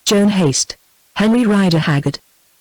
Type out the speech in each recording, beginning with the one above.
Joan Haste. Henry Rider Haggard.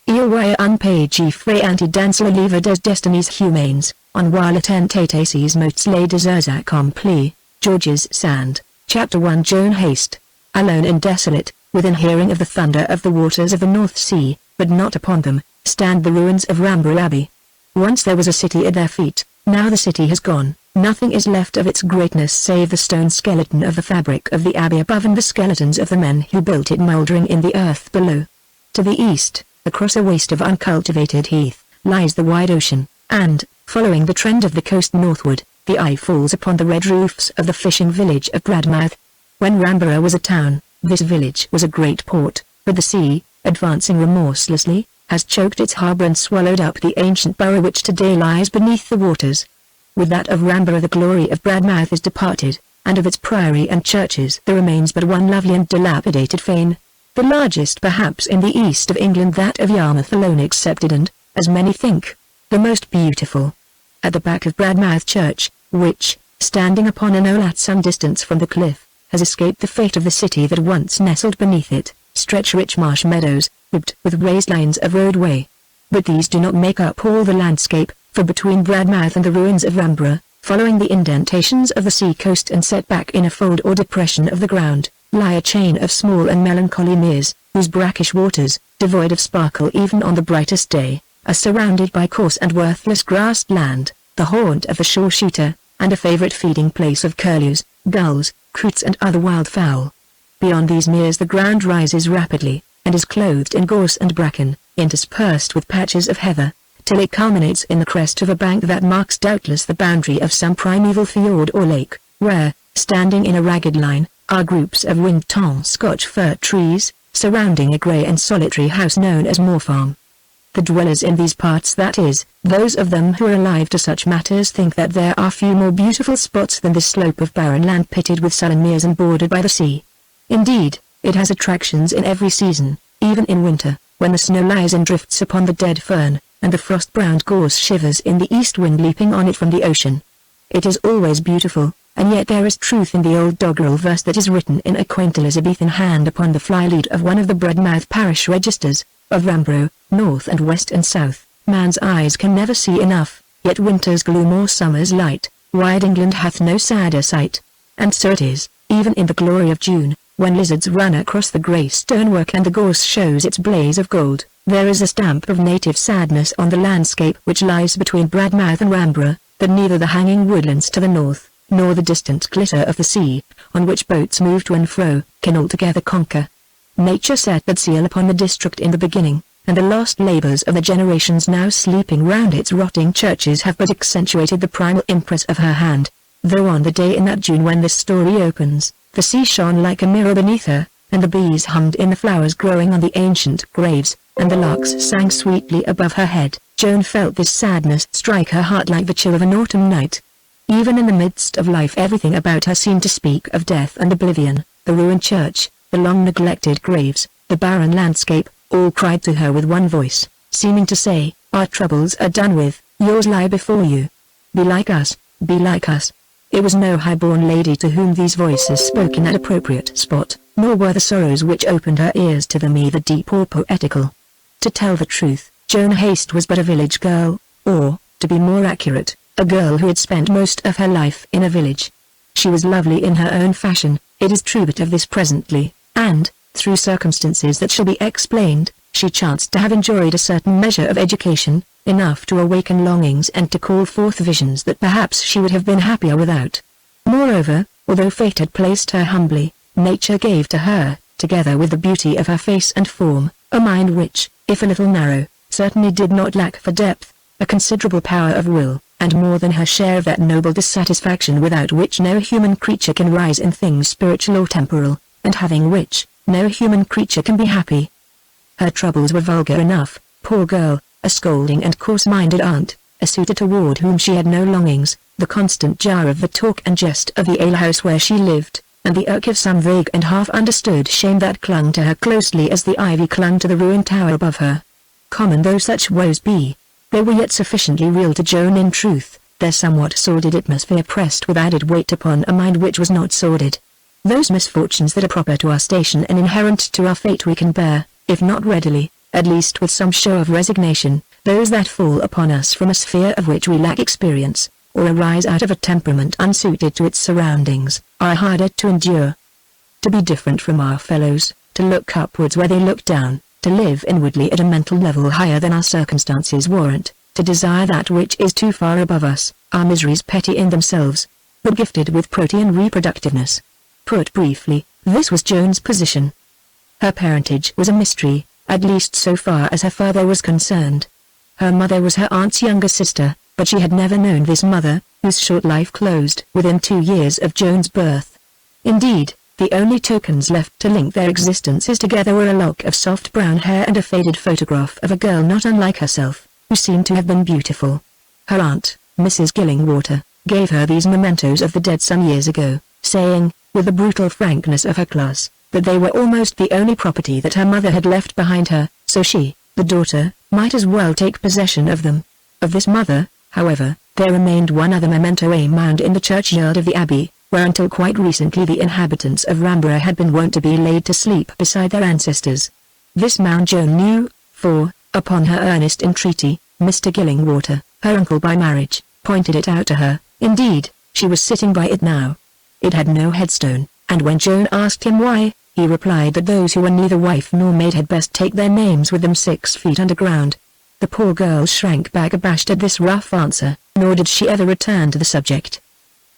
Il wire unpaid frey anti-dancer lever des destinies humaines, on while tentates mots les déserts accomplis, George's Sand, Chapter 1. Joan Haste. Alone and desolate, within hearing of the thunder of the waters of the North Sea, but not upon them, stand the ruins of Ramborough Abbey. Once there was a city at their feet, now the city has gone, nothing is left of its greatness save the stone skeleton of the fabric of the abbey above and the skeletons of the men who built it mouldering in the earth below. To the east, across a waste of uncultivated heath, lies the wide ocean, and, following the trend of the coast northward, the eye falls upon the red roofs of the fishing village of Bradmouth. When Ramborough was a town, this village was a great port, but the sea, advancing remorselessly, has choked its harbour and swallowed up the ancient borough which today lies beneath the waters. With that of Ramborough the glory of Bradmouth is departed, and of its priory and churches there remains but one lovely and dilapidated fane, the largest perhaps in the east of England, that of Yarmouth alone excepted, and, as many think, the most beautiful. At the back of Bradmouth Church, which, standing upon a knoll at some distance from the cliff, has escaped the fate of the city that once nestled beneath it, stretch rich marsh meadows, ribbed with raised lines of roadway. But these do not make up all the landscape, for between Bradmouth and the ruins of Ramborough, following the indentations of the sea coast and set back in a fold or depression of the ground, lie a chain of small and melancholy meres, whose brackish waters, devoid of sparkle even on the brightest day, are surrounded by coarse and worthless grassed land, the haunt of the shore shooter, and a favourite feeding place of curlews, gulls, coots and other wildfowl. Beyond these meres the ground rises rapidly, and is clothed in gorse and bracken, interspersed with patches of heather, till it culminates in the crest of a bank that marks doubtless the boundary of some primeval fjord or lake, where, standing in a ragged line, are groups of wind-torn Scotch fir trees, surrounding a grey and solitary house known as Moor Farm. The dwellers in these parts, that is, those of them who are alive to such matters, think that there are few more beautiful spots than this slope of barren land pitted with sullen meres and bordered by the sea. Indeed, it has attractions in every season, even in winter, when the snow lies in drifts upon the dead fern, and the frost-browned gorse shivers in the east wind leaping on it from the ocean. It is always beautiful, and yet there is truth in the old doggerel verse that is written in a quaint Elizabethan hand upon the fly-leaf of one of the Bradmouth parish registers, of Ramborough, north and west and south. Man's eyes can never see enough, yet winter's gloom or summer's light, wide England hath no sadder sight. And so it is, even in the glory of June, when lizards run across the grey stonework and the gorse shows its blaze of gold, there is a stamp of native sadness on the landscape which lies between Bradmouth and Ramborough, that neither the hanging woodlands to the north, nor the distant glitter of the sea, on which boats move to and fro, can altogether conquer. Nature set that seal upon the district in the beginning, and the lost labours of the generations now sleeping round its rotting churches have but accentuated the primal impress of her hand, though on the day in that June when this story opens, the sea shone like a mirror beneath her, and the bees hummed in the flowers growing on the ancient graves, and the larks sang sweetly above her head, Joan felt this sadness strike her heart like the chill of an autumn night. Even in the midst of life everything about her seemed to speak of death and oblivion, the ruined church, the long-neglected graves, the barren landscape, all cried to her with one voice, seeming to say, "Our troubles are done with, yours lie before you. Be like us, be like us." It was no high-born lady to whom these voices spoke in that appropriate spot, nor were the sorrows which opened her ears to them either deep or poetical. To tell the truth, Joan Haste was but a village girl, or, to be more accurate, a girl who had spent most of her life in a village. She was lovely in her own fashion, it is true, but of this presently, and, through circumstances that shall be explained, she chanced to have enjoyed a certain measure of education, enough to awaken longings and to call forth visions that perhaps she would have been happier without. Moreover, although fate had placed her humbly, nature gave to her, together with the beauty of her face and form, a mind which, if a little narrow, certainly did not lack for depth, a considerable power of will, and more than her share of that noble dissatisfaction without which no human creature can rise in things spiritual or temporal, and having which, no human creature can be happy. Her troubles were vulgar enough, poor girl, a scolding and coarse-minded aunt, a suitor toward whom she had no longings, the constant jar of the talk and jest of the alehouse where she lived, and the irk of some vague and half-understood shame that clung to her closely as the ivy clung to the ruined tower above her. Common though such woes be, they were yet sufficiently real to Joan in truth, their somewhat sordid atmosphere pressed with added weight upon a mind which was not sordid. Those misfortunes that are proper to our station and inherent to our fate we can bear, if not readily, at least with some show of resignation. Those that fall upon us from a sphere of which we lack experience, or arise out of a temperament unsuited to its surroundings, are harder to endure. To be different from our fellows, to look upwards where they look down, to live inwardly at a mental level higher than our circumstances warrant, to desire that which is too far above us, our miseries petty in themselves, but gifted with protean reproductiveness. Put briefly, this was Joan's position. Her parentage was a mystery, at least so far as her father was concerned. Her mother was her aunt's younger sister, but she had never known this mother, whose short life closed within 2 years of Joan's birth. Indeed, the only tokens left to link their existences together were a lock of soft brown hair and a faded photograph of a girl not unlike herself, who seemed to have been beautiful. Her aunt, Mrs. Gillingwater, gave her these mementos of the dead some years ago, saying, with the brutal frankness of her class, that they were almost the only property that her mother had left behind her, so she, the daughter, might as well take possession of them. Of this mother, however, there remained one other memento, a mound in the churchyard of the abbey, where until quite recently the inhabitants of Ramborough had been wont to be laid to sleep beside their ancestors. This mound Joan knew, for, upon her earnest entreaty, Mr. Gillingwater, her uncle by marriage, pointed it out to her. Indeed, she was sitting by it now. It had no headstone, and when Joan asked him why, he replied that those who were neither wife nor maid had best take their names with them 6 feet underground. The poor girl shrank back abashed at this rough answer, nor did she ever return to the subject.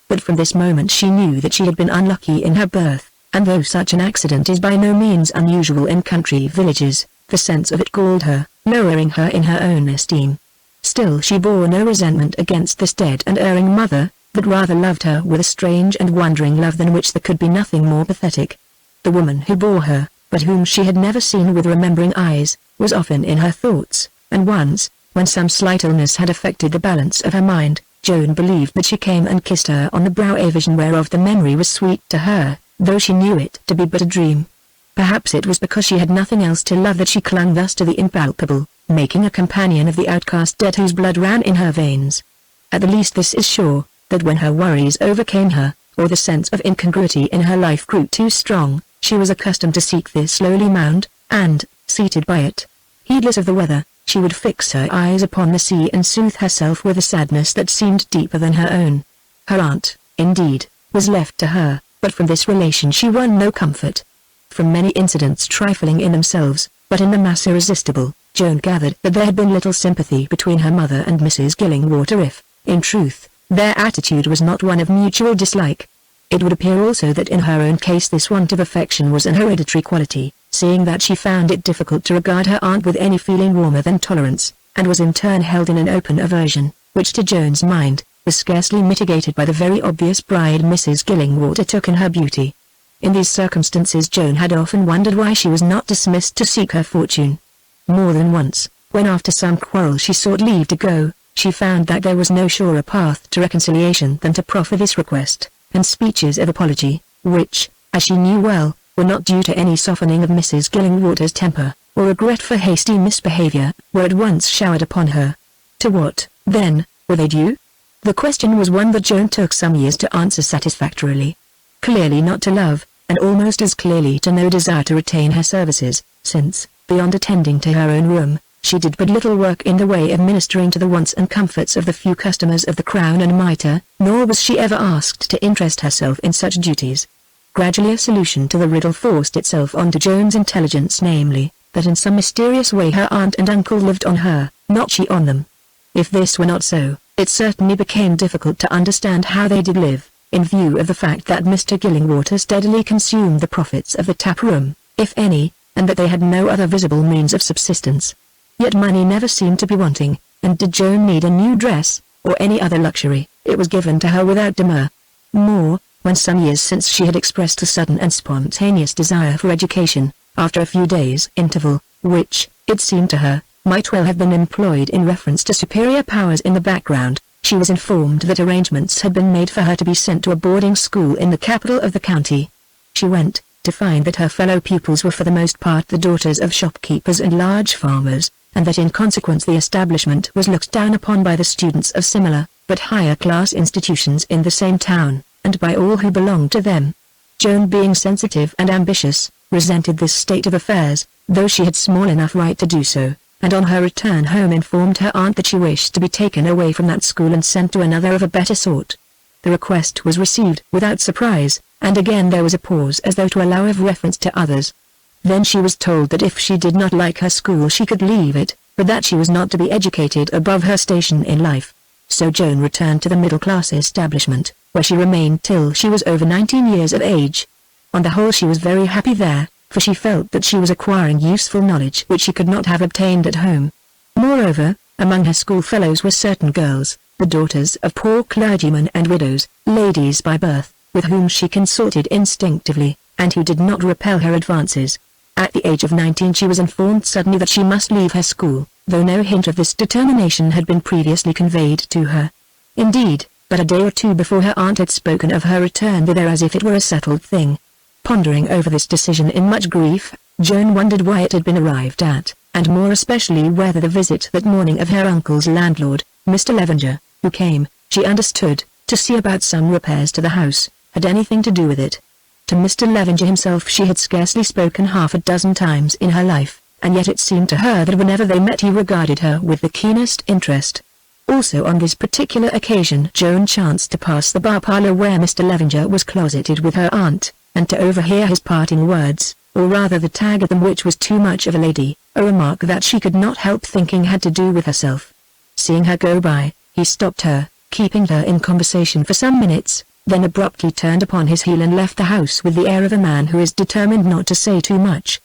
But from this moment she knew that she had been unlucky in her birth, and though such an accident is by no means unusual in country villages, the sense of it galled her, lowering her in her own esteem. Still she bore no resentment against this dead and erring mother, but rather loved her with a strange and wondering love than which there could be nothing more pathetic. The woman who bore her, but whom she had never seen with remembering eyes, was often in her thoughts, and once, when some slight illness had affected the balance of her mind, Joan believed that she came and kissed her on the brow, a vision whereof the memory was sweet to her, though she knew it to be but a dream. Perhaps it was because she had nothing else to love that she clung thus to the impalpable, making a companion of the outcast dead whose blood ran in her veins. At the least this is sure, that when her worries overcame her, or the sense of incongruity in her life grew too strong, she was accustomed to seek this lowly mound, and, seated by it, heedless of the weather, she would fix her eyes upon the sea and soothe herself with a sadness that seemed deeper than her own. Her aunt, indeed, was left to her, but from this relation she won no comfort. From many incidents trifling in themselves, but in the mass irresistible, Joan gathered that there had been little sympathy between her mother and Mrs. Gillingwater if, in truth, their attitude was not one of mutual dislike. It would appear also that in her own case this want of affection was an hereditary quality, seeing that she found it difficult to regard her aunt with any feeling warmer than tolerance, and was in turn held in an open aversion, which to Joan's mind, was scarcely mitigated by the very obvious pride Mrs. Gillingwater took in her beauty. In these circumstances Joan had often wondered why she was not dismissed to seek her fortune. More than once, when after some quarrel she sought leave to go, she found that there was no surer path to reconciliation than to proffer this request, and speeches of apology, which, as she knew well, were not due to any softening of Mrs. Gillingwater's temper, or regret for hasty misbehavior, were at once showered upon her. To what, then, were they due? The question was one that Joan took some years to answer satisfactorily. Clearly not to love, and almost as clearly to no desire to retain her services, since, beyond attending to her own room, she did but little work in the way of ministering to the wants and comforts of the few customers of the Crown and Mitre, nor was she ever asked to interest herself in such duties. Gradually a solution to the riddle forced itself onto Joan's intelligence, namely, that in some mysterious way her aunt and uncle lived on her, not she on them. If this were not so, it certainly became difficult to understand how they did live, in view of the fact that Mr. Gillingwater steadily consumed the profits of the tap room, if any, and that they had no other visible means of subsistence. Yet money never seemed to be wanting, and did Joan need a new dress, or any other luxury, it was given to her without demur. More, when some years since she had expressed a sudden and spontaneous desire for education, after a few days' interval, which, it seemed to her, might well have been employed in reference to superior powers in the background, she was informed that arrangements had been made for her to be sent to a boarding school in the capital of the county. She went, to find that her fellow pupils were for the most part the daughters of shopkeepers and large farmers, and that in consequence the establishment was looked down upon by the students of similar, but higher class institutions in the same town, and by all who belonged to them. Joan, being sensitive and ambitious, resented this state of affairs, though she had small enough right to do so, and on her return home informed her aunt that she wished to be taken away from that school and sent to another of a better sort. The request was received without surprise, and again there was a pause as though to allow of reference to others. Then she was told that if she did not like her school she could leave it, but that she was not to be educated above her station in life. So Joan returned to the middle-class establishment, where she remained till she was over 19 years of age. On the whole she was very happy there, for she felt that she was acquiring useful knowledge which she could not have obtained at home. Moreover, among her schoolfellows were certain girls, the daughters of poor clergymen and widows, ladies by birth, with whom she consorted instinctively, and who did not repel her advances. At the age of 19 she was informed suddenly that she must leave her school, though no hint of this determination had been previously conveyed to her. Indeed, but a day or two before her aunt had spoken of her return thither as if it were a settled thing. Pondering over this decision in much grief, Joan wondered why it had been arrived at, and more especially whether the visit that morning of her uncle's landlord, Mr. Levenger, who came, she understood, to see about some repairs to the house, had anything to do with it. To Mr. Levenger himself she had scarcely spoken half a dozen times in her life, and yet it seemed to her that whenever they met he regarded her with the keenest interest. Also on this particular occasion Joan chanced to pass the bar parlour where Mr. Levenger was closeted with her aunt, and to overhear his parting words, or rather the tag at them which was too much of a lady, a remark that she could not help thinking had to do with herself. Seeing her go by, he stopped her, keeping her in conversation for some minutes, then abruptly turned upon his heel and left the house with the air of a man who is determined not to say too much.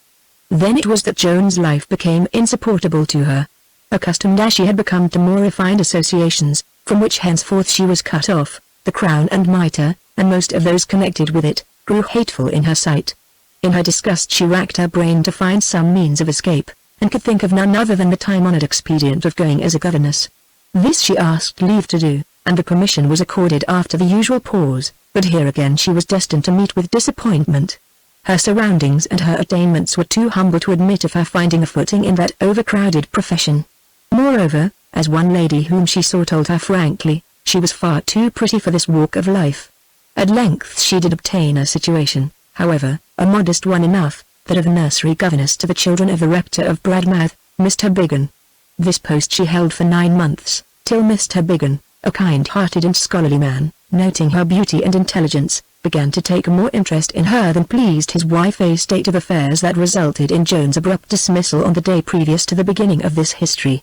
Then it was that Joan's life became insupportable to her. Accustomed as she had become to more refined associations, from which henceforth she was cut off, the crown and mitre, and most of those connected with it, grew hateful in her sight. In her disgust she racked her brain to find some means of escape, and could think of none other than the time-honoured expedient of going as a governess. This she asked leave to do, and the permission was accorded after the usual pause, but here again she was destined to meet with disappointment. Her surroundings and her attainments were too humble to admit of her finding a footing in that overcrowded profession. Moreover, as one lady whom she saw told her frankly, she was far too pretty for this walk of life. At length she did obtain a situation, however, a modest one enough, that of nursery governess to the children of the rector of Bradmouth, Mr. Biggin. This post she held for 9 months, till Mr. Biggin, a kind-hearted and scholarly man, noting her beauty and intelligence, began to take more interest in her than pleased his wife, a state of affairs that resulted in Joan's abrupt dismissal on the day previous to the beginning of this history.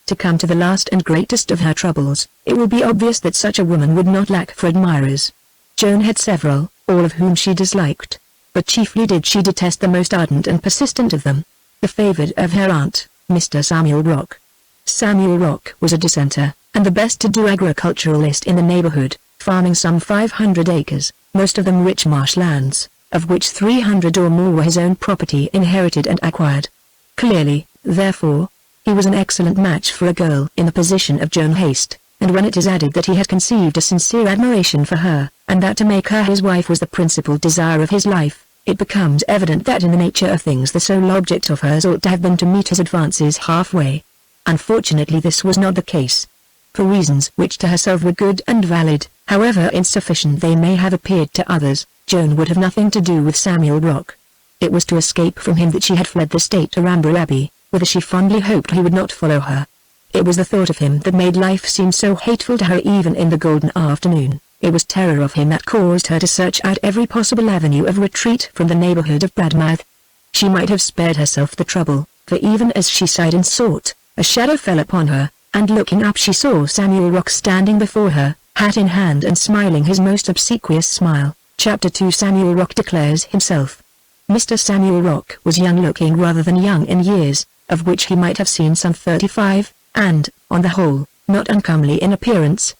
To come to the last and greatest of her troubles, it will be obvious that such a woman would not lack for admirers. Joan had several, all of whom she disliked, but chiefly did she detest the most ardent and persistent of them, the favoured of her aunt, Mr. Samuel Rock. Samuel Rock was a dissenter, and the best-to-do agriculturalist in the neighbourhood, farming some 500 acres, most of them rich marshlands, of which 300 or more were his own property inherited and acquired. Clearly, therefore, he was an excellent match for a girl in the position of Joan Haste, and when it is added that he had conceived a sincere admiration for her, and that to make her his wife was the principal desire of his life, it becomes evident that in the nature of things the sole object of hers ought to have been to meet his advances halfway. Unfortunately this was not the case. For reasons which to herself were good and valid, however insufficient they may have appeared to others, Joan would have nothing to do with Samuel Rock. It was to escape from him that she had fled the state to Rambrel Abbey, whither she fondly hoped he would not follow her. It was the thought of him that made life seem so hateful to her even in the golden afternoon. It was terror of him that caused her to search out every possible avenue of retreat from the neighbourhood of Bradmouth. She might have spared herself the trouble, for even as she sighed and sought, a shadow fell upon her, and looking up she saw Samuel Rock standing before her, hat in hand and smiling his most obsequious smile. Chapter 2 Samuel Rock declares himself. Mr. Samuel Rock was young-looking rather than young in years, of which he might have seen some 35, and, on the whole, not uncomely in appearance.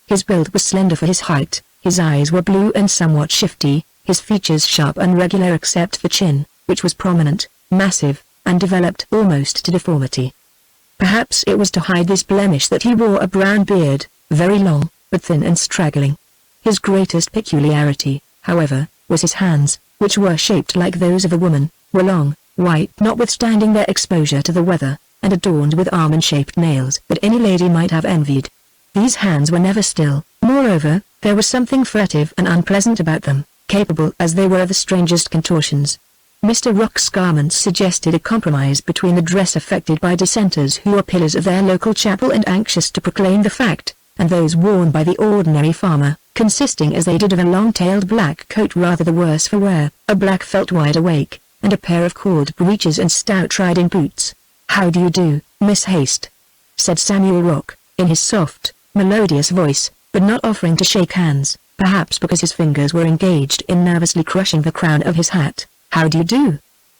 His build was slender for his height, his eyes were blue and somewhat shifty, his features sharp and regular except the chin, which was prominent, massive, and developed almost to deformity. Perhaps it was to hide this blemish that he wore a brown beard, very long, but thin and straggling. His greatest peculiarity, however, was his hands, which were shaped like those of a woman, were long, white notwithstanding their exposure to the weather, and adorned with almond-shaped nails that any lady might have envied. These hands were never still. Moreover, there was something furtive and unpleasant about them, capable as they were of the strangest contortions. Mr. Rock's garments suggested a compromise between the dress affected by dissenters who are pillars of their local chapel and anxious to proclaim the fact, and those worn by the ordinary farmer, consisting as they did of a long-tailed black coat rather the worse for wear, a black felt wide-awake, and a pair of cord breeches and stout riding boots. "How do you do, Miss Haste?" said Samuel Rock, in his soft, melodious voice, but not offering to shake hands, perhaps because his fingers were engaged in nervously crushing the crown of his hat. "How do you do?"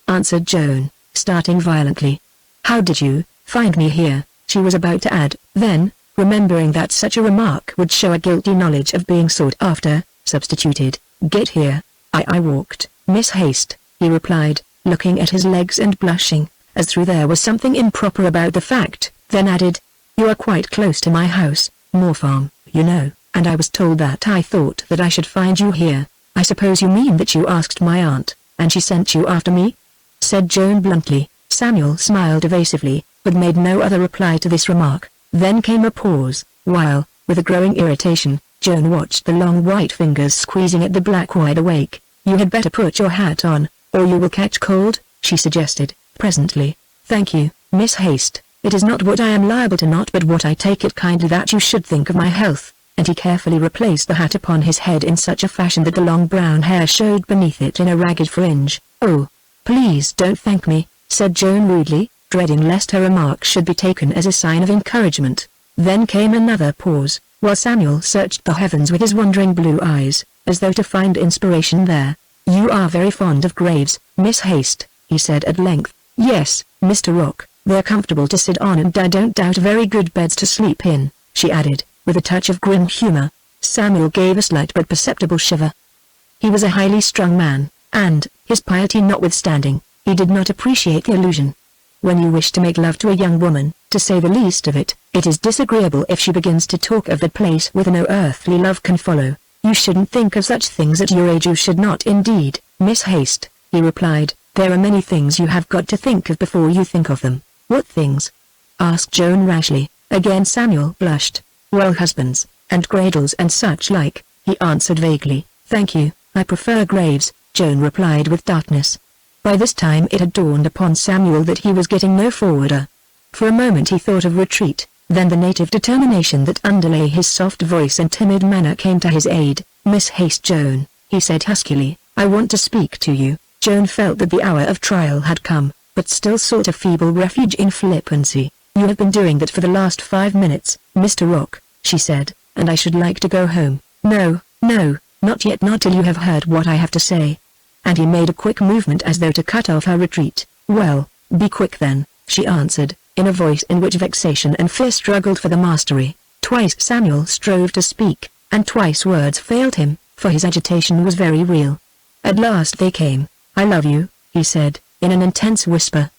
answered Joan, starting violently. "How did you find me here?" she was about to add, then, remembering that such a remark would show a guilty knowledge of being sought after, substituted, "Get here." I walked, Miss Haste," he replied, looking at his legs and blushing, as though there was something improper about the fact, then added, "You are quite close to my house, Moor Farm, you know, and I was told that I thought that I should find you here. I suppose you mean that you asked my aunt, and she sent you after me?" said Joan bluntly. Samuel smiled evasively, but made no other reply to this remark. Then came a pause, while, with a growing irritation, Joan watched the long white fingers squeezing at the black wide-awake. "You had better put your hat on, or you will catch cold," she suggested, presently. "Thank you, Miss Haste, it is not what I am liable to not but what I take it kindly that you should think of my health," and he carefully replaced the hat upon his head in such a fashion that the long brown hair showed beneath it in a ragged fringe. "Oh, please don't thank me," said Joan rudely, dreading lest her remark should be taken as a sign of encouragement. Then came another pause, while Samuel searched the heavens with his wandering blue eyes, as though to find inspiration there. "You are very fond of graves, Miss Haste," he said at length. "Yes, Mr. Rock, they're comfortable to sit on and I don't doubt very good beds to sleep in," she added, with a touch of grim humor. Samuel gave a slight but perceptible shiver. He was a highly strung man, and, his piety notwithstanding, he did not appreciate the allusion. When you wish to make love to a young woman, to say the least of it, it is disagreeable if she begins to talk of the place where no earthly love can follow. "You shouldn't think of such things at your age." "You should not indeed, Miss Haste," he replied. "There are many things you have got to think of before you think of them." "What things?" asked Joan rashly. Again Samuel blushed. "Well, husbands, and cradles and such like," he answered vaguely. "Thank you, I prefer graves," Joan replied with tartness. By this time it had dawned upon Samuel that he was getting no forwarder. For a moment he thought of retreat, then the native determination that underlay his soft voice and timid manner came to his aid. "Miss Haste Joan," he said huskily, "I want to speak to you." Joan felt that the hour of trial had come, but still sought a feeble refuge in flippancy. "You have been doing that for the last 5 minutes, Mr. Rock," she said, "and I should like to go home." No, not yet, not till you have heard what I have to say." And he made a quick movement as though to cut off her retreat. "Well, be quick then," she answered, in a voice in which vexation and fear struggled for the mastery. Twice Samuel strove to speak, and twice words failed him, for his agitation was very real. At last they came. "I love you," he said, in an intense whisper.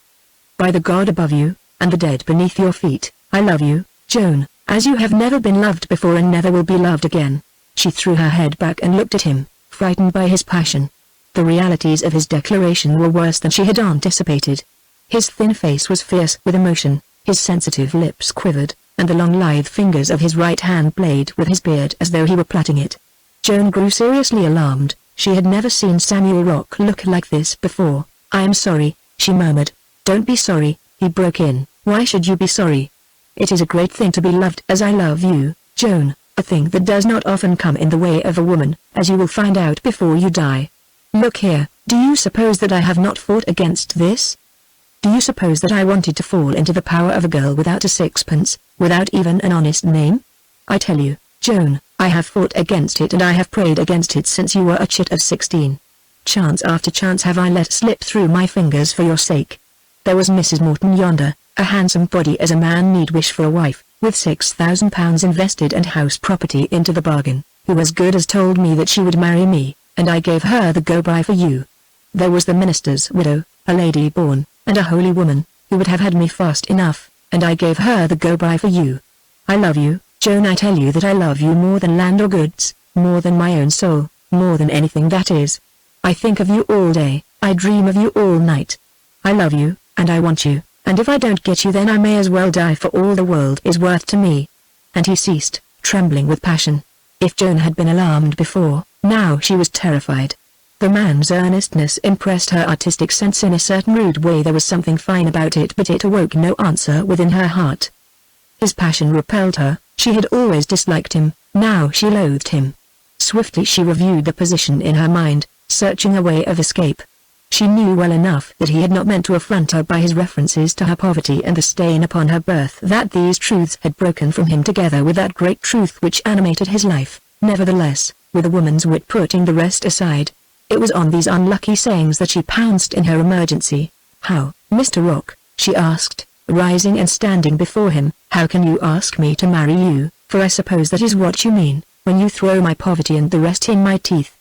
"By the God above you, and the dead beneath your feet, I love you, Joan, as you have never been loved before and never will be loved again." She threw her head back and looked at him, frightened by his passion. The realities of his declaration were worse than she had anticipated. His thin face was fierce with emotion, his sensitive lips quivered, and the long lithe fingers of his right hand played with his beard as though he were plaiting it. Joan grew seriously alarmed. She had never seen Samuel Rock look like this before. "I am sorry," she murmured. "Don't be sorry," he broke in. "Why should you be sorry? It is a great thing to be loved as I love you, Joan, a thing that does not often come in the way of a woman, as you will find out before you die. Look here, do you suppose that I have not fought against this? Do you suppose that I wanted to fall into the power of a girl without a sixpence, without even an honest name? I tell you, Joan, I have fought against it and I have prayed against it since you were a chit of 16. Chance after chance have I let slip through my fingers for your sake. There was Mrs. Morton yonder, a handsome body as a man need wish for a wife, with £6,000 invested and house property into the bargain, who as good as told me that she would marry me, and I gave her the go-by for you. There was the minister's widow, a lady born, and a holy woman, who would have had me fast enough, and I gave her the go-by for you. I love you, Joan, I tell you that I love you more than land or goods, more than my own soul, more than anything that is. I think of you all day, I dream of you all night. I love you, and I want you, and if I don't get you then I may as well die for all the world is worth to me." And he ceased, trembling with passion. If Joan had been alarmed before, now she was terrified. The man's earnestness impressed her artistic sense in a certain rude way. There was something fine about it, but it awoke no answer within her heart. His passion repelled her. She had always disliked him, now she loathed him. Swiftly she reviewed the position in her mind, searching a way of escape. She knew well enough that he had not meant to affront her by his references to her poverty and the stain upon her birth, that these truths had broken from him together with that great truth which animated his life. Nevertheless, with a woman's wit putting the rest aside, it was on these unlucky sayings that she pounced in her emergency. "How, Mr. Rock?" she asked, rising and standing before him. "How can you ask me to marry you, for I suppose that is what you mean, when you throw my poverty and the rest in my teeth?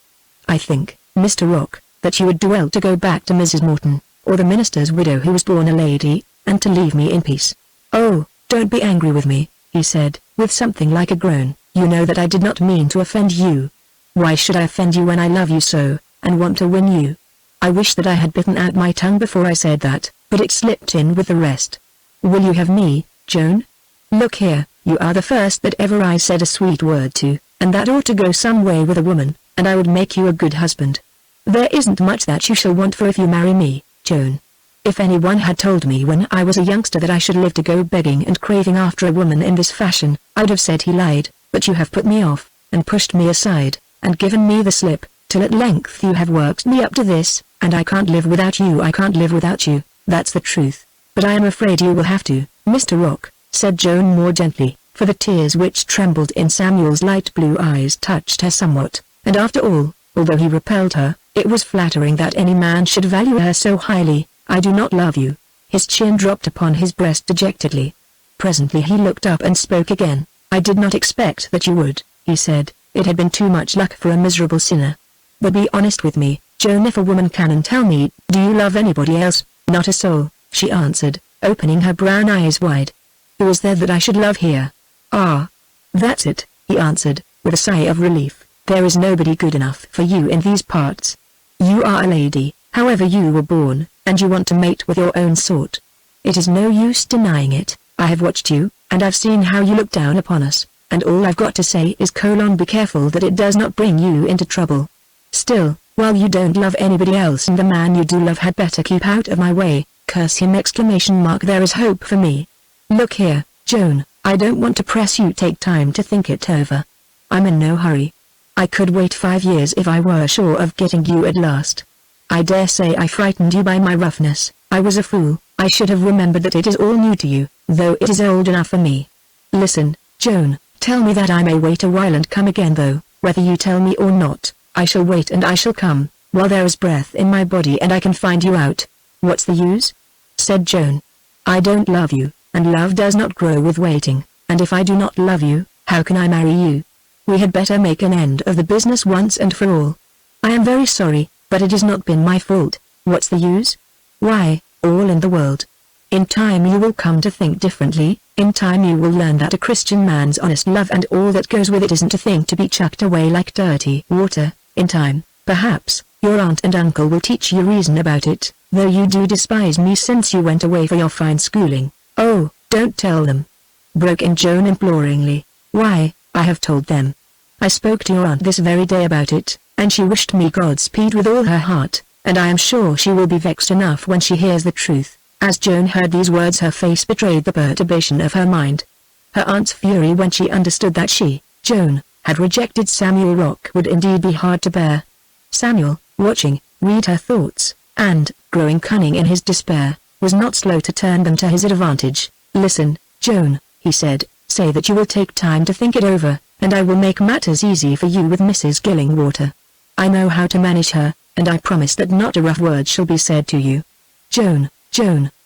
I think, Mr. Rock, that you would do well to go back to Mrs. Morton, or the minister's widow who was born a lady, and to leave me in peace." "Oh, don't be angry with me," he said, with something like a groan. "You know that I did not mean to offend you. Why should I offend you when I love you so, and want to win you? I wish that I had bitten out my tongue before I said that, but it slipped in with the rest. Will you have me, Joan? Look here, you are the first that ever I said a sweet word to, and that ought to go some way with a woman, and I would make you a good husband. There isn't much that you shall want for if you marry me, Joan. If anyone had told me when I was a youngster that I should live to go begging and craving after a woman in this fashion, I'd have said he lied, but you have put me off, and pushed me aside, and given me the slip, till at length you have worked me up to this, and I can't live without you. I can't live without you, that's the truth. But I am afraid you will have to, Mr. Rock," said Joan more gently, for the tears which trembled in Samuel's light blue eyes touched her somewhat, and after all, although he repelled her, it was flattering that any man should value her so highly. "I do not love you." His chin dropped upon his breast dejectedly. Presently he looked up and spoke again. "I did not expect that you would," he said. "It had been too much luck for a miserable sinner. But be honest with me, Joan, if a woman can, and tell me, do you love anybody else?" "Not a soul," she answered, opening her brown eyes wide. "Who is there that I should love here?" "Ah, that's it," he answered, with a sigh of relief. "There is nobody good enough for you in these parts. You are a lady, however you were born, and you want to mate with your own sort. It is no use denying it. I have watched you, and I've seen how you look down upon us, and all I've got to say is be careful that it does not bring you into trouble. Still, while you don't love anybody else, and the man you do love had better keep out of my way, curse him! There is hope for me. Look here, Joan, I don't want to press you. Take time to think it over. I'm in no hurry. I could wait 5 years if I were sure of getting you at last. I dare say I frightened you by my roughness. I was a fool. I should have remembered that it is all new to you, though it is old enough for me. Listen, Joan, tell me that I may wait a while and come again, though, whether you tell me or not, I shall wait and I shall come, while there is breath in my body and I can find you out." "What's the use?" said Joan. "I don't love you, and love does not grow with waiting, and if I do not love you, how can I marry you? We had better make an end of the business once and for all. I am very sorry, but it has not been my fault. What's the use? Why, all in the world. In time you will come to think differently. In time you will learn that a Christian man's honest love and all that goes with it isn't a thing to be chucked away like dirty water. In time, perhaps, your aunt and uncle will teach you reason about it, though you do despise me since you went away for your fine schooling." "Oh, don't tell them," broke in Joan imploringly. "Why, I have told them. I spoke to your aunt this very day about it, and she wished me Godspeed with all her heart, and I am sure she will be vexed enough when she hears the truth." As Joan heard these words, her face betrayed the perturbation of her mind. Her aunt's fury when she understood that she, Joan, had rejected Samuel Rock would indeed be hard to bear. Samuel, watching, read her thoughts, and, growing cunning in his despair, was not slow to turn them to his advantage. "Listen, Joan," he said, "say that you will take time to think it over, and I will make matters easy for you with Mrs. Gillingwater. I know how to manage her, and I promise that not a rough word shall be said to you. Joan,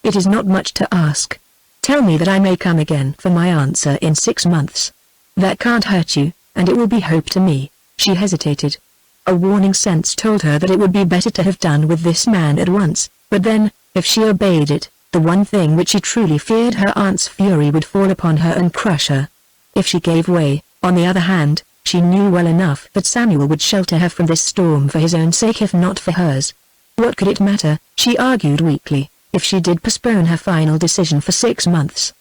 it is not much to ask. Tell me that I may come again for my answer in 6 months. That can't hurt you, and it will be hope to me." She hesitated. A warning sense told her that it would be better to have done with this man at once, but then, if she obeyed it, the one thing which she truly feared, her aunt's fury, would fall upon her and crush her. If she gave way, on the other hand, she knew well enough that Samuel would shelter her from this storm for his own sake if not for hers. What could it matter, she argued weakly, if she did postpone her final decision for 6 months?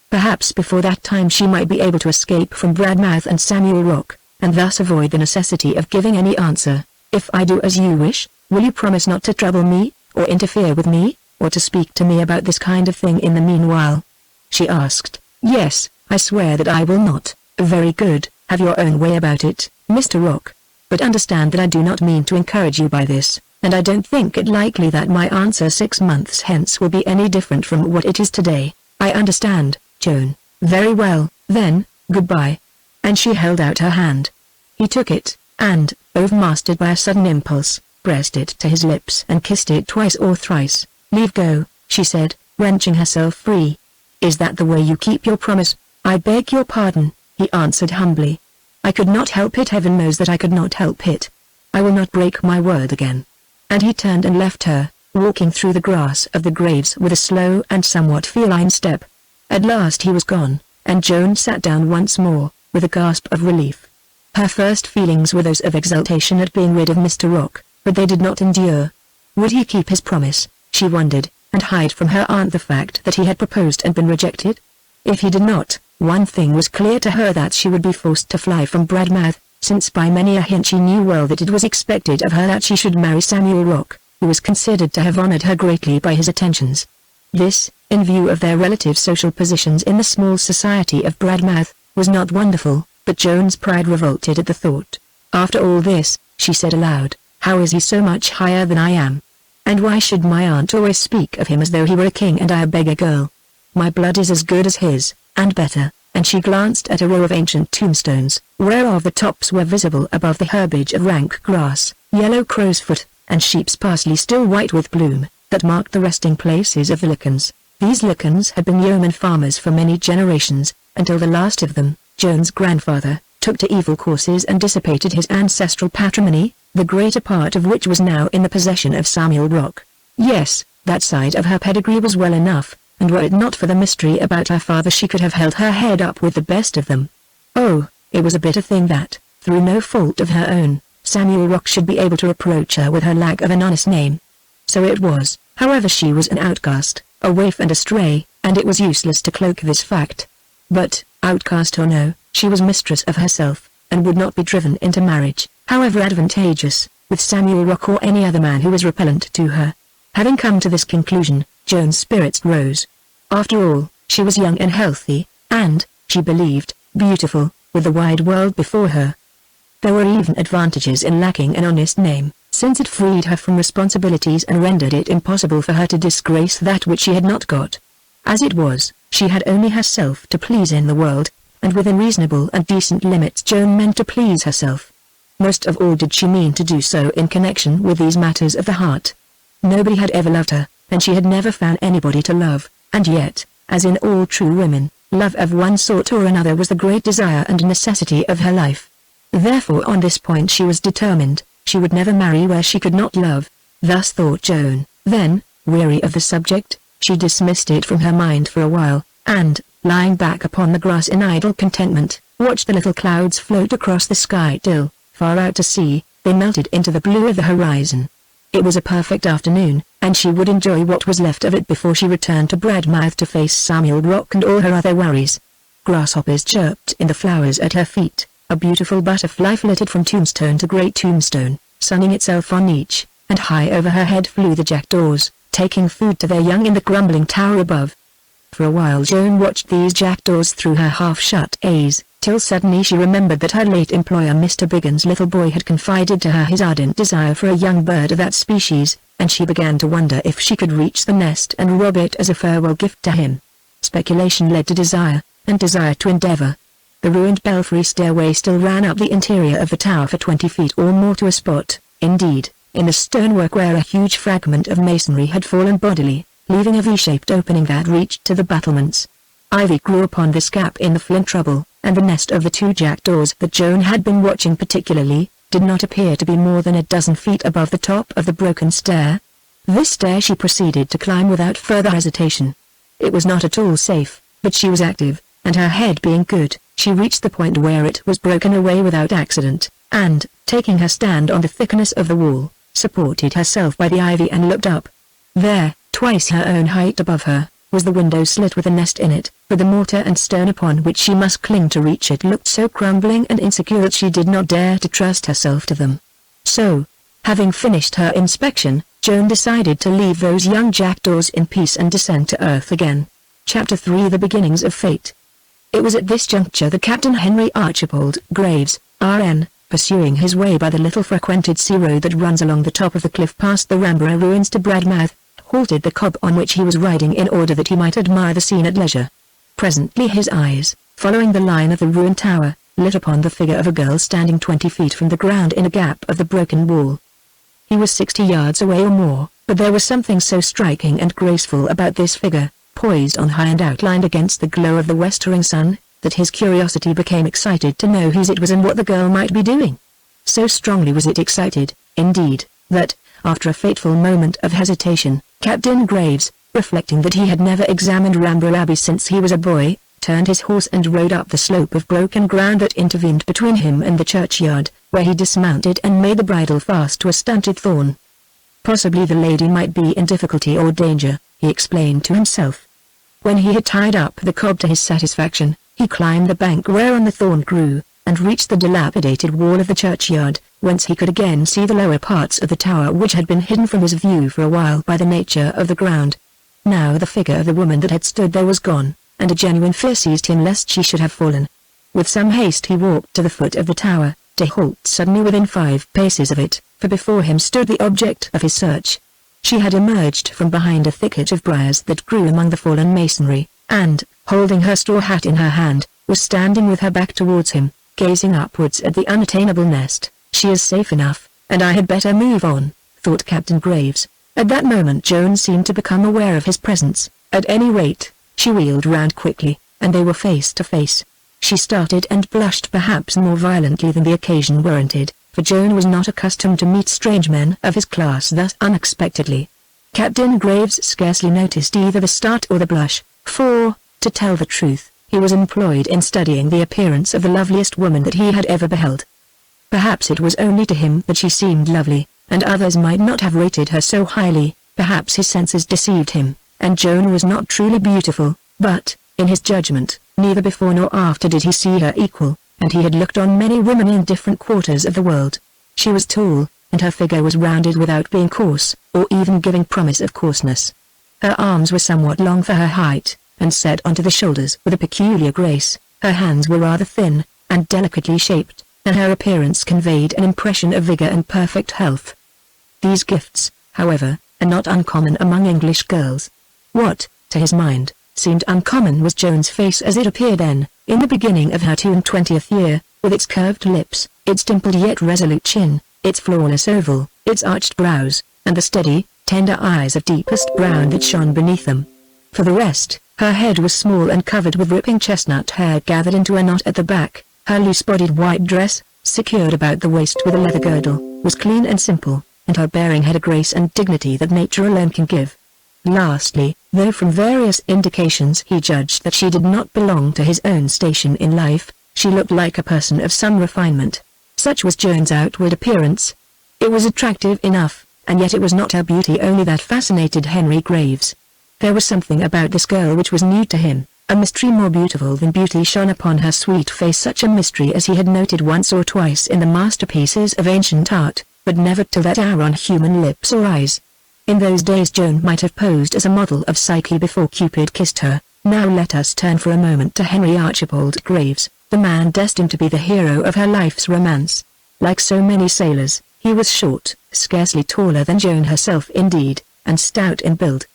Perhaps before that time she might be able to escape from Bradmouth and Samuel Rock, and thus avoid the necessity of giving any answer. If I do as you wish, will you promise not to trouble me, or interfere with me, or to speak to me about this kind of thing in the meanwhile?" She asked. "Yes, I swear that I will not." "Very good, have your own way about it, Mr. Rock. But understand that I do not mean to encourage you by this, and I don't think it likely that my answer 6 months hence will be any different from what it is today." "I understand, Joan." "Very well, then, goodbye." And she held out her hand. He took it, and, overmastered by a sudden impulse, pressed it to his lips and kissed it twice or thrice. "Leave go," she said, wrenching herself free. "Is that the way you keep your promise?" "I beg your pardon," he answered humbly. "I could not help it. Heaven knows that I could not help it. I will not break my word again." And he turned and left her, walking through the grass of the graves with a slow and somewhat feline step. At last he was gone, and Joan sat down once more, with a gasp of relief. Her first feelings were those of exultation at being rid of Mr. Rock, but they did not endure. Would he keep his promise, she wondered, and hide from her aunt the fact that he had proposed and been rejected? If he did not, one thing was clear to her, that she would be forced to fly from Bradmouth, since by many a hint she knew well that it was expected of her that she should marry Samuel Rock, who was considered to have honored her greatly by his attentions. This, in view of their relative social positions in the small society of Bradmouth, was not wonderful, but Joan's pride revolted at the thought. "After all this," she said aloud, "how is he so much higher than I am? And why should my aunt always speak of him as though he were a king and I a beggar girl? My blood is as good as his, and better." And she glanced at a row of ancient tombstones, whereof the tops were visible above the herbage of rank grass, yellow crowsfoot, and sheep's parsley still white with bloom, that marked the resting places of the Lickens. These Lickens had been yeoman farmers for many generations, until the last of them, Joan's grandfather, took to evil courses and dissipated his ancestral patrimony, the greater part of which was now in the possession of Samuel Rock. Yes, that side of her pedigree was well enough, and were it not for the mystery about her father she could have held her head up with the best of them. Oh, it was a bitter thing that, through no fault of her own, Samuel Rock should be able to reproach her with her lack of an honest name. So it was, however, she was an outcast, a waif and a stray, and it was useless to cloak this fact. But, outcast or no, she was mistress of herself, and would not be driven into marriage, however advantageous, with Samuel Rock or any other man who was repellent to her. Having come to this conclusion, Joan's spirits rose. After all, she was young and healthy, and, she believed, beautiful, with the wide world before her. There were even advantages in lacking an honest name, since it freed her from responsibilities and rendered it impossible for her to disgrace that which she had not got. As it was, she had only herself to please in the world, and within reasonable and decent limits Joan meant to please herself. Most of all did she mean to do so in connection with these matters of the heart. Nobody had ever loved her, and she had never found anybody to love, and yet, as in all true women, love of one sort or another was the great desire and necessity of her life. Therefore on this point she was determined, she would never marry where she could not love. Thus thought Joan. Then, weary of the subject, she dismissed it from her mind for a while, and, lying back upon the grass in idle contentment, watched the little clouds float across the sky till, far out to sea, they melted into the blue of the horizon. It was a perfect afternoon, and she would enjoy what was left of it before she returned to Bradmouth to face Samuel Rock and all her other worries. Grasshoppers chirped in the flowers at her feet, a beautiful butterfly flitted from tombstone to great tombstone, sunning itself on each, and high over her head flew the jackdaws, taking food to their young in the crumbling tower above. For a while Joan watched these jackdaws through her half-shut eyes, till suddenly she remembered that her late employer Mr. Biggin's little boy had confided to her his ardent desire for a young bird of that species, and she began to wonder if she could reach the nest and rob it as a farewell gift to him. Speculation led to desire, and desire to endeavor. The ruined belfry stairway still ran up the interior of the tower for 20 feet or more to a spot, indeed, in the stonework where a huge fragment of masonry had fallen bodily, leaving a V-shaped opening that reached to the battlements. Ivy grew upon this gap in the flint rubble, and the nest of the 2 jackdaws that Joan had been watching particularly, did not appear to be more than a dozen feet above the top of the broken stair. This stair she proceeded to climb without further hesitation. It was not at all safe, but she was active, and her head being good, she reached the point where it was broken away without accident, and, taking her stand on the thickness of the wall, supported herself by the ivy and looked up. There, twice her own height above her, was the window slit with a nest in it, but the mortar and stone upon which she must cling to reach it looked so crumbling and insecure that she did not dare to trust herself to them. So, Having finished her inspection, Joan decided to leave those young jackdaws in peace and descend to earth again. Chapter 3: The Beginnings of Fate. It was at this juncture that Captain Henry Archibald Graves, R.N., pursuing his way by the little frequented sea road that runs along the top of the cliff past the Ramborough ruins to Bradmouth, halted the cob on which he was riding in order that he might admire the scene at leisure. Presently his eyes, following the line of the ruined tower, lit upon the figure of a girl standing 20 feet from the ground in a gap of the broken wall. He was 60 yards away or more, but there was something so striking and graceful about this figure, poised on high and outlined against the glow of the westering sun, that his curiosity became excited to know whose it was and what the girl might be doing. So strongly was it excited, indeed, that, after a fateful moment of hesitation, Captain Graves, reflecting that he had never examined Ramborough Abbey since he was a boy, turned his horse and rode up the slope of broken ground that intervened between him and the churchyard, where he dismounted and made the bridle fast to a stunted thorn. Possibly the lady might be in difficulty or danger, he explained to himself. When he had tied up the cob to his satisfaction, he climbed the bank whereon the thorn grew, and reached the dilapidated wall of the churchyard, whence he could again see the lower parts of the tower which had been hidden from his view for a while by the nature of the ground. Now the figure of the woman that had stood there was gone, and a genuine fear seized him lest she should have fallen. With some haste he walked to the foot of the tower, to halt suddenly within 5 paces of it, for before him stood the object of his search. She had emerged from behind a thicket of briars that grew among the fallen masonry, and, holding her straw hat in her hand, was standing with her back towards him, gazing upwards at the unattainable nest. She is safe enough, and I had better move on, thought Captain Graves. At that moment Joan seemed to become aware of his presence. At any rate, she wheeled round quickly, and they were face to face. She started and blushed perhaps more violently than the occasion warranted, for Joan was not accustomed to meet strange men of his class thus unexpectedly. Captain Graves scarcely noticed either the start or the blush, for, to tell the truth, he was employed in studying the appearance of the loveliest woman that he had ever beheld. Perhaps it was only to him that she seemed lovely, and others might not have rated her so highly. Perhaps his senses deceived him, and Joan was not truly beautiful, but, in his judgment, neither before nor after did he see her equal, and he had looked on many women in different quarters of the world. She was tall, and her figure was rounded without being coarse, or even giving promise of coarseness. Her arms were somewhat long for her height, and set onto the shoulders with a peculiar grace. Her hands were rather thin, and delicately shaped, and her appearance conveyed an impression of vigor and perfect health. These gifts, however, are not uncommon among English girls. What, to his mind, seemed uncommon was Joan's face as it appeared then, in the beginning of her 22nd year, with its curved lips, its dimpled yet resolute chin, its flawless oval, its arched brows, and the steady, tender eyes of deepest brown that shone beneath them. For the rest, her head was small and covered with rippling chestnut hair gathered into a knot at the back. Her loose-bodied white dress, secured about the waist with a leather girdle, was clean and simple, and her bearing had a grace and dignity that nature alone can give. Lastly, though from various indications he judged that she did not belong to his own station in life, she looked like a person of some refinement. Such was Joan's outward appearance. It was attractive enough, and yet it was not her beauty only that fascinated Henry Graves. There was something about this girl which was new to him, a mystery more beautiful than beauty shone upon her sweet face, such a mystery as he had noted once or twice in the masterpieces of ancient art, but never till that hour on human lips or eyes. In those days Joan might have posed as a model of Psyche before Cupid kissed her. Now let us turn for a moment to Henry Archibald Graves, the man destined to be the hero of her life's romance. Like so many sailors, he was short, scarcely taller than Joan herself indeed, and stout in build.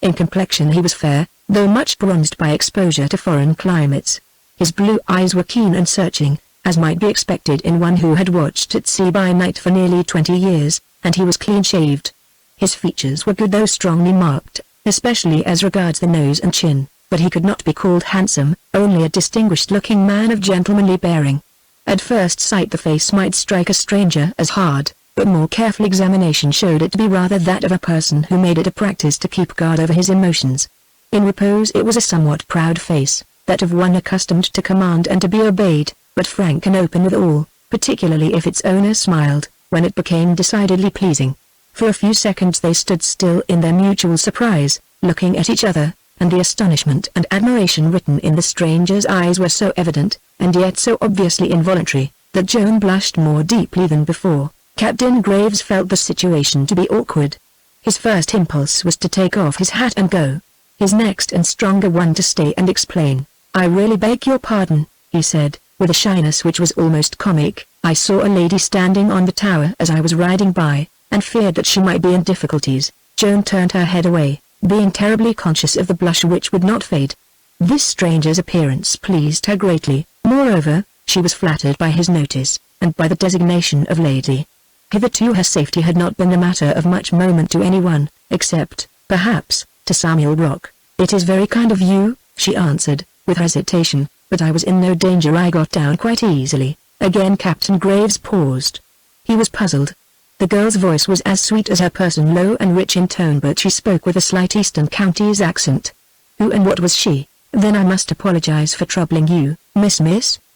In complexion he was fair, though much bronzed by exposure to foreign climates. His blue eyes were keen and searching, as might be expected in one who had watched at sea by night for nearly 20 years, and he was clean-shaved. His features were good though strongly marked, especially as regards the nose and chin, but he could not be called handsome, only a distinguished-looking man of gentlemanly bearing. At first sight the face might strike a stranger as hard, but more careful examination showed it to be rather that of a person who made it a practice to keep guard over his emotions. In repose it was a somewhat proud face, that of one accustomed to command and to be obeyed, but frank and open with all, particularly if its owner smiled, when it became decidedly pleasing. For a few seconds they stood still in their mutual surprise, looking at each other, and the astonishment and admiration written in the stranger's eyes were so evident, and yet so obviously involuntary, that Joan blushed more deeply than before. Captain Graves felt the situation to be awkward. His first impulse was to take off his hat and go. His next and stronger one to stay and explain. "I really beg your pardon," he said, with a shyness which was almost comic. "I saw a lady standing on the tower as I was riding by, and feared that she might be in difficulties." Joan turned her head away, being terribly conscious of the blush which would not fade. This stranger's appearance pleased her greatly. Moreover, she was flattered by his notice, and by the designation of lady. Hitherto her safety had not been a matter of much moment to anyone, except, perhaps, to Samuel Brock. "It is very kind of you," she answered, with hesitation, "but I was in no danger. I got down quite easily." Again Captain Graves paused. He was puzzled. The girl's voice was as sweet as her person, low and rich in tone, but she spoke with a slight Eastern Counties accent. Who and what was she? "Then I must apologize for troubling you, Miss.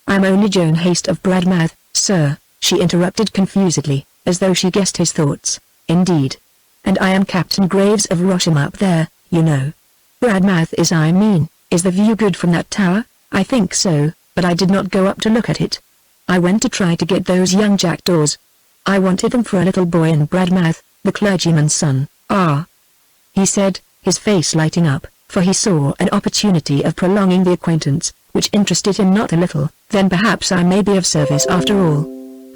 I'm only Joan Haste of Bradmouth, sir," she interrupted confusedly, as though she guessed his thoughts. "Indeed. And I am Captain Graves of Rosham up there, you know." "Bradmouth is the view good from that tower?" "I think so, but I did not go up to look at it. I went to try to get those young jackdaws. I wanted them for a little boy in Bradmouth, the clergyman's son." "Ah," he said, his face lighting up, for he saw an opportunity of prolonging the acquaintance, which interested him not a little. "Then perhaps I may be of service after all.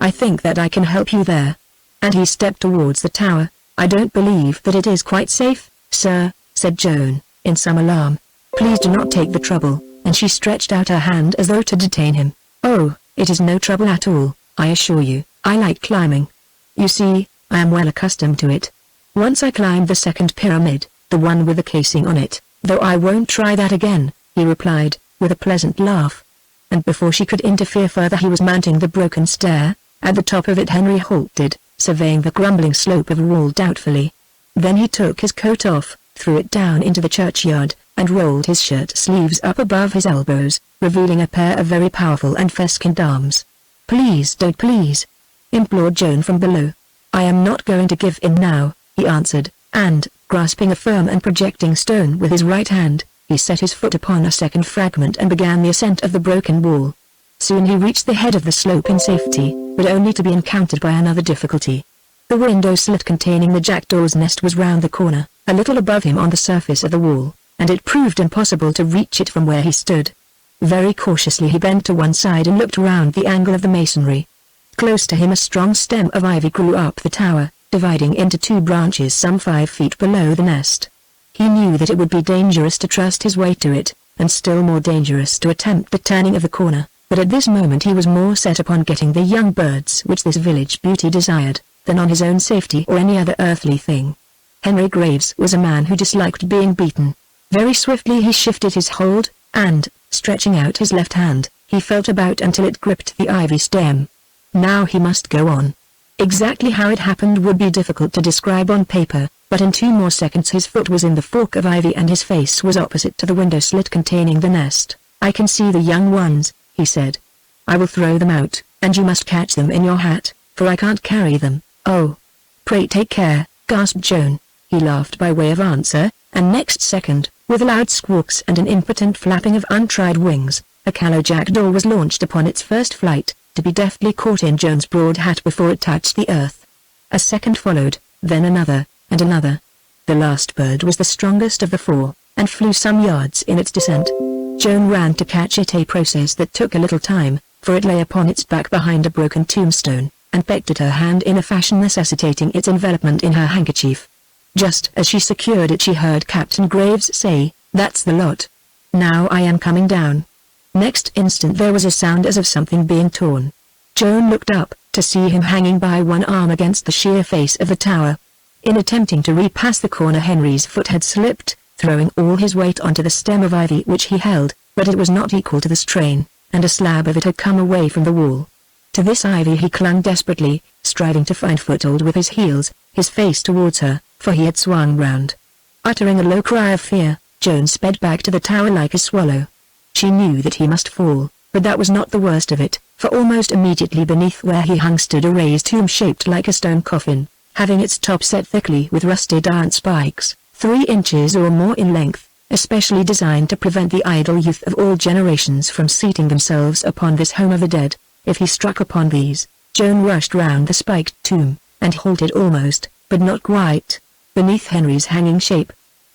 I think that I can help you there." And he stepped towards the tower. "I don't believe that it is quite safe, sir," said Joan, in some alarm. "Please do not take the trouble," and she stretched out her hand as though to detain him. "Oh, it is no trouble at all, I assure you. I like climbing. You see, I am well accustomed to it. Once I climbed the second pyramid, the one with the casing on it, though I won't try that again," he replied, with a pleasant laugh. And before she could interfere further he was mounting the broken stair. At the top of it Henry halted, surveying the crumbling slope of wall doubtfully. Then he took his coat off, threw it down into the churchyard, and rolled his shirt sleeves up above his elbows, revealing a pair of very powerful and freskened arms. "Please don't, please," implored Joan from below. "I am not going to give in now," he answered, and, grasping a firm and projecting stone with his right hand, he set his foot upon a second fragment and began the ascent of the broken wall. Soon he reached the head of the slope in safety, but only to be encountered by another difficulty. The window slit containing the jackdaw's nest was round the corner, a little above him on the surface of the wall, and it proved impossible to reach it from where he stood. Very cautiously he bent to one side and looked round the angle of the masonry. Close to him a strong stem of ivy grew up the tower, dividing into two branches some 5 feet below the nest. He knew that it would be dangerous to trust his way to it, and still more dangerous to attempt the turning of the corner, but at this moment he was more set upon getting the young birds which this village beauty desired, than on his own safety or any other earthly thing. Henry Graves was a man who disliked being beaten. Very swiftly he shifted his hold, and, stretching out his left hand, he felt about until it gripped the ivy stem. Now he must go on. Exactly how it happened would be difficult to describe on paper, but in 2 more seconds his foot was in the fork of ivy and his face was opposite to the window slit containing the nest. "I can see the young ones," he said. "I will throw them out, and you must catch them in your hat, for I can't carry them." "Oh, pray take care," gasped Joan. He laughed by way of answer, and next second, with loud squawks and an impotent flapping of untried wings, a callow jackdaw was launched upon its first flight, to be deftly caught in Joan's broad hat before it touched the earth. A second followed, then another, and another. The last bird was the strongest of the 4, and flew some yards in its descent. Joan ran to catch it, a process that took a little time, for it lay upon its back behind a broken tombstone, and pecked at her hand in a fashion necessitating its envelopment in her handkerchief. Just as she secured it she heard Captain Graves say, "That's the lot. Now I am coming down." Next instant there was a sound as of something being torn. Joan looked up, to see him hanging by one arm against the sheer face of the tower. In attempting to repass the corner Henry's foot had slipped, throwing all his weight onto the stem of ivy which he held, but it was not equal to the strain, and a slab of it had come away from the wall. To this ivy he clung desperately, striving to find foothold with his heels, his face towards her, for he had swung round. Uttering a low cry of fear, Joan sped back to the tower like a swallow. She knew that he must fall, but that was not the worst of it, for almost immediately beneath where he hung stood a raised tomb shaped like a stone coffin, having its top set thickly with rusted iron spikes, 3 inches or more in length, especially designed to prevent the idle youth of all generations from seating themselves upon this home of the dead, if he struck upon these. Joan rushed round the spiked tomb, and halted almost, but not quite, beneath Henry's hanging shape.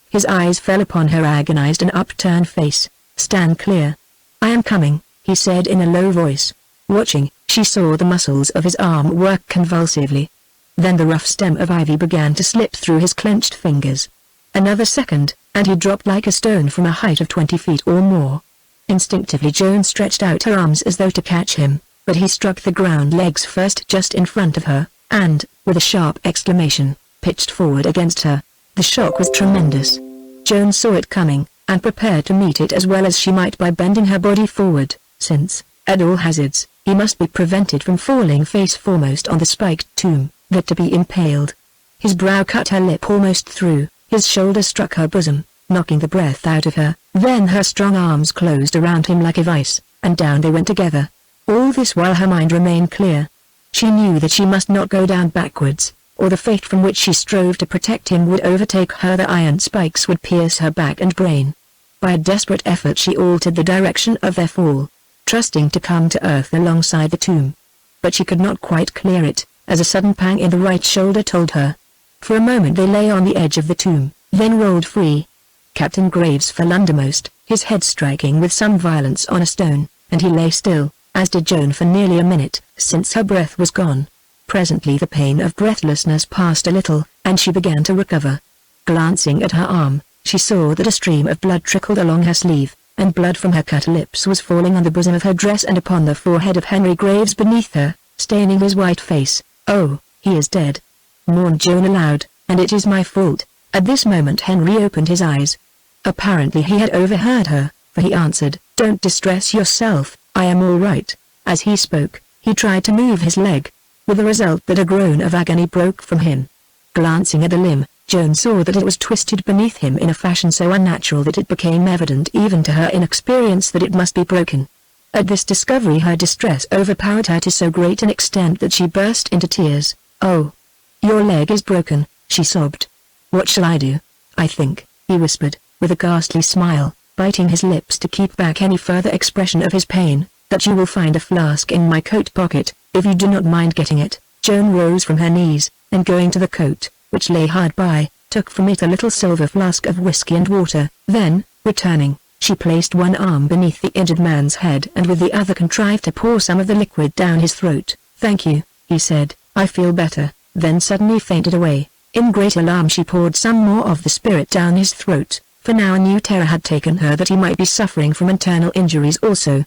His eyes fell upon her agonized and upturned face. "Stand clear. I am coming," he said in a low voice. Watching, she saw the muscles of his arm work convulsively. Then the rough stem of ivy began to slip through his clenched fingers. Another second, and he dropped like a stone from a height of 20 feet or more. Instinctively Joan stretched out her arms as though to catch him, but he struck the ground legs first just in front of her, and, with a sharp exclamation, pitched forward against her. The shock was tremendous. Joan saw it coming, and prepared to meet it as well as she might by bending her body forward, since, at all hazards, he must be prevented from falling face foremost on the spiked tomb, that to be impaled. His brow cut her lip almost through, his shoulder struck her bosom, knocking the breath out of her. Then her strong arms closed around him like a vice, and down they went together. All this while her mind remained clear. She knew that she must not go down backwards, or the fate from which she strove to protect him would overtake her. The iron spikes would pierce her back and brain. By a desperate effort she altered the direction of their fall, trusting to come to earth alongside the tomb. But she could not quite clear it, as a sudden pang in the right shoulder told her. For a moment they lay on the edge of the tomb, then rolled free. Captain Graves fell undermost, his head striking with some violence on a stone, and he lay still, as did Joan for nearly a minute, since her breath was gone. Presently the pain of breathlessness passed a little, and she began to recover. Glancing at her arm, she saw that a stream of blood trickled along her sleeve, and blood from her cut lips was falling on the bosom of her dress and upon the forehead of Henry Graves beneath her, staining his white face. "Oh, he is dead," mourned Joan aloud, "and it is my fault." At this moment Henry opened his eyes. Apparently he had overheard her, for he answered, "Don't distress yourself, I am all right." As he spoke, he tried to move his leg, with the result that a groan of agony broke from him. Glancing at the limb, Joan saw that it was twisted beneath him in a fashion so unnatural that it became evident even to her inexperience that it must be broken. At this discovery her distress overpowered her to so great an extent that she burst into tears. "Oh, your leg is broken," she sobbed. "What shall I do?" "I think," he whispered, with a ghastly smile, biting his lips to keep back any further expression of his pain, "that you will find a flask in my coat pocket, if you do not mind getting it." Joan rose from her knees, and going to the coat, which lay hard by, took from it a little silver flask of whiskey and water. Then, returning, she placed one arm beneath the injured man's head and with the other contrived to pour some of the liquid down his throat. "Thank you," he said, "I feel better," then suddenly fainted away. In great alarm she poured some more of the spirit down his throat, for now a new terror had taken her that he might be suffering from internal injuries also.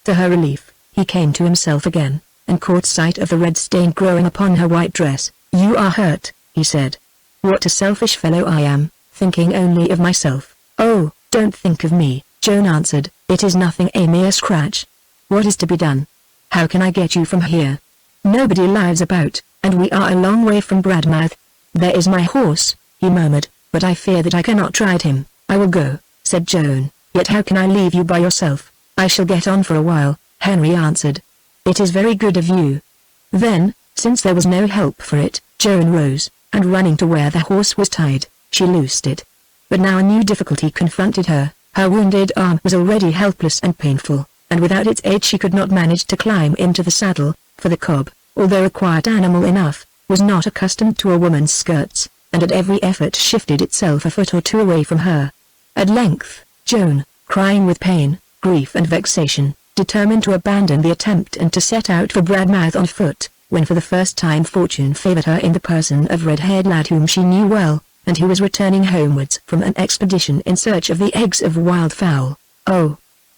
To her relief, he came to himself again, and caught sight of the red stain growing upon her white dress. "You are hurt," he said. "What a selfish fellow I am, thinking only of myself." "Oh, don't think of me," Joan answered, "it is nothing, a mere scratch." "What is to be done? How can I get you from here? Nobody lives about, and we are a long way from Bradmouth." "There is my horse," he murmured, "but I fear that I cannot ride him." "I will go," said Joan, "yet how can I leave you by yourself?" "I shall get on for a while," Henry answered. "It is very good of you." Then, since there was no help for it, Joan rose, and running to where the horse was tied, she loosed it. But now a new difficulty confronted her. Her wounded arm was already helpless and painful, and without its aid she could not manage to climb into the saddle, for the cob, although a quiet animal enough, was not accustomed to a woman's skirts, and at every effort shifted itself a foot or two away from her. At length, Joan, crying with pain, grief and vexation, determined to abandon the attempt and to set out for Bradmouth on foot, when for the first time fortune favored her in the person of a red-haired lad whom she knew well, and who was returning homewards from an expedition in search of the eggs of wildfowl. "Oh,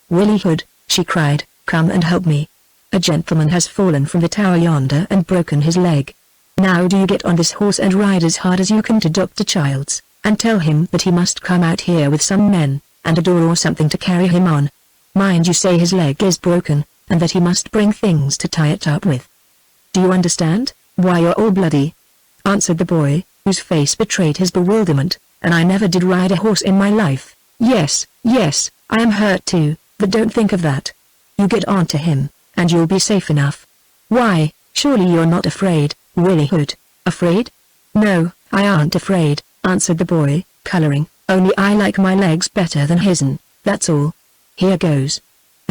Willie Hood," she cried, "come and help me. A gentleman has fallen from the tower yonder and broken his leg. Now do you get on this horse and ride as hard as you can to Dr. Childs, and tell him that he must come out here with some men, and a door or something to carry him on. Mind you say his leg is broken, and that he must bring things to tie it up with. Do you understand?" "Why, you're all bloody," answered the boy, whose face betrayed his bewilderment, "and I never did ride a horse in my life." Yes, I am hurt too, but don't think of that. You get on to him, and you'll be safe enough." "Why, surely you're not afraid, Willie Hood?" "Afraid? No, I aren't afraid," answered the boy, coloring, "only I like my legs better than his'n, that's all. Here goes."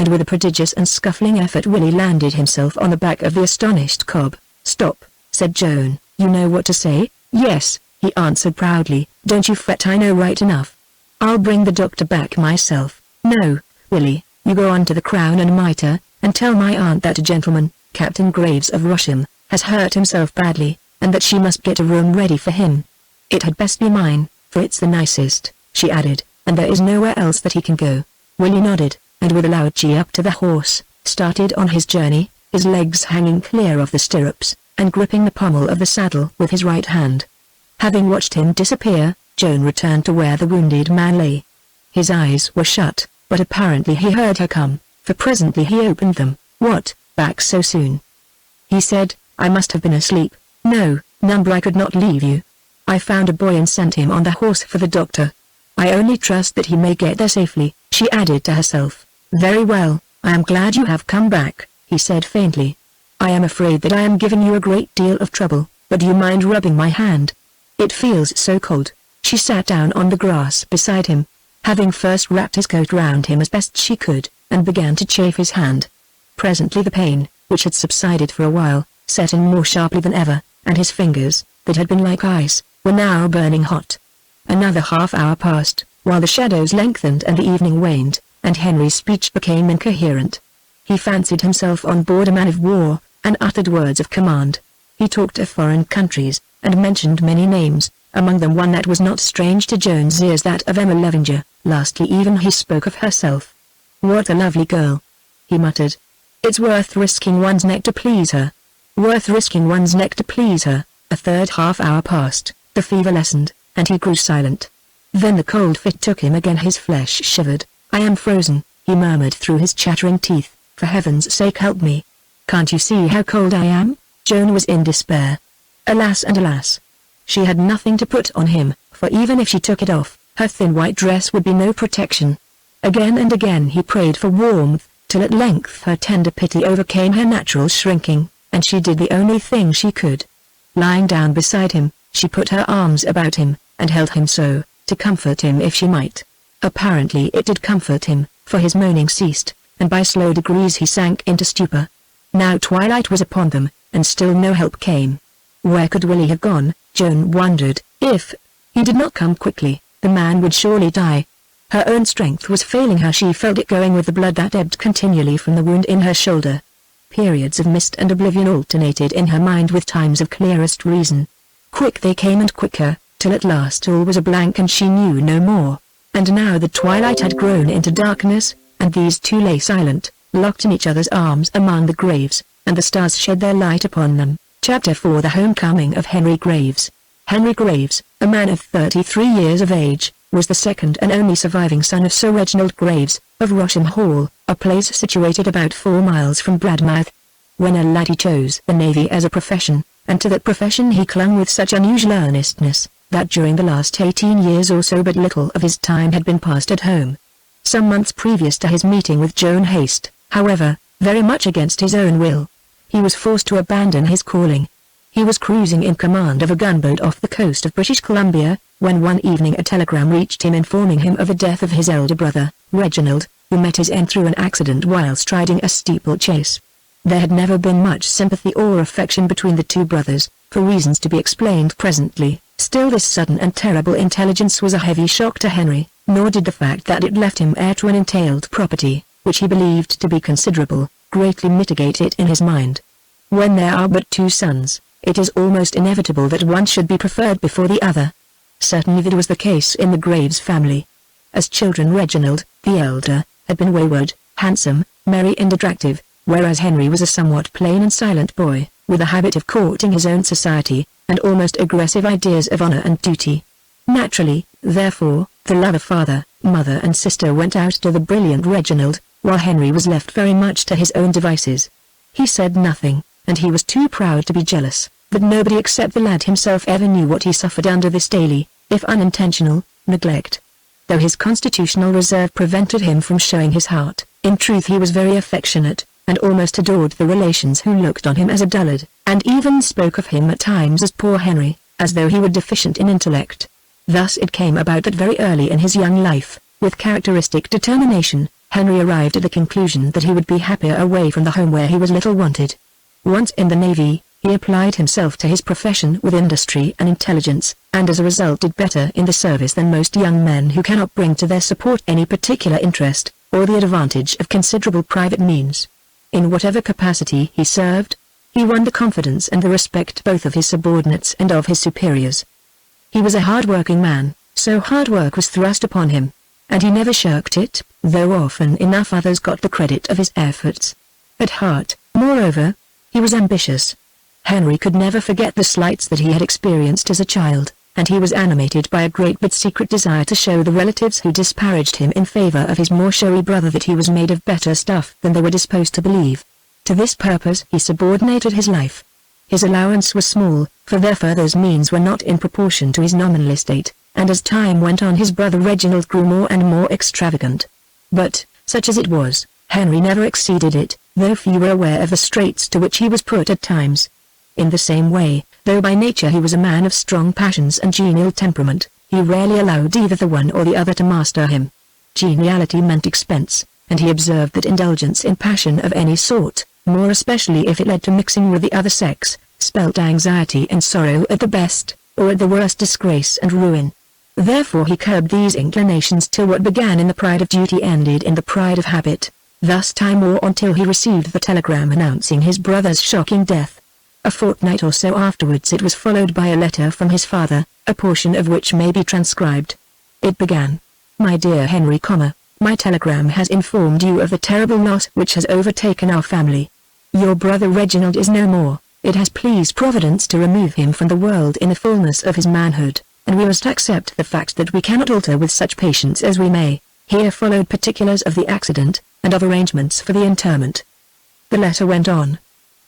and with a prodigious and scuffling effort Willie landed himself on the back of the astonished cob. "Stop," said Joan. "You know what to say?" "Yes," he answered proudly. "Don't you fret, I know right enough. I'll bring the doctor back myself." "No, Willie, you go on to the Crown and Mitre, and tell my aunt that a gentleman, Captain Graves of Rusholme, has hurt himself badly, and that she must get a room ready for him. It had best be mine, for it's the nicest," she added, "and there is nowhere else that he can go." Willie nodded, and with a loud gee up to the horse, started on his journey, his legs hanging clear of the stirrups, and gripping the pommel of the saddle with his right hand. Having watched him disappear, Joan returned to where the wounded man lay. His eyes were shut, but apparently he heard her come, for presently he opened them. "What, back so soon?" he said. "I must have been asleep." "No, number, I could not leave you. I found a boy and sent him on the horse for the doctor. I only trust that he may get there safely," she added to herself. "Very well, I am glad you have come back," he said faintly. "I am afraid that I am giving you a great deal of trouble, but do you mind rubbing my hand? It feels so cold." She sat down on the grass beside him, having first wrapped his coat round him as best she could, and began to chafe his hand. Presently the pain, which had subsided for a while, set in more sharply than ever, and his fingers, that had been like ice, were now burning hot. Another half-hour passed, while the shadows lengthened and the evening waned, and Henry's speech became incoherent. He fancied himself on board a man of war, and uttered words of command. He talked of foreign countries, and mentioned many names, among them one that was not strange to Joan's ears, that of Emma Levenger. Lastly even he spoke of herself. "What a lovely girl," he muttered. "It's worth risking one's neck to please her. Worth risking one's neck to please her." A third half-hour passed, the fever lessened, and he grew silent. Then the cold fit took him again. His flesh shivered. "I am frozen," he murmured through his chattering teeth. "For heaven's sake help me. Can't you see how cold I am?" Joan was in despair. Alas and alas! She had nothing to put on him, for even if she took it off, her thin white dress would be no protection. Again and again he prayed for warmth, till at length her tender pity overcame her natural shrinking, and she did the only thing she could. Lying down beside him, she put her arms about him, and held him so, to comfort him if she might. Apparently it did comfort him, for his moaning ceased, and by slow degrees he sank into stupor. Now twilight was upon them, and still no help came. Where could Willie have gone? Joan wondered. If he did not come quickly, the man would surely die. Her own strength was failing her. She felt it going with the blood that ebbed continually from the wound in her shoulder. Periods of mist and oblivion alternated in her mind with times of clearest reason. Quick they came and quicker, till at last all was a blank and she knew no more. And now the twilight had grown into darkness, and these two lay silent, locked in each other's arms among the graves, and the stars shed their light upon them. Chapter 4: The Homecoming of Henry Graves. Henry Graves, a man of 33 years of age, was the second and only surviving son of Sir Reginald Graves, of Rusholme Hall, a place situated about 4 miles from Bradmouth. When a lad he chose the navy as a profession, and to that profession he clung with such unusual earnestness, that during the last 18 years or so but little of his time had been passed at home. Some months previous to his meeting with Joan Haste, however, very much against his own will, he was forced to abandon his calling. He was cruising in command of a gunboat off the coast of British Columbia, when one evening a telegram reached him informing him of the death of his elder brother, Reginald, who met his end through an accident whilst riding a steeplechase. There had never been much sympathy or affection between the two brothers, for reasons to be explained presently. Still this sudden and terrible intelligence was a heavy shock to Henry, nor did the fact that it left him heir to an entailed property, which he believed to be considerable, greatly mitigate it in his mind. When there are but 2 sons, it is almost inevitable that one should be preferred before the other. Certainly that was the case in the Graves family. As children Reginald, the elder, had been wayward, handsome, merry and attractive, whereas Henry was a somewhat plain and silent boy, with a habit of courting his own society, and almost aggressive ideas of honor and duty. Naturally, therefore, the love of father, mother and sister went out to the brilliant Reginald, while Henry was left very much to his own devices. He said nothing, and he was too proud to be jealous, but nobody except the lad himself ever knew what he suffered under this daily, if unintentional, neglect. Though his constitutional reserve prevented him from showing his heart, in truth he was very affectionate, and almost adored the relations who looked on him as a dullard, and even spoke of him at times as poor Henry, as though he were deficient in intellect. Thus it came about that very early in his young life, with characteristic determination, Henry arrived at the conclusion that he would be happier away from the home where he was little wanted. Once in the Navy, he applied himself to his profession with industry and intelligence, and as a result did better in the service than most young men who cannot bring to their support any particular interest, or the advantage of considerable private means. In whatever capacity he served, he won the confidence and the respect both of his subordinates and of his superiors. He was a hard-working man, so hard work was thrust upon him, and he never shirked it, though often enough others got the credit of his efforts. At heart, moreover, he was ambitious. Henry could never forget the slights that he had experienced as a child, and he was animated by a great but secret desire to show the relatives who disparaged him in favor of his more showy brother that he was made of better stuff than they were disposed to believe. To this purpose he subordinated his life. His allowance was small, for their father's means were not in proportion to his nominal estate, and as time went on his brother Reginald grew more and more extravagant. But, such as it was, Henry never exceeded it, though few were aware of the straits to which he was put at times. In the same way, though by nature he was a man of strong passions and genial temperament, he rarely allowed either the one or the other to master him. Geniality meant expense, and he observed that indulgence in passion of any sort, more especially if it led to mixing with the other sex, spelt anxiety and sorrow at the best, or at the worst disgrace and ruin. Therefore he curbed these inclinations till what began in the pride of duty ended in the pride of habit. Thus time wore on till he received the telegram announcing his brother's shocking death. A fortnight or so afterwards it was followed by a letter from his father, a portion of which may be transcribed. It began, "My dear Henry, my telegram has informed you of the terrible loss which has overtaken our family. Your brother Reginald is no more. It has pleased Providence to remove him from the world in the fullness of his manhood, and we must accept the fact that we cannot alter with such patience as we may." Here followed particulars of the accident, and of arrangements for the interment. The letter went on.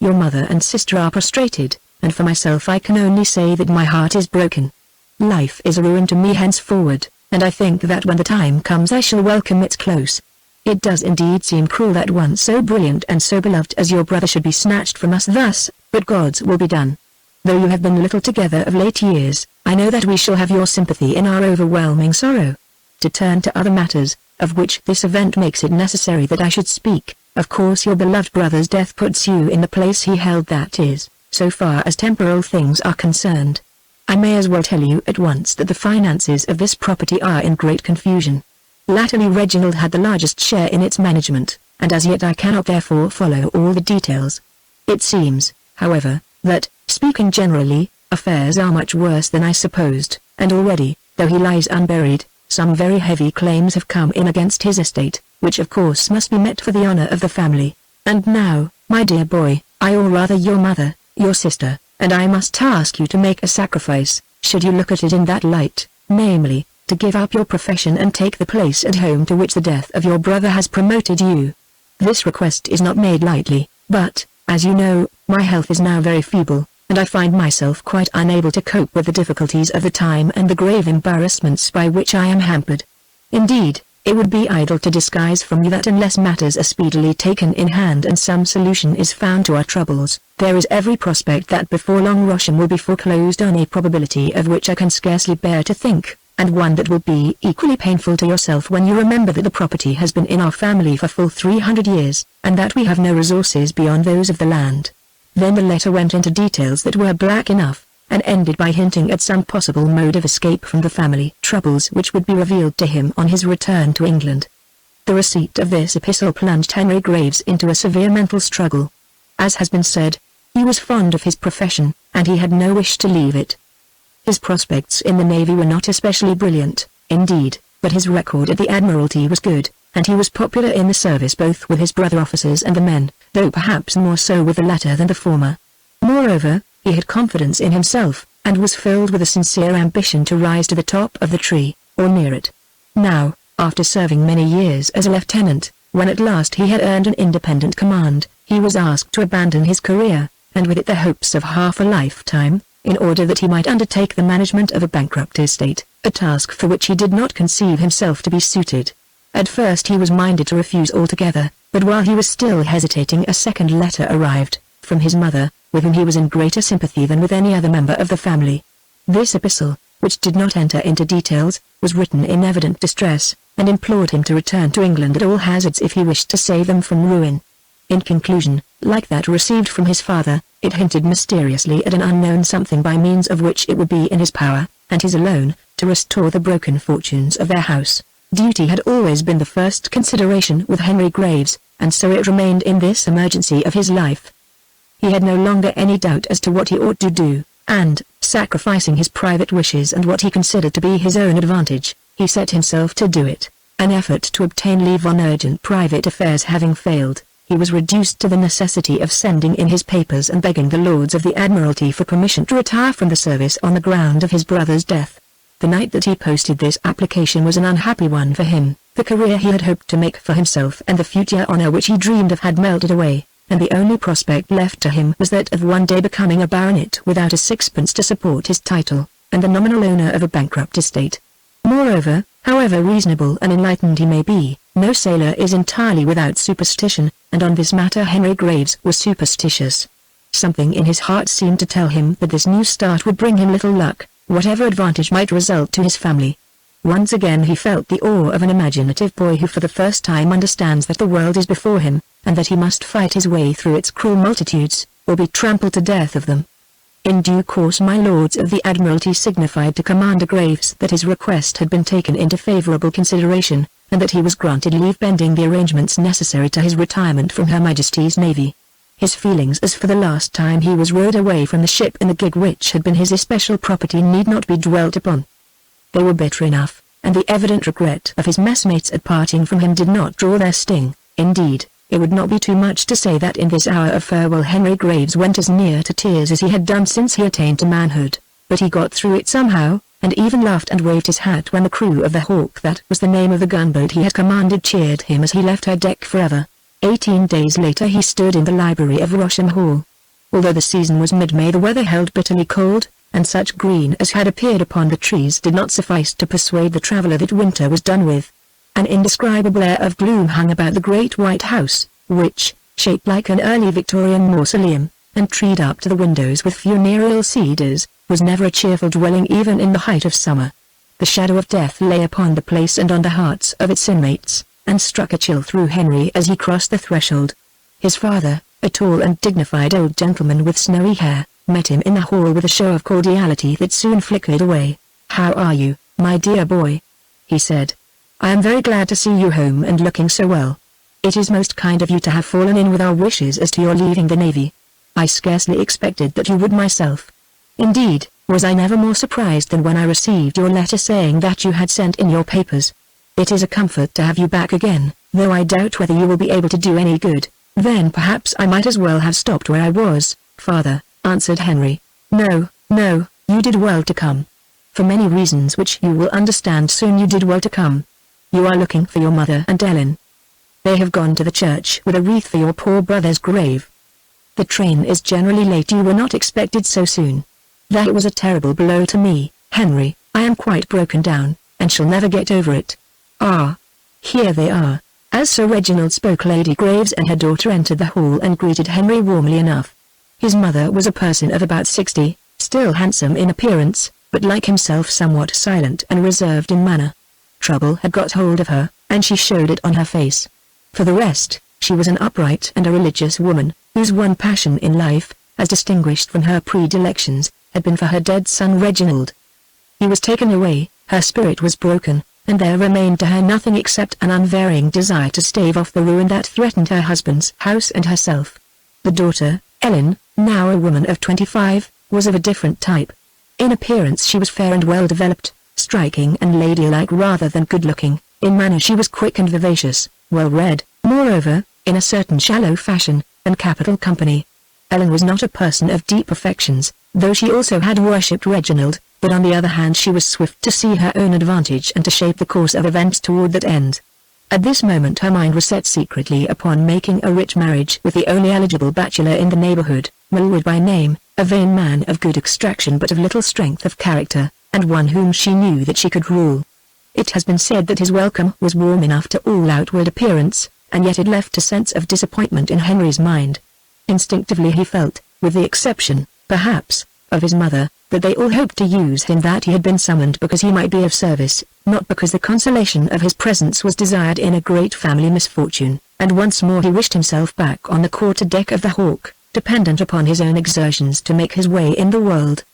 "Your mother and sister are prostrated, and for myself I can only say that my heart is broken. Life is a ruin to me henceforward, and I think that when the time comes I shall welcome its close. It does indeed seem cruel that one so brilliant and so beloved as your brother should be snatched from us thus, but God's will be done. Though you have been little together of late years, I know that we shall have your sympathy in our overwhelming sorrow. To turn to other matters, of which this event makes it necessary that I should speak. Of course your beloved brother's death puts you in the place he held, that is, so far as temporal things are concerned. I may as well tell you at once that the finances of this property are in great confusion. Latterly Reginald had the largest share in its management, and as yet I cannot therefore follow all the details. It seems, however, that, speaking generally, affairs are much worse than I supposed, and already, though he lies unburied, some very heavy claims have come in against his estate, which of course must be met for the honor of the family. And now, my dear boy, I or rather your mother, your sister, and I must ask you to make a sacrifice, should you look at it in that light, namely, to give up your profession and take the place at home to which the death of your brother has promoted you. This request is not made lightly, but, as you know, my health is now very feeble, and I find myself quite unable to cope with the difficulties of the time and the grave embarrassments by which I am hampered. Indeed, it would be idle to disguise from you that unless matters are speedily taken in hand and some solution is found to our troubles, there is every prospect that before long Rosham will be foreclosed on, a probability of which I can scarcely bear to think, and one that will be equally painful to yourself when you remember that the property has been in our family for full 300 years, and that we have no resources beyond those of the land." Then the letter went into details that were black enough, and ended by hinting at some possible mode of escape from the family troubles which would be revealed to him on his return to England. The receipt of this epistle plunged Henry Graves into a severe mental struggle. As has been said, he was fond of his profession, and he had no wish to leave it. His prospects in the Navy were not especially brilliant, indeed, but his record at the Admiralty was good, and he was popular in the service both with his brother officers and the men, though perhaps more so with the latter than the former. Moreover, he had confidence in himself, and was filled with a sincere ambition to rise to the top of the tree, or near it. Now, after serving many years as a lieutenant, when at last he had earned an independent command, he was asked to abandon his career, and with it the hopes of half a lifetime, in order that he might undertake the management of a bankrupt estate, a task for which he did not conceive himself to be suited. At first he was minded to refuse altogether, but while he was still hesitating a second letter arrived, from his mother, with whom he was in greater sympathy than with any other member of the family. This epistle, which did not enter into details, was written in evident distress, and implored him to return to England at all hazards if he wished to save them from ruin. In conclusion, like that received from his father, it hinted mysteriously at an unknown something by means of which it would be in his power, and his alone, to restore the broken fortunes of their house. Duty had always been the first consideration with Henry Graves, and so it remained in this emergency of his life. He had no longer any doubt as to what he ought to do, and, sacrificing his private wishes and what he considered to be his own advantage, he set himself to do it. An effort to obtain leave on urgent private affairs having failed, he was reduced to the necessity of sending in his papers and begging the Lords of the Admiralty for permission to retire from the service on the ground of his brother's death. The night that he posted this application was an unhappy one for him. The career he had hoped to make for himself and the future honor which he dreamed of had melted away, and the only prospect left to him was that of one day becoming a baronet without a sixpence to support his title, and the nominal owner of a bankrupt estate. Moreover, however reasonable and enlightened he may be, no sailor is entirely without superstition, and on this matter Henry Graves was superstitious. Something in his heart seemed to tell him that this new start would bring him little luck, whatever advantage might result to his family. Once again he felt the awe of an imaginative boy who for the first time understands that the world is before him, and that he must fight his way through its cruel multitudes, or be trampled to death of them. In due course my Lords of the Admiralty signified to Commander Graves that his request had been taken into favourable consideration, and that he was granted leave pending the arrangements necessary to his retirement from Her Majesty's Navy. His feelings as for the last time he was rowed away from the ship in the gig which had been his especial property need not be dwelt upon. They were bitter enough, and the evident regret of his messmates at parting from him did not draw their sting. Indeed, it would not be too much to say that in this hour of farewell Henry Graves went as near to tears as he had done since he attained to manhood, but he got through it somehow, and even laughed and waved his hat when the crew of the Hawk, that was the name of the gunboat he had commanded, cheered him as he left her deck forever. 18 days later he stood in the library of Rosham Hall. Although the season was mid-May the weather held bitterly cold, and such green as had appeared upon the trees did not suffice to persuade the traveller that winter was done with. An indescribable air of gloom hung about the great white house, which, shaped like an early Victorian mausoleum, and treed up to the windows with funereal cedars, was never a cheerful dwelling even in the height of summer. The shadow of death lay upon the place and on the hearts of its inmates, and struck a chill through Henry as he crossed the threshold. His father, a tall and dignified old gentleman with snowy hair, met him in the hall with a show of cordiality that soon flickered away. "How are you, my dear boy?" he said. "I am very glad to see you home and looking so well. It is most kind of you to have fallen in with our wishes as to your leaving the Navy. I scarcely expected that you would myself. Indeed, was I never more surprised than when I received your letter saying that you had sent in your papers. It is a comfort to have you back again, though I doubt whether you will be able to do any good." "Then perhaps I might as well have stopped where I was, father," answered Henry. "No, no, you did well to come. For many reasons which you will understand soon you did well to come. You are looking for your mother and Ellen. They have gone to the church with a wreath for your poor brother's grave. The train is generally late. You were not expected so soon. That was a terrible blow to me, Henry. I am quite broken down, and shall never get over it. Ah, here they are." As Sir Reginald spoke Lady Graves and her daughter entered the hall and greeted Henry warmly enough. His mother was a person of about 60, still handsome in appearance, but like himself somewhat silent and reserved in manner. Trouble had got hold of her, and she showed it on her face. For the rest, she was an upright and a religious woman, whose one passion in life, as distinguished from her predilections, had been for her dead son Reginald. He was taken away, her spirit was broken, and there remained to her nothing except an unvarying desire to stave off the ruin that threatened her husband's house and herself. The daughter, Ellen, now a woman of 25, was of a different type. In appearance she was fair and well developed, striking and ladylike rather than good-looking. In manner she was quick and vivacious, well-read, moreover, in a certain shallow fashion, and capital company. Ellen was not a person of deep affections, though she also had worshipped Reginald, but on the other hand she was swift to see her own advantage and to shape the course of events toward that end. At this moment her mind was set secretly upon making a rich marriage with the only eligible bachelor in the neighborhood, Millward by name, a vain man of good extraction but of little strength of character, and one whom she knew that she could rule. It has been said that his welcome was warm enough to all outward appearance, and yet it left a sense of disappointment in Henry's mind. Instinctively he felt, with the exception, perhaps, of his mother, but they all hoped to use him, that he had been summoned because he might be of service, not because the consolation of his presence was desired in a great family misfortune. And once more he wished himself back on the quarter-deck of the Hawk, dependent upon his own exertions to make his way in the world.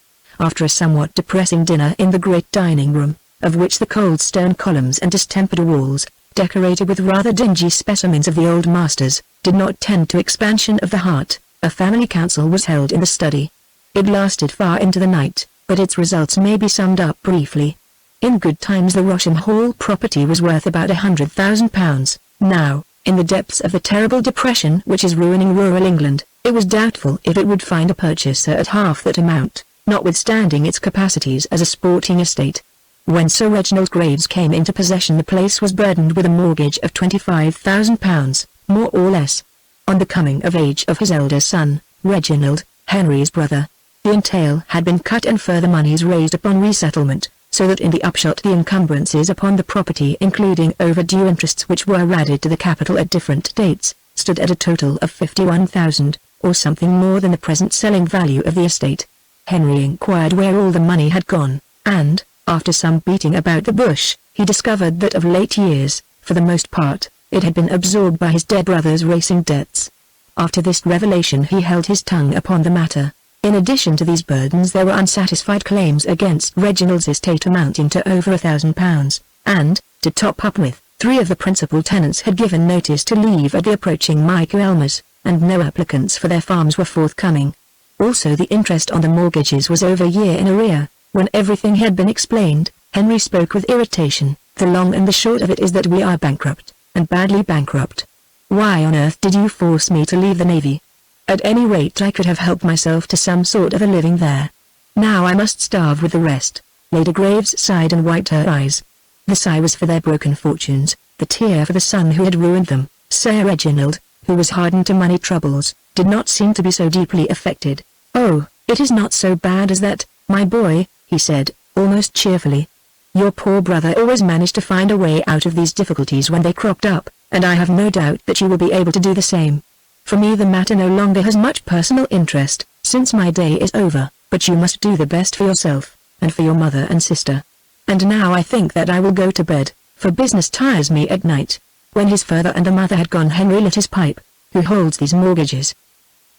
After a somewhat depressing dinner in the great dining room, of which the cold stone columns and distempered walls, decorated with rather dingy specimens of the old masters, did not tend to expansion of the heart, a family council was held in the study. It lasted far into the night, but its results may be summed up briefly. In good times the Rosham Hall property was worth about £100,000. Now, in the depths of the terrible depression which is ruining rural England, it was doubtful if it would find a purchaser at half that amount, notwithstanding its capacities as a sporting estate. When Sir Reginald Graves came into possession, the place was burdened with a mortgage of £25,000, more or less. On the coming of age of his elder son, Reginald, Henry's brother, the entail had been cut and further moneys raised upon resettlement, so that in the upshot the encumbrances upon the property, including overdue interests which were added to the capital at different dates, stood at a total of £51,000, or something more than the present selling value of the estate. Henry inquired where all the money had gone, and, after some beating about the bush, he discovered that of late years, for the most part, it had been absorbed by his dead brother's racing debts. After this revelation he held his tongue upon the matter. In addition to these burdens there were unsatisfied claims against Reginald's estate amounting to over £1,000, and, to top up with, 3 of the principal tenants had given notice to leave at the approaching Michaelmas, and no applicants for their farms were forthcoming. Also the interest on the mortgages was over a year in arrear. When everything had been explained, Henry spoke with irritation. The long and the short of it is that we are bankrupt, and badly bankrupt. Why on earth did you force me to leave the Navy? At any rate I could have helped myself to some sort of a living there. Now I must starve with the rest. Lady Graves sighed and wiped her eyes. The sigh was for their broken fortunes, the tear for the son who had ruined them. Sir Reginald, who was hardened to money troubles, did not seem to be so deeply affected. "Oh, it is not so bad as that, my boy," he said, almost cheerfully. "Your poor brother always managed to find a way out of these difficulties when they cropped up, and I have no doubt that you will be able to do the same. For me the matter no longer has much personal interest, since my day is over, but you must do the best for yourself, and for your mother and sister. And now I think that I will go to bed, for business tires me at night." When his father and the mother had gone, Henry lit his pipe. "Who holds these mortgages?"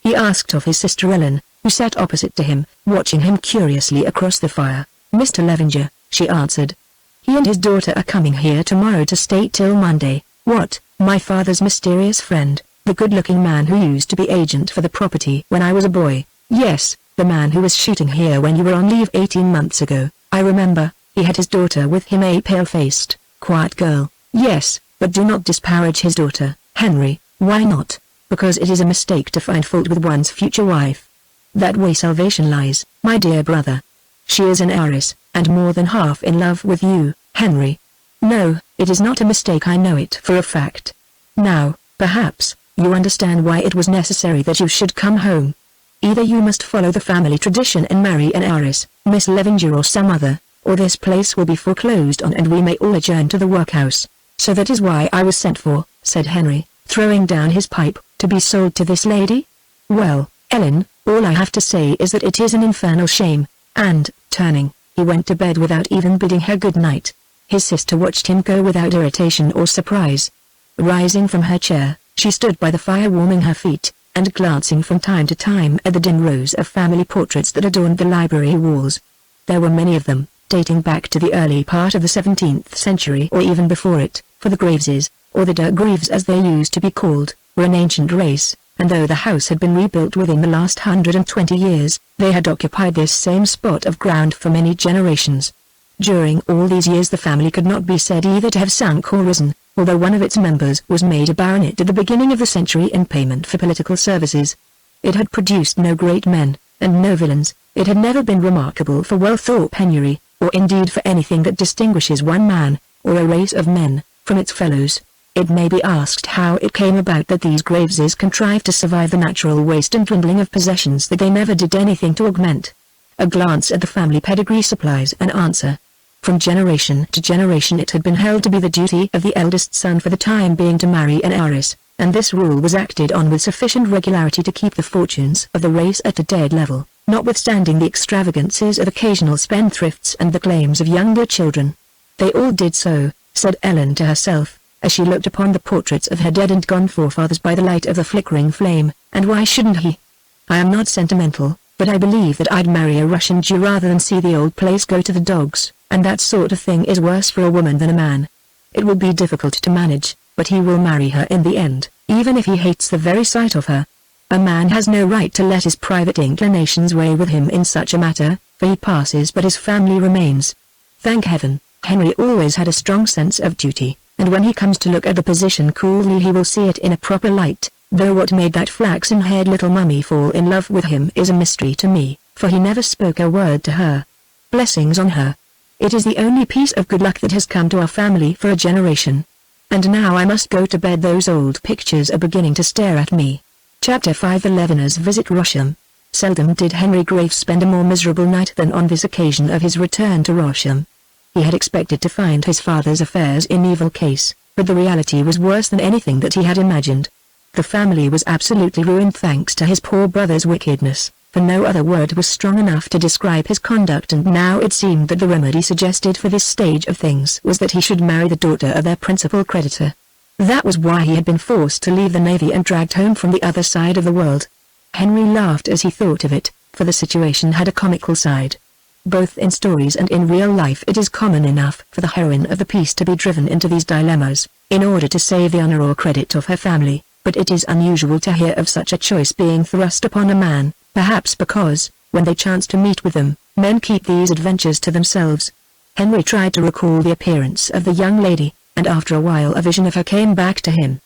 he asked of his sister Ellen, who sat opposite to him, watching him curiously across the fire. "Mr. Levenger," she answered. "He and his daughter are coming here tomorrow to stay till Monday." "What, my father's mysterious friend, the good-looking man who used to be agent for the property when I was a boy?" "Yes, the man who was shooting here when you were on leave 18 months ago. I remember, he had his daughter with him, a pale-faced, quiet girl." "Yes, but do not disparage his daughter, Henry." "Why not?" "Because it is a mistake to find fault with one's future wife. That way salvation lies, my dear brother. She is an heiress, and more than half in love with you, Henry." "No, it is not a mistake, I know it for a fact. Now, perhaps, you understand why it was necessary that you should come home. Either you must follow the family tradition and marry an heiress, Miss Levenger or some other, or this place will be foreclosed on and we may all adjourn to the workhouse." "So that is why I was sent for," said Henry, throwing down his pipe, "to be sold to this lady? Well, Ellen, all I have to say is that it is an infernal shame," and, turning, he went to bed without even bidding her good night. His sister watched him go without irritation or surprise. Rising from her chair, she stood by the fire warming her feet, and glancing from time to time at the dim rows of family portraits that adorned the library walls. There were many of them, dating back to the early part of the 17th century or even before it, for the Graveses, or the de Greaves as they used to be called, were an ancient race, and though the house had been rebuilt within the last 120 years, they had occupied this same spot of ground for many generations. During all these years the family could not be said either to have sunk or risen, although one of its members was made a baronet at the beginning of the century in payment for political services. It had produced no great men, and no villains. It had never been remarkable for wealth or penury, or indeed for anything that distinguishes one man, or a race of men, from its fellows. It may be asked how it came about that these Graveses contrived to survive the natural waste and dwindling of possessions that they never did anything to augment. A glance at the family pedigree supplies an answer. From generation to generation it had been held to be the duty of the eldest son for the time being to marry an heiress, and this rule was acted on with sufficient regularity to keep the fortunes of the race at a dead level. notwithstanding the extravagances of occasional spendthrifts and the claims of younger children. They all did so, said Ellen to herself, as she looked upon the portraits of her dead and gone forefathers by the light of the flickering flame, and why shouldn't he? I am not sentimental, but I believe that I'd marry a Russian Jew rather than see the old place go to the dogs, and that sort of thing is worse for a woman than a man. It will be difficult to manage, but he will marry her in the end, even if he hates the very sight of her. A man has no right to let his private inclinations weigh with him in such a matter, for he passes but his family remains. Thank heaven, Henry always had a strong sense of duty, and when he comes to look at the position coolly he will see it in a proper light, though what made that flaxen-haired little mummy fall in love with him is a mystery to me, for he never spoke a word to her. Blessings on her. It is the only piece of good luck that has come to our family for a generation. And now I must go to bed. Those old pictures are beginning to stare at me. Chapter 5. The Leaveners visit Rosham. Seldom did Henry Graves spend a more miserable night than on this occasion of his return to Rosham. He had expected to find his father's affairs in evil case, but the reality was worse than anything that he had imagined. The family was absolutely ruined thanks to his poor brother's wickedness, for no other word was strong enough to describe his conduct, and now it seemed that the remedy suggested for this stage of things was that he should marry the daughter of their principal creditor. That was why he had been forced to leave the Navy and dragged home from the other side of the world. Henry laughed as he thought of it, for the situation had a comical side. Both in stories and in real life it is common enough for the heroine of the piece to be driven into these dilemmas, in order to save the honor or credit of her family, but it is unusual to hear of such a choice being thrust upon a man, perhaps because, when they chance to meet with them, men keep these adventures to themselves. Henry tried to recall the appearance of the young lady, and after a while a vision of her came back to him.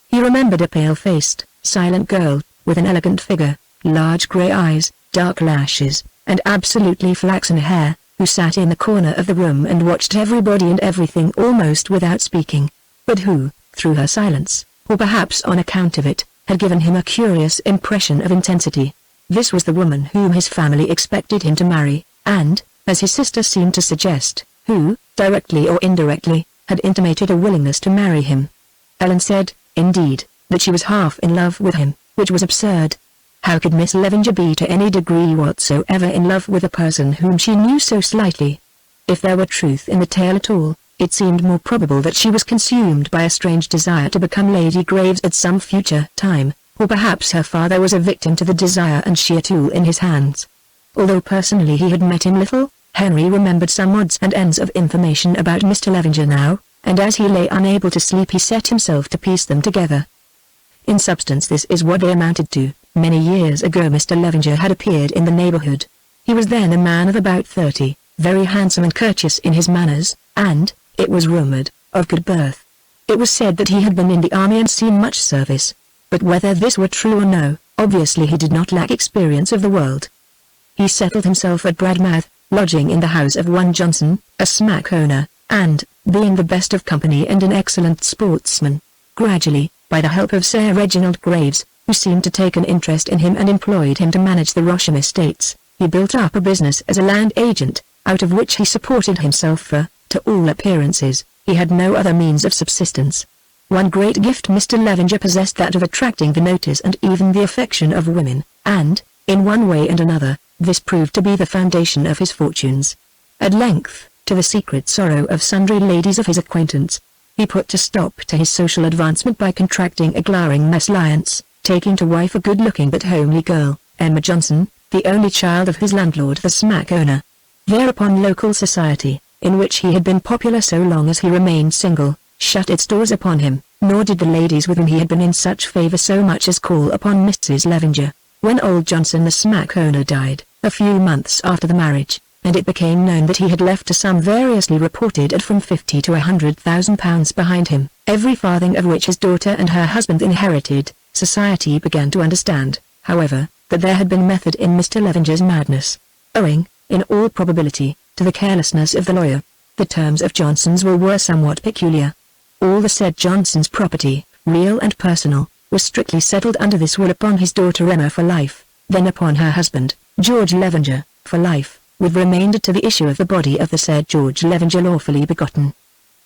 He remembered a pale-faced, silent girl, with an elegant figure, large grey eyes, dark lashes, and absolutely flaxen hair, who sat in the corner of the room and watched everybody and everything almost without speaking, but who, through her silence, or perhaps on account of it, had given him a curious impression of intensity. This was the woman whom his family expected him to marry, and, as his sister seemed to suggest, who, directly or indirectly, had intimated a willingness to marry him. Ellen said, indeed, that she was half in love with him, which was absurd. How could Miss Levenger be to any degree whatsoever in love with a person whom she knew so slightly? If there were truth in the tale at all, it seemed more probable that she was consumed by a strange desire to become Lady Graves at some future time, or perhaps her father was a victim to the desire and she a tool in his hands. Although personally he had met him little, Henry remembered some odds and ends of information about Mr. Levenger now, and as he lay unable to sleep he set himself to piece them together. In substance this is what they amounted to. Many years ago Mr. Levenger had appeared in the neighborhood. He was then a man of about 30, very handsome and courteous in his manners, and, it was rumored, of good birth. It was said that he had been in the army and seen much service. But whether this were true or no, obviously he did not lack experience of the world. He settled himself at Bradmouth, lodging in the house of one Johnson, a smack owner, and, being the best of company and an excellent sportsman, gradually, by the help of Sir Reginald Graves, who seemed to take an interest in him and employed him to manage the Rosham estates, he built up a business as a land agent, out of which he supported himself for, to all appearances, he had no other means of subsistence. One great gift Mr. Levenger possessed, that of attracting the notice and even the affection of women, and, in one way and another, this proved to be the foundation of his fortunes. At length, to the secret sorrow of sundry ladies of his acquaintance, he put a stop to his social advancement by contracting a glaring mésalliance, taking to wife a good-looking but homely girl, Emma Johnson, the only child of his landlord the smack owner. Thereupon local society, in which he had been popular so long as he remained single, shut its doors upon him, nor did the ladies with whom he had been in such favor so much as call upon Mrs. Levenger. When old Johnson the smack owner died, a few months after the marriage, and it became known that he had left a sum variously reported at from £50,000 to £100,000 behind him, every farthing of which his daughter and her husband inherited, society began to understand, however, that there had been method in Mr. Levenger's madness, owing, in all probability, to the carelessness of the lawyer. The terms of Johnson's will were somewhat peculiar. All the said Johnson's property, real and personal, was strictly settled under this will upon his daughter Emma for life, then upon her husband, George Levenger, for life, with remainder to the issue of the body of the said George Levenger lawfully begotten.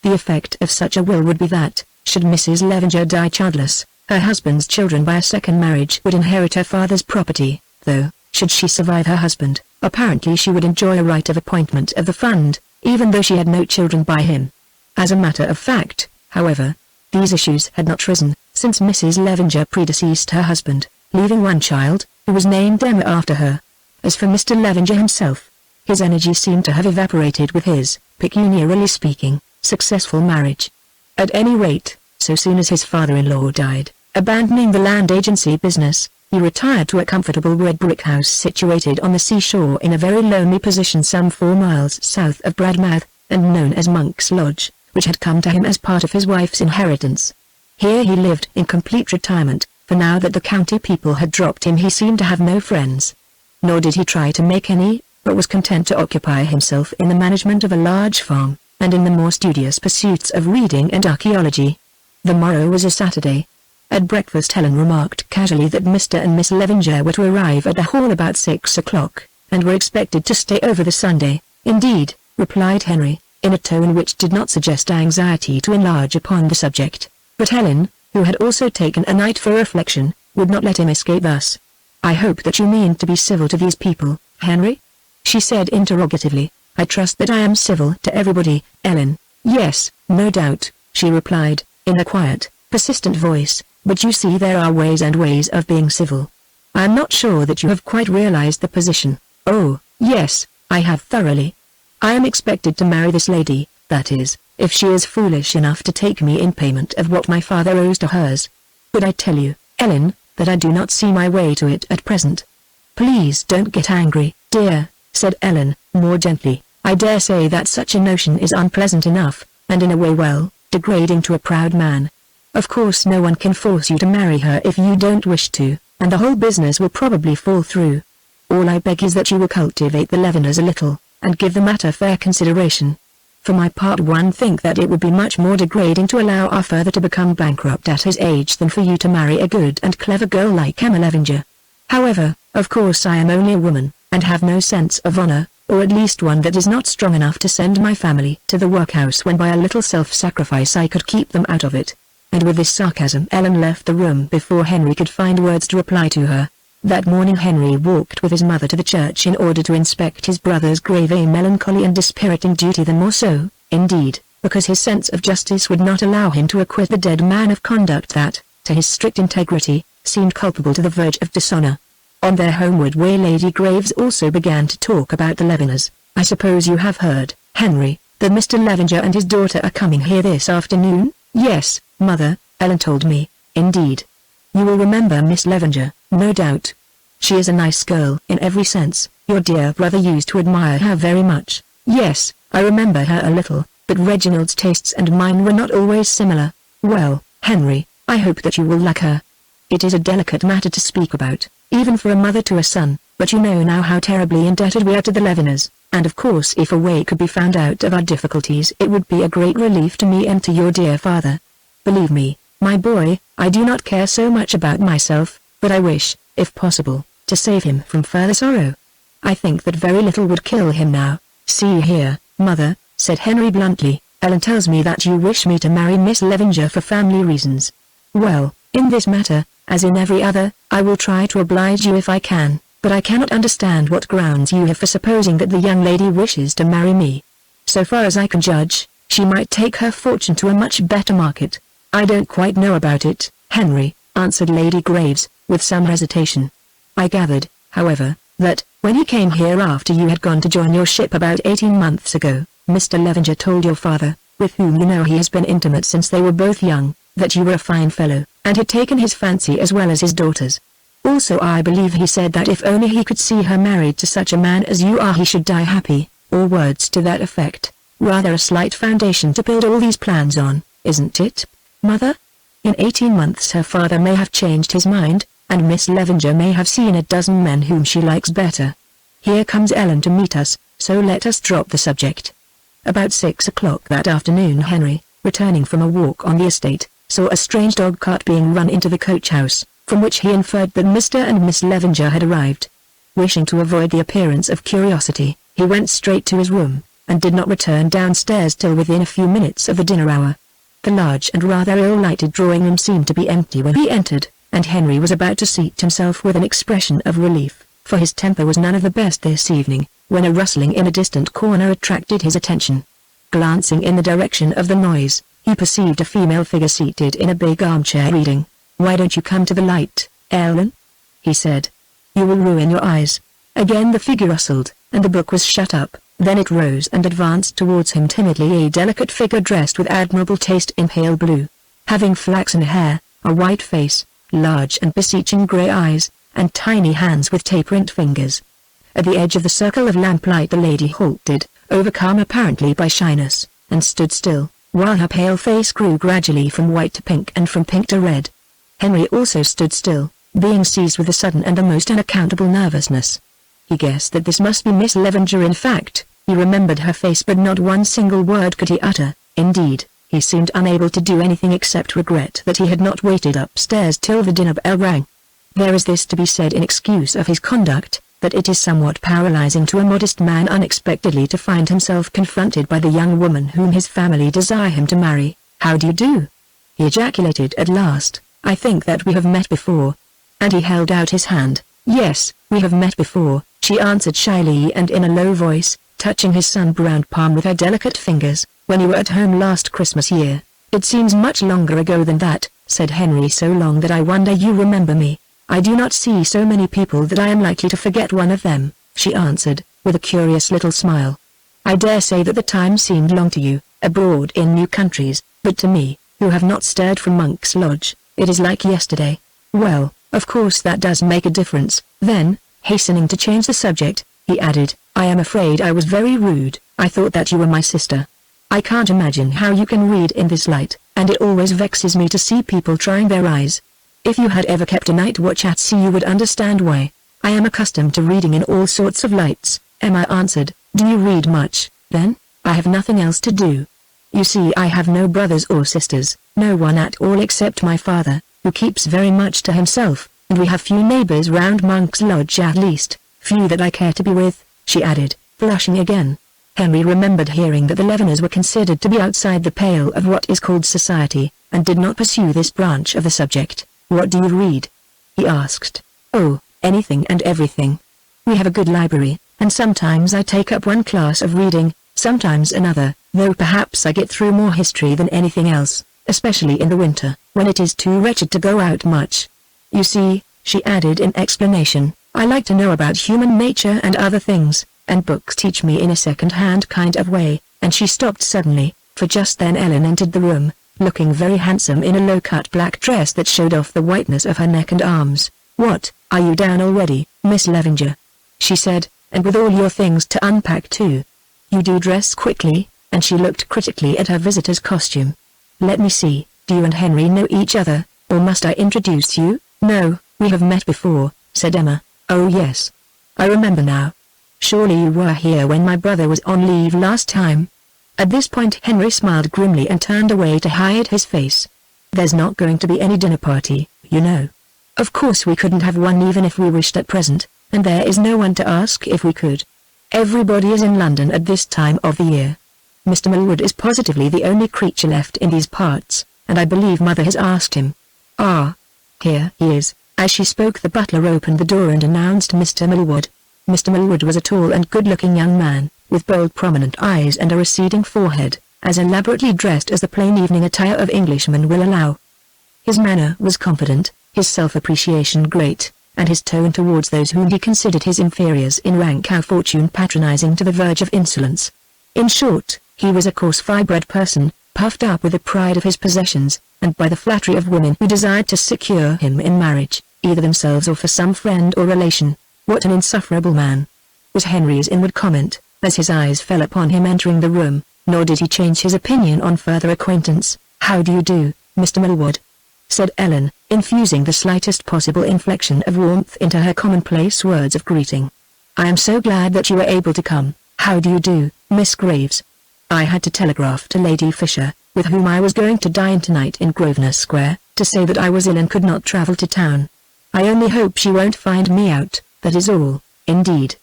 The effect of such a will would be that, should Mrs. Levenger die childless, her husband's children by a second marriage would inherit her father's property, though, should she survive her husband, apparently she would enjoy a right of appointment of the fund, even though she had no children by him. As a matter of fact, however, these issues had not risen, since Mrs. Levenger predeceased her husband, leaving one child, who was named Emma after her. As for Mr. Levenger himself, his energy seemed to have evaporated with his, pecuniarily speaking, successful marriage. At any rate, so soon as his father-in-law died, abandoning the land agency business, he retired to a comfortable red brick house situated on the seashore in a very lonely position some 4 miles south of Bradmouth, and known as Monk's Lodge, which had come to him as part of his wife's inheritance. Here he lived in complete retirement, for now that the county people had dropped him he seemed to have no friends. Nor did he try to make any, but was content to occupy himself in the management of a large farm, and in the more studious pursuits of reading and archaeology. The morrow was a Saturday. At breakfast Helen remarked casually that Mr. and Miss Levenger were to arrive at the hall about 6 o'clock, and were expected to stay over the Sunday. "Indeed," replied Henry, in a tone which did not suggest anxiety to enlarge upon the subject. But Helen, who had also taken a night for reflection, would not let him escape thus. "I hope that you mean to be civil to these people, Henry?" she said interrogatively. "I trust that I am civil to everybody, Ellen." "Yes, no doubt," she replied, in a quiet, persistent voice, "but you see there are ways and ways of being civil. I am not sure that you have quite realized the position." "Oh, yes, I have thoroughly. I am expected to marry this lady, that is, if she is foolish enough to take me in payment of what my father owes to hers. But I tell you, Ellen, that I do not see my way to it at present." "Please don't get angry, dear," said Ellen, more gently. "I dare say that such a notion is unpleasant enough, and in a way well, degrading to a proud man. Of course no one can force you to marry her if you don't wish to, and the whole business will probably fall through. All I beg is that you will cultivate the Levengers a little, and give the matter fair consideration. For my part one think that it would be much more degrading to allow our father to become bankrupt at his age than for you to marry a good and clever girl like Emma Levenger. However, of course I am only a woman, and have no sense of honor, or at least one that is not strong enough to send my family to the workhouse when by a little self-sacrifice I could keep them out of it." And with this sarcasm Ellen left the room before Henry could find words to reply to her. That morning Henry walked with his mother to the church in order to inspect his brother's grave, a melancholy and dispiriting duty, the more so, indeed, because his sense of justice would not allow him to acquit the dead man of conduct that, to his strict integrity, seemed culpable to the verge of dishonor. On their homeward way Lady Graves also began to talk about the Levengers. "I suppose you have heard, Henry, that Mr. Levenger and his daughter are coming here this afternoon?" "Yes, Mother, Ellen told me." "Indeed. You will remember Miss Levenger, no doubt. She is a nice girl in every sense. Your dear brother used to admire her very much." "Yes, I remember her a little, but Reginald's tastes and mine were not always similar." "Well, Henry, I hope that you will like her. It is a delicate matter to speak about, even for a mother to a son, but you know now how terribly indebted we are to the Levengers, and of course if a way could be found out of our difficulties it would be a great relief to me and to your dear father. Believe me, my boy, I do not care so much about myself, but I wish, if possible, to save him from further sorrow. I think that very little would kill him now." "See here, Mother," said Henry bluntly, "Ellen tells me that you wish me to marry Miss Levenger for family reasons. Well, in this matter, as in every other, I will try to oblige you if I can, but I cannot understand what grounds you have for supposing that the young lady wishes to marry me. So far as I can judge, she might take her fortune to a much better market." "I don't quite know about it, Henry," answered Lady Graves, with some hesitation. "I gathered, however, that, when he came here after you had gone to join your ship about 18 months ago, Mr. Levenger told your father, with whom you know he has been intimate since they were both young, that you were a fine fellow, and had taken his fancy as well as his daughter's. Also I believe he said that if only he could see her married to such a man as you are he should die happy, or words to that effect. Rather a slight foundation to build all these plans on, isn't it, Mother? In 18 months her father may have changed his mind, and Miss Levenger may have seen a dozen men whom she likes better. Here comes Ellen to meet us, so let us drop the subject." About 6 o'clock that afternoon Henry, returning from a walk on the estate, saw a strange dog cart being run into the coach-house, from which he inferred that Mr. and Miss Levenger had arrived. Wishing to avoid the appearance of curiosity, he went straight to his room, and did not return downstairs till within a few minutes of the dinner hour. The large and rather ill-lighted drawing-room seemed to be empty when he entered, and Henry was about to seat himself with an expression of relief, for his temper was none of the best this evening, when a rustling in a distant corner attracted his attention. Glancing in the direction of the noise, he perceived a female figure seated in a big armchair reading. "Why don't you come to the light, Ellen?" he said. "You will ruin your eyes." Again the figure rustled, and the book was shut up. Then it rose and advanced towards him timidly, a delicate figure dressed with admirable taste in pale blue. Having flaxen hair, a white face, large and beseeching grey eyes, and tiny hands with tapering fingers. At the edge of the circle of lamplight the lady halted, overcome apparently by shyness, and stood still, while her pale face grew gradually from white to pink and from pink to red. Henry also stood still, being seized with a sudden and the most unaccountable nervousness. He guessed that this must be Miss Levenger. In fact, he remembered her face, but not one single word could he utter. Indeed, he seemed unable to do anything except regret that he had not waited upstairs till the dinner bell rang. There is this to be said in excuse of his conduct, that it is somewhat paralyzing to a modest man unexpectedly to find himself confronted by the young woman whom his family desire him to marry. "How do you do?" he ejaculated at last. "I think that we have met before." And he held out his hand. "Yes, we have met before," she answered shyly and in a low voice, touching his sun-browned palm with her delicate fingers, "when you were at home last Christmas year." "It seems much longer ago than that," said Henry, "so long that I wonder you remember me." "I do not see so many people that I am likely to forget one of them," she answered, with a curious little smile. "I dare say that the time seemed long to you, abroad in new countries, but to me, who have not stirred from Monk's Lodge, it is like yesterday." "Well, of course that does make a difference." Then, hastening to change the subject, he added, "I am afraid I was very rude. I thought that you were my sister. I can't imagine how you can read in this light, and it always vexes me to see people trying their eyes. If you had ever kept a night watch at sea you would understand why." "I am accustomed to reading in all sorts of lights," Emma answered. "Do you read much, then?" "I have nothing else to do. You see, I have no brothers or sisters, no one at all except my father, who keeps very much to himself, and we have few neighbors round Monk's Lodge, at least, few that I care to be with," she added, blushing again. Henry remembered hearing that the Leveners were considered to be outside the pale of what is called society, and did not pursue this branch of the subject. "What do you read?" he asked. "Oh, anything and everything. We have a good library, and sometimes I take up one class of reading, sometimes another, though perhaps I get through more history than anything else, especially in the winter, when it is too wretched to go out much. You see," she added in explanation, "I like to know about human nature and other things, and books teach me in a second-hand kind of way," and she stopped suddenly, for just then Ellen entered the room, looking very handsome in a low-cut black dress that showed off the whiteness of her neck and arms. "What, are you down already, Miss Levenger?" she said, "and with all your things to unpack too? You do dress quickly," and she looked critically at her visitor's costume. "Let me see, do you and Henry know each other, or must I introduce you?" "No, we have met before," said Emma. "Oh yes. I remember now. Surely you were here when my brother was on leave last time." At this point Henry smiled grimly and turned away to hide his face. "There's not going to be any dinner party, you know. Of course we couldn't have one even if we wished at present, and there is no one to ask if we could. Everybody is in London at this time of the year. Mr. Millwood is positively the only creature left in these parts, and I believe Mother has asked him. Ah, here he is." As she spoke the butler opened the door and announced Mr. Millwood. Mr. Millwood was a tall and good-looking young man, with bold prominent eyes and a receding forehead, as elaborately dressed as the plain evening attire of Englishmen will allow. His manner was confident, his self-appreciation great, and his tone towards those whom he considered his inferiors in rank or fortune patronizing to the verge of insolence. In short, he was a coarse fibred person, puffed up with the pride of his possessions, and by the flattery of women who desired to secure him in marriage, either themselves or for some friend or relation. "What an insufferable man," was Henry's inward comment, as his eyes fell upon him entering the room, nor did he change his opinion on further acquaintance. "How do you do, Mr. Millwood?" said Ellen, infusing the slightest possible inflection of warmth into her commonplace words of greeting. "I am so glad that you were able to come. How do you do, Miss Graves? I had to telegraph to Lady Fisher, with whom I was going to dine tonight in Grosvenor Square, to say that I was ill and could not travel to town. I only hope she won't find me out, that is all." "Indeed,"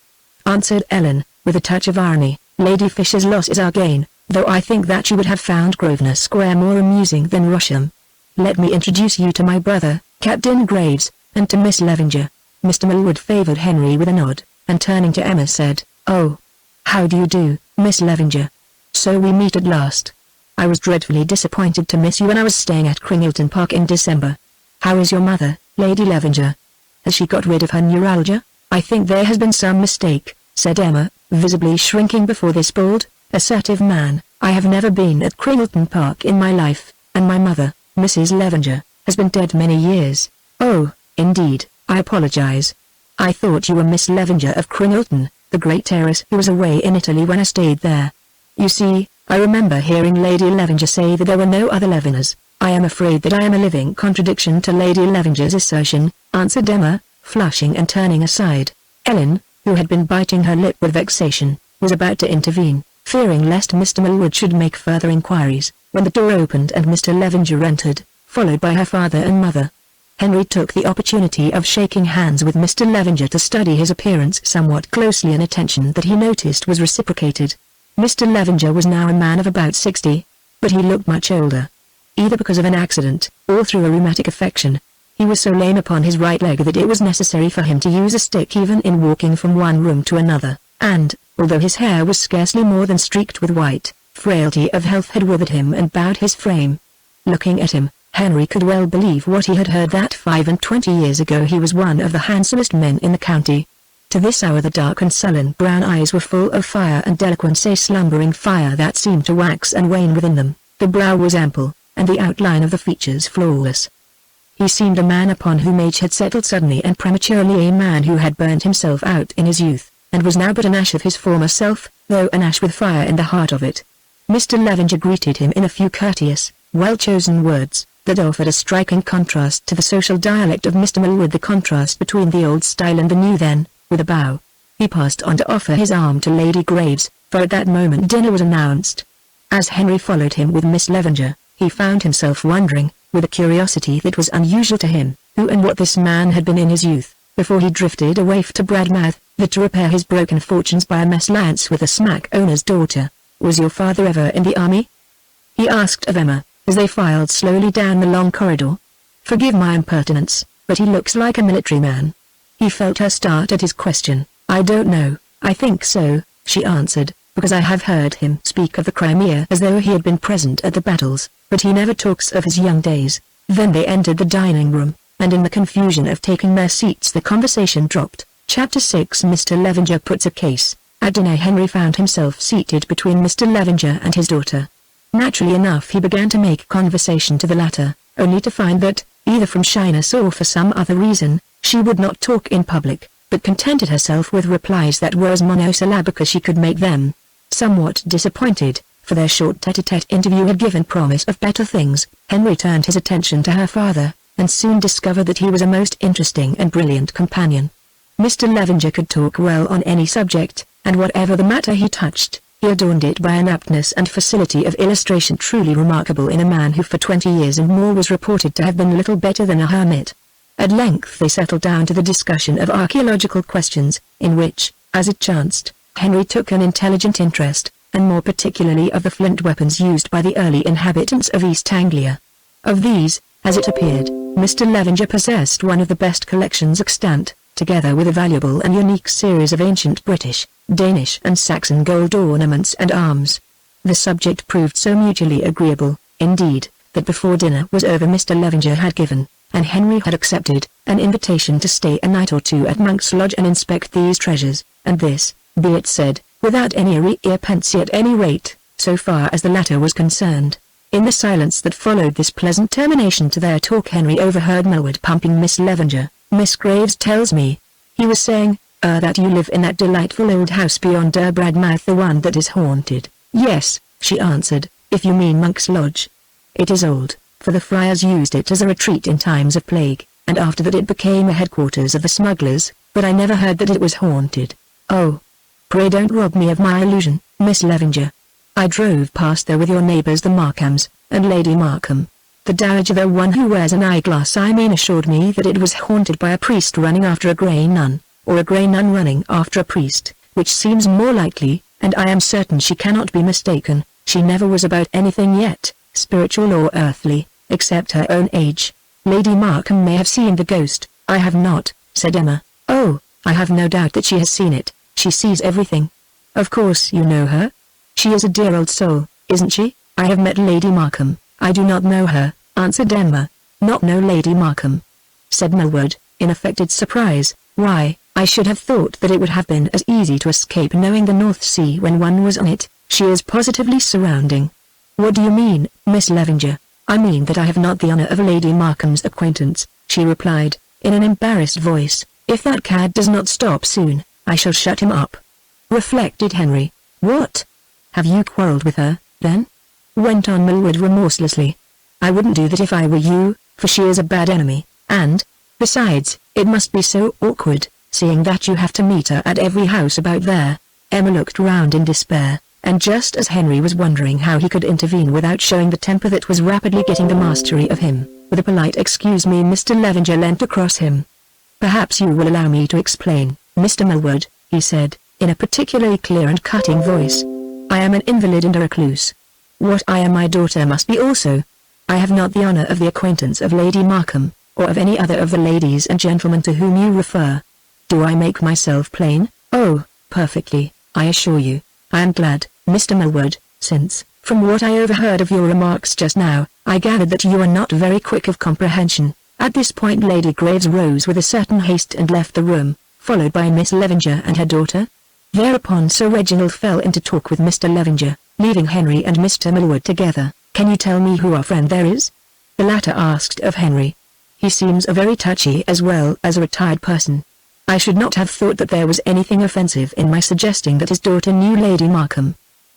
answered Ellen, with a touch of irony, "Lady Fisher's loss is our gain, though I think that you would have found Grosvenor Square more amusing than Rusholme. Let me introduce you to my brother, Captain Graves, and to Miss Levenger." Mr. Millwood favoured Henry with a nod, and turning to Emma said, "Oh, how do you do, Miss Levenger? So we meet at last. I was dreadfully disappointed to miss you when I was staying at Cringleton Park in December. How is your mother, Lady Levenger? Has she got rid of her neuralgia?" "I think there has been some mistake," said Emma, visibly shrinking before this bold, assertive man. "I have never been at Cringleton Park in my life, and my mother, Mrs. Levenger, has been dead many years." "Oh, indeed, I apologize. I thought you were Miss Levenger of Cringleton, the great heiress who was away in Italy when I stayed there. You see, I remember hearing Lady Levenger say that there were no other Levengers." "I am afraid that I am a living contradiction to Lady Levenger's assertion," answered Emma, flushing and turning aside. Ellen, who had been biting her lip with vexation, was about to intervene, fearing lest Mr. Millwood should make further inquiries, when the door opened and Mr. Levenger entered, followed by her father and mother. Henry took the opportunity of shaking hands with Mr. Levenger to study his appearance somewhat closely, an attention that he noticed was reciprocated. Mr. Levenger was now a man of about 60, but he looked much older. Either because of an accident, or through a rheumatic affection, he was so lame upon his right leg that it was necessary for him to use a stick even in walking from one room to another, and, although his hair was scarcely more than streaked with white, frailty of health had withered him and bowed his frame. Looking at him, Henry could well believe what he had heard, that 25 years ago he was one of the handsomest men in the county. To this hour the dark and sullen brown eyes were full of fire and eloquence, a slumbering fire that seemed to wax and wane within them. The brow was ample, and the outline of the features flawless. He seemed a man upon whom age had settled suddenly and prematurely, a man who had burned himself out in his youth, and was now but an ash of his former self, though an ash with fire in the heart of it. Mr. Levenger greeted him in a few courteous, well-chosen words, that offered a striking contrast to the social dialect of Mr. Millwood, the contrast between the old style and the new. Then, with a bow, he passed on to offer his arm to Lady Graves, for at that moment dinner was announced. As Henry followed him with Miss Levenger, he found himself wondering, with a curiosity that was unusual to him, who and what this man had been in his youth, before he drifted away to Bradmouth, that to repair his broken fortunes by a mesalliance with a smack owner's daughter. "Was your father ever in the army?" he asked of Emma, as they filed slowly down the long corridor. "Forgive my impertinence, but he looks like a military man." He felt her start at his question. "I don't know, I think so," she answered, "because I have heard him speak of the Crimea as though he had been present at the battles, but he never talks of his young days." Then they entered the dining room, and in the confusion of taking their seats the conversation dropped. Chapter 6. Mr. Levenger puts a case. At dinner Henry found himself seated between Mr. Levenger and his daughter. Naturally enough he began to make conversation to the latter, only to find that, either from shyness or for some other reason, she would not talk in public, but contented herself with replies that were as monosyllabic as she could make them. Somewhat disappointed, for their short tete-a-tete interview had given promise of better things, Henry turned his attention to her father, and soon discovered that he was a most interesting and brilliant companion. Mr. Levenger could talk well on any subject, and whatever the matter he touched, he adorned it by an aptness and facility of illustration truly remarkable in a man who for 20 years and more was reported to have been little better than a hermit. At length they settled down to the discussion of archaeological questions, in which, as it chanced, Henry took an intelligent interest, and more particularly of the flint weapons used by the early inhabitants of East Anglia. Of these, as it appeared, Mr. Levenger possessed one of the best collections extant, together with a valuable and unique series of ancient British, Danish and Saxon gold ornaments and arms. The subject proved so mutually agreeable, indeed, that before dinner was over Mr. Levenger had given, and Henry had accepted, an invitation to stay a night or two at Monk's Lodge and inspect these treasures, and this, be it said, without any arrière-pensée at any rate, so far as the latter was concerned. In the silence that followed this pleasant termination to their talk Henry overheard Millwood pumping Miss Levenger. "Miss Graves tells me," he was saying, "that you live in that delightful old house beyond Bradmouth, the one that is haunted." "Yes," she answered, "if you mean Monk's Lodge. It is old, for the friars used it as a retreat in times of plague, and after that it became a headquarters of the smugglers, but I never heard that it was haunted." "Oh, pray don't rob me of my illusion, Miss Levenger. I drove past there with your neighbours the Markhams, and Lady Markham. The dowager, the one who wears an eyeglass I mean, assured me that it was haunted by a priest running after a grey nun, or a grey nun running after a priest, which seems more likely, and I am certain she cannot be mistaken. She never was about anything yet, spiritual or earthly, except her own age. Lady Markham may have seen the ghost." "I have not," said Emma, Oh, I have no doubt that she has seen it. She sees everything. Of course you know her? She is a dear old soul, isn't she? I have met Lady Markham. I do not know her, answered Emma. Not know Lady Markham, said Millward, in affected surprise. Why, I should have thought that it would have been as easy to escape knowing the North Sea when one was on it. She is positively surrounding. What do you mean, Miss Levenger? I mean that I have not the honor of Lady Markham's acquaintance, she replied, in an embarrassed voice. If that cad does not stop soon, I shall shut him up. Reflected Henry. What? Have you quarrelled with her, then? Went on Millward remorselessly. I wouldn't do that if I were you, for she is a bad enemy, and, besides, it must be so awkward, seeing that you have to meet her at every house about there. Emma looked round in despair, and just as Henry was wondering how he could intervene without showing the temper that was rapidly getting the mastery of him, with a polite "Excuse me," Mr. Levenger leant across him. Perhaps you will allow me to explain, Mr. Millward, he said, in a particularly clear and cutting voice. I am an invalid and a recluse. What I am my daughter must be also. I have not the honor of the acquaintance of Lady Markham, or of any other of the ladies and gentlemen to whom you refer. Do I make myself plain? Oh, perfectly, I assure you. I am glad, Mr. Millward, since, from what I overheard of your remarks just now, I gathered that you are not very quick of comprehension. At this point Lady Graves rose with a certain haste and left the room, followed by Miss Levenger and her daughter. Thereupon Sir Reginald fell into talk with Mr. Levenger, leaving Henry and Mr. Millward together. Can you tell me who our friend there is? The latter asked of Henry. He seems a very touchy as well as a retired person. I should not have thought that there was anything offensive in my suggesting that his daughter knew Lady Markham.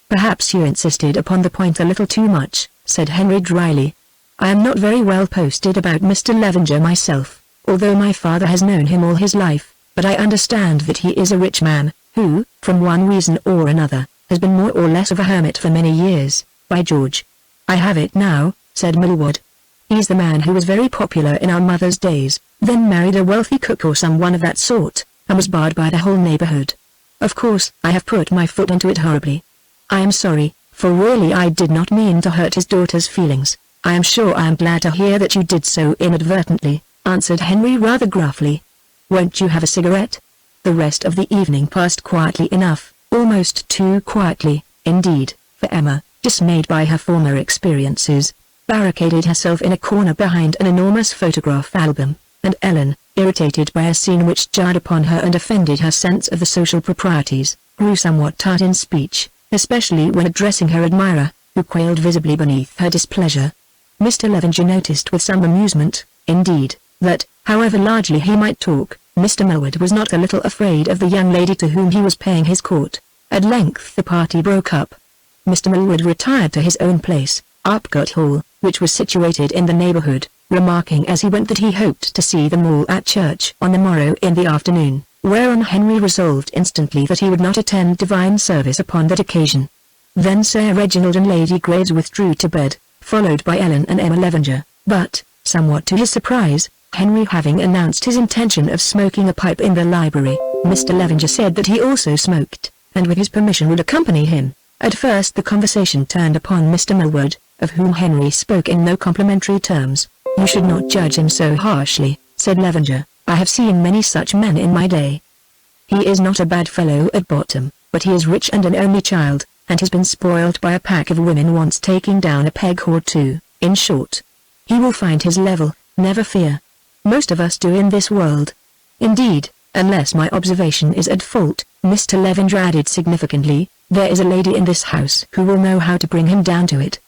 Perhaps you insisted upon the point a little too much, said Henry dryly. I am not very well posted about Mr. Levenger myself, although my father has known him all his life, but I understand that he is a rich man, who, from one reason or another, has been more or less of a hermit for many years. By George! I have it now, said Millward. He's the man who was very popular in our mother's days, then married a wealthy cook or someone of that sort, and was barred by the whole neighborhood. Of course, I have put my foot into it horribly. I am sorry, for really I did not mean to hurt his daughter's feelings. I am sure I am glad to hear that you did so inadvertently, answered Henry rather gruffly. Won't you have a cigarette? The rest of the evening passed quietly enough, almost too quietly, indeed, for Emma, dismayed by her former experiences, barricaded herself in a corner behind an enormous photograph album, and Ellen, irritated by a scene which jarred upon her and offended her sense of the social proprieties, grew somewhat tart in speech, especially when addressing her admirer, who quailed visibly beneath her displeasure. Mr. Levenger noticed with some amusement, indeed, that, however largely he might talk, Mr. Millward was not a little afraid of the young lady to whom he was paying his court. At length the party broke up. Mr. Millward retired to his own place, Upcott Hall, which was situated in the neighborhood, remarking as he went that he hoped to see them all at church on the morrow in the afternoon, whereon Henry resolved instantly that he would not attend divine service upon that occasion. Then Sir Reginald and Lady Graves withdrew to bed, followed by Ellen and Emma Levenger, but, somewhat to his surprise, Henry having announced his intention of smoking a pipe in the library, Mr. Levenger said that he also smoked, and with his permission would accompany him. At first the conversation turned upon Mr. Millward, of whom Henry spoke in no complimentary terms. You should not judge him so harshly, said Levenger. I have seen many such men in my day. He is not a bad fellow at bottom, but he is rich and an only child, and has been spoiled by a pack of women once taking down a peg or two. In short, he will find his level, never fear. Most of us do in this world. Indeed, unless my observation is at fault, Mr. Levenger added significantly, there is a lady in this house who will know how to bring him down to it.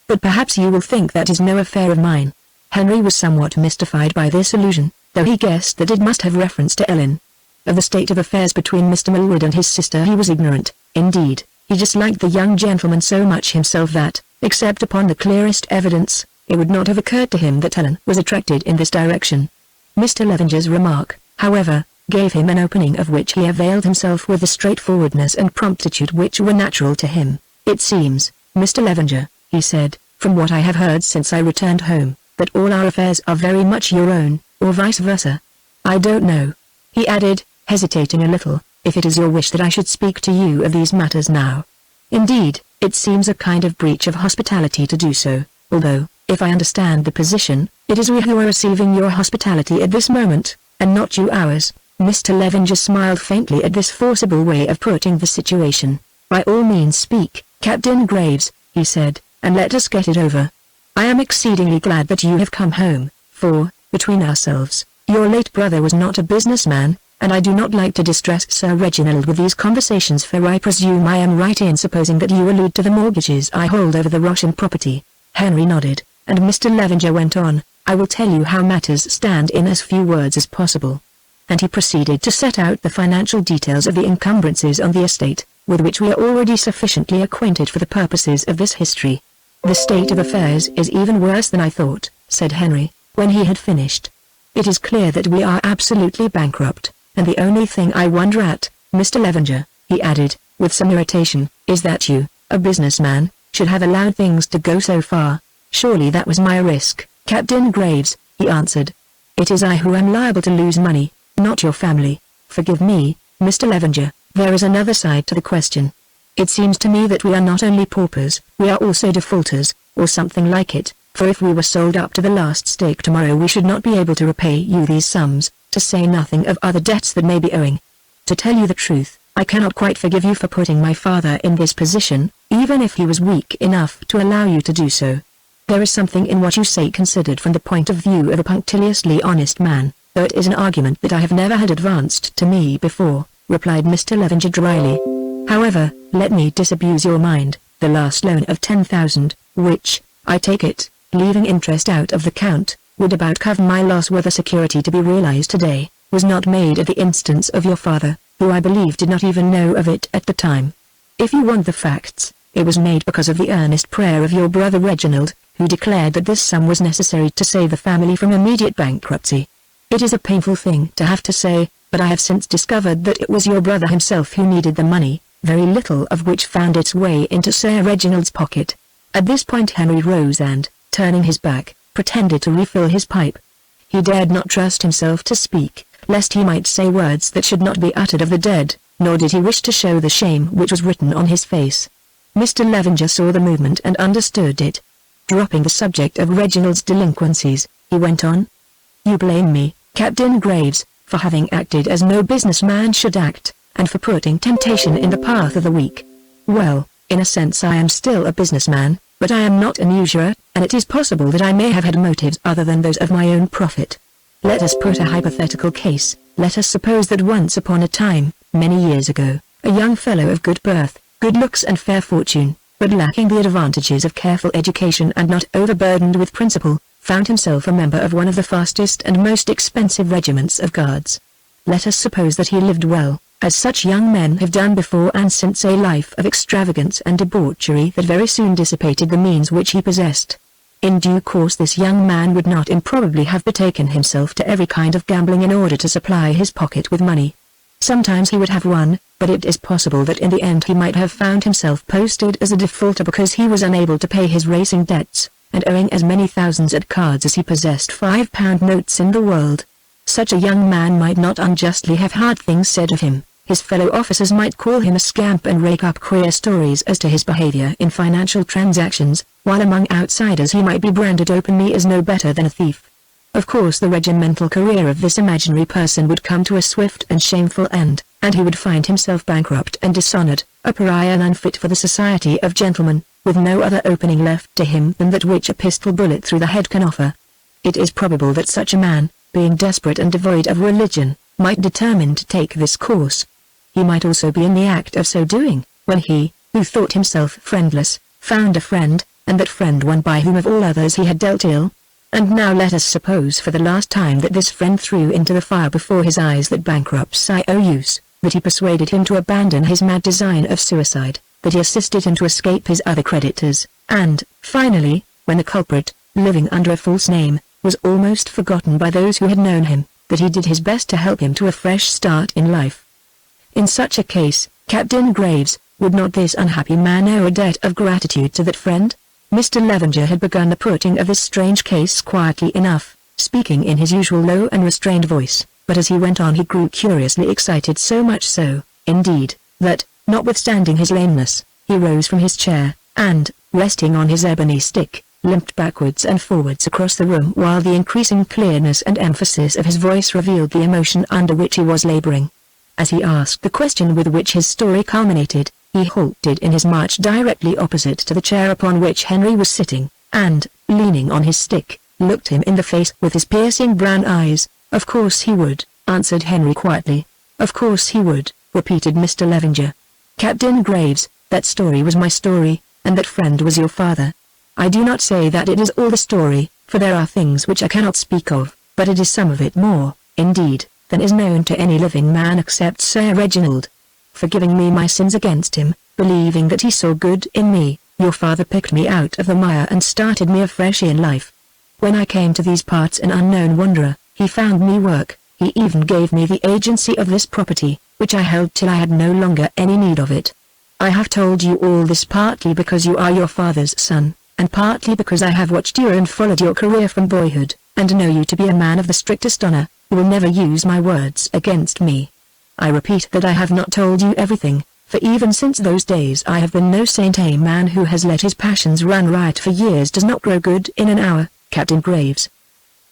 But perhaps you will think that is no affair of mine. Henry was somewhat mystified by this allusion, though he guessed that it must have reference to Ellen. Of the state of affairs between Mr. Millward and his sister he was ignorant. Indeed, he disliked the young gentleman so much himself that, except upon the clearest evidence, it would not have occurred to him that Ellen was attracted in this direction. Mr. Levenger's remark, however, gave him an opening of which he availed himself with the straightforwardness and promptitude which were natural to him. It seems, Mr. Levenger, he said, from what I have heard since I returned home, that all our affairs are very much your own, or vice versa. I don't know, he added, hesitating a little, if it is your wish that I should speak to you of these matters now. Indeed, it seems a kind of breach of hospitality to do so, although, if I understand the position, it is we who are receiving your hospitality at this moment, and not you ours. Mr. Levenger smiled faintly at this forcible way of putting the situation. "By all means speak, Captain Graves," he said, "and let us get it over. I am exceedingly glad that you have come home, for, between ourselves, your late brother was not a businessman, and I do not like to distress Sir Reginald with these conversations, for I presume I am right in supposing that you allude to the mortgages I hold over the Russian property." Henry nodded, and Mr. Levenger went on, "I will tell you how matters stand in as few words as possible." And he proceeded to set out the financial details of the encumbrances on the estate, with which we are already sufficiently acquainted for the purposes of this history. "The state of affairs is even worse than I thought," said Henry, when he had finished. "It is clear that we are absolutely bankrupt, and the only thing I wonder at, Mr. Levenger," he added, with some irritation, "is that you, a businessman, should have allowed things to go so far. Surely that was my risk, Captain Graves," he answered. "It is I who am liable to lose money, not your family. Forgive me, Mr. Levenger, there is another side to the question. It seems to me that we are not only paupers, we are also defaulters, or something like it, for if we were sold up to the last stake tomorrow we should not be able to repay you these sums, to say nothing of other debts that may be owing. To tell you the truth, I cannot quite forgive you for putting my father in this position, even if he was weak enough to allow you to do so. There is something in what you say considered from the point of view of a punctiliously honest man, though it is an argument that I have never had advanced to me before," replied Mr. Levenger dryly. "However, let me disabuse your mind. The last loan of 10,000, which, I take it, leaving interest out of the count, would about cover my loss were the security to be realized today, was not made at the instance of your father, who I believe did not even know of it at the time. If you want the facts, it was made because of the earnest prayer of your brother Reginald, who declared that this sum was necessary to save the family from immediate bankruptcy. It is a painful thing to have to say, but I have since discovered that it was your brother himself who needed the money, very little of which found its way into Sir Reginald's pocket." At this point Henry rose and, turning his back, pretended to refill his pipe. He dared not trust himself to speak, lest he might say words that should not be uttered of the dead, nor did he wish to show the shame which was written on his face. Mr. Levenger saw the movement and understood it. Dropping the subject of Reginald's delinquencies, he went on. "You blame me, Captain Graves, for having acted as no businessman should act, and for putting temptation in the path of the weak. Well, in a sense I am still a businessman, but I am not an usurer, and it is possible that I may have had motives other than those of my own profit. Let us put a hypothetical case. Let us suppose that once upon a time, many years ago, a young fellow of good birth, good looks and fair fortune, but lacking the advantages of careful education and not overburdened with principle, found himself a member of one of the fastest and most expensive regiments of guards. Let us suppose that he lived well, as such young men have done before and since, a life of extravagance and debauchery that very soon dissipated the means which he possessed. In due course this young man would not improbably have betaken himself to every kind of gambling in order to supply his pocket with money. Sometimes he would have won, but it is possible that in the end he might have found himself posted as a defaulter because he was unable to pay his racing debts, and owing as many thousands at cards as he possessed £5 notes in the world. Such a young man might not unjustly have hard things said of him. His fellow officers might call him a scamp and rake up queer stories as to his behavior in financial transactions, while among outsiders he might be branded openly as no better than a thief. Of course the regimental career of this imaginary person would come to a swift and shameful end, and he would find himself bankrupt and dishonored, a pariah and unfit for the society of gentlemen, with no other opening left to him than that which a pistol bullet through the head can offer. It is probable that such a man, being desperate and devoid of religion, might determine to take this course. He might also be in the act of so doing, when he, who thought himself friendless, found a friend, and that friend one by whom of all others he had dealt ill. And now let us suppose for the last time that this friend threw into the fire before his eyes that bankrupt IOUs, that he persuaded him to abandon his mad design of suicide, that he assisted him to escape his other creditors, and, finally, when the culprit, living under a false name, was almost forgotten by those who had known him, that he did his best to help him to a fresh start in life. In such a case, Captain Graves, would not this unhappy man owe a debt of gratitude to that friend? Mr. Levenger had begun the putting of this strange case quietly enough, speaking in his usual low and restrained voice, but as he went on he grew curiously excited, so much so, indeed, that, notwithstanding his lameness, he rose from his chair, and, resting on his ebony stick, limped backwards and forwards across the room while the increasing clearness and emphasis of his voice revealed the emotion under which he was laboring. As he asked the question with which his story culminated, he halted in his march directly opposite to the chair upon which Henry was sitting, and, leaning on his stick, looked him in the face with his piercing brown eyes. "Of course he would," answered Henry quietly. "Of course he would," repeated Mr. Levenger. "Captain Graves, that story was my story, and that friend was your father. I do not say that it is all the story, for there are things which I cannot speak of, but it is some of it more, indeed, than is known to any living man except Sir Reginald. Forgiving me my sins against him, believing that he saw good in me, your father picked me out of the mire and started me afresh in life. When I came to these parts an unknown wanderer, he found me work, he even gave me the agency of this property, which I held till I had no longer any need of it. I have told you all this partly because you are your father's son, and partly because I have watched you and followed your career from boyhood, and know you to be a man of the strictest honor, who will never use my words against me. I repeat that I have not told you everything, for even since those days I have been no saint. A man who has let his passions run riot for years does not grow good in an hour, Captain Graves.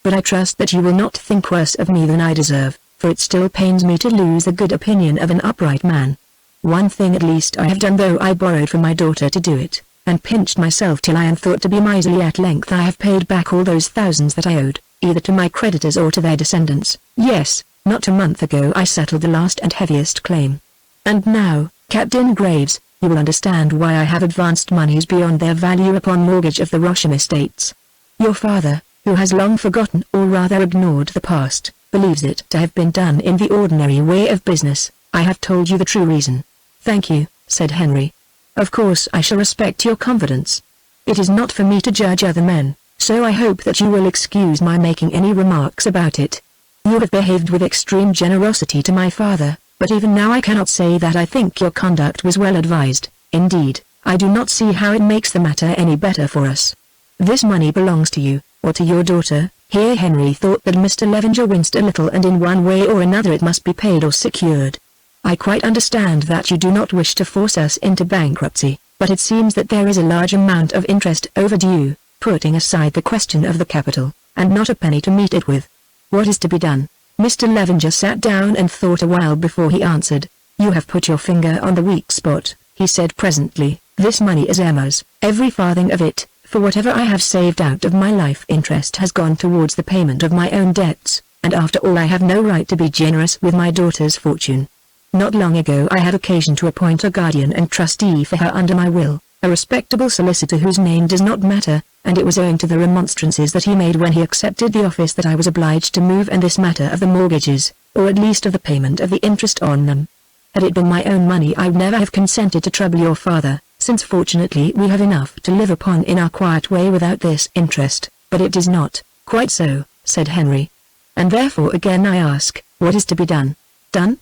But I trust that you will not think worse of me than I deserve, for it still pains me to lose the good opinion of an upright man. One thing at least I have done, though I borrowed from my daughter to do it, and pinched myself till I am thought to be miserly. At length I have paid back all those thousands that I owed, either to my creditors or to their descendants. Yes, not a month ago I settled the last and heaviest claim. And now, Captain Graves, you will understand why I have advanced moneys beyond their value upon mortgage of the Rosham estates. Your father, who has long forgotten or rather ignored the past, believes it to have been done in the ordinary way of business. I have told you the true reason." "Thank you," said Henry. "Of course I shall respect your confidence. It is not for me to judge other men, so I hope that you will excuse my making any remarks about it. You have behaved with extreme generosity to my father, but even now I cannot say that I think your conduct was well advised. Indeed, I do not see how it makes the matter any better for us. This money belongs to you, or to your daughter." Here Henry thought that Mr. Levenger winced a little, and in one way or another it must be paid or secured. "I quite understand that you do not wish to force us into bankruptcy, but it seems that there is a large amount of interest overdue, putting aside the question of the capital, and not a penny to meet it with. What is to be done?" Mr. Levenger sat down and thought a while before he answered. "You have put your finger on the weak spot," he said presently. "This money is Emma's, every farthing of it, for whatever I have saved out of my life interest has gone towards the payment of my own debts, and after all I have no right to be generous with my daughter's fortune. Not long ago I had occasion to appoint a guardian and trustee for her under my will, a respectable solicitor whose name does not matter, and it was owing to the remonstrances that he made when he accepted the office that I was obliged to move in this matter of the mortgages, or at least of the payment of the interest on them. Had it been my own money I would never have consented to trouble your father, since fortunately we have enough to live upon in our quiet way without this interest, but it is not quite so," said Henry. "And therefore again I ask, what is to be done?" "Done?"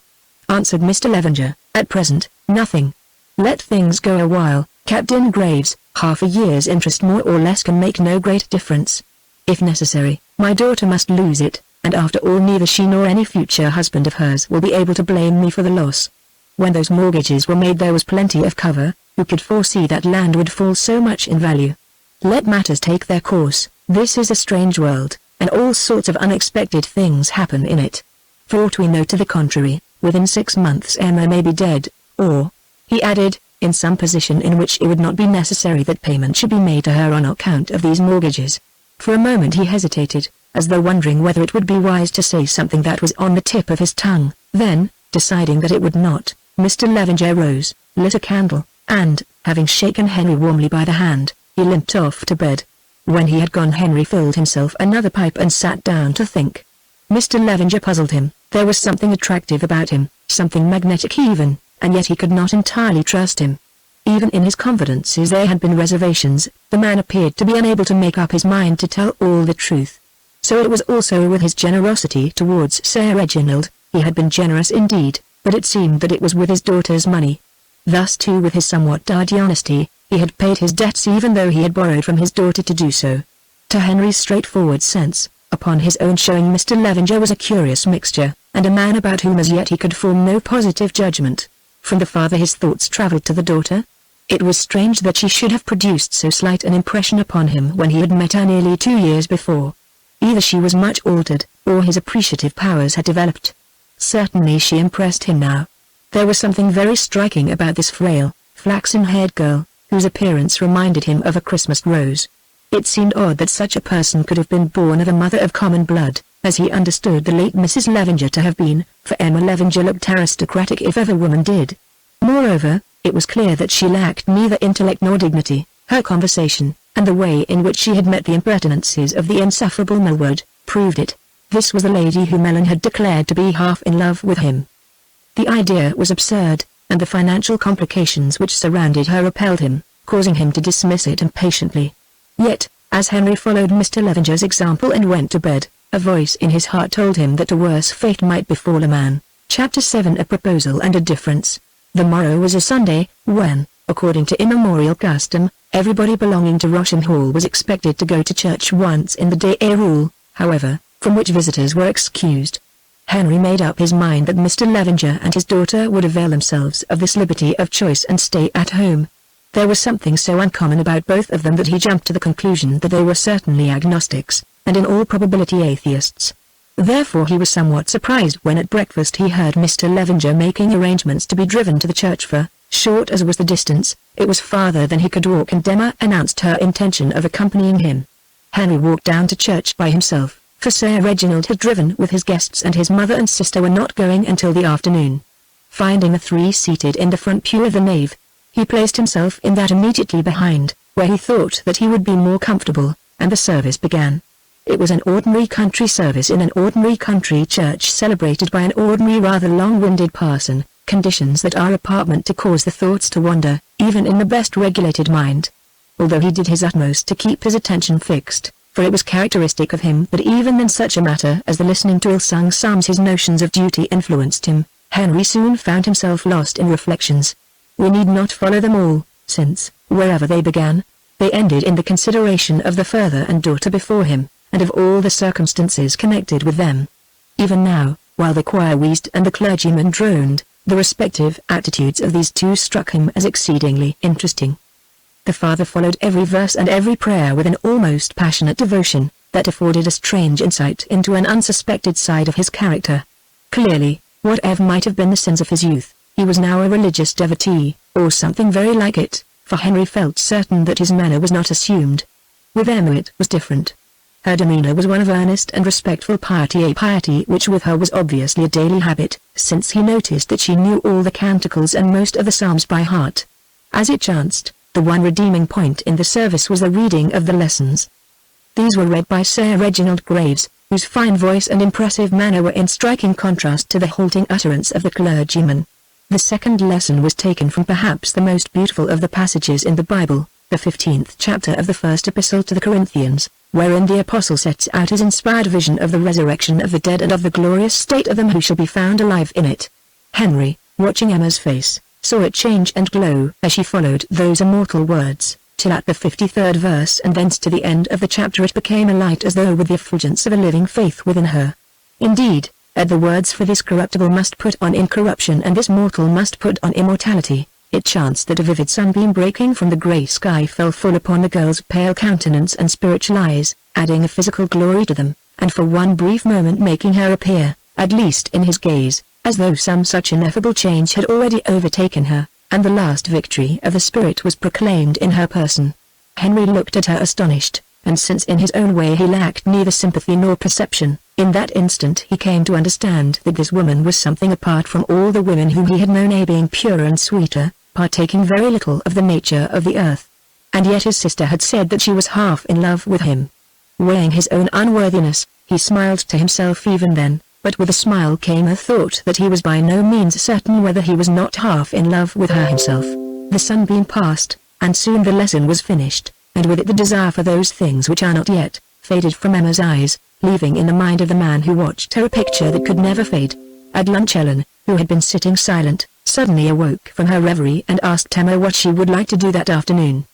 answered Mr. Levenger. "At present, nothing. Let things go a while, Captain Graves. Half a year's interest more or less can make no great difference. If necessary, my daughter must lose it, and after all neither she nor any future husband of hers will be able to blame me for the loss. When those mortgages were made there was plenty of cover. Who could foresee that land would fall so much in value? Let matters take their course. This is a strange world, and all sorts of unexpected things happen in it. For aught we know to the contrary, within 6 months Emma may be dead, or," he added, "in some position in which it would not be necessary that payment should be made to her on account of these mortgages." For a moment he hesitated, as though wondering whether it would be wise to say something that was on the tip of his tongue. Then, deciding that it would not, Mr. Levenger rose, lit a candle, and, having shaken Henry warmly by the hand, he limped off to bed. When he had gone Henry filled himself another pipe and sat down to think. Mr. Levenger puzzled him. There was something attractive about him, something magnetic even, and yet he could not entirely trust him. Even in his confidences there had been reservations. The man appeared to be unable to make up his mind to tell all the truth. So it was also with his generosity towards Sir Reginald. He had been generous indeed, but it seemed that it was with his daughter's money. Thus too with his somewhat tardy honesty, he had paid his debts even though he had borrowed from his daughter to do so. To Henry's straightforward sense, upon his own showing Mr. Levenger was a curious mixture, and a man about whom as yet he could form no positive judgment. From the father his thoughts travelled to the daughter. It was strange that she should have produced so slight an impression upon him when he had met her nearly 2 years before. Either she was much altered, or his appreciative powers had developed. Certainly she impressed him now. There was something very striking about this frail, flaxen-haired girl, whose appearance reminded him of a Christmas rose. It seemed odd that such a person could have been born of a mother of common blood, as he understood the late Mrs. Levenger to have been, for Emma Levenger looked aristocratic if ever woman did. Moreover, it was clear that she lacked neither intellect nor dignity. Her conversation, and the way in which she had met the impertinences of the insufferable Millward, proved it. This was the lady whom Ellen had declared to be half in love with him. The idea was absurd, and the financial complications which surrounded her repelled him, causing him to dismiss it impatiently. Yet, as Henry followed Mr. Levenger's example and went to bed, a voice in his heart told him that a worse fate might befall a man. Chapter 7 A Proposal and a Difference. The morrow was a Sunday, when, according to immemorial custom, everybody belonging to Rosham Hall was expected to go to church once in the day, a rule, however, from which visitors were excused. Henry made up his mind that Mr. Levenger and his daughter would avail themselves of this liberty of choice and stay at home. There was something so uncommon about both of them that he jumped to the conclusion that they were certainly agnostics, and in all probability atheists. Therefore he was somewhat surprised when at breakfast he heard Mr. Levenger making arrangements to be driven to the church for, short as was the distance, it was farther than he could walk, and Emma announced her intention of accompanying him. Henry walked down to church by himself, for Sir Reginald had driven with his guests and his mother and sister were not going until the afternoon. Finding the three seated in the front pew of the nave, he placed himself in that immediately behind, where he thought that he would be more comfortable, and the service began. It was an ordinary country service in an ordinary country church celebrated by an ordinary rather long-winded parson, conditions that are apartment to cause the thoughts to wander, even in the best regulated mind. Although he did his utmost to keep his attention fixed, for it was characteristic of him that even in such a matter as the listening to ill-sung psalms his notions of duty influenced him, Henry soon found himself lost in reflections. We need not follow them all, since, wherever they began, they ended in the consideration of the father and daughter before him, and of all the circumstances connected with them. Even now, while the choir wheezed and the clergyman droned, the respective attitudes of these two struck him as exceedingly interesting. The father followed every verse and every prayer with an almost passionate devotion, that afforded a strange insight into an unsuspected side of his character. Clearly, whatever might have been the sins of his youth, he was now a religious devotee, or something very like it, for Henry felt certain that his manner was not assumed. With Emma it was different. Her demeanor was one of earnest and respectful piety, a piety which with her was obviously a daily habit, since he noticed that she knew all the canticles and most of the psalms by heart. As it chanced, the one redeeming point in the service was the reading of the lessons. These were read by Sir Reginald Graves, whose fine voice and impressive manner were in striking contrast to the halting utterance of the clergyman. The second lesson was taken from perhaps the most beautiful of the passages in the Bible, the 15th chapter of the first epistle to the Corinthians, wherein the apostle sets out his inspired vision of the resurrection of the dead and of the glorious state of them who shall be found alive in it. Henry, watching Emma's face, saw it change and glow as she followed those immortal words, till at the 53rd verse and thence to the end of the chapter it became alight as though with the effulgence of a living faith within her. Indeed, at the words "for this corruptible must put on incorruption and this mortal must put on immortality," it chanced that a vivid sunbeam breaking from the grey sky fell full upon the girl's pale countenance and spiritual eyes, adding a physical glory to them, and for one brief moment making her appear, at least in his gaze, as though some such ineffable change had already overtaken her, and the last victory of the spirit was proclaimed in her person. Henry looked at her astonished, and since in his own way he lacked neither sympathy nor perception, in that instant he came to understand that this woman was something apart from all the women whom he had known, a being purer and sweeter, partaking very little of the nature of the earth. And yet his sister had said that she was half in love with him. Weighing his own unworthiness, he smiled to himself even then, but with a smile came a thought that he was by no means certain whether he was not half in love with her himself. The sunbeam passed, and soon the lesson was finished, and with it the desire for those things which are not yet, faded from Emma's eyes, leaving in the mind of the man who watched her a picture that could never fade. At lunch Ellen, who had been sitting silent, suddenly awoke from her reverie and asked Emma what she would like to do that afternoon.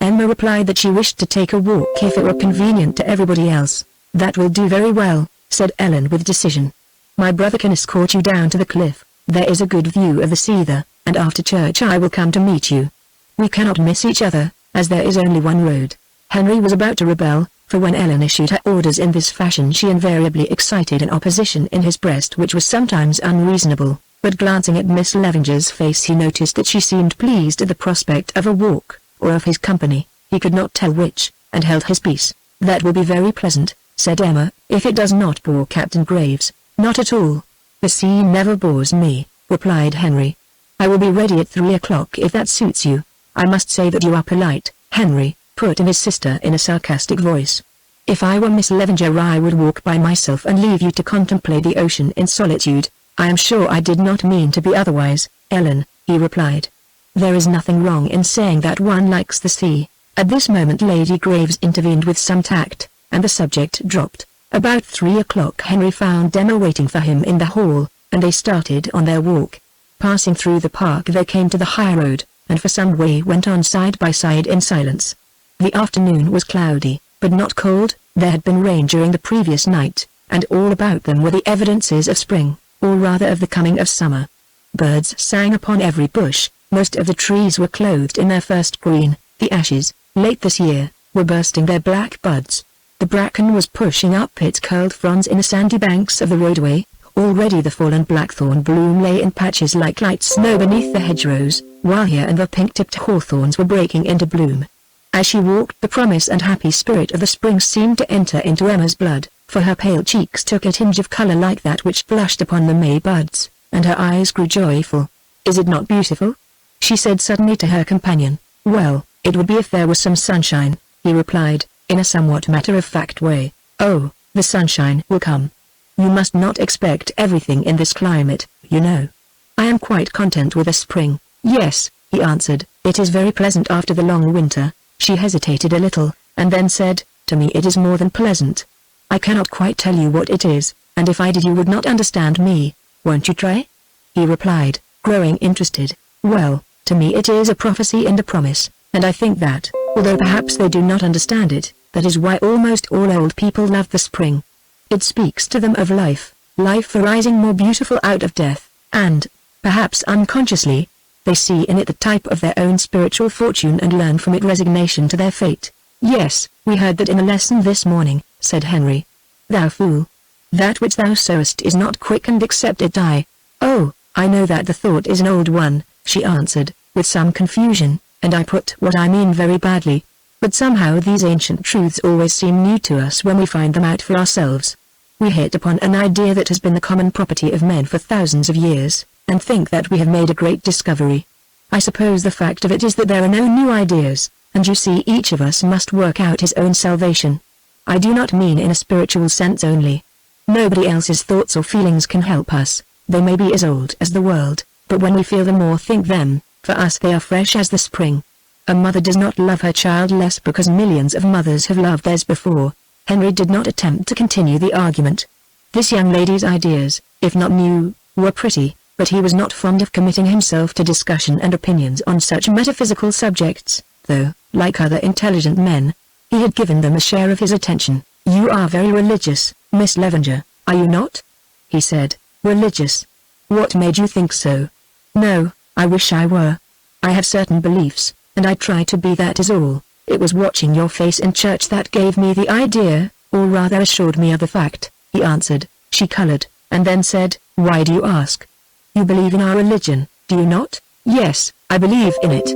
Emma replied that she wished to take a walk if it were convenient to everybody else. "That will do very well," said Ellen with decision. "My brother can escort you down to the cliff, there is a good view of the sea there, and after church I will come to meet you." We cannot miss each other, as there is only one road." Henry was about to rebel, for when Ellen issued her orders in this fashion she invariably excited an opposition in his breast which was sometimes unreasonable, but glancing at Miss Levenger's face he noticed that she seemed pleased at the prospect of a walk, or of his company, he could not tell which, and held his peace. "That will be very pleasant," said Emma, "if it does not bore Captain Graves." "Not at all. The sea never bores me," replied Henry. "I will be ready at 3 o'clock if that suits you." "I must say that you are polite, Henry," put in his sister in a sarcastic voice. "If I were Miss Levenger I would walk by myself and leave you to contemplate the ocean in solitude." "I am sure I did not mean to be otherwise, Ellen," he replied. "There is nothing wrong in saying that one likes the sea." At this moment Lady Graves intervened with some tact, and the subject dropped. About 3 o'clock Henry found Emma waiting for him in the hall, and they started on their walk. Passing through the park they came to the high road, and for some way went on side by side in silence. The afternoon was cloudy, but not cold. There had been rain during the previous night, and all about them were the evidences of spring, or rather of the coming of summer. Birds sang upon every bush, most of the trees were clothed in their first green, the ashes, late this year, were bursting their black buds. The bracken was pushing up its curled fronds in the sandy banks of the roadway. Already the fallen blackthorn bloom lay in patches like light snow beneath the hedgerows, while here and there pink-tipped hawthorns were breaking into bloom. As she walked the promise and happy spirit of the spring seemed to enter into Emma's blood, for her pale cheeks took a tinge of color like that which blushed upon the May buds, and her eyes grew joyful. "Is it not beautiful?" she said suddenly to her companion. "Well, it would be if there was some sunshine," he replied, in a somewhat matter-of-fact way. "Oh, the sunshine will come. You must not expect everything in this climate, you know. I am quite content with the spring." "Yes," he answered, "it is very pleasant after the long winter." She hesitated a little, and then said, "To me it is more than pleasant. I cannot quite tell you what it is, and if I did you would not understand me. Won't you try?" he replied, growing interested. "Well, to me it is a prophecy and a promise, and I think that, although perhaps they do not understand it, that is why almost all old people love the spring. It speaks to them of life, life arising more beautiful out of death, and, perhaps unconsciously, they see in it the type of their own spiritual fortune and learn from it resignation to their fate." "Yes, we heard that in the lesson this morning," said Henry. "Thou fool! That which thou sowest is not quickened except it die." "Oh, I know that the thought is an old one," she answered, with some confusion, "and I put what I mean very badly. But somehow these ancient truths always seem new to us when we find them out for ourselves. We hit upon an idea that has been the common property of men for thousands of years, and think that we have made a great discovery. I suppose the fact of it is that there are no new ideas, and you see each of us must work out his own salvation. I do not mean in a spiritual sense only. Nobody else's thoughts or feelings can help us. They may be as old as the world, but when we feel them or think them, for us they are fresh as the spring. A mother does not love her child less because millions of mothers have loved theirs before." Henry did not attempt to continue the argument. This young lady's ideas, if not new, were pretty, but he was not fond of committing himself to discussion and opinions on such metaphysical subjects, though, like other intelligent men, he had given them a share of his attention. "You are very religious, Miss Levenger, are you not?" he said. "Religious? What made you think so?" "No, I wish I were. I have certain beliefs, and I try to be, that is all. It was watching your face in church that gave me the idea, or rather assured me of the fact," he answered. She colored, and then said, "Why do you ask? You believe in our religion, do you not?" "Yes, I believe in it.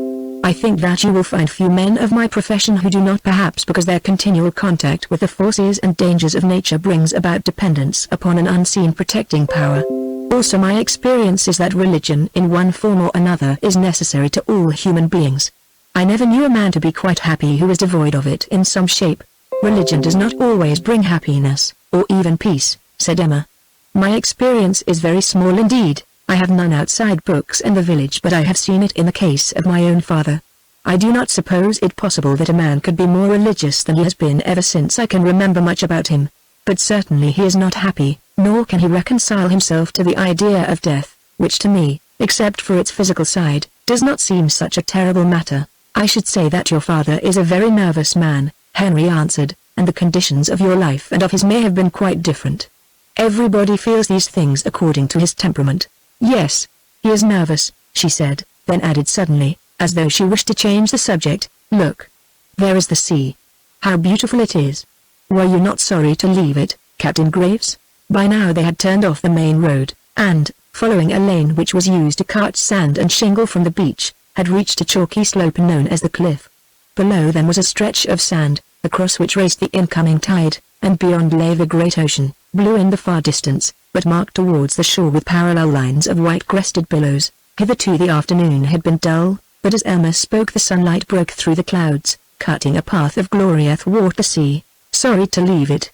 I think that you will find few men of my profession who do not, perhaps because their continual contact with the forces and dangers of nature brings about dependence upon an unseen protecting power. Also my experience is that religion in one form or another is necessary to all human beings. I never knew a man to be quite happy who was devoid of it in some shape. Religion does not always bring happiness, or even peace," said Emma. "My experience is very small indeed. I have none outside books and the village, but I have seen it in the case of my own father. I do not suppose it possible that a man could be more religious than he has been ever since I can remember much about him. But certainly he is not happy, nor can he reconcile himself to the idea of death, which to me, except for its physical side, does not seem such a terrible matter." "I should say that your father is a very nervous man," Henry answered, "and the conditions of your life and of his may have been quite different. Everybody feels these things according to his temperament." "Yes, he is nervous," she said, then added suddenly, as though she wished to change the subject. "Look. There is the sea. How beautiful it is. Were you not sorry to leave it, Captain Graves?" By now they had turned off the main road, and, following a lane which was used to cart sand and shingle from the beach, had reached a chalky slope known as the cliff. Below them was a stretch of sand, across which raced the incoming tide, and beyond lay the great ocean, blue in the far distance, but marked towards the shore with parallel lines of white-crested billows. Hitherto the afternoon had been dull, but as Emma spoke the sunlight broke through the clouds, cutting a path of glory athwart the sea. "Sorry to leave it,"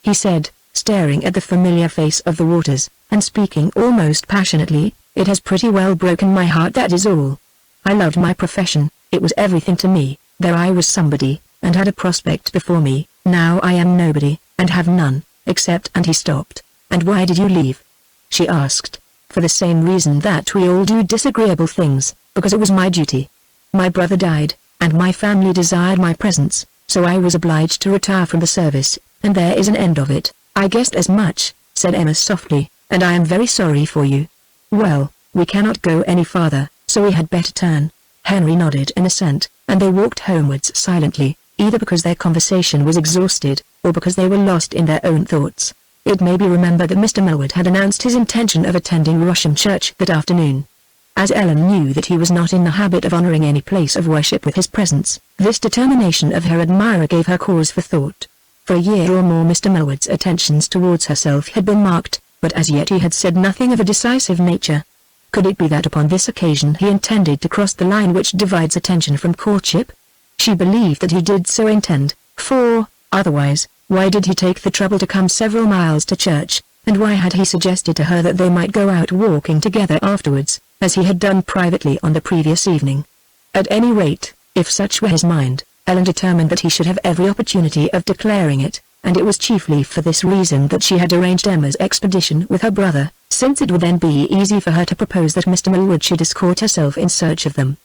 he said, staring at the familiar face of the waters, and speaking almost passionately. "It has pretty well broken my heart, that is all. I loved my profession, it was everything to me. There I was somebody, and had a prospect before me. Now I am nobody, and have none, except—" and he stopped. "And why did you leave?" she asked. "For the same reason that we all do disagreeable things, because it was my duty. My brother died, and my family desired my presence, so I was obliged to retire from the service, and there is an end of it." "I guessed as much," said Emma softly, "and I am very sorry for you. Well, we cannot go any farther, so we had better turn." Henry nodded in assent, and they walked homewards silently, either because their conversation was exhausted, or because they were lost in their own thoughts. It may be remembered that Mr. Millward had announced his intention of attending Rusholme Church that afternoon. As Ellen knew that he was not in the habit of honoring any place of worship with his presence, this determination of her admirer gave her cause for thought. For a year or more Mr. Millward's attentions towards herself had been marked, but as yet he had said nothing of a decisive nature. Could it be that upon this occasion he intended to cross the line which divides attention from courtship? She believed that he did so intend, for, otherwise, why did he take the trouble to come several miles to church, and why had he suggested to her that they might go out walking together afterwards, as he had done privately on the previous evening? At any rate, if such were his mind, Ellen determined that he should have every opportunity of declaring it, and it was chiefly for this reason that she had arranged Emma's expedition with her brother, since it would then be easy for her to propose that Mr. Millward should escort herself in search of them.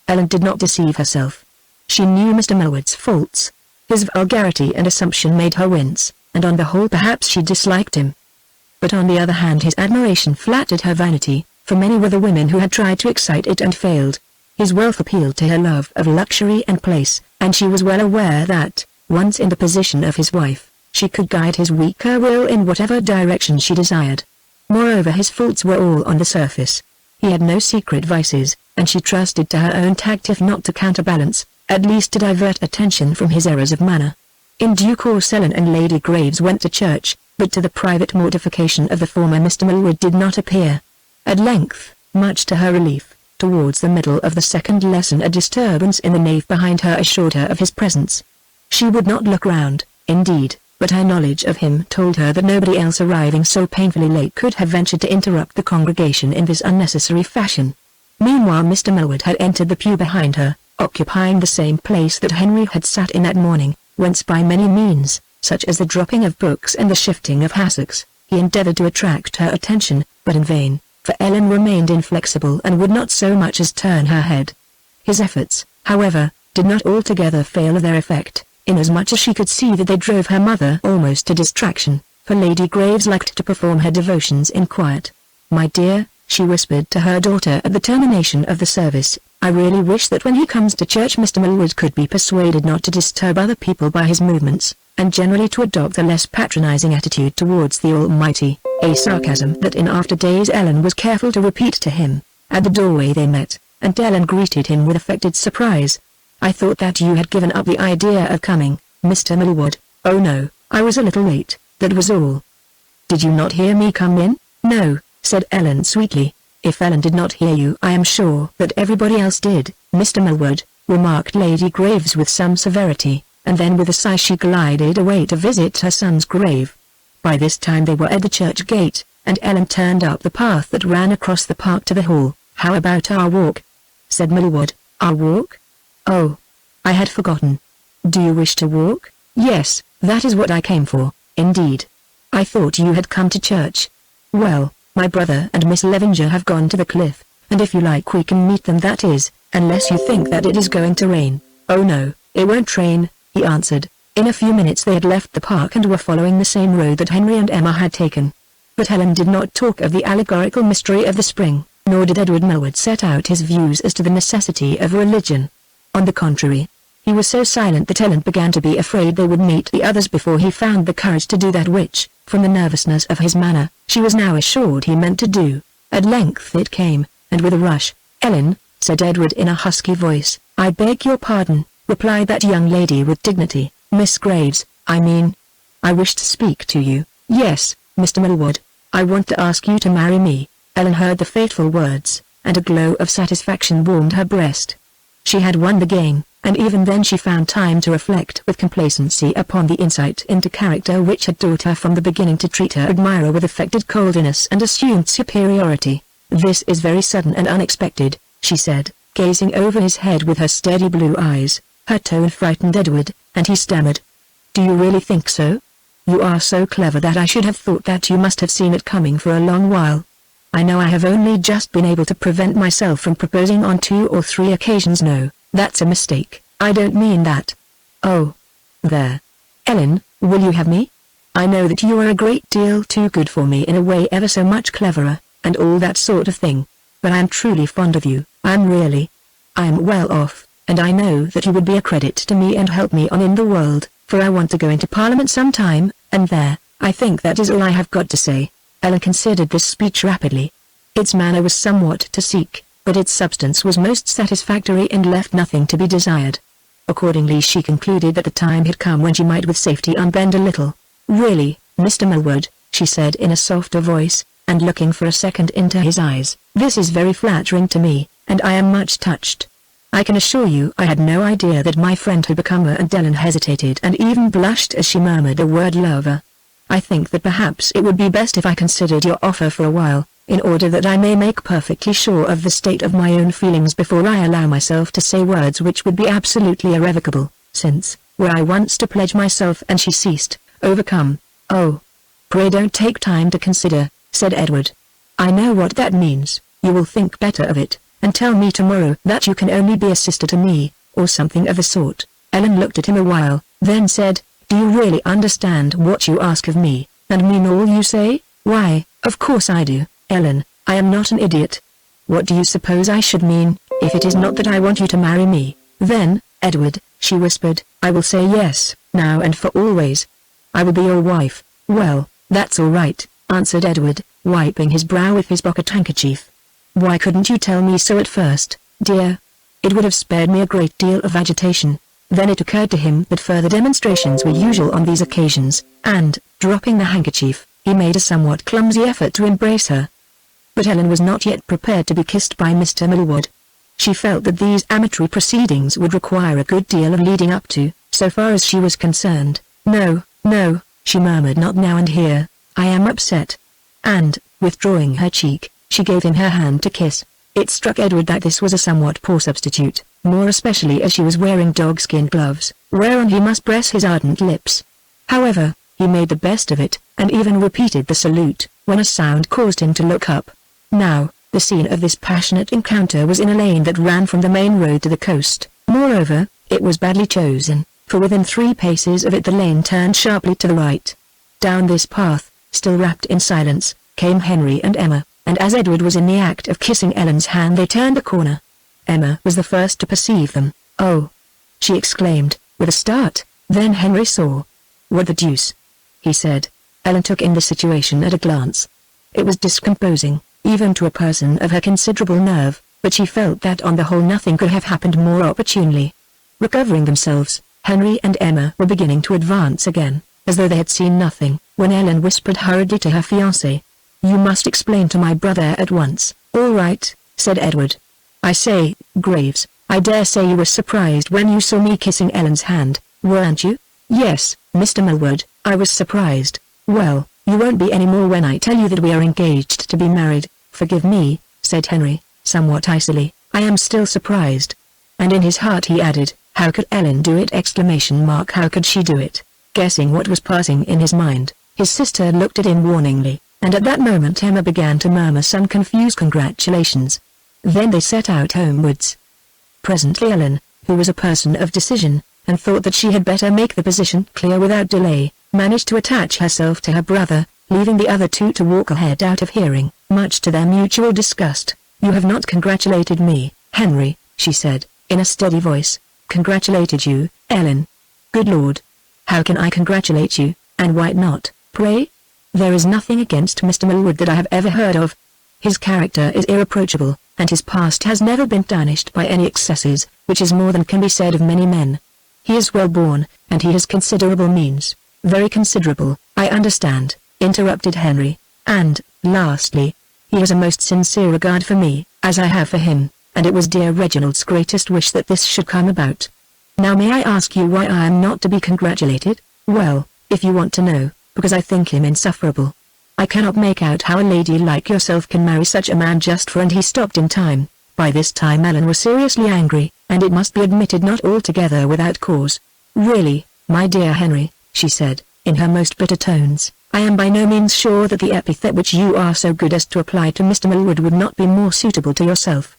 Ellen did not deceive herself. She knew Mr. Millward's faults. His vulgarity and assumption made her wince, and on the whole perhaps she disliked him. But on the other hand his admiration flattered her vanity, for many were the women who had tried to excite it and failed. His wealth appealed to her love of luxury and place, and she was well aware that, once in the position of his wife, she could guide his weaker will in whatever direction she desired. Moreover his faults were all on the surface. He had no secret vices, and she trusted to her own tact if not to counterbalance, at least to divert attention from his errors of manner. In due course Ellen and Lady Graves went to church, but to the private mortification of the former Mr. Millward did not appear. At length, much to her relief, towards the middle of the second lesson a disturbance in the nave behind her assured her of his presence. She would not look round, indeed, but her knowledge of him told her that nobody else arriving so painfully late could have ventured to interrupt the congregation in this unnecessary fashion. Meanwhile Mr. Millward had entered the pew behind her, occupying the same place that Henry had sat in that morning, whence by many means, such as the dropping of books and the shifting of hassocks, he endeavored to attract her attention, but in vain, for Ellen remained inflexible and would not so much as turn her head. His efforts, however, did not altogether fail of their effect, inasmuch as she could see that they drove her mother almost to distraction, for Lady Graves liked to perform her devotions in quiet. "My dear," she whispered to her daughter at the termination of the service, "I really wish that when he comes to church Mr. Millward could be persuaded not to disturb other people by his movements, and generally to adopt a less patronizing attitude towards the Almighty," a sarcasm that in after days Ellen was careful to repeat to him. At the doorway they met, and Ellen greeted him with affected surprise. "I thought that you had given up the idea of coming, Mr. Millward." "Oh no, I was a little late, that was all." "Did you not hear me come in?" "No," said Ellen sweetly. "If Ellen did not hear you I am sure that everybody else did, Mr. Millward," remarked Lady Graves with some severity, and then with a sigh she glided away to visit her son's grave. By this time they were at the church gate, and Ellen turned up the path that ran across the park to the hall. "How about our walk?" said Millward. "Our walk? Oh, I had forgotten. Do you wish to walk?" "Yes, that is what I came for, indeed. I thought you had come to church." "Well, my brother and Miss Levenger have gone to the cliff, and if you like we can meet them, that is, unless you think that it is going to rain." "Oh no, it won't rain," he answered. In a few minutes they had left the park and were following the same road that Henry and Emma had taken. But Helen did not talk of the allegorical mystery of the spring, nor did Edward Melwood set out his views as to the necessity of religion. On the contrary, he was so silent that Ellen began to be afraid they would meet the others before he found the courage to do that which, from the nervousness of his manner, she was now assured he meant to do. At length it came, and with a rush. "Ellen," said Edward in a husky voice. "I beg your pardon," replied that young lady with dignity. "Miss Graves, I mean. I wish to speak to you." "Yes, Mr. Melwood. I want to ask you to marry me." Ellen heard the fateful words, and a glow of satisfaction warmed her breast. She had won the game, and even then she found time to reflect with complacency upon the insight into character which had taught her from the beginning to treat her admirer with affected coldness and assumed superiority. "This is very sudden and unexpected," she said, gazing over his head with her steady blue eyes. Her tone frightened Edward, and he stammered. "Do you really think so? You are so clever that I should have thought that you must have seen it coming for a long while. I know I have only just been able to prevent myself from proposing on 2 or 3 occasions. No, that's a mistake. I don't mean that. Oh. There. Ellen, will you have me? I know that you are a great deal too good for me in a way ever so much cleverer, and all that sort of thing. But I am truly fond of you. I am well off, and I know that you would be a credit to me and help me on in the world, for I want to go into Parliament sometime, and there, I think that is all I have got to say." Ellen considered this speech rapidly. Its manner was somewhat to seek, but its substance was most satisfactory and left nothing to be desired. Accordingly she concluded that the time had come when she might with safety unbend a little. "Really, Mr. Melwood," she said in a softer voice, and looking for a second into his eyes, "this is very flattering to me, and I am much touched. I can assure you I had no idea that my friend had become her." And Ellen hesitated and even blushed as she murmured the word lover. "I think that perhaps it would be best if I considered your offer for a while, in order that I may make perfectly sure of the state of my own feelings before I allow myself to say words which would be absolutely irrevocable, since, were I once to pledge myself." And she ceased, overcome. "Oh. Pray don't take time to consider," said Edward. "I know what that means. You will think better of it, and tell me tomorrow that you can only be a sister to me, or something of the sort." Ellen looked at him a while, then said, "Do you really understand what you ask of me, and mean all you say?" "Why, of course I do, Ellen. I am not an idiot. What do you suppose I should mean, if it is not that I want you to marry me?" "Then, Edward," she whispered, "I will say yes, now and for always. I will be your wife." "Well, that's all right," answered Edward, wiping his brow with his pocket handkerchief. "Why couldn't you tell me so at first, dear? It would have spared me a great deal of agitation." Then it occurred to him that further demonstrations were usual on these occasions, and, dropping the handkerchief, he made a somewhat clumsy effort to embrace her. But Ellen was not yet prepared to be kissed by Mr. Melwood. She felt that these amatory proceedings would require a good deal of leading up to, so far as she was concerned. "No, no," she murmured, "not now and here. I am upset." And, withdrawing her cheek, she gave him her hand to kiss. It struck Edward that this was a somewhat poor substitute, more especially as she was wearing dogskin gloves, whereon he must press his ardent lips. However, he made the best of it, and even repeated the salute, when a sound caused him to look up. Now, the scene of this passionate encounter was in a lane that ran from the main road to the coast. Moreover, it was badly chosen, for within 3 paces of it the lane turned sharply to the right. Down this path, still wrapped in silence, came Henry and Emma, and as Edward was in the act of kissing Ellen's hand they turned a corner. Emma was the first to perceive them. "Oh!" she exclaimed, with a start. Then Henry saw. "What the deuce?" he said. Ellen took in the situation at a glance. It was discomposing, even to a person of her considerable nerve, but she felt that on the whole nothing could have happened more opportunely. Recovering themselves, Henry and Emma were beginning to advance again, as though they had seen nothing, when Ellen whispered hurriedly to her fiancé. "You must explain to my brother at once." "All right," said Edward. "I say, Graves, I dare say you were surprised when you saw me kissing Ellen's hand, weren't you?" "Yes, Mr. Melwood, I was surprised." "Well, you won't be any more when I tell you that we are engaged to be married." "Forgive me," said Henry, somewhat icily, "I am still surprised." And in his heart he added, "How could Ellen do it?" How could she do it? Guessing what was passing in his mind, his sister looked at him warningly, and at that moment Emma began to murmur some confused congratulations. Then they set out homewards. Presently Ellen, who was a person of decision, and thought that she had better make the position clear without delay, managed to attach herself to her brother, leaving the other 2 to walk ahead out of hearing, much to their mutual disgust. "You have not congratulated me, Henry," she said, in a steady voice. "Congratulated you, Ellen? Good Lord! How can I congratulate you, and why not, pray? There is nothing against Mr. Millward that I have ever heard of. His character is irreproachable, and his past has never been tarnished by any excesses, which is more than can be said of many men. He is well born, and he has considerable means, very considerable, I understand," interrupted Henry, "and, lastly, he has a most sincere regard for me, as I have for him, and it was dear Reginald's greatest wish that this should come about. Now may I ask you why I am not to be congratulated? Well, if you want to know, because I think him insufferable. I cannot make out how a lady like yourself can marry such a man just for—" and he stopped in time. By this time Ellen was seriously angry, and it must be admitted not altogether without cause. "Really, my dear Henry," she said, in her most bitter tones, "I am by no means sure that the epithet which you are so good as to apply to Mr. Millward would not be more suitable to yourself.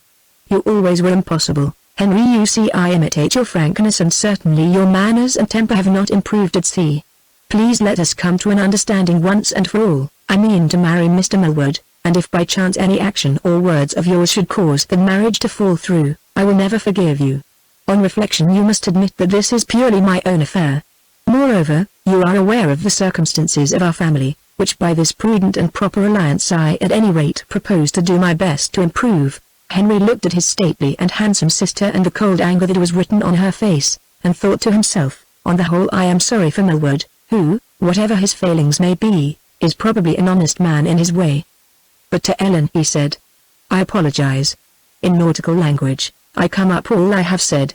You always were impossible, Henry. You see, I imitate your frankness, and certainly your manners and temper have not improved at sea. Please let us come to an understanding once and for all. I mean to marry Mr. Millward, and if by chance any action or words of yours should cause the marriage to fall through, I will never forgive you. On reflection you must admit that this is purely my own affair. Moreover, you are aware of the circumstances of our family, which by this prudent and proper alliance I at any rate propose to do my best to improve." Henry looked at his stately and handsome sister and the cold anger that was written on her face, and thought to himself, "On the whole I am sorry for Millward, who, whatever his failings may be, is probably an honest man in his way." But to Ellen he said, "I apologize. In nautical language, I come up all I have said.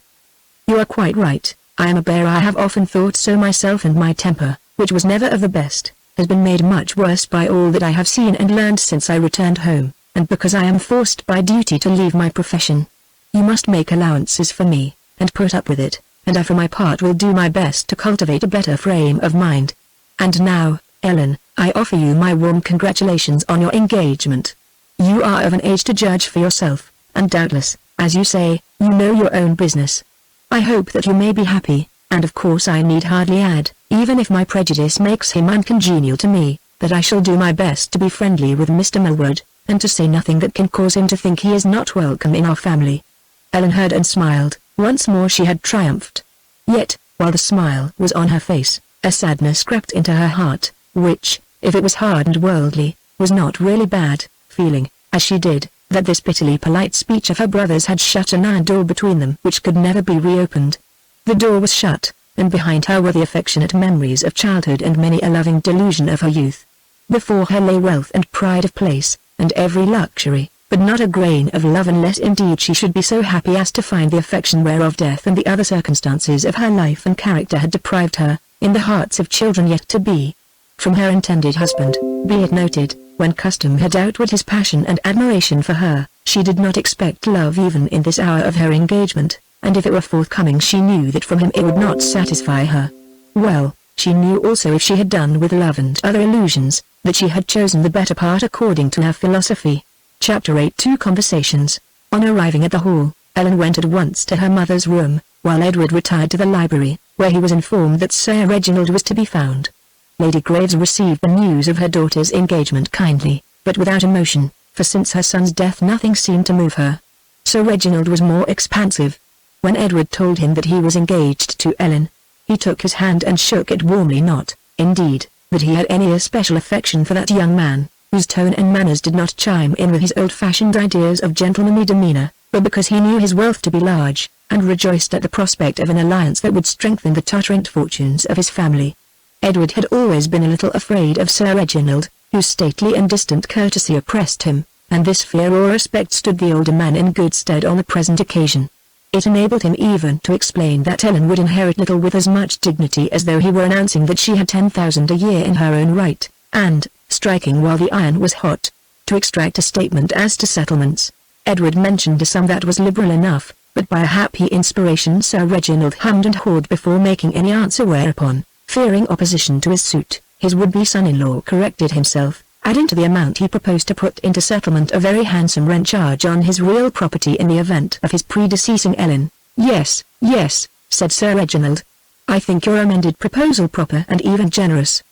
You are quite right. I am a bear. I have often thought so myself, and my temper, which was never of the best, has been made much worse by all that I have seen and learned since I returned home, and because I am forced by duty to leave my profession. You must make allowances for me, and put up with it, and I for my part will do my best to cultivate a better frame of mind. And now, Ellen, I offer you my warm congratulations on your engagement. You are of an age to judge for yourself, and doubtless, as you say, you know your own business. I hope that you may be happy, and of course I need hardly add, even if my prejudice makes him uncongenial to me, that I shall do my best to be friendly with Mr. Millward, and to say nothing that can cause him to think he is not welcome in our family." Ellen heard and smiled. Once more she had triumphed. Yet, while the smile was on her face, a sadness crept into her heart, which, if it was hard and worldly, was not really bad, feeling, as she did, that this bitterly polite speech of her brother's had shut an iron door between them which could never be reopened. The door was shut, and behind her were the affectionate memories of childhood and many a loving delusion of her youth. Before her lay wealth and pride of place, and every luxury, but not a grain of love, unless indeed she should be so happy as to find the affection whereof death and the other circumstances of her life and character had deprived her, in the hearts of children yet to be. From her intended husband, be it noted, when custom had outward his passion and admiration for her, she did not expect love even in this hour of her engagement, and if it were forthcoming she knew that from him it would not satisfy her. Well, she knew also, if she had done with love and other illusions, that she had chosen the better part according to her philosophy. Chapter 8. 2 Conversations. On arriving at the hall, Ellen went at once to her mother's room, while Edward retired to the library, where he was informed that Sir Reginald was to be found. Lady Graves received the news of her daughter's engagement kindly, but without emotion, for since her son's death nothing seemed to move her. Sir Reginald was more expansive. When Edward told him that he was engaged to Ellen, he took his hand and shook it warmly, not, indeed, that he had any especial affection for that young man, whose tone and manners did not chime in with his old-fashioned ideas of gentlemanly demeanor, but because he knew his wealth to be large, and rejoiced at the prospect of an alliance that would strengthen the tottering fortunes of his family. Edward had always been a little afraid of Sir Reginald, whose stately and distant courtesy oppressed him, and this fear or respect stood the older man in good stead on the present occasion. It enabled him even to explain that Ellen would inherit little with as much dignity as though he were announcing that she had 10,000 a year in her own right, and, striking while the iron was hot, to extract a statement as to settlements. Edward mentioned a sum that was liberal enough, but by a happy inspiration Sir Reginald hummed and hawed before making any answer, whereupon, fearing opposition to his suit, his would-be son-in-law corrected himself, adding to the amount he proposed to put into settlement a very handsome rent charge on his real property in the event of his predeceasing Ellen. "Yes, yes," said Sir Reginald. "I think your amended proposal proper and even generous.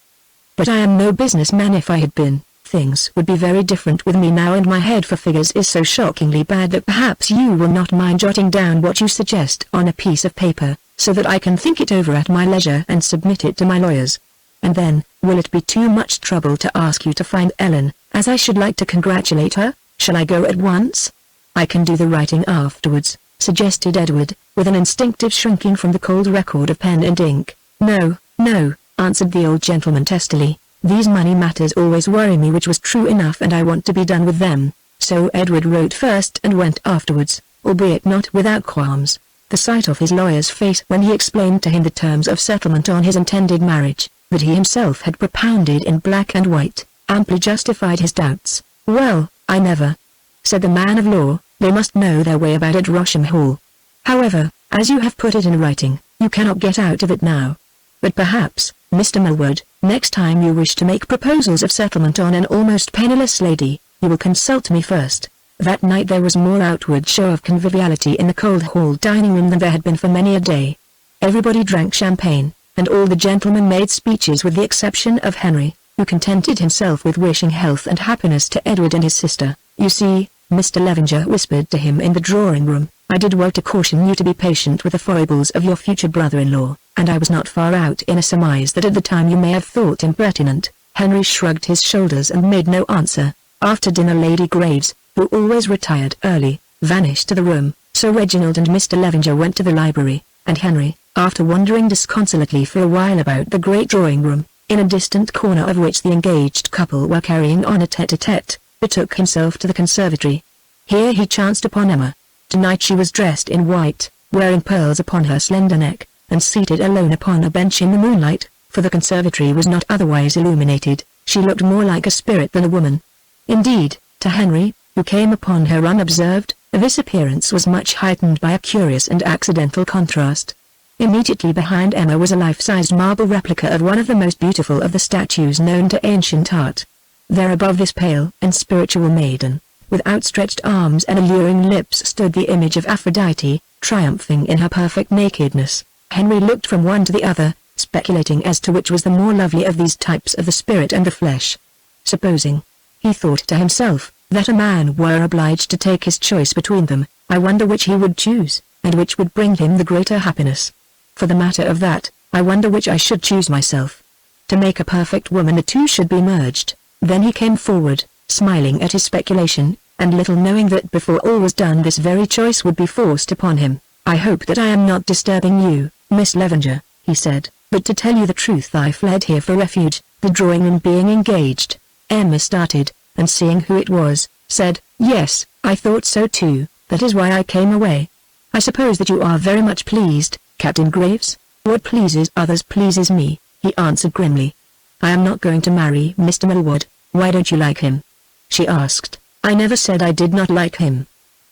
But I am no business man. If I had been, Things would be very different with me now, and my head for figures is so shockingly bad that perhaps you will not mind jotting down what you suggest on a piece of paper, so that I can think it over at my leisure and submit it to my lawyers. And then, will it be too much trouble to ask you to find Ellen, as I should like to congratulate her? Shall I go at once? I can do the writing afterwards, suggested Edward, with an instinctive shrinking from the cold record of pen and ink. No, no, answered the old gentleman testily. These money matters always worry me, which was true enough, and I want to be done with them. So Edward wrote first and went afterwards, albeit not without qualms. The sight of his lawyer's face when he explained to him the terms of settlement on his intended marriage, that he himself had propounded in black and white, amply justified his doubts. Well, I never, said the man of law, they must know their way about at Rosham Hall. However, as you have put it in writing, you cannot get out of it now. But perhaps, Mr. Millward, next time you wish to make proposals of settlement on an almost penniless lady, you will consult me first. That night there was more outward show of conviviality in the cold hall dining room than there had been for many a day. Everybody drank champagne, and all the gentlemen made speeches with the exception of Henry, who contented himself with wishing health and happiness to Edward and his sister. You see, Mr. Levenger whispered to him in the drawing-room, I did well to caution you to be patient with the foibles of your future brother-in-law, and I was not far out in a surmise that at the time you may have thought impertinent. Henry shrugged his shoulders and made no answer. After dinner Lady Graves, who always retired early, vanished to the room, so Reginald and Mr. Levenger went to the library, and Henry, after wandering disconsolately for a while about the great drawing-room, in a distant corner of which the engaged couple were carrying on a tete-a-tete, betook himself to the conservatory. Here he chanced upon Emma. Tonight she was dressed in white, wearing pearls upon her slender neck, and seated alone upon a bench in the moonlight, for the conservatory was not otherwise illuminated. She looked more like a spirit than a woman. Indeed, to Henry, who came upon her unobserved, this appearance was much heightened by a curious and accidental contrast. Immediately behind Emma was a life-sized marble replica of one of the most beautiful of the statues known to ancient art. There above this pale and spiritual maiden, with outstretched arms and alluring lips, stood the image of Aphrodite, triumphing in her perfect nakedness. Henry looked from one to the other, speculating as to which was the more lovely of these types of the spirit and the flesh. Supposing, he thought to himself, that a man were obliged to take his choice between them, I wonder which he would choose, and which would bring him the greater happiness. For the matter of that, I wonder which I should choose myself. To make a perfect woman the two should be merged. Then he came forward, smiling at his speculation, and little knowing that before all was done this very choice would be forced upon him. I hope that I am not disturbing you, Miss Levenger, he said, but to tell you the truth I fled here for refuge, the drawing-room being engaged. Emma started, and seeing who it was, said, Yes, I thought so too, that is why I came away. I suppose that you are very much pleased, Captain Graves? What pleases others pleases me, he answered grimly. I am not going to marry Mr. Millward. Why don't you like him? She asked. I never said I did not like him.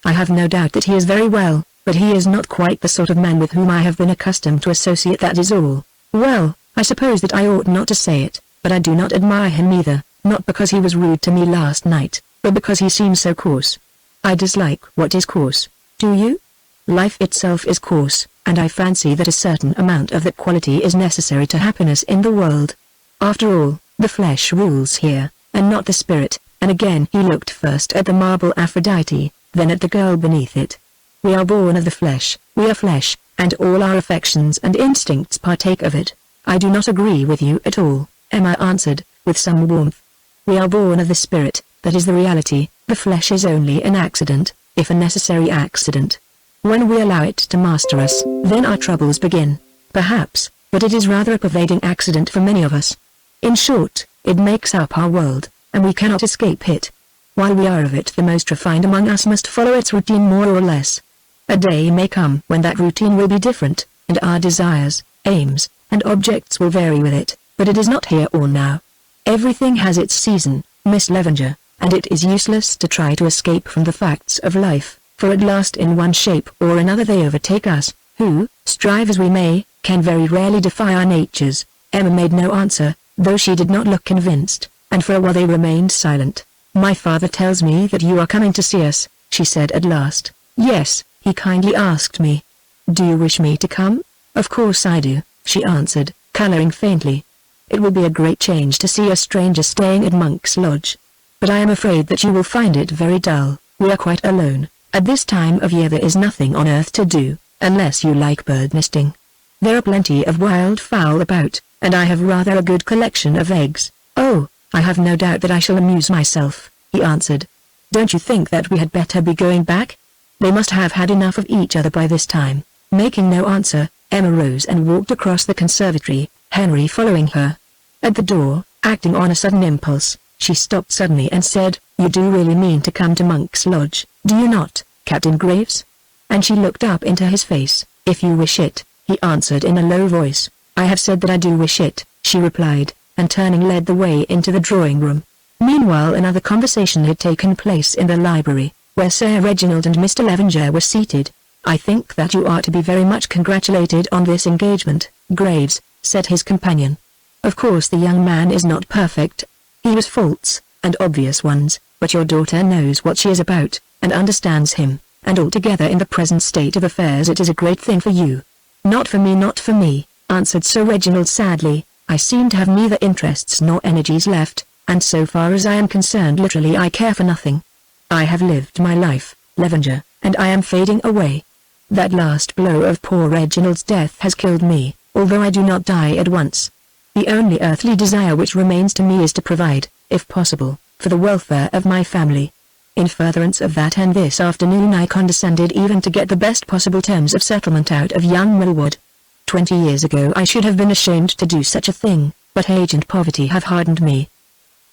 I have no doubt that he is very well, but he is not quite the sort of man with whom I have been accustomed to associate, that is all. Well, I suppose that I ought not to say it, but I do not admire him either, not because he was rude to me last night, but because he seems so coarse. I dislike what is coarse. Do you? Life itself is coarse, and I fancy that a certain amount of that quality is necessary to happiness in the world. After all, the flesh rules here, and not the spirit, and again he looked first at the marble Aphrodite, then at the girl beneath it. We are born of the flesh, we are flesh, and all our affections and instincts partake of it. I do not agree with you at all, Emma answered, with some warmth. We are born of the spirit, that is the reality, the flesh is only an accident, if a necessary accident. When we allow it to master us, then our troubles begin. Perhaps, but it is rather a pervading accident for many of us. In short, it makes up our world, and we cannot escape it. While we are of it, the most refined among us must follow its routine more or less. A day may come when that routine will be different, and our desires, aims, and objects will vary with it, but it is not here or now. Everything has its season, Miss Levenger, and it is useless to try to escape from the facts of life, for at last in one shape or another they overtake us, who, strive as we may, can very rarely defy our natures. Emma made no answer, though she did not look convinced, and for a while they remained silent. My father tells me that you are coming to see us, she said at last. Yes, he kindly asked me. Do you wish me to come? Of course I do, she answered, coloring faintly. It will be a great change to see a stranger staying at Monk's Lodge. but I am afraid that you will find it very dull. We are quite alone. At this time of year there is nothing on earth to do, unless you like bird nesting. There are plenty of wild fowl about, and I have rather a good collection of eggs. Oh, I have no doubt that I shall amuse myself, he answered. Don't you think that we had better be going back? They must have had enough of each other by this time. Making no answer, Emma rose and walked across the conservatory, Henry following her. At the door, acting on a sudden impulse, she stopped suddenly and said, "You do really mean to come to Monk's Lodge, do you not, Captain Graves?" And she looked up into his face. "If you wish it," he answered in a low voice. "I have said that I do wish it," she replied, and turning led the way into the drawing room. Meanwhile another conversation had taken place in the library, where Sir Reginald and Mr. Levenger were seated. "I think that you are to be very much congratulated on this engagement, Graves," said his companion. "Of course the young man is not perfect. He has faults, and obvious ones, but your daughter knows what she is about, and understands him, and altogether in the present state of affairs it is a great thing for you." "Not for me, not for me," answered Sir Reginald sadly. "I seem to have neither interests nor energies left, and so far as I am concerned literally I care for nothing. I have lived my life, Levenger, and I am fading away. That last blow of poor Reginald's death has killed me, although I do not die at once. The only earthly desire which remains to me is to provide, if possible, for the welfare of my family. In furtherance of that and this afternoon I condescended even to get the best possible terms of settlement out of young Millward. 20 years ago I should have been ashamed to do such a thing, but age and poverty have hardened me.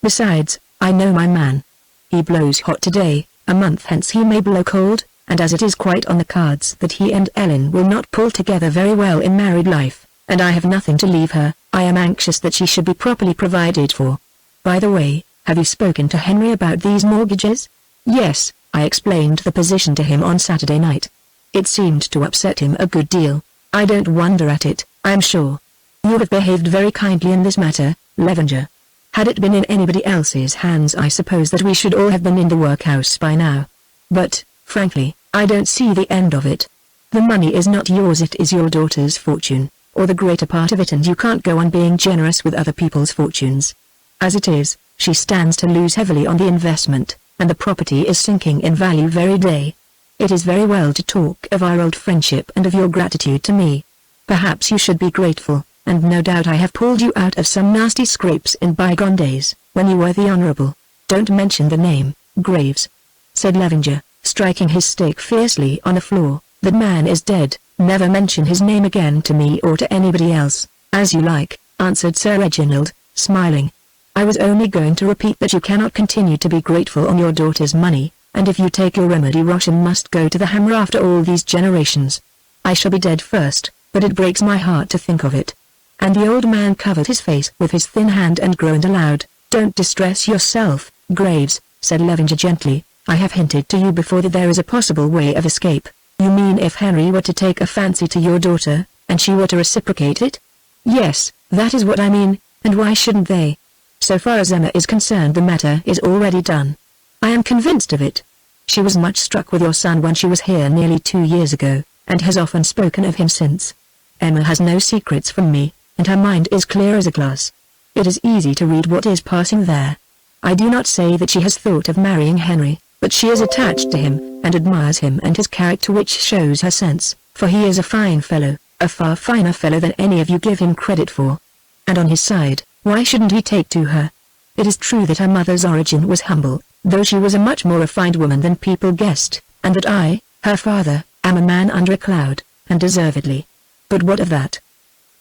Besides, I know my man. He blows hot today, a month hence he may blow cold, and as it is quite on the cards that he and Ellen will not pull together very well in married life, and I have nothing to leave her, I am anxious that she should be properly provided for. By the way, have you spoken to Henry about these mortgages?" "Yes, I explained the position to him on Saturday night. It seemed to upset him a good deal. I don't wonder at it, I am sure. You have behaved very kindly in this matter, Levenger. Had it been in anybody else's hands I suppose that we should all have been in the workhouse by now. But, frankly, I don't see the end of it. The money is not yours, it is your daughter's fortune, or the greater part of it, and you can't go on being generous with other people's fortunes. As it is, she stands to lose heavily on the investment, and the property is sinking in value very day. It is very well to talk of our old friendship and of your gratitude to me. Perhaps you should be grateful, and no doubt I have pulled you out of some nasty scrapes in bygone days, when you were the Honourable." "Don't mention the name, Graves," said Levenger, striking his stick fiercely on the floor. "That man is dead, never mention his name again to me or to anybody else." "As you like," answered Sir Reginald, smiling. "I was only going to repeat that you cannot continue to be grateful on your daughter's money, and if you take your remedy Rosham must go to the hammer after all these generations. I shall be dead first, but it breaks my heart to think of it." And the old man covered his face with his thin hand and groaned aloud. "Don't distress yourself, Graves," said Levenger gently. "I have hinted to you before that there is a possible way of escape." "You mean if Henry were to take a fancy to your daughter, and she were to reciprocate it?" "Yes, that is what I mean, and why shouldn't they? So far as Emma is concerned the matter is already done. I am convinced of it. She was much struck with your son when she was here nearly 2 years ago, and has often spoken of him since. Emma has no secrets from me, and her mind is clear as a glass. It is easy to read what is passing there. I do not say that she has thought of marrying Henry, but she is attached to him, and admires him and his character, which shows her sense, for he is a fine fellow, a far finer fellow than any of you give him credit for. And on his side, why shouldn't he take to her? It is true that her mother's origin was humble, though she was a much more refined woman than people guessed, and that I, her father, am a man under a cloud, and deservedly. But what of that?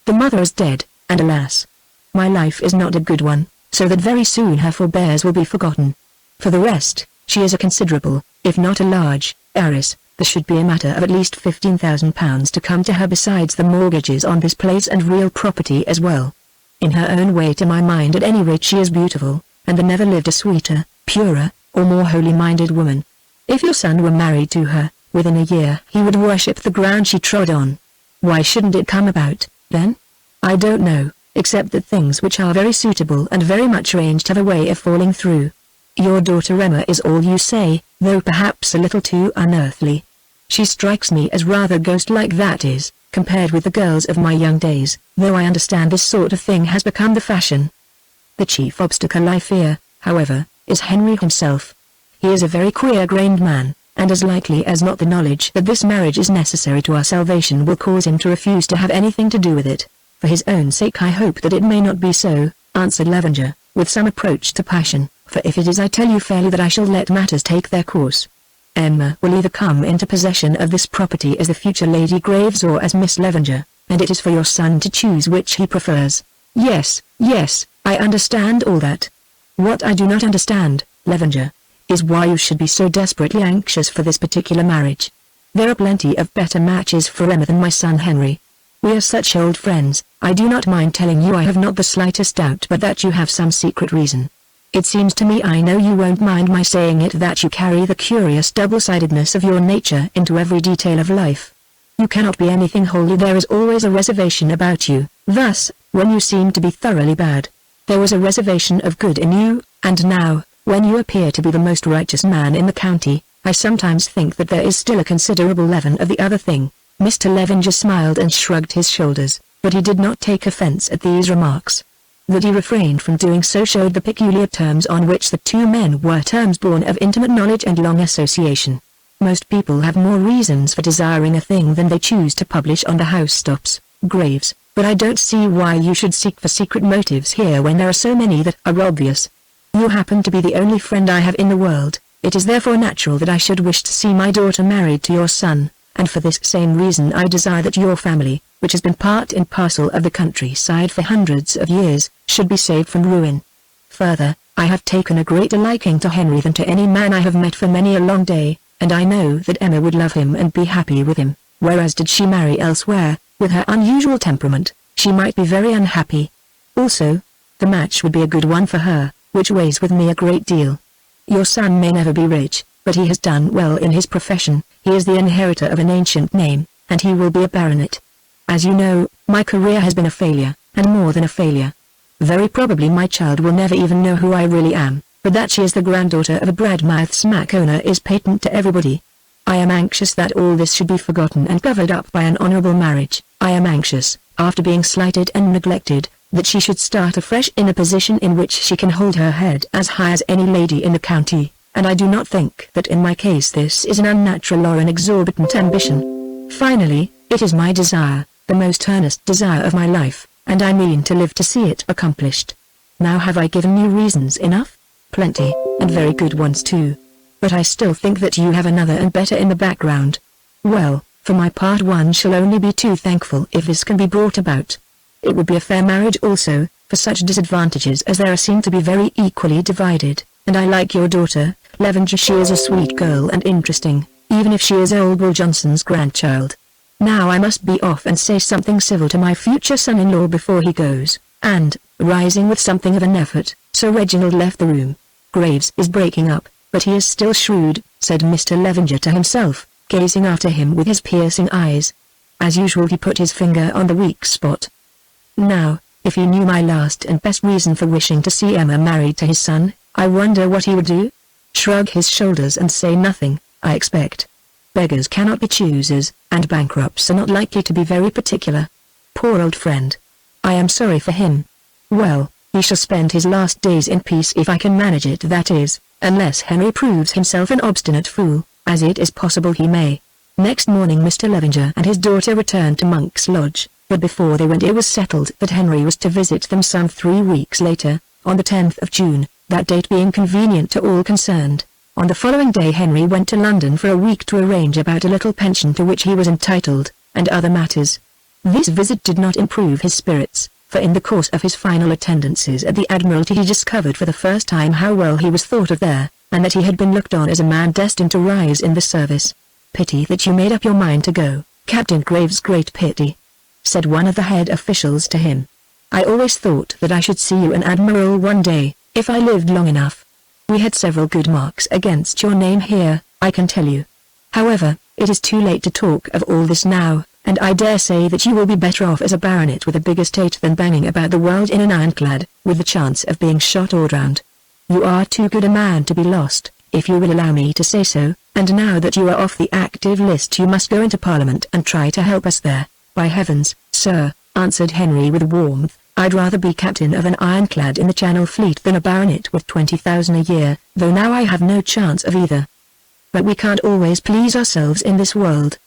The mother is dead, and alas! My life is not a good one, so that very soon her forebears will be forgotten. For the rest, she is a considerable, if not a large, heiress. There should be a matter of at least £15,000 to come to her besides the mortgages on this place and real property as well. In her own way, to my mind at any rate, she is beautiful, and there never lived a sweeter, purer, or more holy-minded woman. If your son were married to her, within a year he would worship the ground she trod on. Why shouldn't it come about, then? I don't know, except that things which are very suitable and very much arranged have a way of falling through. Your daughter Emma is all you say, though perhaps a little too unearthly. She strikes me as rather ghost-like, that is, compared with the girls of my young days, though I understand this sort of thing has become the fashion. The chief obstacle I fear, however, is Henry himself. He is a very queer-grained man, and as likely as not the knowledge that this marriage is necessary to our salvation will cause him to refuse to have anything to do with it. For his own sake I hope that it may not be so, answered Lavender, with some approach to passion, for if it is I tell you fairly that I shall let matters take their course. Emma will either come into possession of this property as the future Lady Graves or as Miss Lavender, and it is for your son to choose which he prefers. Yes, I understand all that. What I do not understand, Lavender, is why you should be so desperately anxious for this particular marriage. There are plenty of better matches for Emma than my son Henry. We are such old friends, I do not mind telling you I have not the slightest doubt but that you have some secret reason. It seems to me I know you won't mind my saying it that you carry the curious double-sidedness of your nature into every detail of life. You cannot be anything wholly, there is always a reservation about you. Thus, when you seem to be thoroughly bad, there was a reservation of good in you, and now, when you appear to be the most righteous man in the county, I sometimes think that there is still a considerable leaven of the other thing. Mr. Levenger smiled and shrugged his shoulders, but he did not take offense at these remarks. That he refrained from doing so showed the peculiar terms on which the two men were terms born of intimate knowledge and long association. Most people have more reasons for desiring a thing than they choose to publish on the housetops, Graves, but I don't see why you should seek for secret motives here when there are so many that are obvious. You happen to be the only friend I have in the world, it is therefore natural that I should wish to see my daughter married to your son, and for this same reason I desire that your family, which has been part and parcel of the countryside for hundreds of years, should be saved from ruin. Further, I have taken a greater liking to Henry than to any man I have met for many a long day, and I know that Emma would love him and be happy with him, whereas did she marry elsewhere, with her unusual temperament, she might be very unhappy. Also, the match would be a good one for her, which weighs with me a great deal. Your son may never be rich, but he has done well in his profession, he is the inheritor of an ancient name, and he will be a baronet. As you know, my career has been a failure, and more than a failure. Very probably my child will never even know who I really am, but that she is the granddaughter of a Bradmouth smack owner is patent to everybody. I am anxious that all this should be forgotten and covered up by an honorable marriage. I am anxious, after being slighted and neglected, that she should start afresh in a position in which she can hold her head as high as any lady in the county, and I do not think that in my case this is an unnatural or an exorbitant ambition. Finally, it is my desire, the most earnest desire of my life, and I mean to live to see it accomplished. Now have I given you reasons enough? Plenty, and very good ones too. But I still think that you have another and better in the background. Well, for my part one shall only be too thankful if this can be brought about. It would be a fair marriage also, for such disadvantages as there are seem to be very equally divided, and I like your daughter, Levenger. She is a sweet girl and interesting, even if she is old Will Johnson's grandchild. Now I must be off and say something civil to my future son-in-law before he goes, and, rising with something of an effort, Sir Reginald left the room. Graves is breaking up, but he is still shrewd, said Mr. Levenger to himself, gazing after him with his piercing eyes. As usual he put his finger on the weak spot. Now, if he knew my last and best reason for wishing to see Emma married to his son, I wonder what he would do? Shrug his shoulders and say nothing, I expect. Beggars cannot be choosers, and bankrupts are not likely to be very particular. Poor old friend. I am sorry for him. Well, he shall spend his last days in peace if I can manage it, that is, unless Henry proves himself an obstinate fool, as it is possible he may. Next morning Mr. Levenger and his daughter returned to Monk's Lodge, but before they went it was settled that Henry was to visit them some 3 weeks later, on the 10th of June, that date being convenient to all concerned. On the following day Henry went to London for a week to arrange about a little pension to which he was entitled, and other matters. This visit did not improve his spirits, for in the course of his final attendances at the Admiralty he discovered for the first time how well he was thought of there, and that he had been looked on as a man destined to rise in the service. "Pity that you made up your mind to go, Captain Graves, great pity," said one of the head officials to him. "I always thought that I should see you an admiral one day, if I lived long enough. We had several good marks against your name here, I can tell you. However, it is too late to talk of all this now, and I dare say that you will be better off as a baronet with a big estate than banging about the world in an ironclad, with the chance of being shot or drowned. You are too good a man to be lost, if you will allow me to say so, and now that you are off the active list you must go into Parliament and try to help us there." "By heavens, sir," answered Henry with warmth, I'd rather be captain of an ironclad in the Channel Fleet than a baronet with 20,000 a year, though now I have no chance of either. But we can't always please ourselves in this world.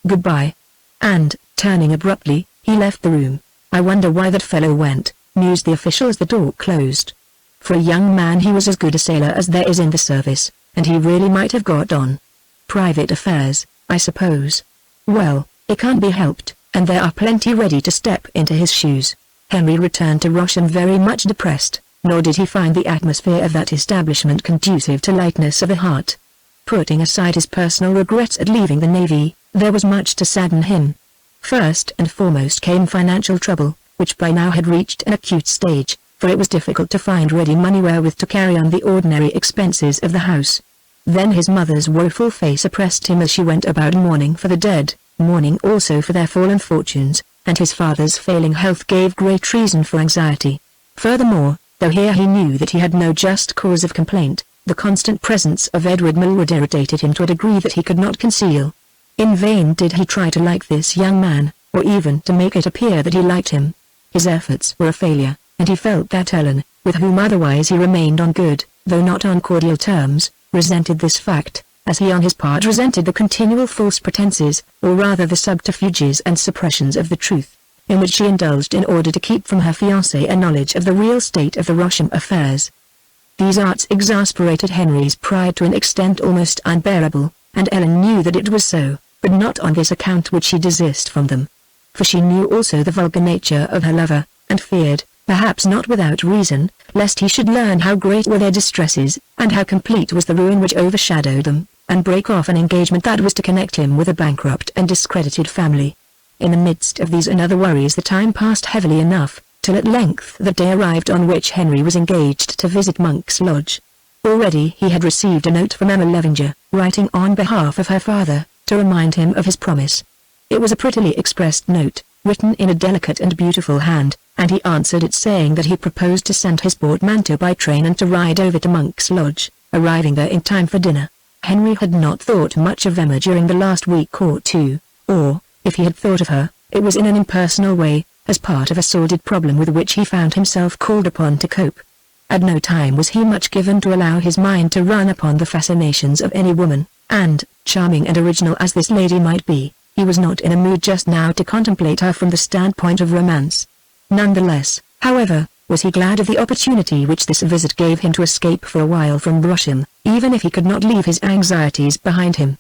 Goodbye." And, turning abruptly, he left the room. "I wonder why that fellow went," mused the official as the door closed. For a young man he was as good a sailor as there is in the service, and he really might have got on. Private affairs, I suppose. Well, it can't be helped, and there are plenty ready to step into his shoes. Henry returned to Rosham very much depressed, nor did he find the atmosphere of that establishment conducive to lightness of the heart. Putting aside his personal regrets at leaving the Navy, there was much to sadden him. First and foremost came financial trouble, which by now had reached an acute stage, for it was difficult to find ready money wherewith to carry on the ordinary expenses of the house. Then his mother's woeful face oppressed him as she went about mourning for the dead, mourning also for their fallen fortunes, and his father's failing health gave great reason for anxiety. Furthermore, though here he knew that he had no just cause of complaint, the constant presence of Edward Millward irritated him to a degree that he could not conceal. In vain did he try to like this young man, or even to make it appear that he liked him. His efforts were a failure, and he felt that Ellen, with whom otherwise he remained on good, though not on cordial terms, resented this fact, as he on his part resented the continual false pretenses, or rather the subterfuges and suppressions of the truth, in which she indulged in order to keep from her fiancé a knowledge of the real state of the Rosham affairs. These arts exasperated Henry's pride to an extent almost unbearable, and Ellen knew that it was so, but not on this account would she desist from them. For she knew also the vulgar nature of her lover, and feared, perhaps not without reason, lest he should learn how great were their distresses, and how complete was the ruin which overshadowed them, and break off an engagement that was to connect him with a bankrupt and discredited family. In the midst of these and other worries the time passed heavily enough, till at length the day arrived on which Henry was engaged to visit Monk's Lodge. Already he had received a note from Emma Levenger, writing on behalf of her father, to remind him of his promise. It was a prettily expressed note, written in a delicate and beautiful hand, and he answered it saying that he proposed to send his portmanteau by train and to ride over to Monk's Lodge, arriving there in time for dinner. Henry had not thought much of Emma during the last week or two, or, if he had thought of her, it was in an impersonal way, as part of a sordid problem with which he found himself called upon to cope. At no time was he much given to allow his mind to run upon the fascinations of any woman, and, charming and original as this lady might be, he was not in a mood just now to contemplate her from the standpoint of romance. Nonetheless, however, was he glad of the opportunity which this visit gave him to escape for a while from Rosham, even if he could not leave his anxieties behind him.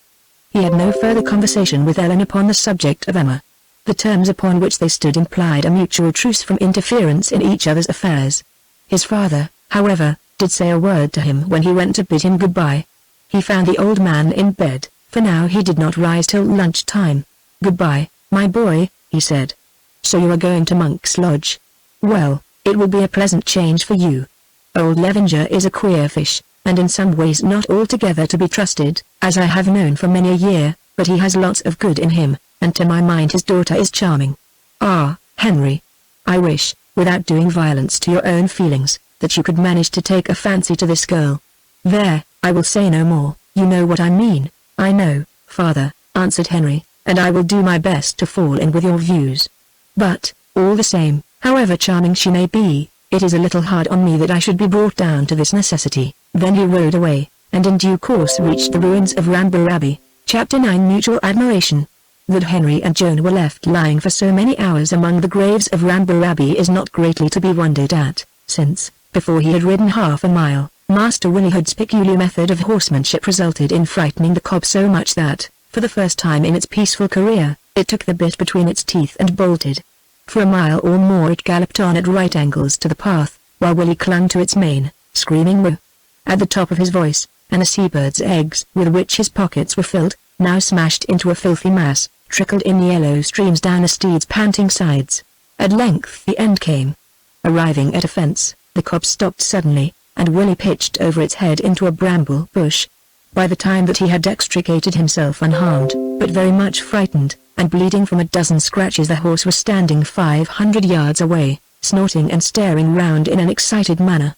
He had no further conversation with Ellen upon the subject of Emma. The terms upon which they stood implied a mutual truce from interference in each other's affairs. His father, however, did say a word to him when he went to bid him goodbye. He found the old man in bed, for now he did not rise till lunch-time. "Goodbye, my boy," he said. "So you are going to Monk's Lodge? Well, it will be a pleasant change for you. Old Levenger is a queer fish, and in some ways not altogether to be trusted, as I have known for many a year, but he has lots of good in him, and to my mind his daughter is charming. Ah, Henry, I wish, without doing violence to your own feelings, that you could manage to take a fancy to this girl. There, I will say no more, you know what I mean." "I know, father," answered Henry, "and I will do my best to fall in with your views. But, all the same, however charming she may be, it is a little hard on me that I should be brought down to this necessity." Then he rode away, and in due course reached the ruins of Ramber Abbey. Chapter 9 Mutual Admiration. That Henry and Joan were left lying for so many hours among the graves of Ramber Abbey is not greatly to be wondered at, since, before he had ridden half a mile, Master Willyhood's peculiar method of horsemanship resulted in frightening the cob so much that, for the first time in its peaceful career, it took the bit between its teeth and bolted. For a mile or more it galloped on at right angles to the path, while Willy clung to its mane, screaming "woo!" at the top of his voice, and the seabird's eggs with which his pockets were filled, now smashed into a filthy mass, trickled in yellow streams down the steed's panting sides. At length the end came. Arriving at a fence, the cob stopped suddenly, and Willy pitched over its head into a bramble bush. By the time that he had extricated himself unharmed, but very much frightened, and bleeding from a dozen scratches, the horse was standing 500 yards away, snorting and staring round in an excited manner.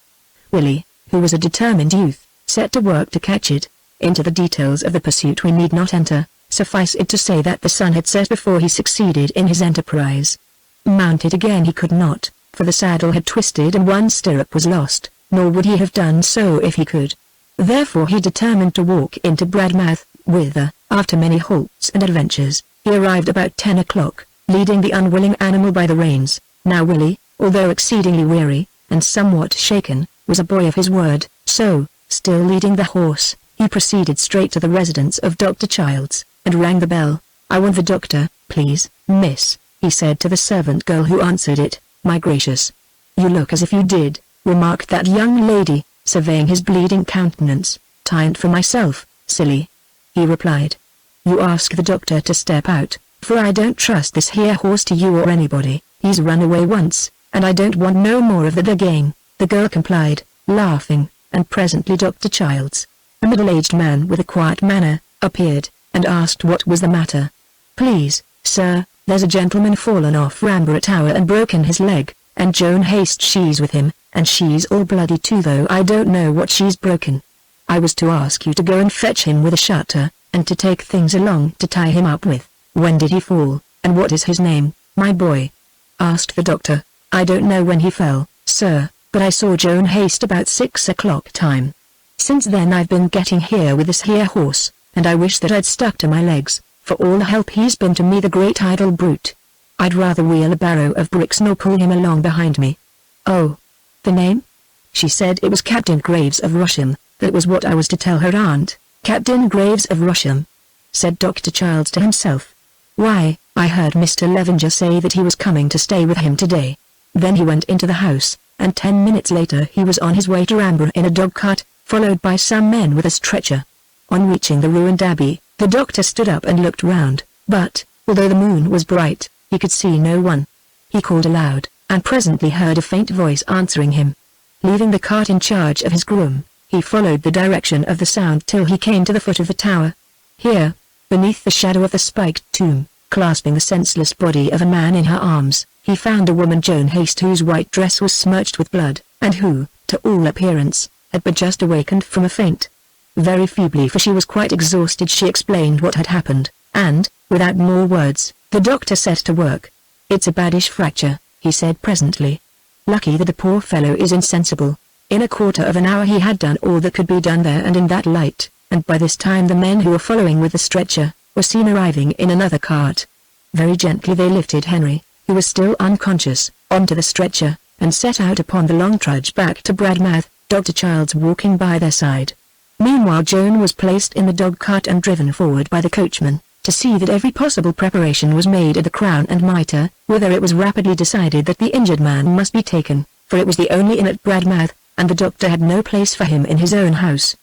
Willy, who was a determined youth, set to work to catch it. Into the details of the pursuit we need not enter, suffice it to say that the sun had set before he succeeded in his enterprise. Mount it again he could not, for the saddle had twisted and one stirrup was lost, nor would he have done so if he could. Therefore he determined to walk into Bradmouth, whither, after many halts and adventures, he arrived about 10 o'clock, leading the unwilling animal by the reins. Now Willie, although exceedingly weary, and somewhat shaken, was a boy of his word, so, still leading the horse, he proceeded straight to the residence of Dr. Childs, and rang the bell. "I want the doctor, please, miss," he said to the servant girl who answered it. "My gracious! You look as if you did," remarked that young lady, surveying his bleeding countenance. "'Tain't for myself, silly," he replied. "You ask the doctor to step out, for I don't trust this here horse to you or anybody. He's run away once, and I don't want no more of that again." The girl complied, laughing, and presently Dr. Childs, a middle-aged man with a quiet manner, appeared, and asked what was the matter. "Please, sir, there's a gentleman fallen off Ramborough Tower and broken his leg, and Joan Haste she's with him, and she's all bloody too, though I don't know what she's broken. I was to ask you to go and fetch him with a shutter, and to take things along to tie him up with." "When did he fall, and what is his name, my boy?" asked the doctor. "I don't know when he fell, sir, but I saw Joan Haste about 6 o'clock time. Since then I've been getting here with this here horse, and I wish that I'd stuck to my legs, for all the help he's been to me, the great idle brute. I'd rather wheel a barrow of bricks nor pull him along behind me." "Oh, the name?" She said it was Captain Graves of Rusholme. That was what I was to tell her aunt. "Captain Graves of Rusholme," said Dr. Childs to himself. "Why, I heard Mr. Levenger say that he was coming to stay with him today." Then he went into the house, and 10 minutes later he was on his way to Ramborough in a dog-cart, followed by some men with a stretcher. On reaching the ruined abbey, the doctor stood up and looked round, but, although the moon was bright, he could see no one. He called aloud, and presently heard a faint voice answering him. Leaving the cart in charge of his groom, he followed the direction of the sound till he came to the foot of the tower. Here, beneath the shadow of the spiked tomb, clasping the senseless body of a man in her arms, he found a woman, Joan Haste, whose white dress was smirched with blood, and who, to all appearance, had but just awakened from a faint. Very feebly, for she was quite exhausted, she explained what had happened, and, without more words, the doctor set to work. "It's a baddish fracture," he said presently. "Lucky that the poor fellow is insensible." In a quarter of an hour he had done all that could be done there and in that light, and by this time the men who were following with the stretcher were seen arriving in another cart. Very gently they lifted Henry, who was still unconscious, onto the stretcher, and set out upon the long trudge back to Bradmouth, Dr. Childs walking by their side. Meanwhile Joan was placed in the dog-cart and driven forward by the coachman, to see that every possible preparation was made at the Crown and Mitre, whither it was rapidly decided that the injured man must be taken, for it was the only inn at Bradmouth, and the doctor had no place for him in his own house.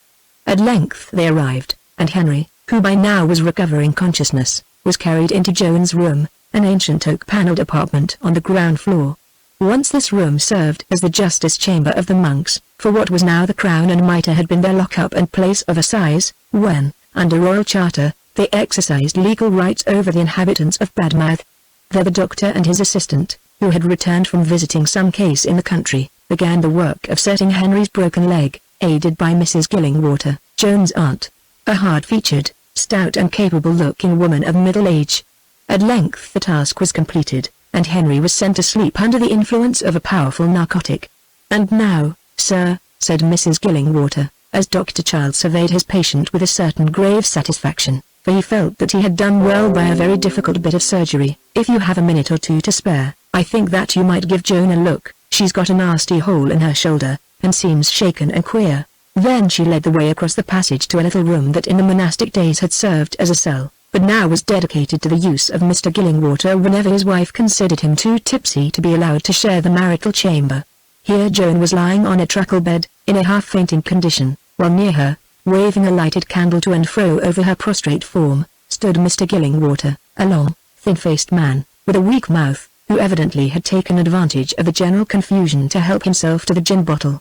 At length they arrived, and Henry, who by now was recovering consciousness, was carried into Joan's room, an ancient oak-panelled apartment on the ground floor. Once this room served as the justice chamber of the monks, for what was now the Crown and Mitre had been their lock-up and place of assize, when, under royal charter, they exercised legal rights over the inhabitants of Bradmouth. There the doctor and his assistant, who had returned from visiting some case in the country, began the work of setting Henry's broken leg, aided by Mrs. Gillingwater, Joan's aunt, a hard-featured, stout and capable-looking woman of middle age. At length the task was completed, and Henry was sent to sleep under the influence of a powerful narcotic. "And now, sir," said Mrs. Gillingwater, as Dr. Childs surveyed his patient with a certain grave satisfaction, for he felt that he had done well by a very difficult bit of surgery, "if you have a minute or two to spare, I think that you might give Joan a look. She's got a nasty hole in her shoulder, and seems shaken and queer." Then she led the way across the passage to a little room that in the monastic days had served as a cell, but now was dedicated to the use of Mr. Gillingwater whenever his wife considered him too tipsy to be allowed to share the marital chamber. Here Joan was lying on a truckle bed, in a half-fainting condition, while near her, waving a lighted candle to and fro over her prostrate form, stood Mr. Gillingwater, a long, thin-faced man, with a weak mouth, who evidently had taken advantage of the general confusion to help himself to the gin bottle.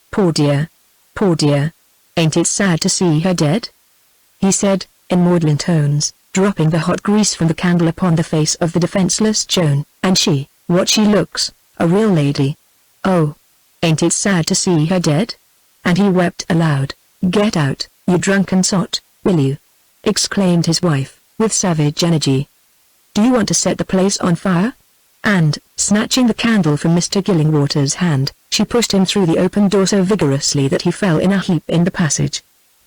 Poor dear. Ain't it sad to see her dead?" he said, in maudlin tones, dropping the hot grease from the candle upon the face of the defenseless Joan. "And she, what she looks, a real lady. Oh, ain't it sad to see her dead?" And he wept aloud. "Get out, you drunken sot, will you?" exclaimed his wife, with savage energy. "Do you want to set the place on fire?" and, snatching the candle from Mr. Gillingwater's hand, she pushed him through the open door so vigorously that he fell in a heap in the passage.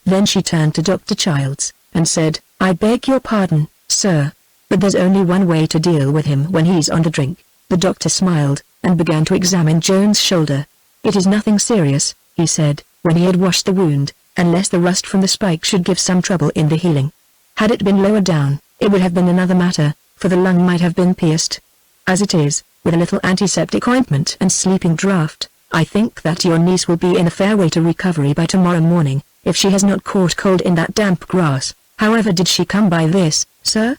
Then she turned to Dr. Childs, and said, "I beg your pardon, sir. But there's only one way to deal with him when he's on the drink." The doctor smiled, and began to examine Joan's shoulder. "It is nothing serious," he said, when he had washed the wound, "unless the rust from the spike should give some trouble in the healing. Had it been lower down, it would have been another matter, for the lung might have been pierced. As it is, with a little antiseptic ointment and sleeping draught, I think that your niece will be in a fair way to recovery by tomorrow morning, if she has not caught cold in that damp grass." "However did she come by this, sir?"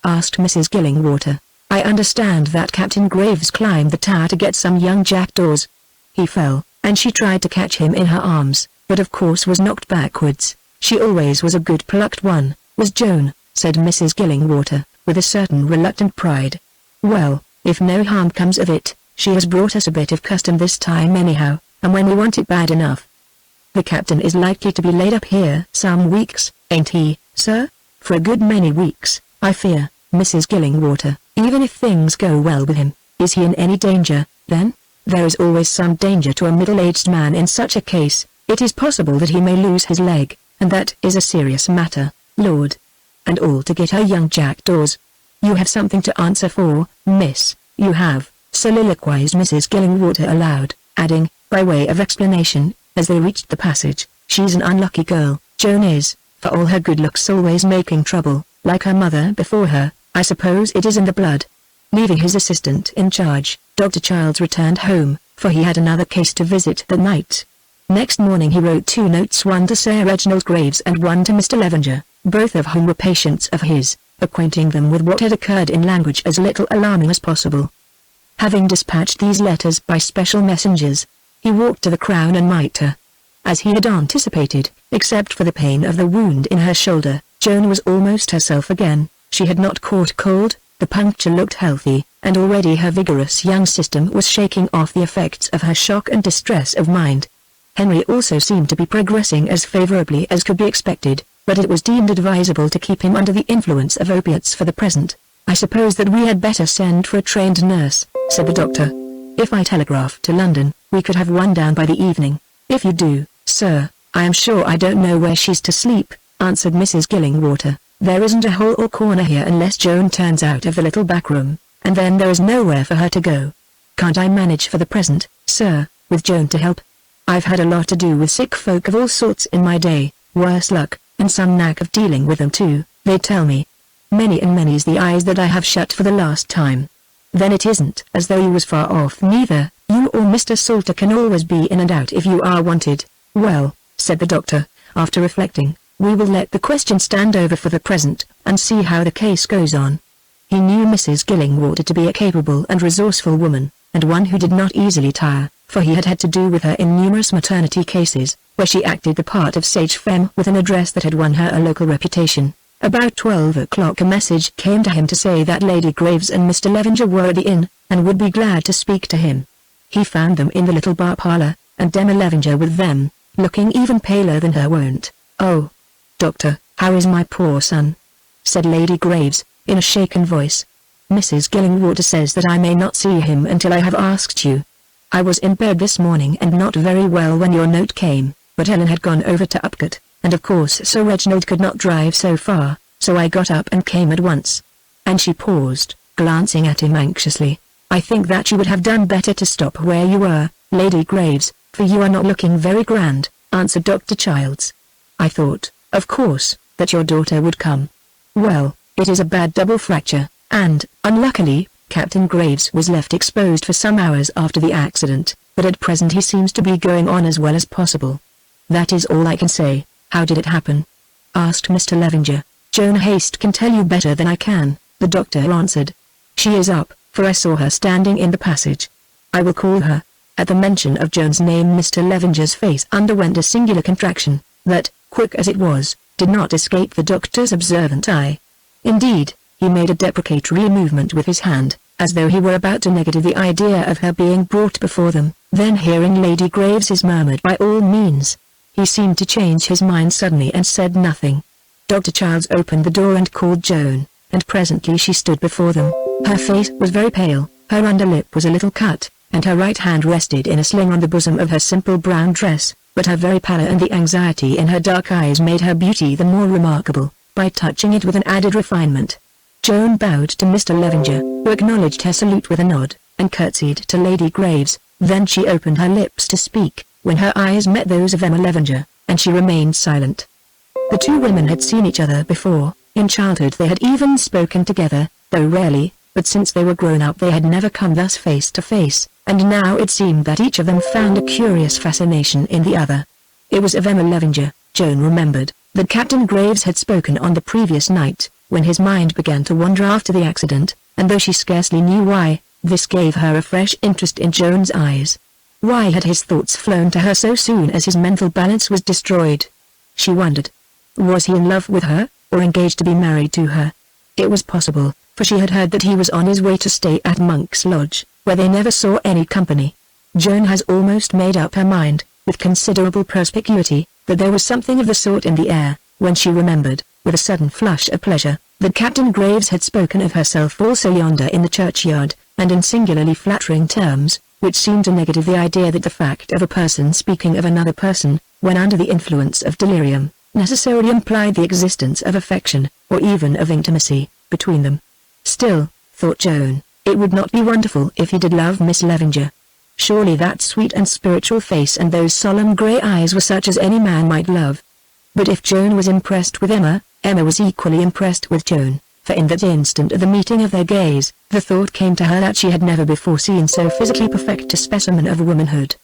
asked Mrs. Gillingwater. "I understand that Captain Graves climbed the tower to get some young jackdaws. He fell, and she tried to catch him in her arms, but of course was knocked backwards. She always was a good plucked one, was Joan," said Mrs. Gillingwater, with a certain reluctant pride. "Well, if no harm comes of it, she has brought us a bit of custom this time anyhow, and when we want it bad enough. The captain is likely to be laid up here some weeks, ain't he, sir?" "For a good many weeks, I fear, Mrs. Gillingwater. Even if things go well with him, is he in any danger, then?" "There is always some danger to a middle-aged man in such a case. It is possible that he may lose his leg, and that is a serious matter, Lord. And all to get her young jackdaws. You have something to answer for, miss, you have," soliloquized Mrs. Gillingwater aloud, adding, by way of explanation, as they reached the passage, "She's an unlucky girl, Joan is, for all her good looks always making trouble, like her mother before her. I suppose it is in the blood." Leaving his assistant in charge, Dr. Childs returned home, for he had another case to visit that night. Next morning he wrote 2 notes, one to Sir Reginald Graves and one to Mr. Levenger, both of whom were patients of his, acquainting them with what had occurred in language as little alarming as possible. Having dispatched these letters by special messengers, he walked to the Crown and Mitre. As he had anticipated, except for the pain of the wound in her shoulder, Joan was almost herself again. She had not caught cold, the puncture looked healthy, and already her vigorous young system was shaking off the effects of her shock and distress of mind. Henry also seemed to be progressing as favorably as could be expected, but it was deemed advisable to keep him under the influence of opiates for the present. "I suppose that we had better send for a trained nurse," said the doctor. "If I telegraph to London, we could have one down by the evening." "If you do, sir, I am sure I don't know where she's to sleep," answered Mrs. Gillingwater. "There isn't a hole or corner here unless Joan turns out of the little back room, and then there is nowhere for her to go. Can't I manage for the present, sir, with Joan to help? I've had a lot to do with sick folk of all sorts in my day, worse luck, and some knack of dealing with them too, they tell me. Many and many's the eyes that I have shut for the last time." "Then it isn't as though you was far off neither. You or Mr. Salter can always be in and out if you are wanted." "Well," said the doctor, after reflecting, "we will let the question stand over for the present, and see how the case goes on." He knew Mrs. Gillingwater to be a capable and resourceful woman, and one who did not easily tire, for he had had to do with her in numerous maternity cases, where she acted the part of sage femme with an address that had won her a local reputation. About 12 o'clock a message came to him to say that Lady Graves and Mr. Levenger were at the inn, and would be glad to speak to him. He found them in the little bar parlour, and Emma Levenger with them, looking even paler than her wont. "Oh, doctor, how is my poor son?" said Lady Graves, in a shaken voice. "Mrs. Gillingwater says that I may not see him until I have asked you. I was in bed this morning and not very well when your note came, but Ellen had gone over to Upcott, and of course Sir Reginald could not drive so far, so I got up and came at once." And she paused, glancing at him anxiously. "I think that you would have done better to stop where you were, Lady Graves, for you are not looking very grand," answered Dr. Childs. "I thought, of course, that your daughter would come. Well, it is a bad double fracture, and, unluckily, Captain Graves was left exposed for some hours after the accident, but at present he seems to be going on as well as possible. That is all I can say." "How did it happen?" asked Mr. Levenger. "Joan Haste can tell you better than I can," the doctor answered. "She is up, for I saw her standing in the passage. I will call her." At the mention of Joan's name Mr. Levenger's face underwent a singular contraction, that, quick as it was, did not escape the doctor's observant eye. Indeed, he made a deprecatory movement with his hand, as though he were about to negate the idea of her being brought before them. Then hearing Lady Graves's murmured "by all means," he seemed to change his mind suddenly and said nothing. Dr. Childs opened the door and called Joan, and presently she stood before them. Her face was very pale, Her underlip was a little cut, and her right hand rested in a sling on the bosom of her simple brown dress, but her very pallor and the anxiety in her dark eyes made her beauty the more remarkable, by touching it with an added refinement. Joan bowed to Mr. Levenger, who acknowledged her salute with a nod, and curtsied to Lady Graves. Then she opened her lips to speak, when her eyes met those of Emma Levenger, and she remained silent. The two women had seen each other before. In childhood they had even spoken together, though rarely, but since they were grown up they had never come thus face to face, and now it seemed that each of them found a curious fascination in the other. It was of Emma Levenger, Joan remembered, that Captain Graves had spoken on the previous night, when his mind began to wander after the accident, and though she scarcely knew why, this gave her a fresh interest in Joan's eyes. Why had his thoughts flown to her so soon as his mental balance was destroyed? She wondered. Was he in love with her, or engaged to be married to her? It was possible, for she had heard that he was on his way to stay at Monk's Lodge, where they never saw any company. Joan has almost made up her mind, with considerable perspicuity, that there was something of the sort in the air, when she remembered, with a sudden flush of pleasure, that Captain Graves had spoken of herself also yonder in the churchyard, and in singularly flattering terms, which seemed to negative the idea that the fact of a person speaking of another person, when under the influence of delirium, necessarily implied the existence of affection, or even of intimacy, between them. Still, thought Joan, it would not be wonderful if he did love Miss Levenger. Surely that sweet and spiritual face and those solemn grey eyes were such as any man might love. But if Joan was impressed with Emma, Emma was equally impressed with Joan, for in that instant of the meeting of their gaze, the thought came to her that she had never before seen so physically perfect a specimen of womanhood.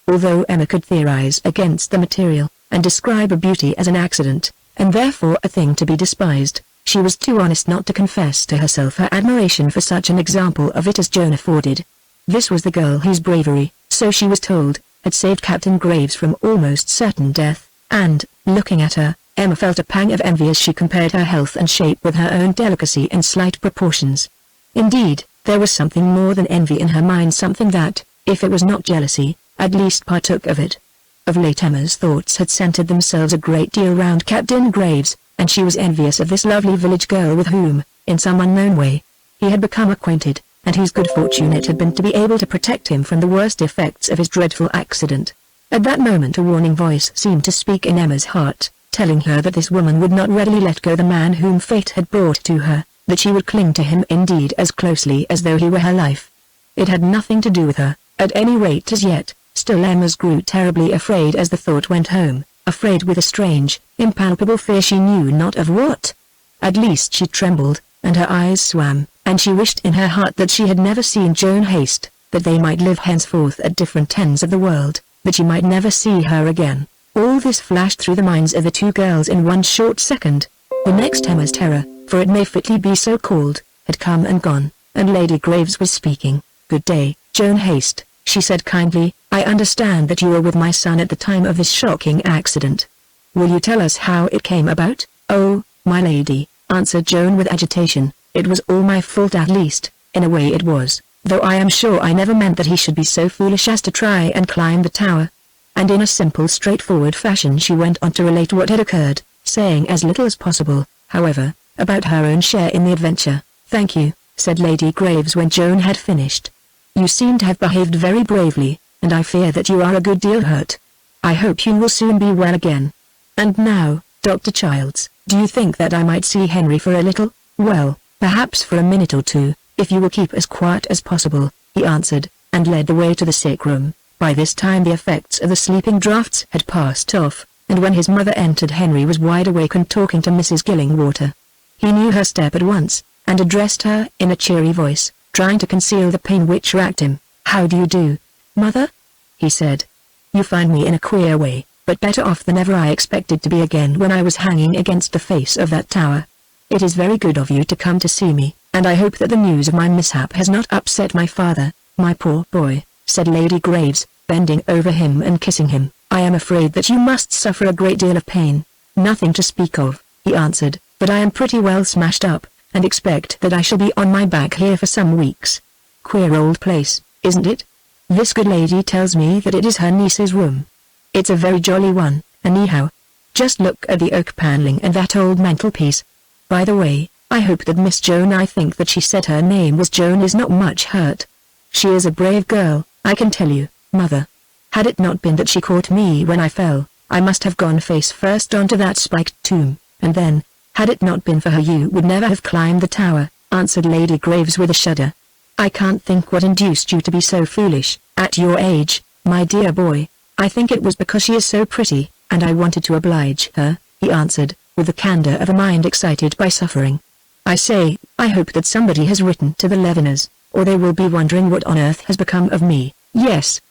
Although Emma could theorize against the material, and describe a beauty as an accident, and therefore a thing to be despised, she was too honest not to confess to herself her admiration for such an example of it as Joan afforded. This was the girl whose bravery, so she was told, had saved Captain Graves from almost certain death, and, looking at her, Emma felt a pang of envy as she compared her health and shape with her own delicacy and slight proportions. Indeed, there was something more than envy in her mind, something that, if it was not jealousy, at least partook of it. Of late Emma's thoughts had centered themselves a great deal round Captain Graves, and she was envious of this lovely village girl with whom, in some unknown way, he had become acquainted, and whose good fortune it had been to be able to protect him from the worst effects of his dreadful accident. At that moment a warning voice seemed to speak in Emma's heart, telling her that this woman would not readily let go the man whom fate had brought to her, that she would cling to him indeed as closely as though he were her life. It had nothing to do with her, at any rate as yet. Still Emma grew terribly afraid as the thought went home, afraid with a strange, impalpable fear she knew not of what. At least she trembled, and her eyes swam, and she wished in her heart that she had never seen Joan Haste, that they might live henceforth at different ends of the world, that she might never see her again. All this flashed through the minds of the two girls in one short second. The next Emma's terror, for it may fitly be so called, had come and gone, and Lady Graves was speaking. "Good day, Joan Haste," she said kindly. "I understand that you were with my son at the time of this shocking accident. Will you tell us how it came about?" "Oh, my lady," answered Joan with agitation, "it was all my fault, at least, in a way it was, though I am sure I never meant that he should be so foolish as to try and climb the tower." And in a simple straightforward fashion she went on to relate what had occurred, saying as little as possible, however, about her own share in the adventure. "Thank you," said Lady Graves when Joan had finished. "You seem to have behaved very bravely, and I fear that you are a good deal hurt. I hope you will soon be well again. And now, Dr. Childs, do you think that I might see Henry for a little?" "Well, perhaps for a minute or two, if you will keep as quiet as possible," he answered, and led the way to the sick room. By this time the effects of the sleeping draughts had passed off, and when his mother entered Henry was wide awake and talking to Mrs. Gillingwater. He knew her step at once, and addressed her in a cheery voice, trying to conceal the pain which racked him. "How do you do, mother?" he said. "You find me in a queer way, but better off than ever I expected to be again when I was hanging against the face of that tower. It is very good of you to come to see me, and I hope that the news of my mishap has not upset my father." "My poor boy," said Lady Graves, bending over him and kissing him, "I am afraid that you must suffer a great deal of pain." "Nothing to speak of," he answered, "but I am pretty well smashed up, and expect that I shall be on my back here for some weeks. Queer old place, isn't it? This good lady tells me that it is her niece's room. It's a very jolly one, anyhow. Just look at the oak paneling and that old mantelpiece. By the way, I hope that Miss Joan, I think that she said her name was Joan, is not much hurt. She is a brave girl, I can tell you, mother. Had it not been that she caught me when I fell, I must have gone face first onto that spiked tomb, and then, had it not been for her you would never have climbed the tower, answered Lady Graves with a shudder. I can't think what induced you to be so foolish, at your age, my dear boy. I think it was because she is so pretty, and I wanted to oblige her, he answered, with the candor of a mind excited by suffering. I say, I hope that somebody has written to the Leviners, or they will be wondering what on earth has become of me. Yes,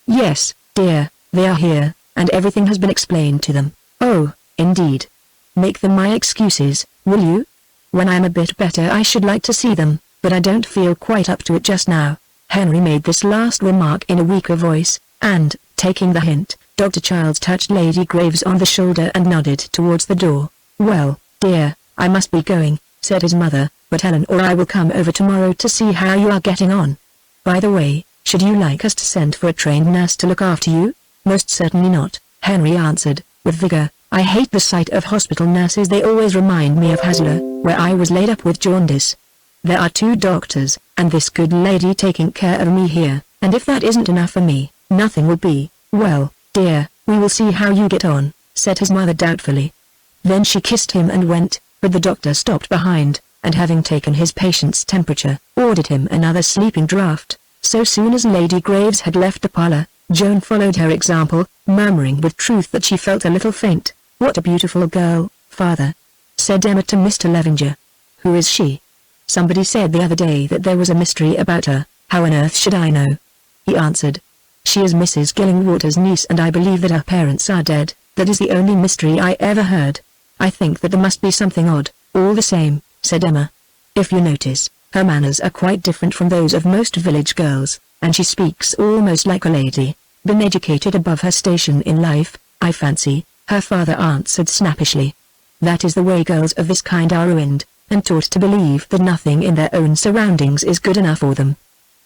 dear, they are here, and everything has been explained to them. Oh, indeed. Make them my excuses, will you? When I'm a bit better I should like to see them, but I don't feel quite up to it just now. Henry made this last remark in a weaker voice, and, taking the hint, Dr. Childs touched Lady Graves on the shoulder and nodded towards the door. Well, dear, I must be going, said his mother, but Helen or I will come over tomorrow to see how you are getting on. By the way, should you like us to send for a trained nurse to look after you? Most certainly not, Henry answered, with vigor. I hate the sight of hospital nurses. They always remind me of Hasler, where I was laid up with jaundice. There are 2 doctors, and this good lady taking care of me here, and if that isn't enough for me, nothing will be. Well, dear, we will see how you get on, said his mother doubtfully. Then she kissed him and went, but the doctor stopped behind, and having taken his patient's temperature, ordered him another sleeping draught. So soon as Lady Graves had left the parlour, Joan followed her example, murmuring with truth that she felt a little faint. What a beautiful girl, father, said Emma to Mr. Levenger. Who is she? Somebody said the other day that there was a mystery about her. How on earth should I know? He answered. She is Mrs. Gillingwater's niece, and I believe that her parents are dead. That is the only mystery I ever heard. I think that there must be something odd, all the same, said Emma. If you notice, her manners are quite different from those of most village girls, and she speaks almost like a lady. Been educated above her station in life, I fancy, her father answered snappishly. That is the way girls of this kind are ruined, and taught to believe that nothing in their own surroundings is good enough for them.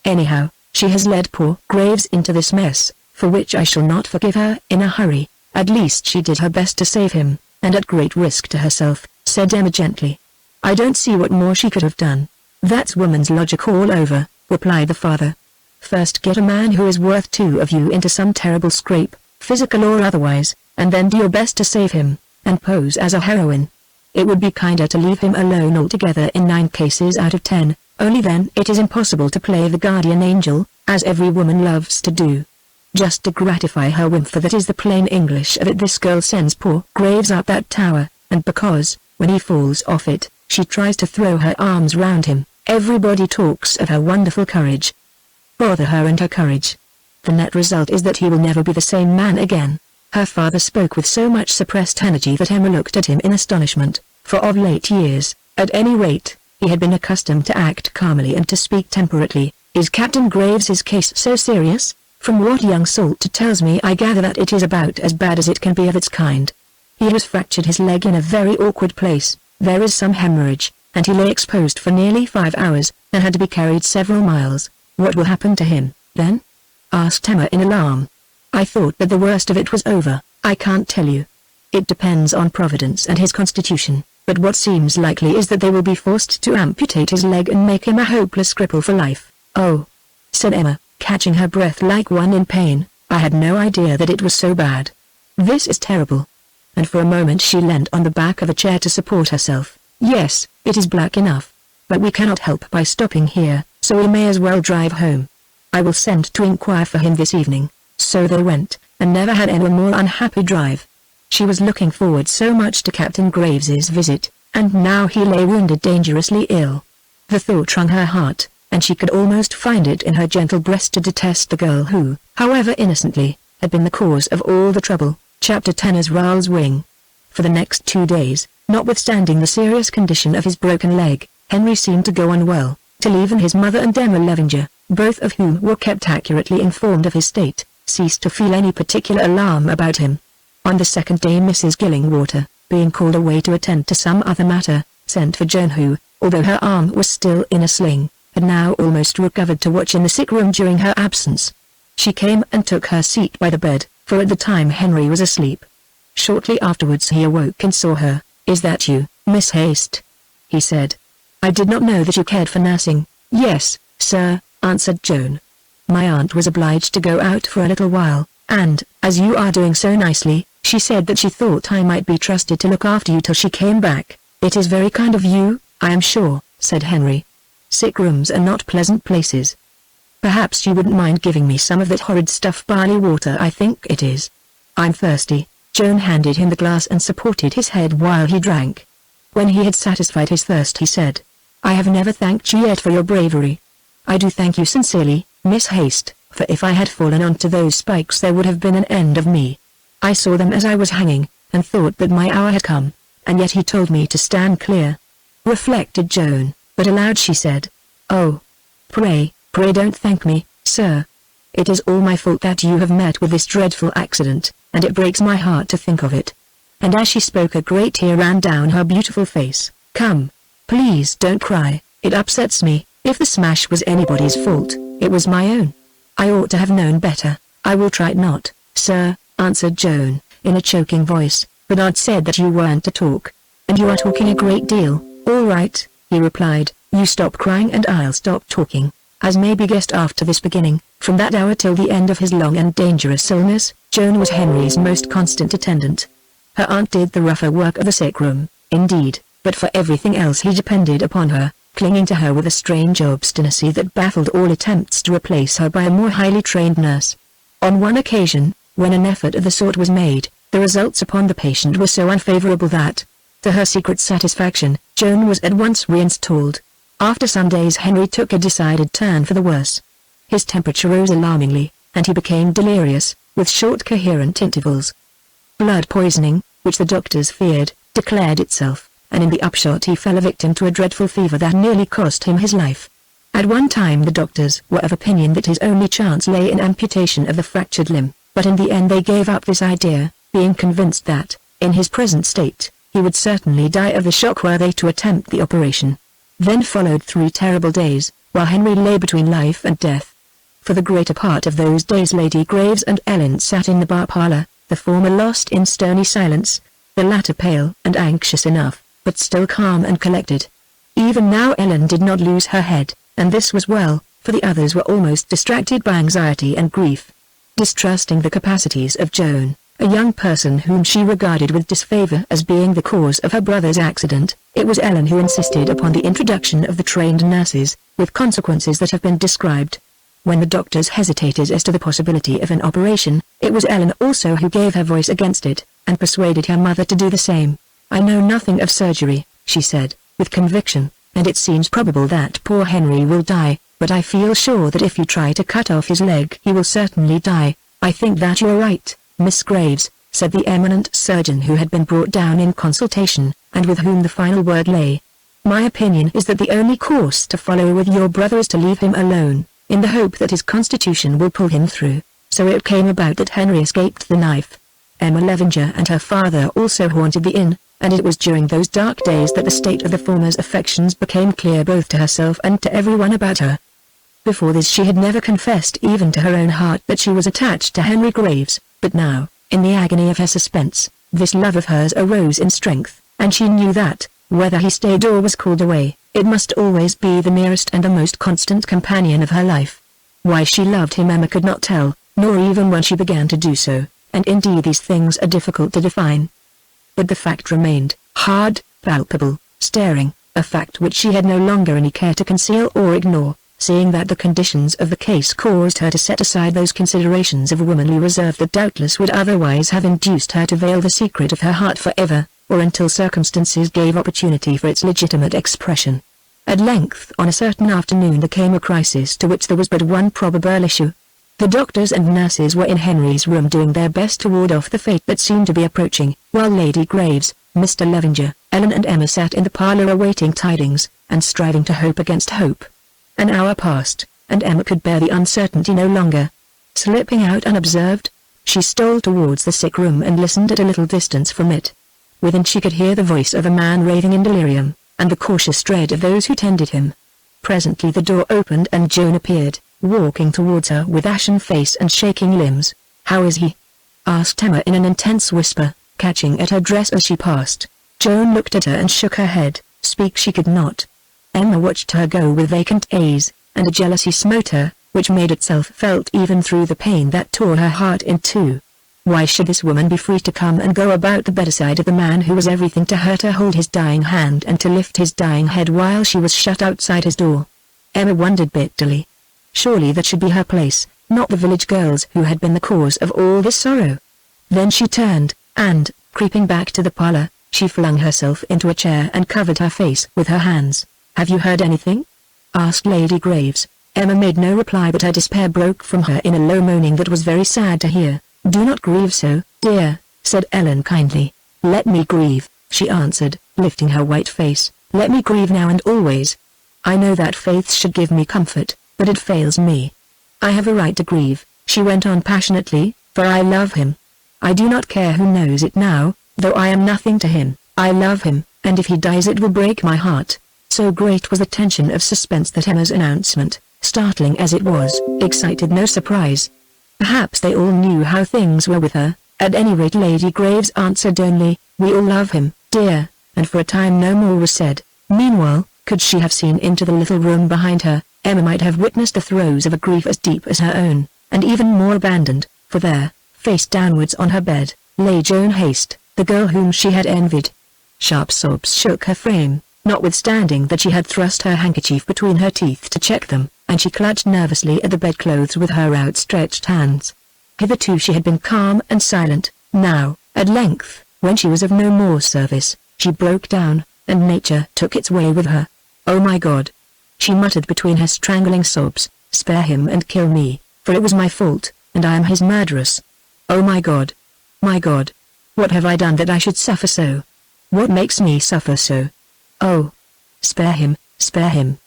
Anyhow, she has led poor Graves into this mess, for which I shall not forgive her in a hurry. At least she did her best to save him, and at great risk to herself, said Emma gently. I don't see what more she could have done. That's woman's logic all over, replied the father. First get a man who is worth 2 of you into some terrible scrape, physical or otherwise, and then do your best to save him, and pose as a heroine. It would be kinder to leave him alone altogether in 9 cases out of 10, only then it is impossible to play the guardian angel, as every woman loves to do. Just to gratify her whim, for that is the plain English of it, this girl sends poor Graves up that tower, and because, when he falls off it, she tries to throw her arms round him, everybody talks of her wonderful courage. Bother her and her courage. The net result is that he will never be the same man again. Her father spoke with so much suppressed energy that Emma looked at him in astonishment, for of late years, at any rate, he had been accustomed to act calmly and to speak temperately. Is Captain Graves's case so serious? From what young Salter tells me I gather that it is about as bad as it can be of its kind. He has fractured his leg in a very awkward place, there is some hemorrhage, and he lay exposed for nearly 5 hours, and had to be carried several miles. What will happen to him, then? Asked Emma in alarm. I thought that the worst of it was over. I can't tell you. It depends on Providence and his constitution, but what seems likely is that they will be forced to amputate his leg and make him a hopeless cripple for life. Oh, said Emma, catching her breath like one in pain, I had no idea that it was so bad. This is terrible. And for a moment she leant on the back of a chair to support herself. Yes, it is black enough. But we cannot help by stopping here, so we may as well drive home. I will send to inquire for him this evening. So they went, and never had Emma a more unhappy drive. She was looking forward so much to Captain Graves's visit, and now he lay wounded, dangerously ill. The thought wrung her heart, and she could almost find it in her gentle breast to detest the girl who, however innocently, had been the cause of all the trouble. Chapter 10 Azrael's Wing. For the next 2 days, notwithstanding the serious condition of his broken leg, Henry seemed to go on well, till even his mother and Emma Levenger, both of whom were kept accurately informed of his state, ceased to feel any particular alarm about him. On the 2nd day Mrs. Gillingwater, being called away to attend to some other matter, sent for Joan who, although her arm was still in a sling, had now almost recovered to watch in the sick room during her absence. She came and took her seat by the bed, for at the time Henry was asleep. Shortly afterwards he awoke and saw her. Is that you, Miss Haste? He said. I did not know that you cared for nursing. Yes, sir, answered Joan. My aunt was obliged to go out for a little while, and, as you are doing so nicely, she said that she thought I might be trusted to look after you till she came back. It is very kind of you, I am sure," said Henry. "Sick rooms are not pleasant places. Perhaps you wouldn't mind giving me some of that horrid stuff, barley water I think it is. I'm thirsty." Joan handed him the glass and supported his head while he drank. When he had satisfied his thirst he said, "I have never thanked you yet for your bravery. I do thank you sincerely, Miss Haste, for if I had fallen onto those spikes there would have been an end of me. I saw them as I was hanging, and thought that my hour had come, and yet he told me to stand clear." Reflected Joan, but aloud she said, "Oh, pray don't thank me, sir. It is all my fault that you have met with this dreadful accident, and it breaks my heart to think of it." And as she spoke a great tear ran down her beautiful face. "Come, please don't cry, it upsets me. If the smash was anybody's fault, it was my own. I ought to have known better." "I will try not, sir," answered Joan, in a choking voice, "but Aunt said that you weren't to talk. And you are talking a great deal." "All right," he replied, "you stop crying and I'll stop talking." As may be guessed after this beginning, from that hour till the end of his long and dangerous illness, Joan was Henry's most constant attendant. Her aunt did the rougher work of the sick room, indeed, but for everything else he depended upon her, clinging to her with a strange obstinacy that baffled all attempts to replace her by a more highly trained nurse. On one occasion, when an effort of the sort was made, the results upon the patient were so unfavorable that, to her secret satisfaction, Joan was at once reinstalled. After some days Henry took a decided turn for the worse. His temperature rose alarmingly, and he became delirious, with short coherent intervals. Blood poisoning, which the doctors feared, declared itself, and in the upshot he fell a victim to a dreadful fever that nearly cost him his life. At one time the doctors were of opinion that his only chance lay in amputation of the fractured limb, but in the end they gave up this idea, being convinced that, in his present state, he would certainly die of the shock were they to attempt the operation. Then followed 3 terrible days, while Henry lay between life and death. For the greater part of those days Lady Graves and Ellen sat in the bar parlour, the former lost in stony silence, the latter pale and anxious enough, but still calm and collected. Even now Ellen did not lose her head, and this was well, for the others were almost distracted by anxiety and grief. Distrusting the capacities of Joan, a young person whom she regarded with disfavor as being the cause of her brother's accident, it was Ellen who insisted upon the introduction of the trained nurses, with consequences that have been described. When the doctors hesitated as to the possibility of an operation, it was Ellen also who gave her voice against it, and persuaded her mother to do the same. "I know nothing of surgery," she said, with conviction, "and it seems probable that poor Henry will die, but I feel sure that if you try to cut off his leg he will certainly die." "I think that you're right, Miss Graves," said the eminent surgeon who had been brought down in consultation, and with whom the final word lay. "My opinion is that the only course to follow with your brother is to leave him alone, in the hope that his constitution will pull him through." So it came about that Henry escaped the knife. Emma Levenger and her father also haunted the inn, and it was during those dark days that the state of the former's affections became clear both to herself and to everyone about her. Before this she had never confessed even to her own heart that she was attached to Henry Graves, but now, in the agony of her suspense, this love of hers arose in strength, and she knew that, whether he stayed or was called away, it must always be the nearest and the most constant companion of her life. Why she loved him Emma could not tell, nor even when she began to do so, and indeed these things are difficult to define. But the fact remained, hard, palpable, staring, a fact which she had no longer any care to conceal or ignore, seeing that the conditions of the case caused her to set aside those considerations of womanly reserve that doubtless would otherwise have induced her to veil the secret of her heart forever, or until circumstances gave opportunity for its legitimate expression. At length on a certain afternoon there came a crisis to which there was but one probable issue. The doctors and nurses were in Henry's room doing their best to ward off the fate that seemed to be approaching, while Lady Graves, Mr. Levenger, Ellen and Emma sat in the parlour awaiting tidings, and striving to hope against hope. An hour passed, and Emma could bear the uncertainty no longer. Slipping out unobserved, she stole towards the sick room and listened at a little distance from it. Within she could hear the voice of a man raving in delirium, and the cautious tread of those who tended him. Presently the door opened and Joan appeared, walking towards her with ashen face and shaking limbs. "How is he?" asked Emma in an intense whisper, catching at her dress as she passed. Joan looked at her and shook her head. Speak she could not. Emma watched her go with vacant gaze, and a jealousy smote her, which made itself felt even through the pain that tore her heart in two. Why should this woman be free to come and go about the bedside of the man who was everything to her, to hold his dying hand and to lift his dying head while she was shut outside his door? Emma wondered bitterly. Surely that should be her place, not the village girl's who had been the cause of all this sorrow. Then she turned, and, creeping back to the parlor, she flung herself into a chair and covered her face with her hands. "Have you heard anything?" asked Lady Graves. Emma made no reply, but her despair broke from her in a low moaning that was very sad to hear. "Do not grieve so, dear," said Ellen kindly. "Let me grieve," she answered, lifting her white face. "Let me grieve now and always. I know that faith should give me comfort, but it fails me. I have a right to grieve," she went on passionately, "for I love him. I do not care who knows it now, though I am nothing to him. I love him, and if he dies it will break my heart." So great was the tension of suspense that Emma's announcement, startling as it was, excited no surprise. Perhaps they all knew how things were with her. At any rate, Lady Graves answered only, "We all love him, dear," and for a time no more was said. Meanwhile, could she have seen into the little room behind her, Emma might have witnessed the throes of a grief as deep as her own, and even more abandoned, for there, face downwards on her bed, lay Joan Haste, the girl whom she had envied. Sharp sobs shook her frame, notwithstanding that she had thrust her handkerchief between her teeth to check them, and she clutched nervously at the bedclothes with her outstretched hands. Hitherto she had been calm and silent. Now, at length, when she was of no more service, she broke down, and nature took its way with her. "Oh my God!" she muttered between her strangling sobs, "spare him and kill me, for it was my fault, and I am his murderess. Oh my God! My God! What have I done that I should suffer so? What makes me suffer so? Oh! Spare him, spare him."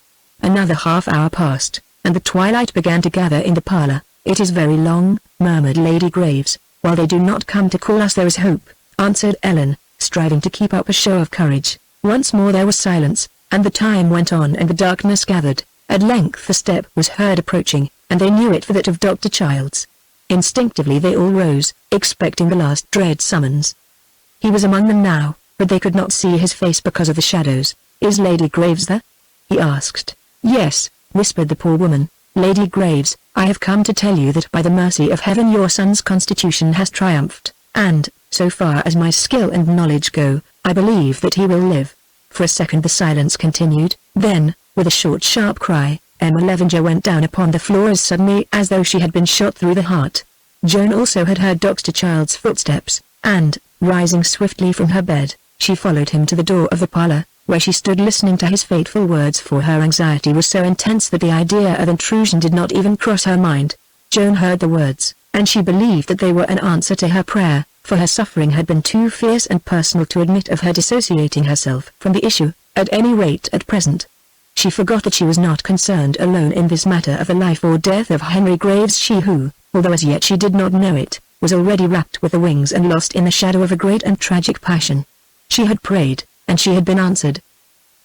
Another half-hour passed, and the twilight began to gather in the parlor. "It is very long," murmured Lady Graves. "While they do not come to call us there is hope," answered Ellen, striving to keep up a show of courage. Once more there was silence, and the time went on and the darkness gathered. At length a step was heard approaching, and they knew it for that of Dr. Childs. Instinctively they all rose, expecting the last dread summons. He was among them now, but they could not see his face because of the shadows. "Is Lady Graves there?" he asked. "Yes," whispered the poor woman. "Lady Graves, I have come to tell you that by the mercy of heaven your son's constitution has triumphed, and, so far as my skill and knowledge go, I believe that he will live." For a second the silence continued, then, with a short sharp cry, Emma Levenger went down upon the floor as suddenly as though she had been shot through the heart. Joan also had heard Dr. Childs' footsteps, and, rising swiftly from her bed, she followed him to the door of the parlor, where she stood listening to his fateful words, for her anxiety was so intense that the idea of intrusion did not even cross her mind. Joan heard the words, and she believed that they were an answer to her prayer, for her suffering had been too fierce and personal to admit of her dissociating herself from the issue, at any rate at present. She forgot that she was not concerned alone in this matter of the life or death of Henry Graves, she who, although as yet she did not know it, was already wrapped with the wings and lost in the shadow of a great and tragic passion. She had prayed, and she had been answered.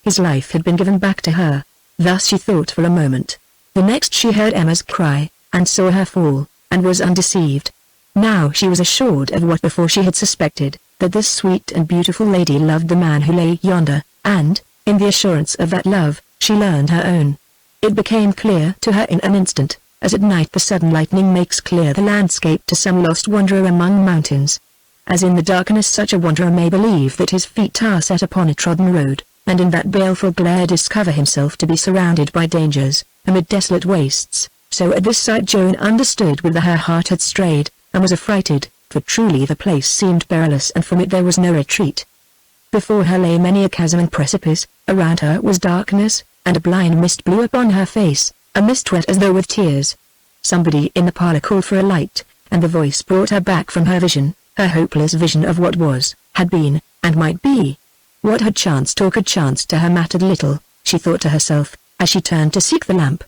His life had been given back to her. Thus she thought for a moment. The next she heard Emma's cry, and saw her fall, and was undeceived. Now she was assured of what before she had suspected, that this sweet and beautiful lady loved the man who lay yonder, and, in the assurance of that love, she learned her own. It became clear to her in an instant, as at night the sudden lightning makes clear the landscape to some lost wanderer among mountains. As in the darkness such a wanderer may believe that his feet are set upon a trodden road, and in that baleful glare discover himself to be surrounded by dangers, amid desolate wastes, so at this sight Joan understood whither her heart had strayed, and was affrighted, for truly the place seemed perilous and from it there was no retreat. Before her lay many a chasm and precipice, around her was darkness, and a blind mist blew upon her face, a mist wet as though with tears. Somebody in the parlor called for a light, and the voice brought her back from her vision, her hopeless vision of what was, had been, and might be. What had chanced or could chance to her mattered little, she thought to herself, as she turned to seek the lamp.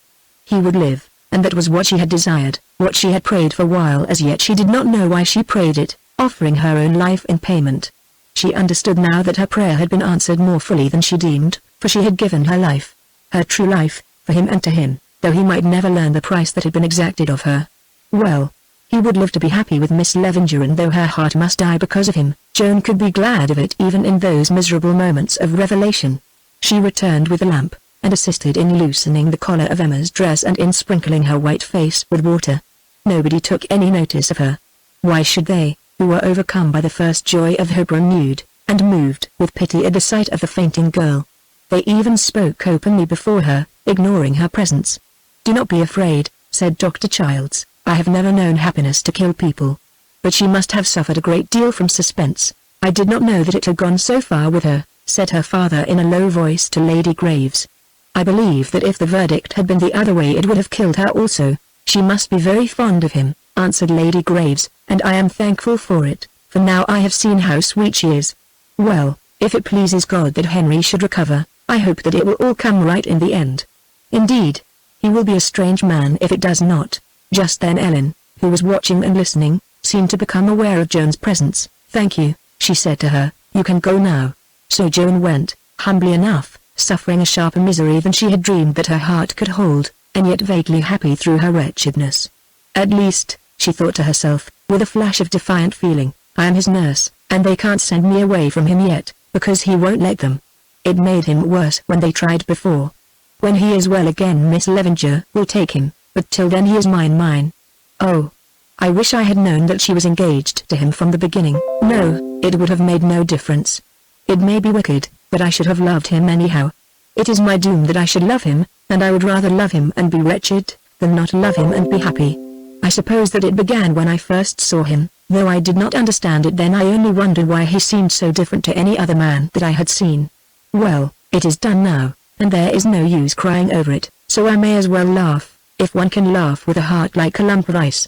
He would live, and that was what she had desired, what she had prayed for, while as yet she did not know why she prayed it, offering her own life in payment. She understood now that her prayer had been answered more fully than she deemed, for she had given her life, her true life, for him and to him, though he might never learn the price that had been exacted of her. Well, he would live to be happy with Miss Levenger, and though her heart must die because of him, Joan could be glad of it even in those miserable moments of revelation. She returned with the lamp, and assisted in loosening the collar of Emma's dress and in sprinkling her white face with water. Nobody took any notice of her. Why should they, who were overcome by the first joy of her renewed, and moved with pity at the sight of the fainting girl? They even spoke openly before her, ignoring her presence. "Do not be afraid," said Dr. Childs. "I have never known happiness to kill people. But she must have suffered a great deal from suspense. I did not know that it had gone so far with her," said her father in a low voice to Lady Graves. "I believe that if the verdict had been the other way it would have killed her also." "She must be very fond of him," answered Lady Graves, "and I am thankful for it, for now I have seen how sweet she is. Well, if it pleases God that Henry should recover, I hope that it will all come right in the end." "Indeed. He will be a strange man if it does not." Just then Ellen, who was watching and listening, seemed to become aware of Joan's presence. "Thank you," she said to her, "you can go now." So Joan went, humbly enough, suffering a sharper misery than she had dreamed that her heart could hold, and yet vaguely happy through her wretchedness. "At least," she thought to herself, with a flash of defiant feeling, "I am his nurse, and they can't send me away from him yet, because he won't let them. It made him worse when they tried before. When he is well again Miss Levenger will take him, but till then he is mine. Oh, I wish I had known that she was engaged to him from the beginning." "No, it would have made no difference. It may be wicked, but I should have loved him anyhow. It is my doom that I should love him, and I would rather love him and be wretched, than not love him and be happy. I suppose that it began when I first saw him, though I did not understand it then. I only wondered why he seemed so different to any other man that I had seen. Well, it is done now, and there is no use crying over it, so I may as well laugh, if one can laugh with a heart like a lump of ice."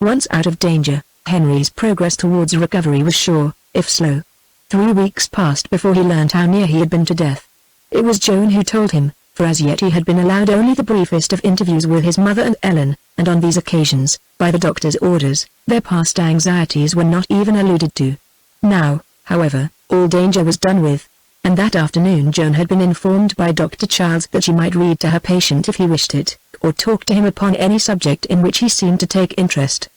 Once out of danger, Henry's progress towards recovery was sure, if slow. 3 weeks passed before he learned how near he had been to death. It was Joan who told him, for as yet he had been allowed only the briefest of interviews with his mother and Ellen, and on these occasions, by the doctor's orders, their past anxieties were not even alluded to. Now, however, all danger was done with, and that afternoon Joan had been informed by Dr. Childs that she might read to her patient if he wished it, or talk to him upon any subject in which he seemed to take interest.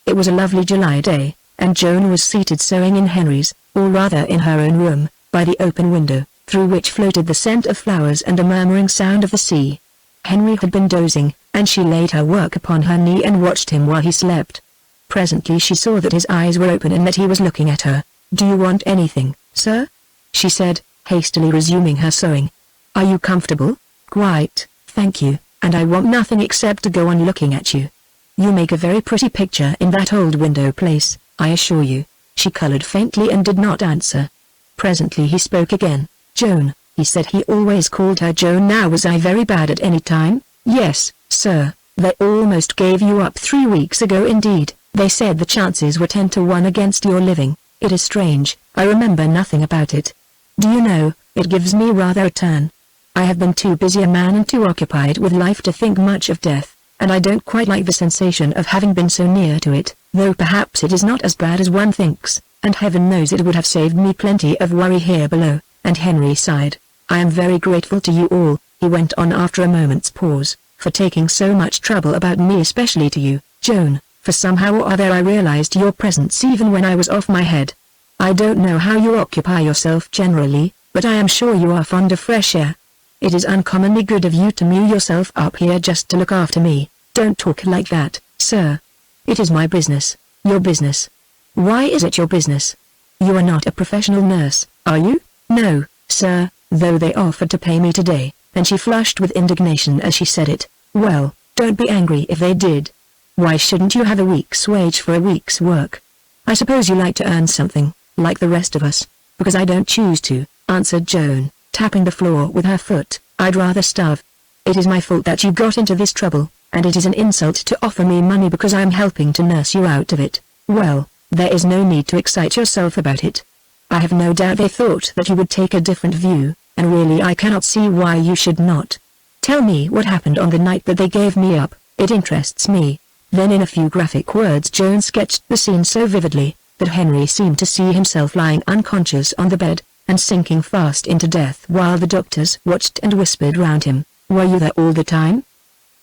It was a lovely July day, and Joan was seated sewing in Henry's, or rather in her own room, by the open window, through which floated the scent of flowers and a murmuring sound of the sea. Henry had been dozing, and she laid her work upon her knee and watched him while he slept. Presently she saw that his eyes were open and that he was looking at her. "Do you want anything, sir?" she said, hastily resuming her sewing. "Are you comfortable?" "Quite, thank you, and I want nothing except to go on looking at you. You make a very pretty picture in that old window place, I assure you." She colored faintly and did not answer. Presently he spoke again. "Joan," he said. He always called her Joan now. "Was I very bad at any time?" "Yes, sir. They almost gave you up 3 weeks ago. Indeed, they said the chances were 10 to 1 against your living. It is strange, I remember nothing about it. Do you know, it gives me rather a turn. I have been too busy a man and too occupied with life to think much of death, and I don't quite like the sensation of having been so near to it, though perhaps it is not as bad as one thinks, and heaven knows it would have saved me plenty of worry here below." And Henry sighed. "I am very grateful to you all," he went on after a moment's pause, "for taking so much trouble about me, especially to you, Joan, for somehow or other I realized your presence even when I was off my head. I don't know how you occupy yourself generally, but I am sure you are fond of fresh air. It is uncommonly good of you to mew yourself up here just to look after me." "Don't talk like that, sir. It is my business." "Your business? Why is it your business? You are not a professional nurse, are you?" "No, sir, though they offered to pay me today," and she flushed with indignation as she said it. "Well, don't be angry if they did. Why shouldn't you have a week's wage for a week's work? I suppose you like to earn something, like the rest of us." "Because I don't choose to," answered Joan, tapping the floor with her foot. "I'd rather starve. It is my fault that you got into this trouble, and it is an insult to offer me money because I am helping to nurse you out of it. Well, there is no need to excite yourself about it. I have no doubt they thought that you would take a different view, and really I cannot see why you should not. Tell me what happened on the night that they gave me up, it interests me." Then in a few graphic words Joan sketched the scene so vividly, that Henry seemed to see himself lying unconscious on the bed, and sinking fast into death while the doctors watched and whispered round him. "Were you there all the time?"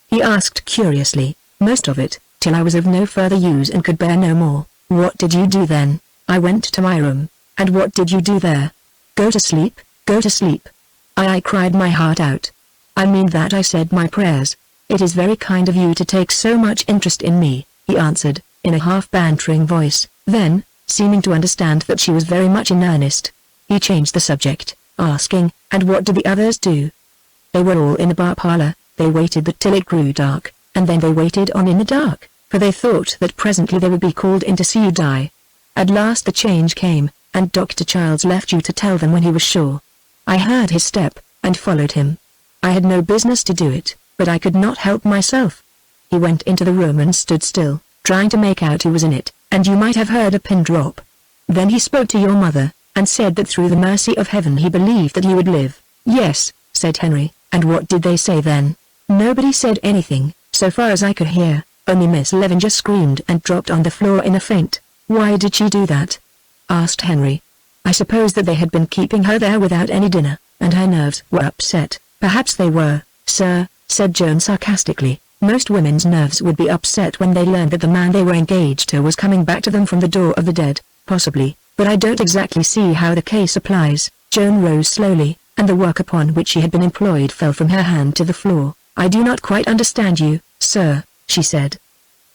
he asked curiously. "Most of it, till I was of no further use and could bear no more." "What did you do then?" "I went to my room." "And what did you do there?" "Go to sleep, go to sleep." I cried my heart out. I mean that I said my prayers. It is very kind of you to take so much interest in me, he answered, in a half-bantering voice. Then, seeming to understand that she was very much in earnest, he changed the subject, asking, "And what did the others do?" They were all in the bar parlor. They waited till it grew dark, and then they waited on in the dark, for they thought that presently they would be called in to see you die. At last the change came, and Dr. Childs left you to tell them when he was sure. I heard his step, and followed him. I had no business to do it, but I could not help myself. He went into the room and stood still, trying to make out who was in it, and you might have heard a pin drop. Then he spoke to your mother, and said that through the mercy of heaven he believed that you would live. Yes, said Henry, and what did they say then? Nobody said anything, so far as I could hear, only Miss Levenger screamed and dropped on the floor in a faint. Why did she do that? Asked Henry. I suppose that they had been keeping her there without any dinner, and her nerves were upset. Perhaps they were, sir, said Joan sarcastically. Most women's nerves would be upset when they learned that the man they were engaged to was coming back to them from the door of the dead, possibly, but I don't exactly see how the case applies. Joan rose slowly, and the work upon which she had been employed fell from her hand to the floor. I do not quite understand you, sir, she said.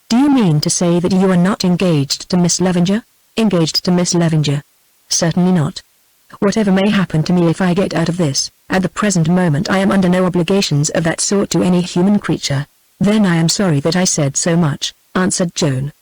Do you mean to say that you are not engaged to Miss Levenger? Engaged to Miss Levenger? Certainly not. Whatever may happen to me if I get out of this, at the present moment I am under no obligations of that sort to any human creature. Then I am sorry that I said so much, answered Joan.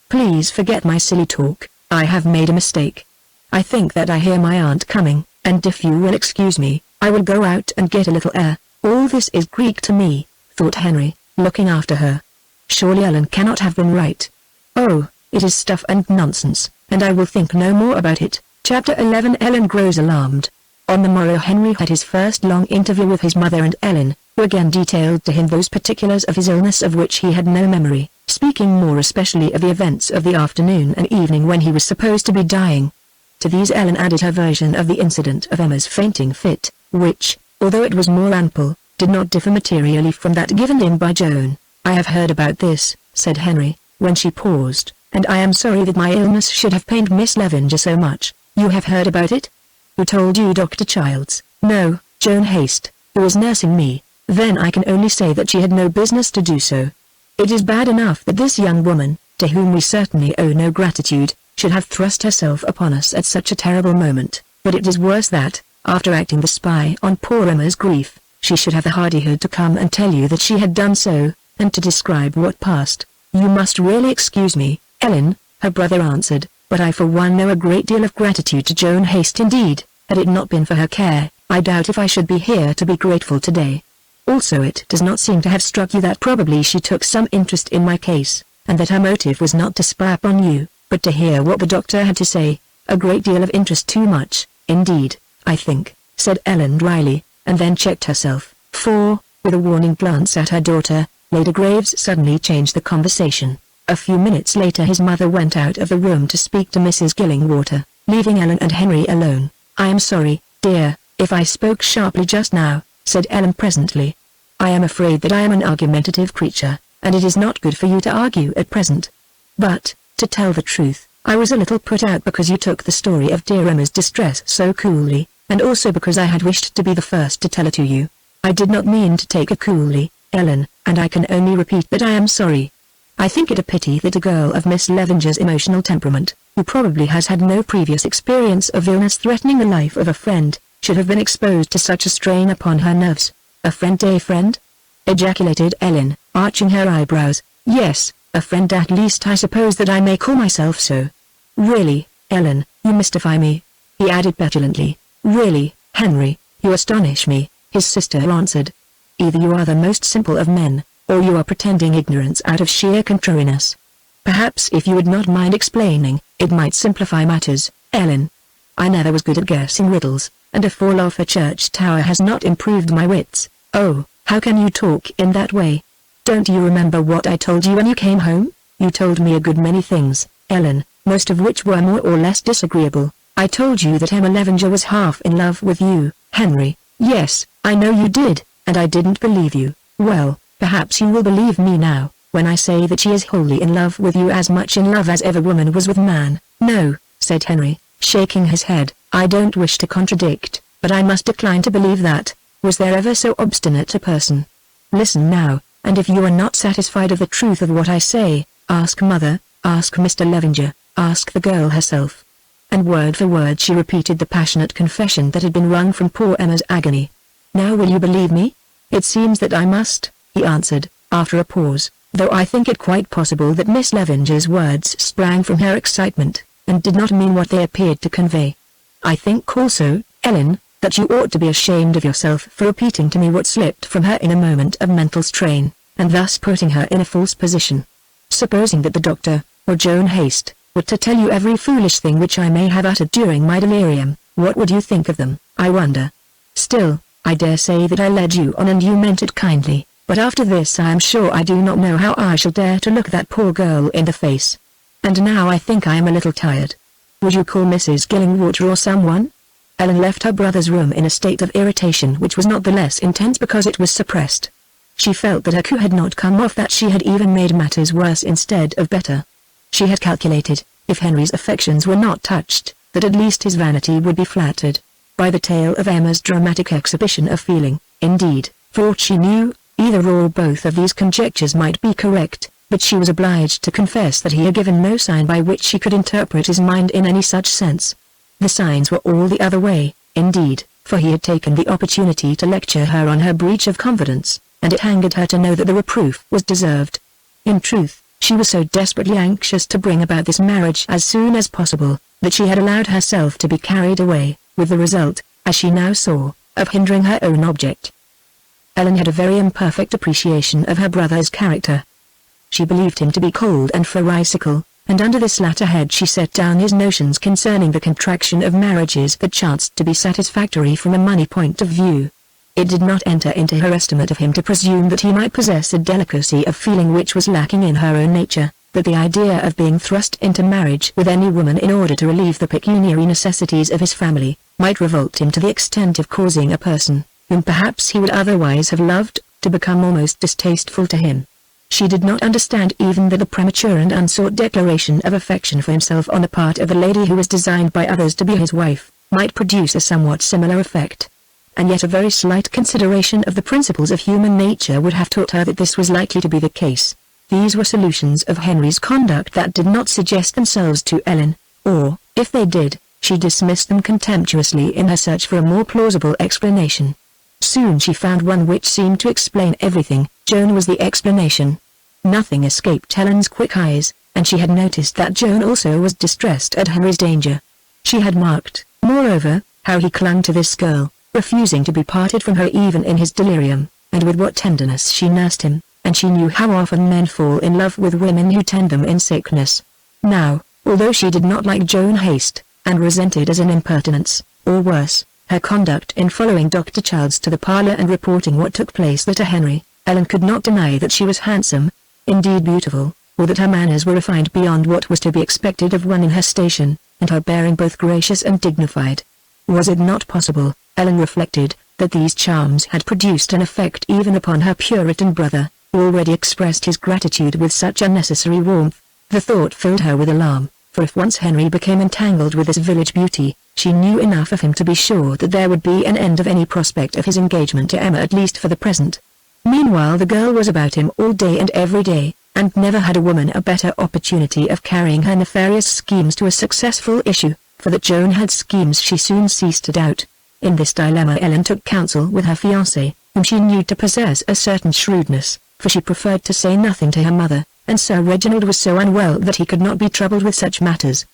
Please forget my silly talk, I have made a mistake. I think that I hear my aunt coming, and if you will excuse me, I will go out and get a little air. All this is Greek to me, thought Henry, looking after her. Surely Ellen cannot have been right. Oh, it is stuff and nonsense, and I will think no more about it. Chapter 11. Ellen grows alarmed. On the morrow Henry had his first long interview with his mother and Ellen, who again detailed to him those particulars of his illness of which he had no memory, speaking more especially of the events of the afternoon and evening when he was supposed to be dying. To these Ellen added her version of the incident of Emma's fainting fit, which, although it was more ample, did not differ materially from that given him by Joan. I have heard about this, said Henry, when she paused, and I am sorry that my illness should have pained Miss Levenger so much. You have heard about it? Who told you, Dr. Childs? No, Joan Haste, who was nursing me. Then I can only say that she had no business to do so. It is bad enough that this young woman, to whom we certainly owe no gratitude, should have thrust herself upon us at such a terrible moment, but it is worse that, after acting the spy on poor Emma's grief, she should have the hardihood to come and tell you that she had done so, and to describe what passed. You must really excuse me, Ellen, her brother answered, but I for one owe a great deal of gratitude to Joan Haste indeed. Had it not been for her care, I doubt if I should be here to be grateful today. Also it does not seem to have struck you that probably she took some interest in my case, and that her motive was not to spy upon you, but to hear what the doctor had to say. A great deal of interest, too much, indeed, I think, said Ellen dryly, and then checked herself, for, with a warning glance at her daughter, Lady Graves suddenly changed the conversation. A few minutes later his mother went out of the room to speak to Mrs. Gillingwater, leaving Ellen and Henry alone. I am sorry, dear, if I spoke sharply just now, said Ellen presently. I am afraid that I am an argumentative creature, and it is not good for you to argue at present. But, to tell the truth, I was a little put out because you took the story of dear Emma's distress so coolly, and also because I had wished to be the first to tell it to you. I did not mean to take it coolly, Ellen, and I can only repeat that I am sorry. I think it a pity that a girl of Miss Levenger's emotional temperament, who probably has had no previous experience of illness threatening the life of a friend, should have been exposed to such a strain upon her nerves. A friend, a friend? Ejaculated Ellen, arching her eyebrows. Yes, a friend, at least I suppose that I may call myself so. Really, Ellen, you mystify me, he added petulantly. Really, Henry, you astonish me, his sister answered. Either you are the most simple of men, or you are pretending ignorance out of sheer contrariness. Perhaps if you would not mind explaining, it might simplify matters, Ellen. I never was good at guessing riddles, and a fall off a church tower has not improved my wits. Oh, how can you talk in that way? Don't you remember what I told you when you came home? You told me a good many things, Ellen, most of which were more or less disagreeable. I told you that Emma Levenger was half in love with you, Henry. Yes, I know you did, and I didn't believe you. Well, perhaps you will believe me now, when I say that she is wholly in love with you, as much in love as ever woman was with man. No, said Henry, shaking his head, I don't wish to contradict, but I must decline to believe that. Was there ever so obstinate a person? Listen now, and if you are not satisfied of the truth of what I say, ask Mother, ask Mr. Levenger, ask the girl herself." And word for word she repeated the passionate confession that had been wrung from poor Emma's agony. "Now will you believe me?" "It seems that I must," he answered, after a pause, though I think it quite possible that Miss Levenger's words sprang from her excitement, and did not mean what they appeared to convey. "I think also, Ellen, that you ought to be ashamed of yourself for repeating to me what slipped from her in a moment of mental strain, and thus putting her in a false position. Supposing that the doctor, or Joan Haste, were to tell you every foolish thing which I may have uttered during my delirium, what would you think of them, I wonder? Still, I dare say that I led you on and you meant it kindly, but after this I am sure I do not know how I shall dare to look that poor girl in the face. And now I think I am a little tired. Would you call Mrs. Gillingwater or someone?" Ellen left her brother's room in a state of irritation which was not the less intense because it was suppressed. She felt that her coup had not come off, that she had even made matters worse instead of better. She had calculated, if Henry's affections were not touched, that at least his vanity would be flattered by the tale of Emma's dramatic exhibition of feeling. Indeed, for aught she knew, either or both of these conjectures might be correct, but she was obliged to confess that he had given no sign by which she could interpret his mind in any such sense. The signs were all the other way, indeed, for he had taken the opportunity to lecture her on her breach of confidence, and it angered her to know that the reproof was deserved. In truth, she was so desperately anxious to bring about this marriage as soon as possible, that she had allowed herself to be carried away, with the result, as she now saw, of hindering her own object. Ellen had a very imperfect appreciation of her brother's character. She believed him to be cold and pharisaical, and under this latter head she set down his notions concerning the contraction of marriages that chanced to be satisfactory from a money point of view. It did not enter into her estimate of him to presume that he might possess a delicacy of feeling which was lacking in her own nature, that the idea of being thrust into marriage with any woman in order to relieve the pecuniary necessities of his family, might revolt him to the extent of causing a person, whom perhaps he would otherwise have loved, to become almost distasteful to him. She did not understand even that the premature and unsought declaration of affection for himself on the part of the lady who was designed by others to be his wife, might produce a somewhat similar effect. And yet a very slight consideration of the principles of human nature would have taught her that this was likely to be the case. These were solutions of Henry's conduct that did not suggest themselves to Ellen, or, if they did, she dismissed them contemptuously in her search for a more plausible explanation. Soon she found one which seemed to explain everything. Joan was the explanation. Nothing escaped Helen's quick eyes, and she had noticed that Joan also was distressed at Henry's danger. She had marked, moreover, how he clung to this girl, refusing to be parted from her even in his delirium, and with what tenderness she nursed him, and she knew how often men fall in love with women who tend them in sickness. Now, although she did not like Joan Haste, and resented as an impertinence, or worse, her conduct in following Dr. Childs to the parlor and reporting what took place there to Henry, Ellen could not deny that she was handsome, indeed beautiful, or that her manners were refined beyond what was to be expected of one in her station, and her bearing both gracious and dignified. Was it not possible, Ellen reflected, that these charms had produced an effect even upon her Puritan brother, who already expressed his gratitude with such unnecessary warmth? The thought filled her with alarm, for if once Henry became entangled with this village beauty, she knew enough of him to be sure that there would be an end of any prospect of his engagement to Emma, at least for the present. Meanwhile the girl was about him all day and every day, and never had a woman a better opportunity of carrying her nefarious schemes to a successful issue, for that Joan had schemes she soon ceased to doubt. In this dilemma Ellen took counsel with her fiancé, whom she knew to possess a certain shrewdness, for she preferred to say nothing to her mother, and Sir Reginald was so unwell that he could not be troubled with such matters.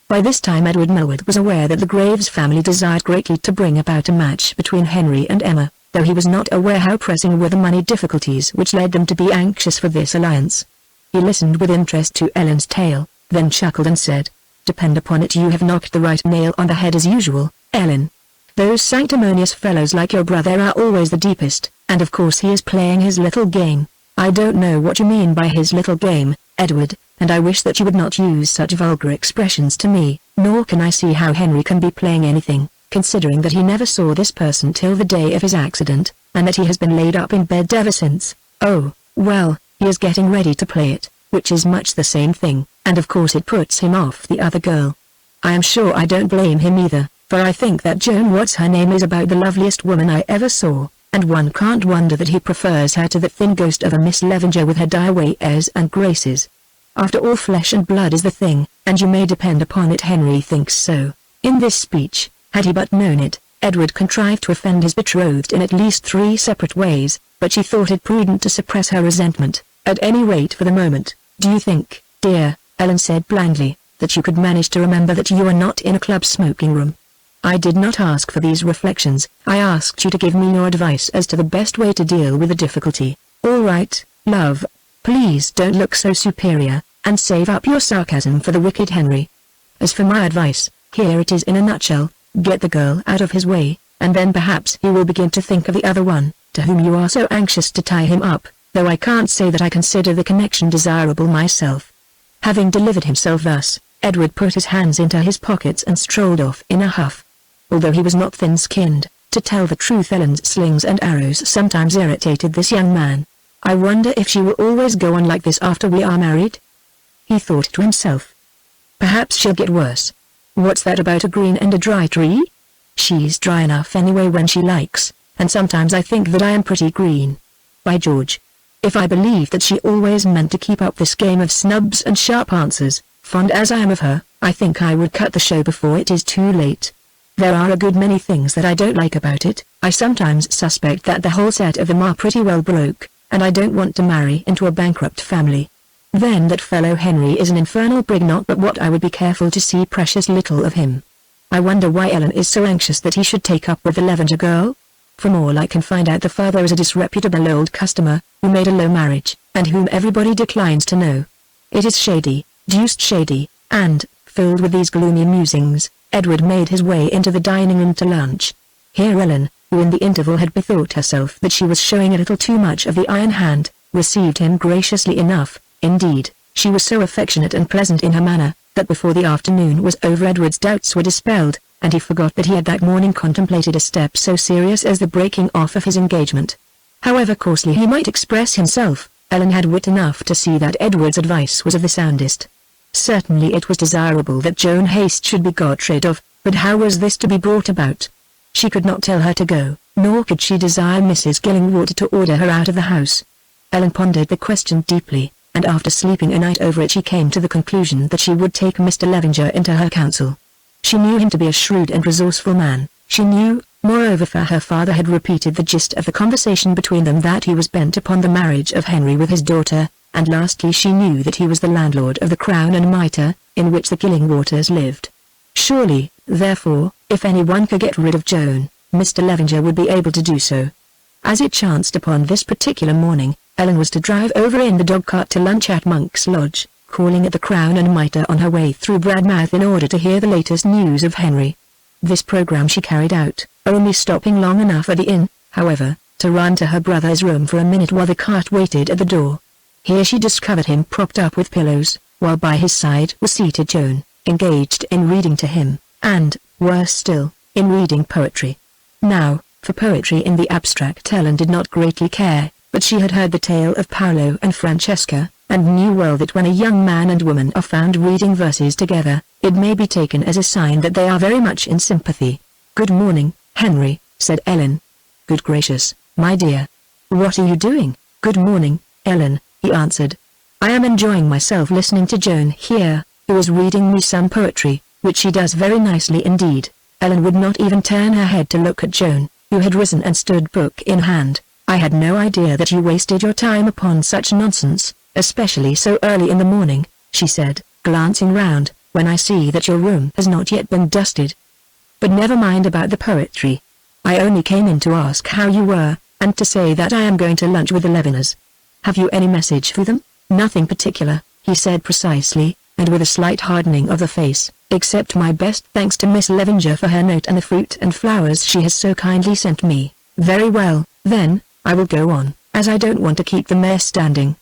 By this time Edward Millward was aware that the Graves family desired greatly to bring about a match between Henry and Emma, though he was not aware how pressing were the money difficulties which led them to be anxious for this alliance. He listened with interest to Ellen's tale, then chuckled and said, "Depend upon it, you have knocked the right nail on the head as usual, Ellen. Those sanctimonious fellows like your brother are always the deepest, and of course he is playing his little game." "I don't know what you mean by his little game, Edward, and I wish that you would not use such vulgar expressions to me, nor can I see how Henry can be playing anything, considering that he never saw this person till the day of his accident, and that he has been laid up in bed ever since." "Oh, well, he is getting ready to play it, which is much the same thing, and of course it puts him off the other girl. I am sure I don't blame him either, for for I think that Joan what's her name is about the loveliest woman I ever saw, and one can't wonder that he prefers her to the thin ghost of a Miss Levenger with her die-away airs and graces. After all, flesh and blood is the thing, and you may depend upon it Henry thinks so." In this speech, had he but known it, Edward contrived to offend his betrothed in at least 3 separate ways, but she thought it prudent to suppress her resentment, at any rate for the moment. "Do you think, dear," Ellen said blandly, "that you could manage to remember that you are not in a club smoking room?" "I did not ask for these reflections. I asked you to give me your advice as to the best way to deal with the difficulty." "All right, love. Please don't look so superior, and save up your sarcasm for the wicked Henry. As for my advice, here it is in a nutshell: get the girl out of his way, and then perhaps he will begin to think of the other one, to whom you are so anxious to tie him up, though I can't say that I consider the connection desirable myself." Having delivered himself thus, Edward put his hands into his pockets and strolled off in a huff. Although he was not thin-skinned, to tell the truth Ellen's slings and arrows sometimes irritated this young man. "I wonder if she will always go on like this after we are married?" he thought to himself. "Perhaps she'll get worse. What's that about a green and a dry tree? She's dry enough anyway when she likes, and sometimes I think that I am pretty green. By George! If I believed that she always meant to keep up this game of snubs and sharp answers, fond as I am of her, I think I would cut the show before it is too late. There are a good many things that I don't like about it. I sometimes suspect that the whole set of them are pretty well broke, and I don't want to marry into a bankrupt family. Then that fellow Henry is an infernal prig, not but what I would be careful to see precious little of him. I wonder why Ellen is so anxious that he should take up with the Levenger girl? From all I can find out, the father is a disreputable old customer, who made a low marriage, and whom everybody declines to know. It is shady, deuced shady, and, filled with these gloomy musings, Edward made his way into the dining room to lunch. Here Ellen, who in the interval had bethought herself that she was showing a little too much of the iron hand, received him graciously enough. Indeed, she was so affectionate and pleasant in her manner, that before the afternoon was over Edward's doubts were dispelled, and he forgot that he had that morning contemplated a step so serious as the breaking off of his engagement. However coarsely he might express himself, Ellen had wit enough to see that Edward's advice was of the soundest. Certainly it was desirable that Joan Haste should be got rid of, but how was this to be brought about? She could not tell her to go, nor could she desire Mrs. Gillingwater to order her out of the house. Ellen pondered the question deeply, and after sleeping a night over it she came to the conclusion that she would take Mr. Levenger into her counsel. She knew him to be a shrewd and resourceful man. She knew, moreover, for her father had repeated the gist of the conversation between them, that he was bent upon the marriage of Henry with his daughter, and lastly she knew that he was the landlord of the Crown and Mitre, in which the Gillingwaters lived. Surely, therefore, if anyone could get rid of Joan, Mr. Levenger would be able to do so. As it chanced upon this particular morning, Ellen was to drive over in the dog-cart to lunch at Monk's Lodge, calling at the Crown and Mitre on her way through Bradmouth in order to hear the latest news of Henry. This programme she carried out, only stopping long enough at the inn, however, to run to her brother's room for a minute while the cart waited at the door. Here she discovered him propped up with pillows, while by his side was seated Joan, engaged in reading to him, and, worse still, in reading poetry. Now, for poetry in the abstract Ellen did not greatly care, but she had heard the tale of Paolo and Francesca, and knew well that when a young man and woman are found reading verses together, it may be taken as a sign that they are very much in sympathy. "Good morning, Henry," said Ellen. "Good gracious, my dear. What are you doing?" "Good morning, Ellen," he answered. "I am enjoying myself listening to Joan here, who is reading me some poetry, which she does very nicely indeed." Ellen would not even turn her head to look at Joan, who had risen and stood book in hand. "I had no idea that you wasted your time upon such nonsense, especially so early in the morning," she said, glancing round, "when I see that your room has not yet been dusted. But never mind about the poetry. I only came in to ask how you were, and to say that I am going to lunch with the Leveners. Have you any message for them?" "Nothing particular," he said precisely, and with a slight hardening of the face, "except my best thanks to Miss Levenger for her note and the fruit and flowers she has so kindly sent me." "Very well, then, I will go on, as I don't want to keep the mare standing.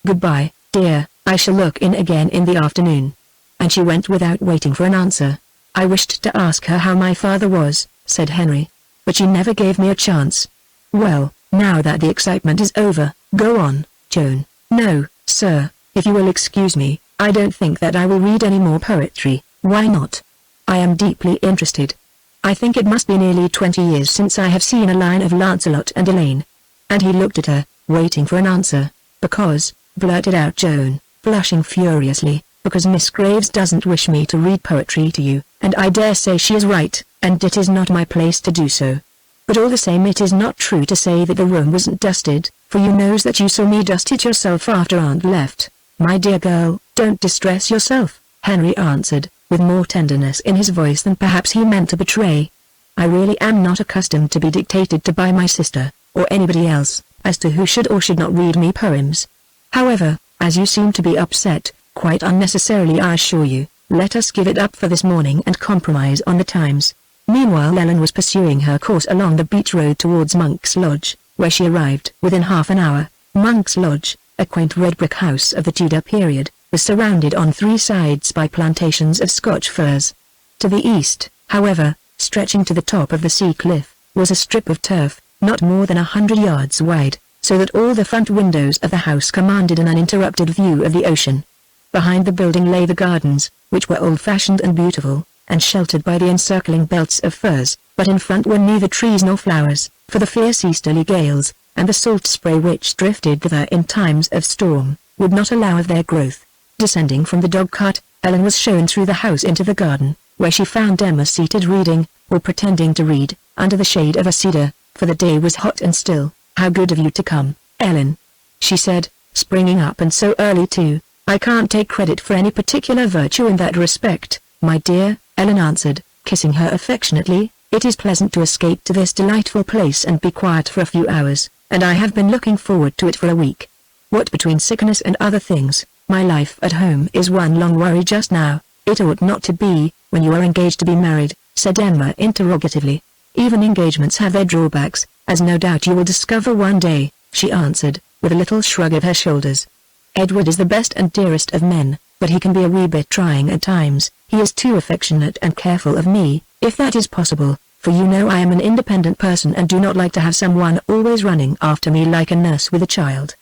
Goodbye, dear, I shall look in again in the afternoon." And she went without waiting for an answer. "I wished to ask her how my father was," said Henry, "but she never gave me a chance." "Well, now that the excitement is over, go on, Joan." "No, sir, if you will excuse me, I don't think that I will read any more poetry." "Why not?" "I am deeply interested." I think it must be nearly 20 years since I have seen a line of Lancelot and Elaine. And he looked at her, waiting for an answer. Because, blurted out Joan, blushing furiously, because Miss Graves doesn't wish me to read poetry to you, and I dare say she is right, and it is not my place to do so. But all the same it is not true to say that the room wasn't dusted, for you knows that you saw me dust it yourself after Aunt left. My dear girl, don't distress yourself, Henry answered, with more tenderness in his voice than perhaps he meant to betray. I really am not accustomed to be dictated to by my sister, or anybody else, as to who should or should not read me poems. However, as you seem to be upset, quite unnecessarily I assure you, let us give it up for this morning and compromise on the times. Meanwhile Ellen was pursuing her course along the beach road towards Monk's Lodge, where she arrived within half an hour. Monk's Lodge, a quaint red brick house of the Tudor period, was surrounded on three sides by plantations of Scotch firs. To the east, however, stretching to the top of the sea cliff, was a strip of turf, not more than 100 yards wide, so that all the front windows of the house commanded an uninterrupted view of the ocean. Behind the building lay the gardens, which were old-fashioned and beautiful, and sheltered by the encircling belts of firs, but in front were neither trees nor flowers, for the fierce easterly gales, and the salt spray which drifted thither in times of storm, would not allow of their growth. Descending from the dog-cart, Ellen was shown through the house into the garden, where she found Emma seated reading, or pretending to read, under the shade of a cedar, for the day was hot and still. "How good of you to come, Ellen," she said, springing up, "and so early too. I can't take credit for any particular virtue in that respect, my dear," Ellen answered, kissing her affectionately. "It is pleasant to escape to this delightful place and be quiet for a few hours, and I have been looking forward to it for a week. What between sickness and other things, my life at home is one long worry just now." "It ought not to be, when you are engaged to be married," said Emma interrogatively. "Even engagements have their drawbacks, as no doubt you will discover one day," she answered, with a little shrug of her shoulders. "Edward is the best and dearest of men, but he can be a wee bit trying at times. He is too affectionate and careful of me, if that is possible, for you know I am an independent person and do not like to have someone always running after me like a nurse with a child."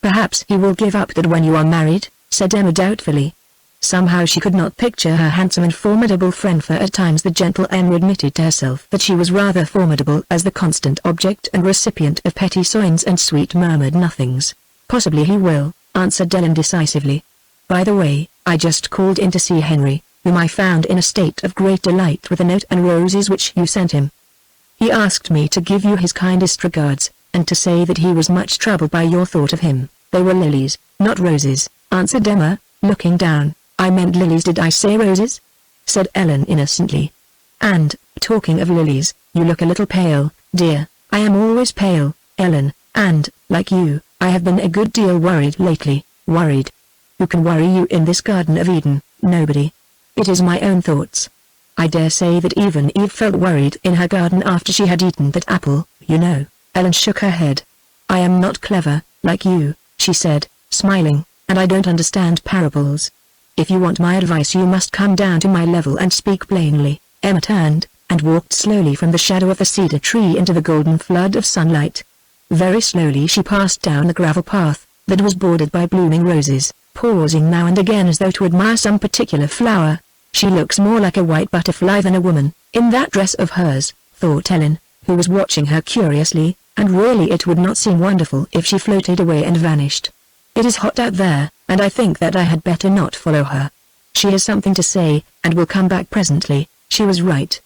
"Perhaps he will give up that when you are married," said Emma doubtfully. Somehow she could not picture her handsome and formidable friend, for at times the gentle Emma admitted to herself that she was rather formidable as the constant object and recipient of petty signs and sweet murmured nothings. "Possibly he will," answered Ellen decisively. "By the way, I just called in to see Henry, whom I found in a state of great delight with a note and roses which you sent him. He asked me to give you his kindest regards, and to say that he was much troubled by your thought of him." "They were lilies, not roses," answered Emma, looking down. "I meant lilies, did I say roses?" said Ellen innocently. "And, talking of lilies, you look a little pale, dear." "I am always pale, Ellen, and, like you, I have been a good deal worried lately." "Worried? Who can worry you in this Garden of Eden?" "Nobody. It is my own thoughts. I dare say that even Eve felt worried in her garden after she had eaten that apple, you know." Ellen shook her head. "I am not clever, like you," she said, smiling, "and I don't understand parables. If you want my advice you must come down to my level and speak plainly." Emma turned, and walked slowly from the shadow of the cedar tree into the golden flood of sunlight. Very slowly she passed down the gravel path, that was bordered by blooming roses, pausing now and again as though to admire some particular flower. "She looks more like a white butterfly than a woman, in that dress of hers," thought Ellen, who was watching her curiously, "and really it would not seem wonderful if she floated away and vanished. It is hot out there, and I think that I had better not follow her. She has something to say, and will come back presently." She was right.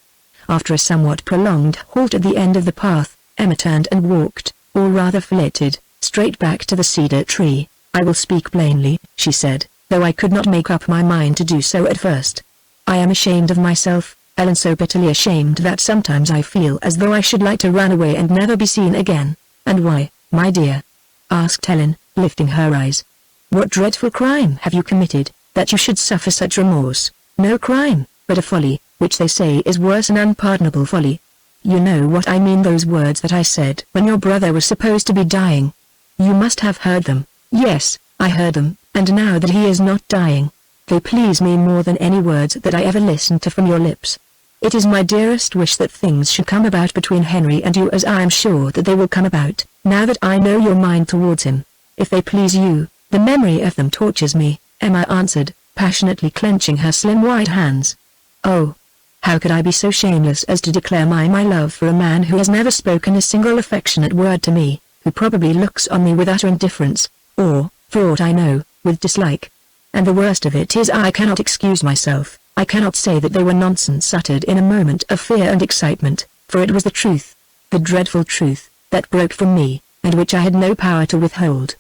After a somewhat prolonged halt at the end of the path, Emma turned and walked, or rather flitted, straight back to the cedar tree. "I will speak plainly," she said, though I could not make up my mind to do so at first. "I am ashamed of myself, Ellen, so bitterly ashamed that sometimes I feel as though I should like to run away and never be seen again." "And why, my dear?" asked Ellen, lifting her eyes. "What dreadful crime have you committed, that you should suffer such remorse?" "No crime, but a folly, which they say is worse, an unpardonable folly. You know what I mean, those words that I said when your brother was supposed to be dying. You must have heard them." "Yes, I heard them, and now that he is not dying, they please me more than any words that I ever listened to from your lips. It is my dearest wish that things should come about between Henry and you, as I am sure that they will come about, now that I know your mind towards him. If they please you, the memory of them tortures me," Emma answered, passionately clenching her slim white hands. "Oh, How could I be so shameless as to declare my love for a man who has never spoken a single affectionate word to me, who probably looks on me with utter indifference, or, for aught I know, with dislike? And the worst of it is I cannot excuse myself. I cannot say that they were nonsense uttered in a moment of fear and excitement, for it was the truth, the dreadful truth, that broke from me, and which I had no power to withhold.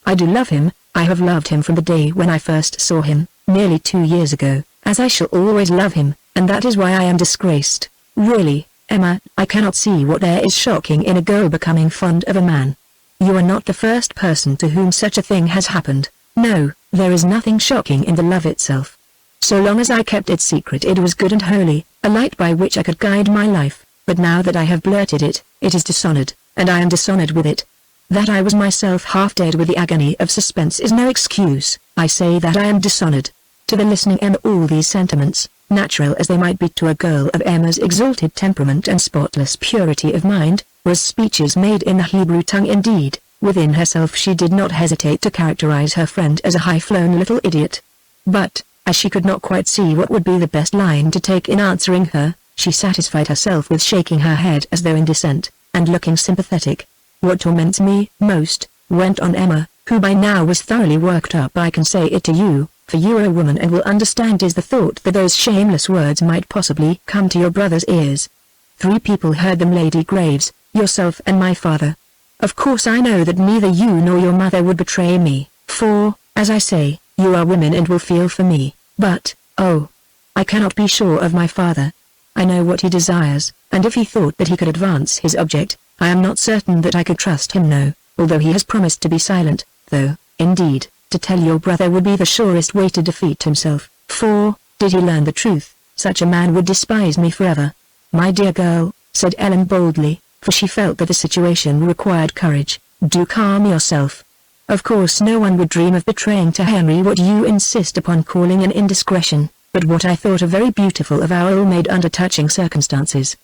I do love him. I have loved him from the day when I first saw him, nearly 2 years ago, as I shall always love him, and that is why I am disgraced. Really, Emma, I cannot see what there is shocking in a girl becoming fond of a man. You are not the first person to whom such a thing has happened. No, there is nothing shocking in the love itself. So long as I kept it secret it was good and holy, a light by which I could guide my life, but now that I have blurted it, it is dishonored, and I am dishonored with it. That I was myself half dead with the agony of suspense is no excuse. I say that I am dishonored. To the listening Emma all these sentiments, natural as they might be to a girl of Emma's exalted temperament and spotless purity of mind, were speeches made in the Hebrew tongue indeed. Within herself she did not hesitate to characterize her friend as a high-flown little idiot. But, as she could not quite see what would be the best line to take in answering her, she satisfied herself with shaking her head as though in dissent, and looking sympathetic. What torments me most, went on Emma, who by now was thoroughly worked up, I can say it to you, for you are a woman and will understand, is the thought that those shameless words might possibly come to your brother's ears. 3 people heard them, Lady Graves, yourself and my father. Of course I know that neither you nor your mother would betray me, for, as I say, you are women and will feel for me, but, oh, I cannot be sure of my father. I know what he desires, and if he thought that he could advance his object, I am not certain that I could trust him, no, although he has promised to be silent, though, indeed, to tell your brother would be the surest way to defeat himself, for, did he learn the truth, such a man would despise me forever. My dear girl, said Ellen boldly, for she felt that the situation required courage, do calm yourself. Of course no one would dream of betraying to Henry what you insist upon calling an indiscretion, but what I thought a very beautiful avowal made under touching circumstances.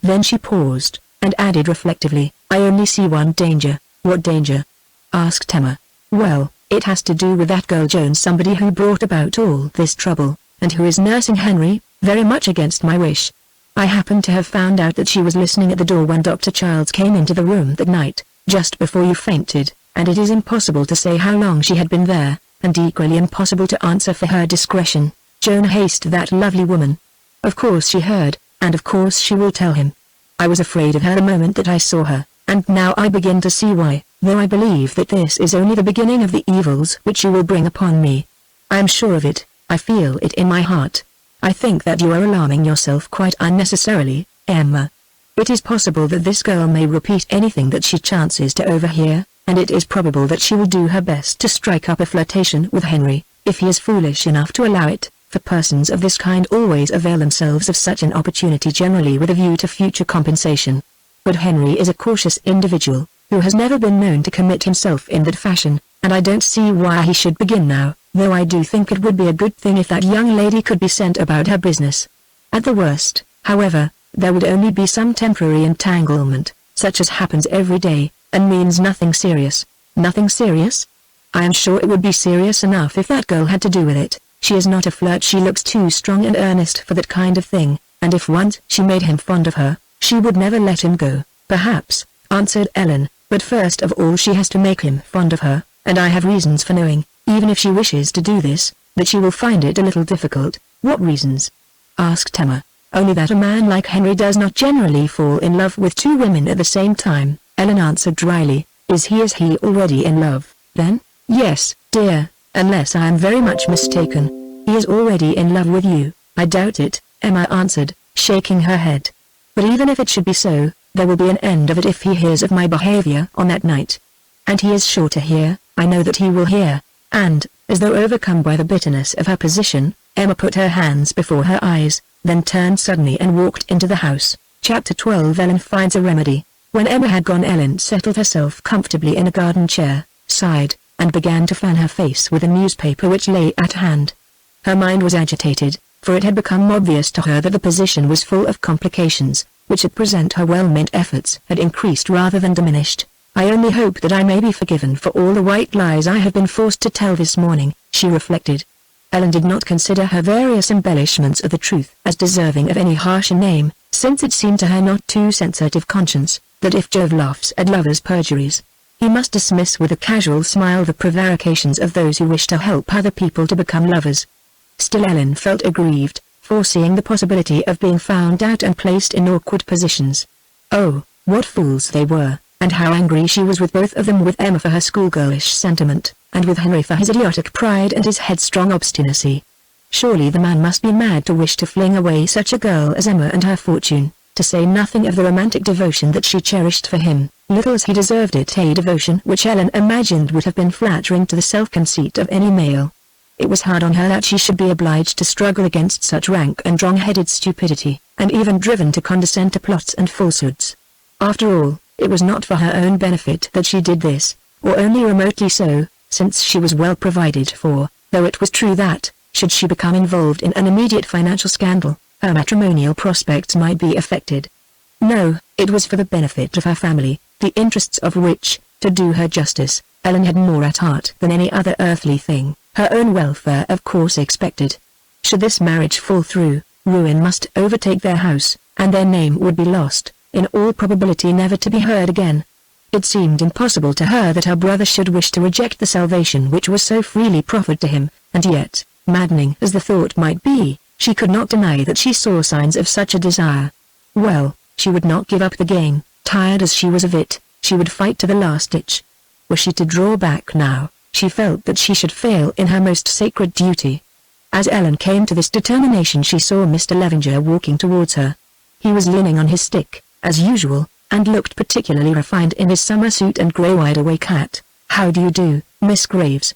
Then she paused, and added reflectively, I only see one danger. What danger? Asked Emma. Well, it has to do with that girl Joan, somebody who brought about all this trouble, and who is nursing Henry, very much against my wish. I happen to have found out that she was listening at the door when Dr. Childs came into the room that night, just before you fainted, and it is impossible to say how long she had been there, and equally impossible to answer for her discretion. Joan Haste, that lovely woman. Of course she heard, and of course she will tell him. I was afraid of her the moment that I saw her, and now I begin to see why, though I believe that this is only the beginning of the evils which you will bring upon me. I am sure of it, I feel it in my heart. I think that you are alarming yourself quite unnecessarily, Emma. It is possible that this girl may repeat anything that she chances to overhear, and it is probable that she will do her best to strike up a flirtation with Henry, if he is foolish enough to allow it, for persons of this kind always avail themselves of such an opportunity, generally with a view to future compensation. But Henry is a cautious individual, who has never been known to commit himself in that fashion, and I don't see why he should begin now, though I do think it would be a good thing if that young lady could be sent about her business. At the worst, however, there would only be some temporary entanglement, such as happens every day, and means nothing serious. Nothing serious? I am sure it would be serious enough if that girl had to do with it. She is not a flirt, she looks too strong and earnest for that kind of thing, and if once she made him fond of her, she would never let him go. Perhaps, answered Ellen, but first of all she has to make him fond of her, and I have reasons for knowing, even if she wishes to do this, that she will find it a little difficult. What reasons? Asked Emma. Only that a man like Henry does not generally fall in love with 2 women at the same time, Ellen answered dryly. Is he already in love, then? Yes, dear, unless I am very much mistaken. He is already in love with you. I doubt it, Emma answered, shaking her head. But even if it should be so, there will be an end of it if he hears of my behavior on that night. And he is sure to hear, I know that he will hear, and, as though overcome by the bitterness of her position, Emma put her hands before her eyes, then turned suddenly and walked into the house. Chapter 12. Ellen finds a remedy. When Emma had gone, Ellen settled herself comfortably in a garden chair, sighed, and began to fan her face with a newspaper which lay at hand. Her mind was agitated, for it had become obvious to her that the position was full of complications, which at present her well-meant efforts had increased rather than diminished. I only hope that I may be forgiven for all the white lies I have been forced to tell this morning, she reflected. Ellen did not consider her various embellishments of the truth as deserving of any harsher name, since it seemed to her not too sensitive conscience, that if Jove laughs at lovers' perjuries, he must dismiss with a casual smile the prevarications of those who wish to help other people to become lovers. Still Ellen felt aggrieved, foreseeing the possibility of being found out and placed in awkward positions. Oh, what fools they were, and how angry she was with both of them, with Emma for her schoolgirlish sentiment, and with Henry for his idiotic pride and his headstrong obstinacy. Surely the man must be mad to wish to fling away such a girl as Emma and her fortune, to say nothing of the romantic devotion that she cherished for him, little as he deserved it, a devotion which Ellen imagined would have been flattering to the self-conceit of any male. It was hard on her that she should be obliged to struggle against such rank and wrong-headed stupidity, and even driven to condescend to plots and falsehoods. After all, it was not for her own benefit that she did this, or only remotely so, since she was well provided for, though it was true that, should she become involved in an immediate financial scandal, her matrimonial prospects might be affected. No, it was for the benefit of her family, the interests of which, to do her justice, Ellen had more at heart than any other earthly thing. Her own welfare of course expected. Should this marriage fall through, ruin must overtake their house, and their name would be lost, in all probability never to be heard again. It seemed impossible to her that her brother should wish to reject the salvation which was so freely proffered to him, and yet, maddening as the thought might be, she could not deny that she saw signs of such a desire. Well, she would not give up the game, tired as she was of it, she would fight to the last ditch. Were she to draw back now, she felt that she should fail in her most sacred duty. As Ellen came to this determination, she saw Mr. Levenger walking towards her. He was leaning on his stick, as usual, and looked particularly refined in his summer suit and grey wide-awake hat. "How do you do, Miss Graves?"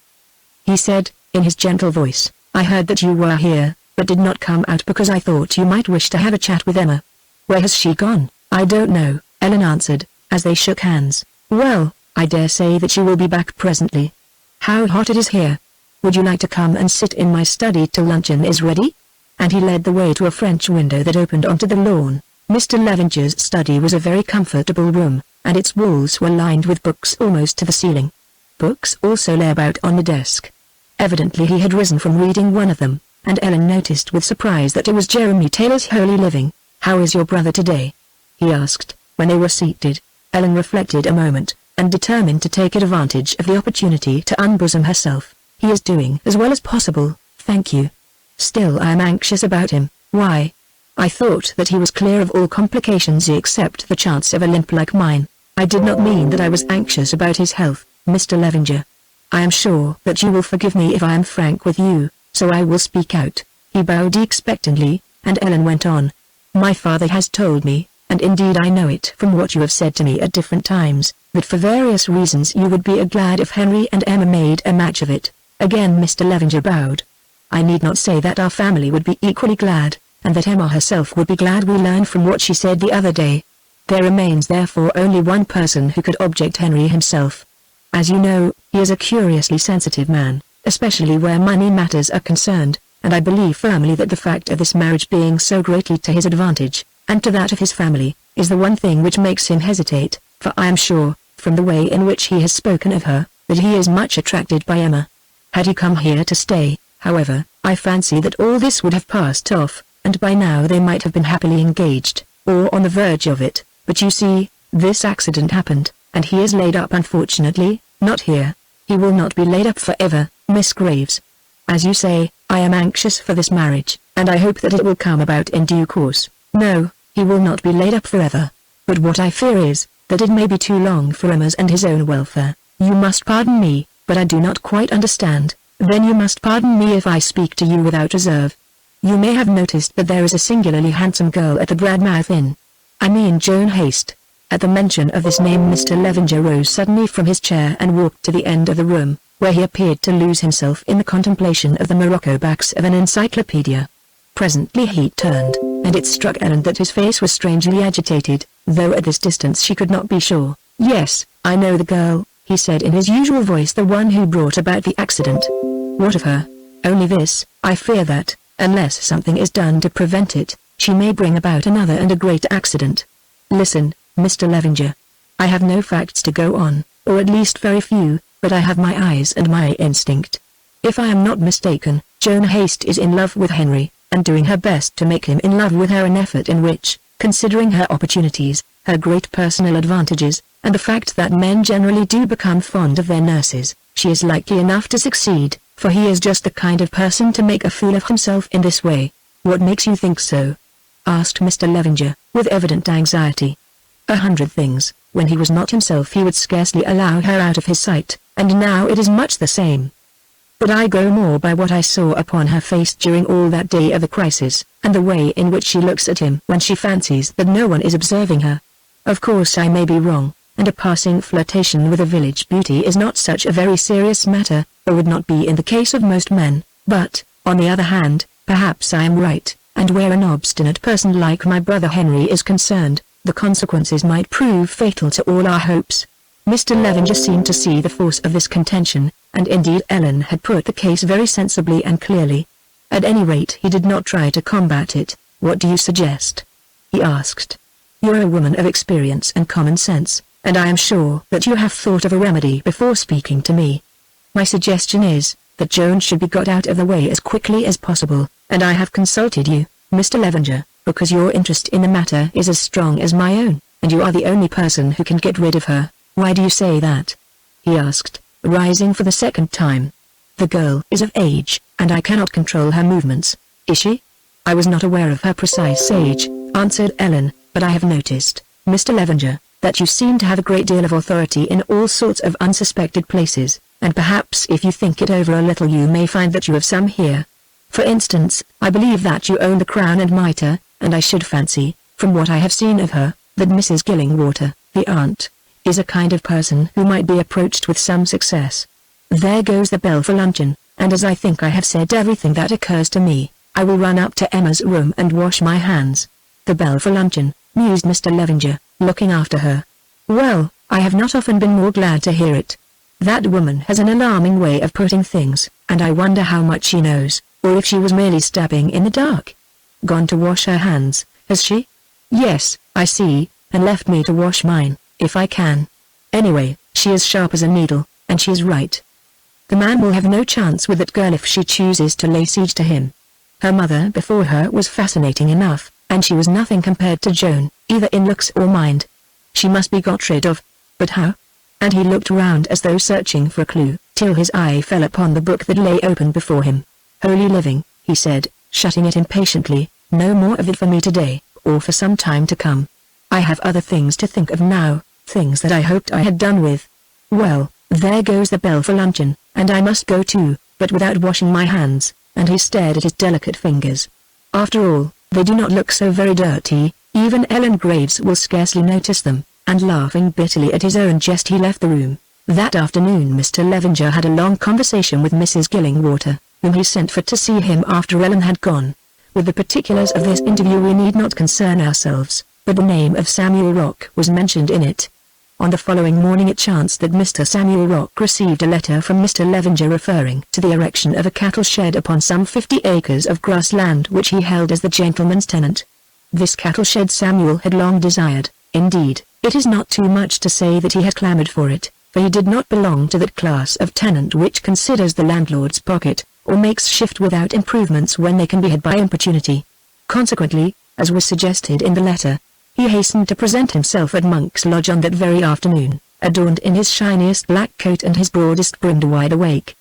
he said, in his gentle voice. "I heard that you were here, but did not come out because I thought you might wish to have a chat with Emma." "Where has she gone?" "I don't know," Ellen answered, as they shook hands. "Well, I dare say that she will be back presently. How hot it is here! Would you like to come and sit in my study till luncheon is ready?" And he led the way to a French window that opened onto the lawn. Mr. Levenger's study was a very comfortable room, and its walls were lined with books almost to the ceiling. Books also lay about on the desk. Evidently he had risen from reading one of them, and Ellen noticed with surprise that it was Jeremy Taylor's Holy Living. "How is your brother today?" he asked, when they were seated. Ellen reflected a moment, and determined to take advantage of the opportunity to unbosom herself. "He is doing as well as possible, thank you. Still I am anxious about him." "Why?" "I thought that he was clear of all complications except the chance of a limp like mine." "I did not mean that I was anxious about his health, Mr. Levenger. I am sure that you will forgive me if I am frank with you, so I will speak out." He bowed expectantly, and Ellen went on. "My father has told me, and indeed I know it from what you have said to me at different times, that for various reasons you would be glad if Henry and Emma made a match of it." Again Mr. Levenger bowed. "I need not say that our family would be equally glad, and that Emma herself would be glad. We learned from what she said the other day. There remains therefore only one person who could object: Henry himself. As you know, he is a curiously sensitive man, especially where money matters are concerned, and I believe firmly that the fact of this marriage being so greatly to his advantage, and to that of his family, is the one thing which makes him hesitate, for I am sure, from the way in which he has spoken of her, that he is much attracted by Emma. Had he come here to stay, however, I fancy that all this would have passed off, and by now they might have been happily engaged, or on the verge of it, but you see, this accident happened, and he is laid up unfortunately, not here. He will not be laid up forever, Miss Graves. As you say, I am anxious for this marriage, and I hope that it will come about in due course. No, he will not be laid up forever. But what I fear is, that it may be too long for Emma's and his own welfare. You must pardon me, but I do not quite understand. Then you must pardon me if I speak to you without reserve. You may have noticed that there is a singularly handsome girl at the Bradmouth Inn. I mean Joan Haste." At the mention of this name Mr. Levenger rose suddenly from his chair and walked to the end of the room, where he appeared to lose himself in the contemplation of the morocco backs of an encyclopedia. Presently he turned, and it struck Ellen that his face was strangely agitated, though at this distance she could not be sure. "Yes, I know the girl," he said in his usual voice, "the one who brought about the accident." "What of her?" "Only this, I fear that, unless something is done to prevent it, she may bring about another and a greater accident. Listen, Mr. Levenger. I have no facts to go on, or at least very few, but I have my eyes and my instinct. If I am not mistaken, Joan Haste is in love with Henry, and doing her best to make him in love with her, an effort in which, considering her opportunities, her great personal advantages, and the fact that men generally do become fond of their nurses, she is likely enough to succeed, for he is just the kind of person to make a fool of himself in this way. What makes you think so? Asked Mr. Levenger, with evident anxiety. 100 things. When he was not himself he would scarcely allow her out of his sight, and now it is much the same. But I go more by what I saw upon her face during all that day of the crisis, and the way in which she looks at him when she fancies that no one is observing her. Of course I may be wrong, and a passing flirtation with a village beauty is not such a very serious matter, or would not be in the case of most men, but, on the other hand, perhaps I am right, and where an obstinate person like my brother Henry is concerned, the consequences might prove fatal to all our hopes. Mr. Levenger seemed to see the force of this contention, and indeed Ellen had put the case very sensibly and clearly. At any rate he did not try to combat it. What do you suggest? He asked. You're a woman of experience and common sense, and I am sure that you have thought of a remedy before speaking to me. My suggestion is, that Joan should be got out of the way as quickly as possible, and I have consulted you, Mr. Levenger, because your interest in the matter is as strong as my own, and you are the only person who can get rid of her. Why do you say that? He asked, rising for the second time. The girl is of age, and I cannot control her movements. Is she? I was not aware of her precise age, answered Ellen, but I have noticed, Mr. Levenger, that you seem to have a great deal of authority in all sorts of unsuspected places, and perhaps if you think it over a little you may find that you have some here. For instance, I believe that you own the crown and mitre, and I should fancy, from what I have seen of her, that Mrs. Gillingwater, the aunt, is a kind of person who might be approached with some success. There goes the bell for luncheon, and as I think I have said everything that occurs to me, I will run up to Emma's room and wash my hands. The bell for luncheon, mused Mr. Levenger, looking after her. Well, I have not often been more glad to hear it. That woman has an alarming way of putting things, and I wonder how much she knows, or if she was merely stabbing in the dark. Gone to wash her hands, has she? Yes, I see, and left me to wash mine, if I can. Anyway, she is sharp as a needle, and she is right. The man will have no chance with that girl if she chooses to lay siege to him. Her mother before her was fascinating enough, and she was nothing compared to Joan, either in looks or mind. She must be got rid of. But how? And he looked round as though searching for a clue, till his eye fell upon the book that lay open before him. Holy living, he said, shutting it impatiently, no more of it for me today, or for some time to come. I have other things to think of now, things that I hoped I had done with. Well, there goes the bell for luncheon, and I must go too, but without washing my hands, and he stared at his delicate fingers. After all, they do not look so very dirty, even Ellen Graves will scarcely notice them, and laughing bitterly at his own jest he left the room. That afternoon Mr. Levenger had a long conversation with Mrs. Gillingwater, whom he sent for to see him after Ellen had gone. With the particulars of this interview we need not concern ourselves, but the name of Samuel Rock was mentioned in it. On the following morning it chanced that Mr. Samuel Rock received a letter from Mr. Levenger referring to the erection of a cattle shed upon some 50 acres of grass land which he held as the gentleman's tenant. This cattle shed Samuel had long desired. Indeed, it is not too much to say that he had clamoured for it, for he did not belong to that class of tenant which considers the landlord's pocket, or makes shift without improvements when they can be had by importunity. Consequently, as was suggested in the letter, he hastened to present himself at Monk's Lodge on that very afternoon, adorned in his shiniest black coat and his broadest brimmed wide awake.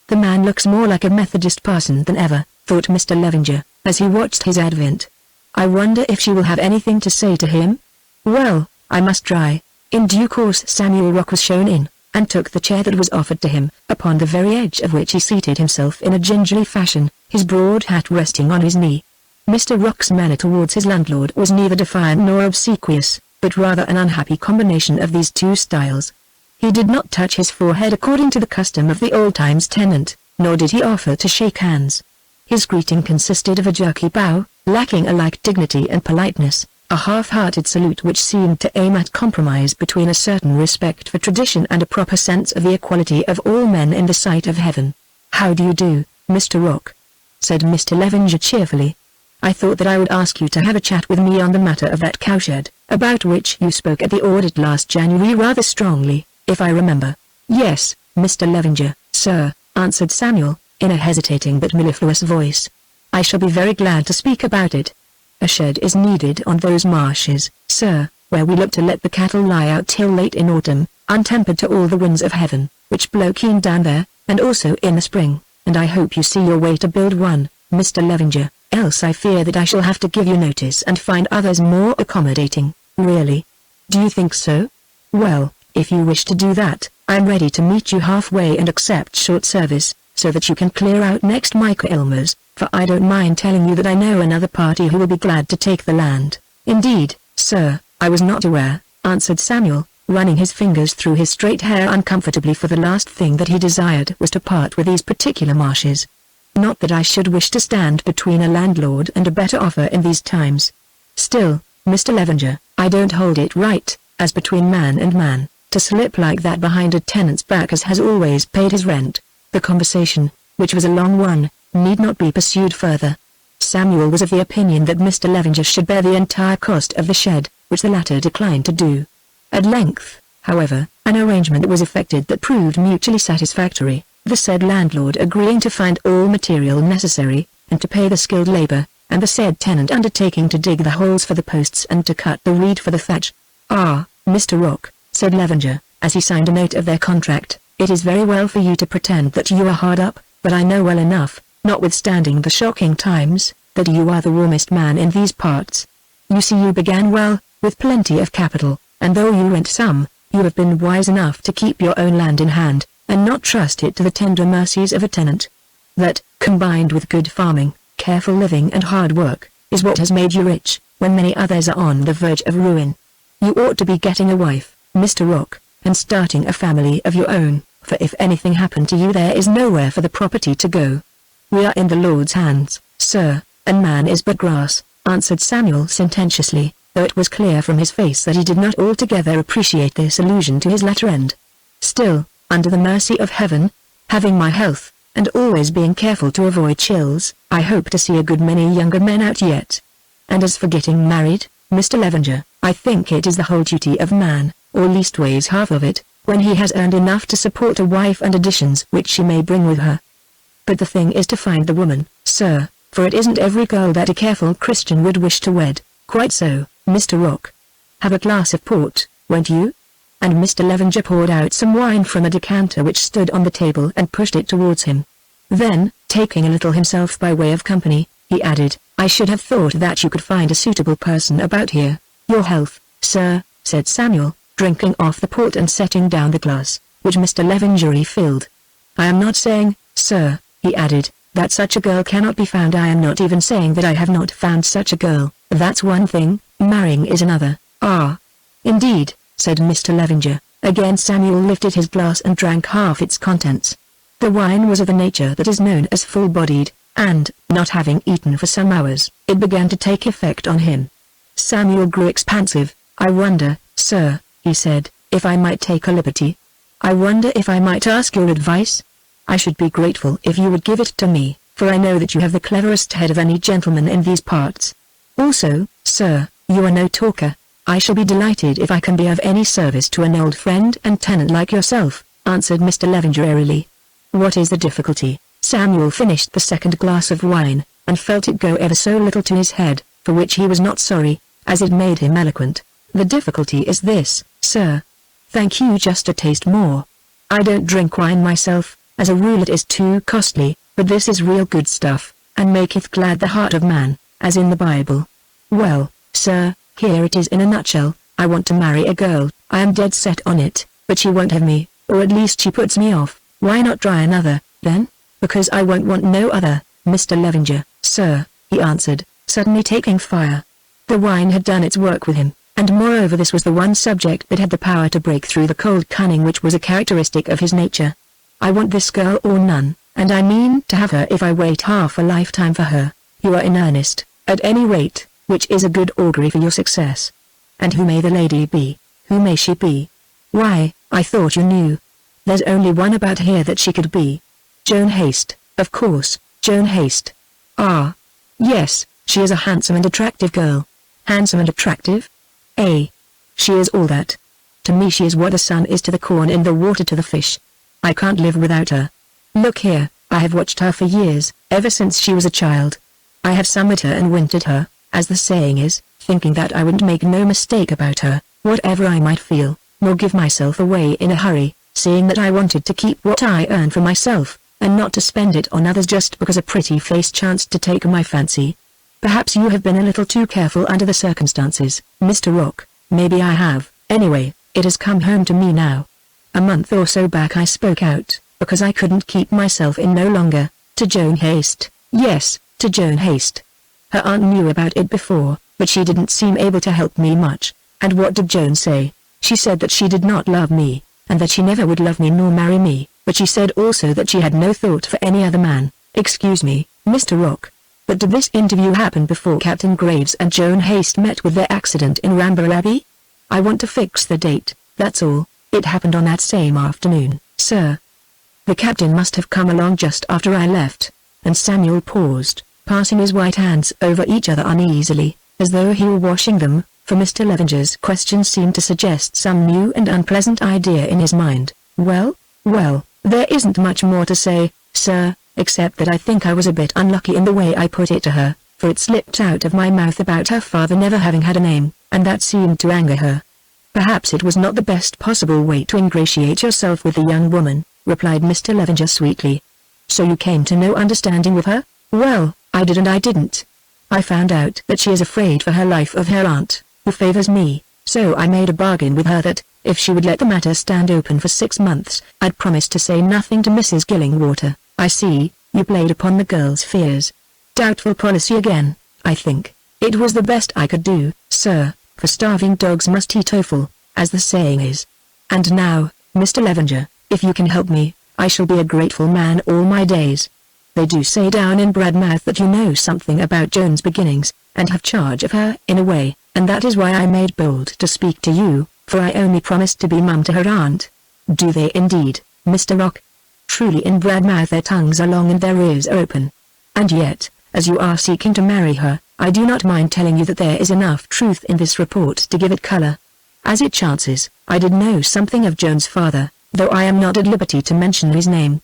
The man looks more like a Methodist parson than ever, thought Mr. Levenger, as he watched his advent. I wonder if she will have anything to say to him? Well, I must try. In due course Samuel Rock was shown in, and took the chair that was offered to him, upon the very edge of which he seated himself in a gingerly fashion, his broad hat resting on his knee. Mr. Rock's manner towards his landlord was neither defiant nor obsequious, but rather an unhappy combination of these two styles. He did not touch his forehead according to the custom of the old-times tenant, nor did he offer to shake hands. His greeting consisted of a jerky bow, lacking alike dignity and politeness, a half-hearted salute which seemed to aim at compromise between a certain respect for tradition and a proper sense of the equality of all men in the sight of heaven. "How do you do, Mr. Rock?" said Mr. Levenger cheerfully. "I thought that I would ask you to have a chat with me on the matter of that cowshed, about which you spoke at the audit last January rather strongly, if I remember." "Yes, Mr. Levenger, sir," answered Samuel, in a hesitating but mellifluous voice. "I shall be very glad to speak about it. A shed is needed on those marshes, sir, where we look to let the cattle lie out till late in autumn, untempered to all the winds of heaven, which blow keen down there, and also in the spring, and I hope you see your way to build one, Mr. Levenger, else I fear that I shall have to give you notice and find others more accommodating." "Really? Do you think so? Well, if you wish to do that, I'm ready to meet you halfway and accept short service, so that you can clear out next Michaelmas, for I don't mind telling you that I know another party who will be glad to take the land." "Indeed, sir, I was not aware," answered Samuel, running his fingers through his straight hair uncomfortably, for the last thing that he desired was to part with these particular marshes. "Not that I should wish to stand between a landlord and a better offer in these times. Still, Mr. Levenger, I don't hold it right, as between man and man, to slip like that behind a tenant's back as has always paid his rent." The conversation, which was a long one, need not be pursued further. Samuel was of the opinion that Mr. Levenger should bear the entire cost of the shed, which the latter declined to do. At length, however, an arrangement was effected that proved mutually satisfactory, the said landlord agreeing to find all material necessary, and to pay the skilled labor, and the said tenant undertaking to dig the holes for the posts and to cut the reed for the thatch. "Ah, Mr. Rock," said Levenger, as he signed a note of their contract, "it is very well for you to pretend that you are hard up, but I know well enough, notwithstanding the shocking times, that you are the warmest man in these parts. You see, you began well, with plenty of capital, and though you rent some, you have been wise enough to keep your own land in hand, and not trust it to the tender mercies of a tenant. That, combined with good farming, careful living and hard work, is what has made you rich, when many others are on the verge of ruin. You ought to be getting a wife, Mr. Rock, and starting a family of your own, for if anything happened to you there is nowhere for the property to go." "We are in the Lord's hands, sir, and man is but grass," answered Samuel sententiously, though it was clear from his face that he did not altogether appreciate this allusion to his latter end. "Still, under the mercy of heaven, having my health, and always being careful to avoid chills, I hope to see a good many younger men out yet. And as for getting married, Mr. Levenger, I think it is the whole duty of man, or leastways half of it, when he has earned enough to support a wife and additions which she may bring with her. But the thing is to find the woman, sir, for it isn't every girl that a careful Christian would wish to wed." "Quite so, Mr. Rock. Have a glass of port, won't you?" And Mr. Levenger poured out some wine from a decanter which stood on the table and pushed it towards him. Then, taking a little himself by way of company, he added, "I should have thought that you could find a suitable person about here." "Your health, sir," said Samuel, drinking off the port and setting down the glass, which Mr. Levenger refilled. "I am not saying, sir," he added, "that such a girl cannot be found. I am not even saying that I have not found such a girl. That's one thing, marrying is another." "Ah, indeed," said Mr. Levenger. Again Samuel lifted his glass and drank half its contents. The wine was of the nature that is known as full-bodied, and, not having eaten for some hours, it began to take effect on him. Samuel grew expansive. "I wonder, sir," he said, "if I might take a liberty. I wonder if I might ask your advice? I should be grateful if you would give it to me, for I know that you have the cleverest head of any gentleman in these parts. Also, sir, you are no talker. I shall be delighted if I can be of any service to an old friend and tenant like yourself," answered Mr. Levenger airily. "What is the difficulty?" Samuel finished the second glass of wine, and felt it go ever so little to his head, for which he was not sorry, as it made him eloquent. "The difficulty is this, sir. Thank you, just a taste more. I don't drink wine myself, as a rule it is too costly, but this is real good stuff, and maketh glad the heart of man, as in the Bible. Well, sir, here it is in a nutshell. I want to marry a girl. I am dead set on it, but she won't have me, or at least she puts me off. Why not try another, then? Because I won't want no other, Mr. Levenger, sir," he answered, suddenly taking fire. The wine had done its work with him, and moreover this was the one subject that had the power to break through the cold cunning which was a characteristic of his nature. "I want this girl or none, and I mean to have her if I wait half a lifetime for her. You are in earnest, at any rate, which is a good augury for your success. And who may the lady be? Who may she be?" "Why, I thought you knew. There's only one about here that she could be. Joan Haste, of course, Joan Haste." "Ah. Yes, she is a handsome and attractive girl." "Handsome and attractive? Eh. She is all that. To me she is what the sun is to the corn and the water to the fish. I can't live without her. Look here, I have watched her for years, ever since she was a child. I have summered her and wintered her, as the saying is, thinking that I would make no mistake about her, whatever I might feel, nor give myself away in a hurry, seeing that I wanted to keep what I earned for myself, and not to spend it on others just because a pretty face chanced to take my fancy. Perhaps you have been a little too careful under the circumstances, Mr. Rock. Maybe I have. Anyway, it has come home to me now. A month or so back I spoke out, because I couldn't keep myself in no longer, to Joan Haste. Yes, to Joan Haste. Her aunt knew about it before, but she didn't seem able to help me much. And what did Joan say? She said that she did not love me, and that she never would love me nor marry me, but she said also that she had no thought for any other man. Excuse me, Mr. Rock. But did this interview happen before Captain Graves and Joan Haste met with their accident in Ramber Abbey? I want to fix the date, that's all. It happened on that same afternoon, sir. The captain must have come along just after I left. And Samuel paused, passing his white hands over each other uneasily, as though he were washing them, for Mr. Levenger's question seemed to suggest some new and unpleasant idea in his mind. Well, there isn't much more to say, sir, except that I think I was a bit unlucky in the way I put it to her, for it slipped out of my mouth about her father never having had a name, and that seemed to anger her. Perhaps it was not the best possible way to ingratiate yourself with the young woman, replied Mr. Levenger sweetly. So you came to no understanding with her? Well, I did and I didn't. I found out that she is afraid for her life of her aunt, who favors me, so I made a bargain with her that, if she would let the matter stand open for 6 months, I'd promise to say nothing to Mrs. Gillingwater. I see, you played upon the girl's fears. Doubtful policy again, I think. It was the best I could do, sir, for starving dogs must eat offal, as the saying is. And now, Mr. Levenger, if you can help me, I shall be a grateful man all my days. They do say down in Bradmouth that you know something about Joan's beginnings, and have charge of her in a way, and that is why I made bold to speak to you, for I only promised to be mum to her aunt. Do they indeed, Mr. Rock? Truly in Bradmouth their tongues are long and their ears are open. And yet, as you are seeking to marry her, I do not mind telling you that there is enough truth in this report to give it color. As it chances, I did know something of Joan's father, though I am not at liberty to mention his name.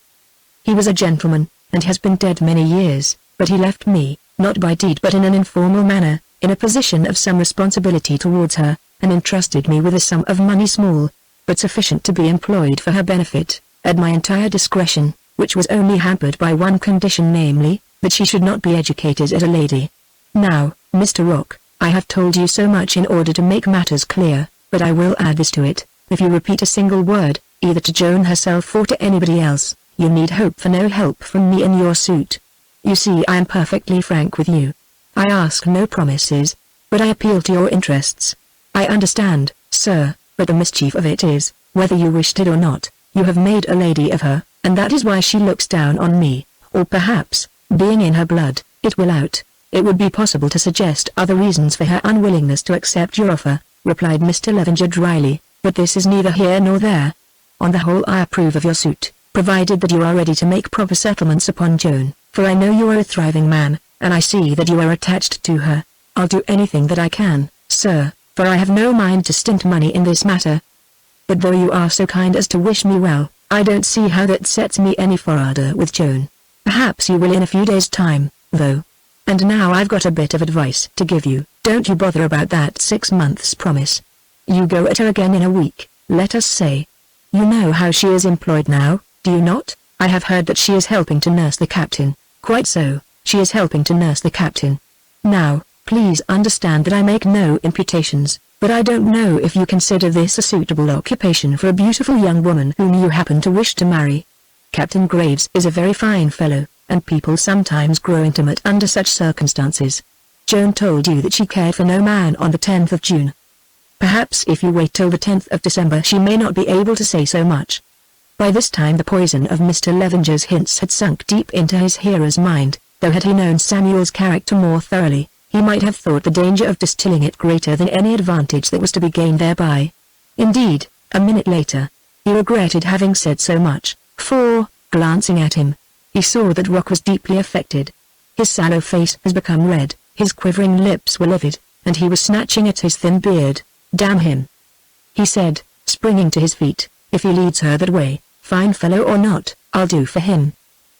He was a gentleman, and has been dead many years, but he left me, not by deed but in an informal manner, in a position of some responsibility towards her, and entrusted me with a sum of money small, but sufficient to be employed for her benefit, at my entire discretion, which was only hampered by one condition, namely, that she should not be educated as a lady. Now, Mr. Rock, I have told you so much in order to make matters clear, but I will add this to it: if you repeat a single word, either to Joan herself or to anybody else, you need hope for no help from me in your suit. You see, I am perfectly frank with you. I ask no promises, but I appeal to your interests. I understand, sir, but the mischief of it is, whether you wished it or not, you have made a lady of her, and that is why she looks down on me, or perhaps, being in her blood, it will out. It would be possible to suggest other reasons for her unwillingness to accept your offer, replied Mr. Levenger dryly, but this is neither here nor there. On the whole I approve of your suit, provided that you are ready to make proper settlements upon Joan, for I know you are a thriving man, and I see that you are attached to her. I'll do anything that I can, sir, for I have no mind to stint money in this matter. But though you are so kind as to wish me well, I don't see how that sets me any farther with Joan. Perhaps you will in a few days' time, though. And now I've got a bit of advice to give you. Don't you bother about that 6 months promise. You go at her again in a week, let us say. You know how she is employed now, do you not? I have heard that she is helping to nurse the captain. Quite so, she is helping to nurse the captain. Now, please understand that I make no imputations, but I don't know if you consider this a suitable occupation for a beautiful young woman whom you happen to wish to marry. Captain Graves is a very fine fellow, and people sometimes grow intimate under such circumstances. Joan told you that she cared for no man on the 10th of June. Perhaps if you wait till the 10th of December she may not be able to say so much. By this time the poison of Mr. Levenger's hints had sunk deep into his hearer's mind, though had he known Samuel's character more thoroughly, he might have thought the danger of distilling it greater than any advantage that was to be gained thereby. Indeed, a minute later, he regretted having said so much, for, glancing at him, he saw that Rock was deeply affected. His sallow face has become red, his quivering lips were livid, and he was snatching at his thin beard. Damn him! He said, springing to his feet, if he leads her that way, fine fellow or not, I'll do for him.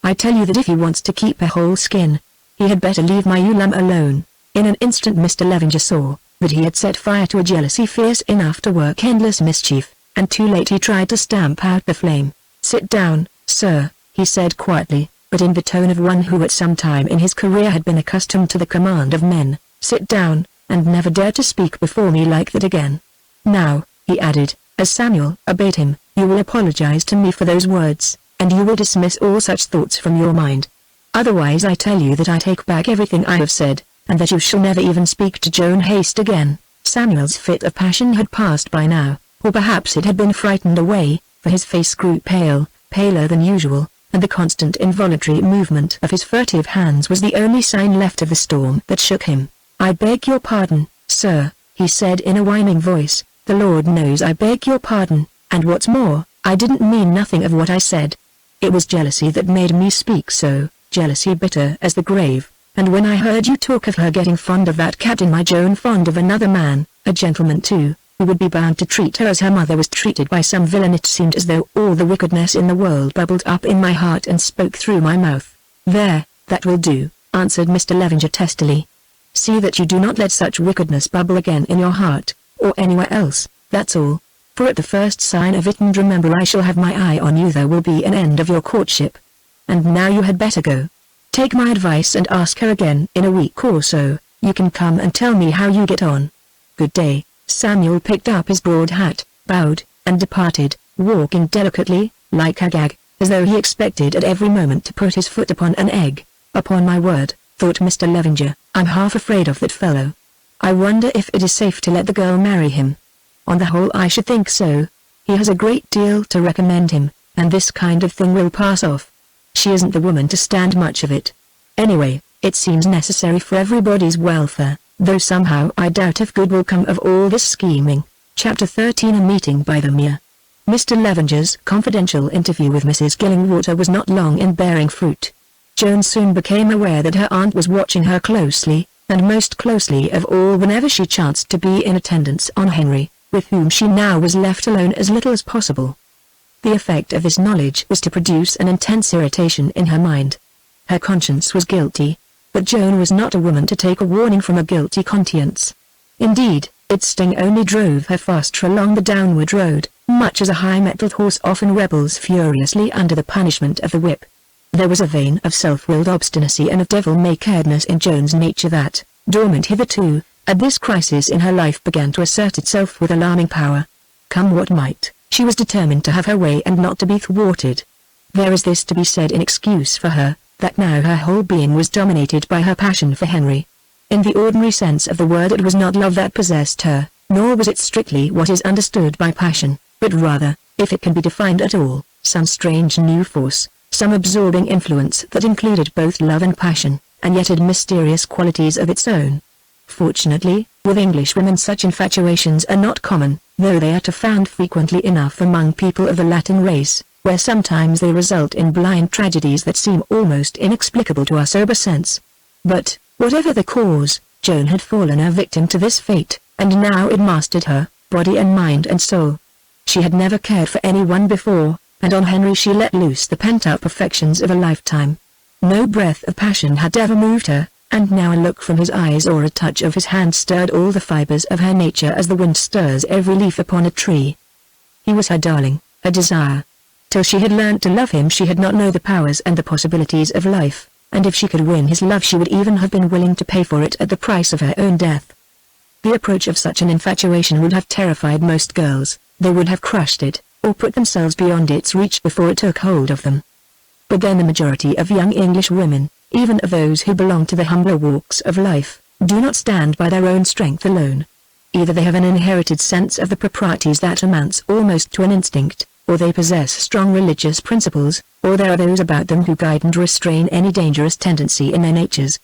I tell you that if he wants to keep a whole skin, he had better leave my ulam alone." In an instant Mr. Levenger saw that he had set fire to a jealousy fierce enough to work endless mischief, and too late he tried to stamp out the flame. "Sit down, sir," he said quietly, but in the tone of one who at some time in his career had been accustomed to the command of men. "Sit down, and never dare to speak before me like that again. Now," he added, as Samuel obeyed him, "you will apologize to me for those words, and you will dismiss all such thoughts from your mind. Otherwise I tell you that I take back everything I have said, and that you shall never even speak to Joan Haste again." Samuel's fit of passion had passed by now, or perhaps it had been frightened away, for his face grew pale, paler than usual, and the constant involuntary movement of his furtive hands was the only sign left of the storm that shook him. "I beg your pardon, sir," he said in a whining voice. "The Lord knows I beg your pardon, and what's more, I didn't mean nothing of what I said. It was jealousy that made me speak so, jealousy bitter as the grave, and when I heard you talk of her getting fond of that captain my Joan fond of another man, a gentleman too, who would be bound to treat her as her mother was treated by some villain, it seemed as though all the wickedness in the world bubbled up in my heart and spoke through my mouth." "There, that will do," answered Mr. Levenger testily. "See that you do not let such wickedness bubble again in your heart, or anywhere else, that's all. For at the first sign of it, and remember I shall have my eye on you, there will be an end of your courtship. And now you had better go. Take my advice and ask her again in a week or so. You can come and tell me how you get on. Good day." Samuel picked up his broad hat, bowed, and departed, walking delicately, like Haggard, as though he expected at every moment to put his foot upon an egg. "Upon my word," thought Mr. Levenger, "I'm half afraid of that fellow. I wonder if it is safe to let the girl marry him. On the whole I should think so. He has a great deal to recommend him, and this kind of thing will pass off. She isn't the woman to stand much of it. Anyway, it seems necessary for everybody's welfare, though somehow I doubt if good will come of all this scheming." Chapter 13 A Meeting by the Mere. Mr. Levenger's confidential interview with Mrs. Gillingwater was not long in bearing fruit. Joan soon became aware that her aunt was watching her closely, and most closely of all whenever she chanced to be in attendance on Henry, with whom she now was left alone as little as possible. The effect of this knowledge was to produce an intense irritation in her mind. Her conscience was guilty, but Joan was not a woman to take a warning from a guilty conscience. Indeed, its sting only drove her faster along the downward road, much as a high-mettled horse often rebels furiously under the punishment of the whip. There was a vein of self-willed obstinacy and of devil-may-careness in Joan's nature that, dormant hitherto, at this crisis in her life began to assert itself with alarming power. Come what might, she was determined to have her way and not to be thwarted. There is this to be said in excuse for her, that now her whole being was dominated by her passion for Henry. In the ordinary sense of the word it was not love that possessed her, nor was it strictly what is understood by passion, but rather, if it can be defined at all, some strange new force, some absorbing influence that included both love and passion, and yet had mysterious qualities of its own. Fortunately, with English women such infatuations are not common, though they are found frequently enough among people of the Latin race, where sometimes they result in blind tragedies that seem almost inexplicable to our sober sense. But, whatever the cause, Joan had fallen a victim to this fate, and now it mastered her, body and mind and soul. She had never cared for anyone before, and on Henry she let loose the pent-up affections of a lifetime. No breath of passion had ever moved her, and now a look from his eyes or a touch of his hand stirred all the fibers of her nature as the wind stirs every leaf upon a tree. He was her darling, her desire. Till she had learnt to love him she had not known the powers and the possibilities of life, and if she could win his love she would even have been willing to pay for it at the price of her own death. The approach of such an infatuation would have terrified most girls. They would have crushed it, or put themselves beyond its reach before it took hold of them. But then the majority of young English women, even of those who belong to the humbler walks of life, do not stand by their own strength alone. Either they have an inherited sense of the proprieties that amounts almost to an instinct, or they possess strong religious principles, or there are those about them who guide and restrain any dangerous tendency in their natures.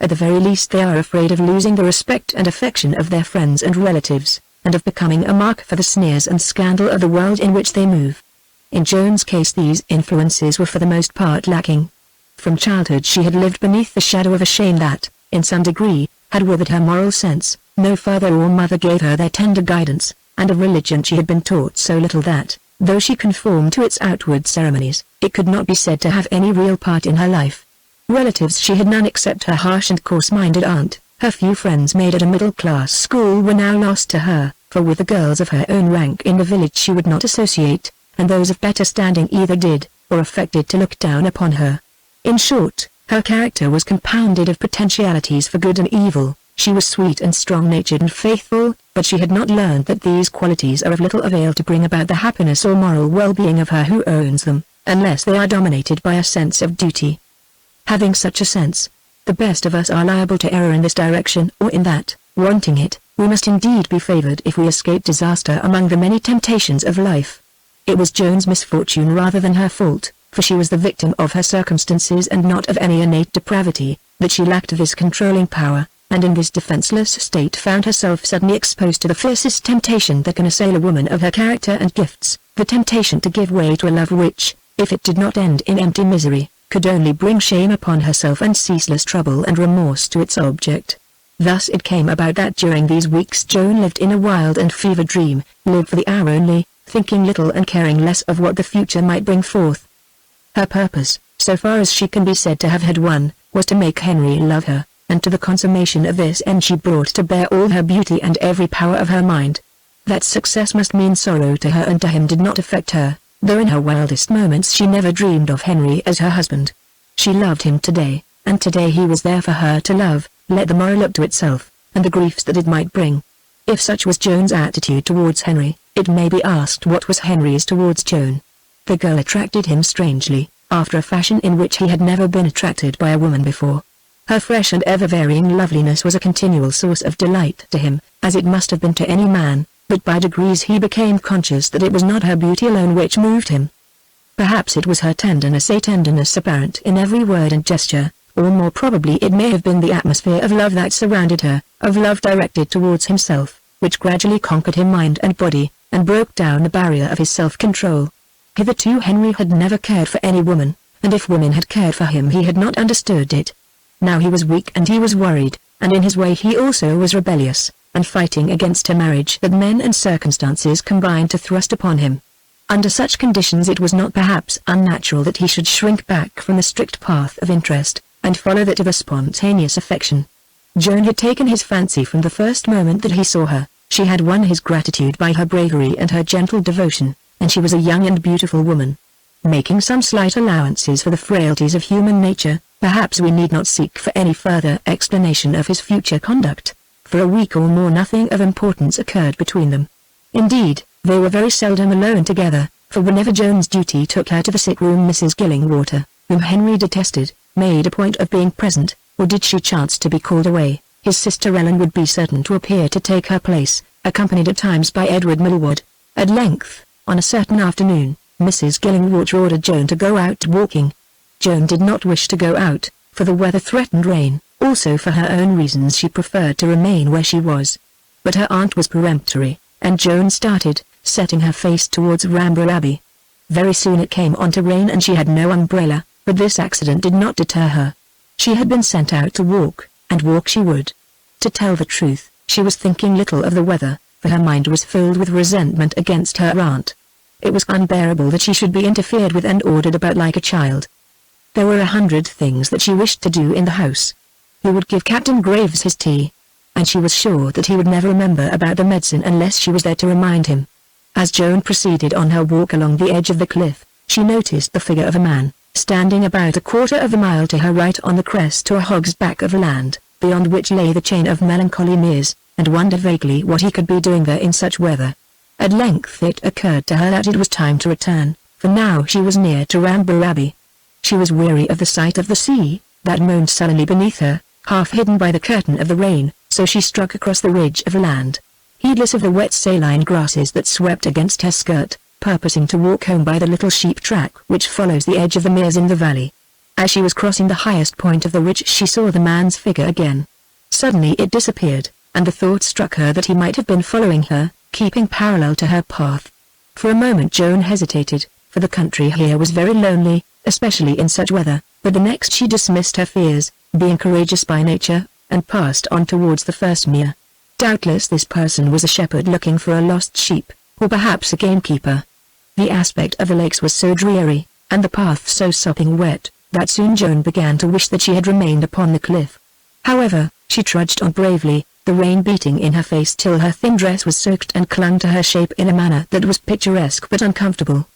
At the very least they are afraid of losing the respect and affection of their friends and relatives, and of becoming a mark for the sneers and scandal of the world in which they move. In Joan's case these influences were for the most part lacking. From childhood she had lived beneath the shadow of a shame that, in some degree, had withered her moral sense. No father or mother gave her their tender guidance, and of religion she had been taught so little that, Though she conformed to its outward ceremonies, it could not be said to have any real part in her life. Relatives she had none except her harsh and coarse-minded aunt. Her few friends made at a middle-class school were now lost to her, for with the girls of her own rank in the village she would not associate, and those of better standing either did, or affected to look down upon her. In short, her character was compounded of potentialities for good and evil. She was sweet and strong-natured and faithful, but she had not learned that these qualities are of little avail to bring about the happiness or moral well-being of her who owns them, unless they are dominated by a sense of duty. Having such a sense, the best of us are liable to error in this direction or in that. Wanting it, we must indeed be favored if we escape disaster among the many temptations of life. It was Joan's misfortune rather than her fault, for she was the victim of her circumstances and not of any innate depravity, that she lacked this controlling power, and in this defenseless state found herself suddenly exposed to the fiercest temptation that can assail a woman of her character and gifts, the temptation to give way to a love which, if it did not end in empty misery, could only bring shame upon herself and ceaseless trouble and remorse to its object. Thus it came about that during these weeks Joan lived in a wild and fevered dream, lived for the hour only, thinking little and caring less of what the future might bring forth. Her purpose, so far as she can be said to have had one, was to make Henry love her, and to the consummation of this end she brought to bear all her beauty and every power of her mind. That success must mean sorrow to her and to him did not affect her, though in her wildest moments she never dreamed of Henry as her husband. She loved him today, and today he was there for her to love, let the morrow look to itself, and the griefs that it might bring. If such was Joan's attitude towards Henry, it may be asked what was Henry's towards Joan. The girl attracted him strangely, after a fashion in which he had never been attracted by a woman before. Her fresh and ever-varying loveliness was a continual source of delight to him, as it must have been to any man, but by degrees he became conscious that it was not her beauty alone which moved him. Perhaps it was her tenderness, a tenderness apparent in every word and gesture, or more probably it may have been the atmosphere of love that surrounded her, of love directed towards himself, which gradually conquered him mind and body, and broke down the barrier of his self-control. Hitherto Henry had never cared for any woman, and if women had cared for him he had not understood it. Now he was weak and he was worried, and in his way he also was rebellious, and fighting against a marriage that men and circumstances combined to thrust upon him. Under such conditions it was not perhaps unnatural that he should shrink back from the strict path of interest, and follow that of a spontaneous affection. Joan had taken his fancy from the first moment that he saw her. She had won his gratitude by her bravery and her gentle devotion, and she was a young and beautiful woman. Making some slight allowances for the frailties of human nature, perhaps we need not seek for any further explanation of his future conduct. For a week or more nothing of importance occurred between them. Indeed, they were very seldom alone together, for whenever Joan's duty took her to the sick room Mrs. Gillingwater, whom Henry detested, made a point of being present, or did she chance to be called away, his sister Ellen would be certain to appear to take her place, accompanied at times by Edward Millward. At length, on a certain afternoon, Mrs. Gillingwater ordered Joan to go out walking. Joan did not wish to go out, for the weather threatened rain. Also for her own reasons she preferred to remain where she was. But her aunt was peremptory, and Joan started, setting her face towards Ramborough Abbey. Very soon it came on to rain and she had no umbrella, but this accident did not deter her. She had been sent out to walk, and walk she would. To tell the truth, she was thinking little of the weather, for her mind was filled with resentment against her aunt. It was unbearable that she should be interfered with and ordered about like a child. There were 100 things that she wished to do in the house. He would give Captain Graves his tea, and she was sure that he would never remember about the medicine unless she was there to remind him. As Joan proceeded on her walk along the edge of the cliff, she noticed the figure of a man, standing about a quarter of a mile to her right on the crest to a hog's back of land, beyond which lay the chain of melancholy meres, and wondered vaguely what he could be doing there in such weather. At length it occurred to her that it was time to return, for now she was near to Ramborough Abbey. She was weary of the sight of the sea, that moaned sullenly beneath her, half hidden by the curtain of the rain, so she struck across the ridge of land, heedless of the wet saline grasses that swept against her skirt, purposing to walk home by the little sheep track which follows the edge of the meres in the valley. As she was crossing the highest point of the ridge she saw the man's figure again. Suddenly it disappeared, and the thought struck her that he might have been following her, keeping parallel to her path. For a moment Joan hesitated, for the country here was very lonely, especially in such weather, but the next she dismissed her fears, being courageous by nature, and passed on towards the first mere. Doubtless this person was a shepherd looking for a lost sheep, or perhaps a gamekeeper. The aspect of the lakes was so dreary, and the path so sopping wet, that soon Joan began to wish that she had remained upon the cliff. However, she trudged on bravely, the rain beating in her face till her thin dress was soaked and clung to her shape in a manner that was picturesque but uncomfortable.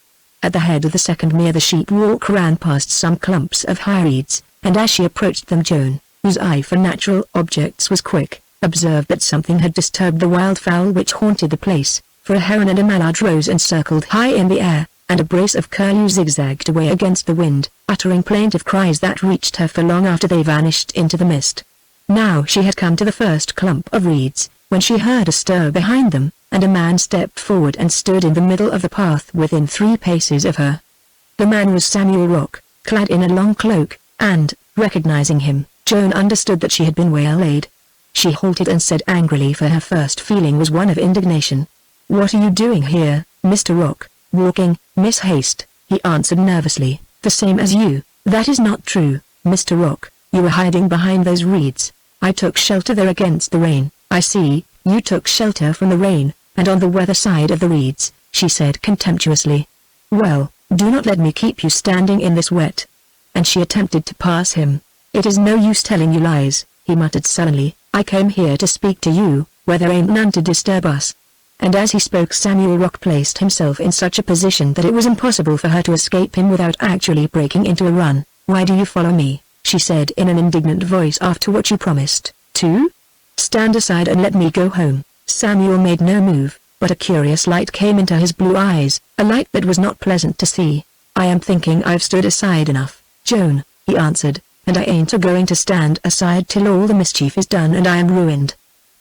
At the head of the second mere the sheep walk ran past some clumps of high reeds, and as she approached them Joan, whose eye for natural objects was quick, observed that something had disturbed the wildfowl which haunted the place, for a heron and a mallard rose and circled high in the air, and a brace of curlew zigzagged away against the wind, uttering plaintive cries that reached her for long after they vanished into the mist. Now she had come to the first clump of reeds, when she heard a stir behind them, and a man stepped forward and stood in the middle of the path within 3 paces of her. The man was Samuel Rock, clad in a long cloak, and, recognizing him, Joan understood that she had been waylaid. She halted and said angrily, for her first feeling was one of indignation. "What are you doing here, Mr. Rock?" "Walking, Miss Haste," he answered nervously. "The same as you." "That is not true, Mr. Rock. You were hiding behind those reeds." "I took shelter there against the rain." "I see, you took shelter from the rain, and on the weather side of the reeds," she said contemptuously. "Well, do not let me keep you standing in this wet." And she attempted to pass him. "It is no use telling you lies," he muttered sullenly. "I came here to speak to you, where there ain't none to disturb us." And as he spoke Samuel Rock placed himself in such a position that it was impossible for her to escape him without actually breaking into a run. "Why do you follow me?" she said in an indignant voice. "After what you promised to? Stand aside and let me go home." Samuel made no move, but a curious light came into his blue eyes, a light that was not pleasant to see. "I am thinking I've stood aside enough, Joan," he answered, "and I ain't a-going to stand aside till all the mischief is done and I am ruined.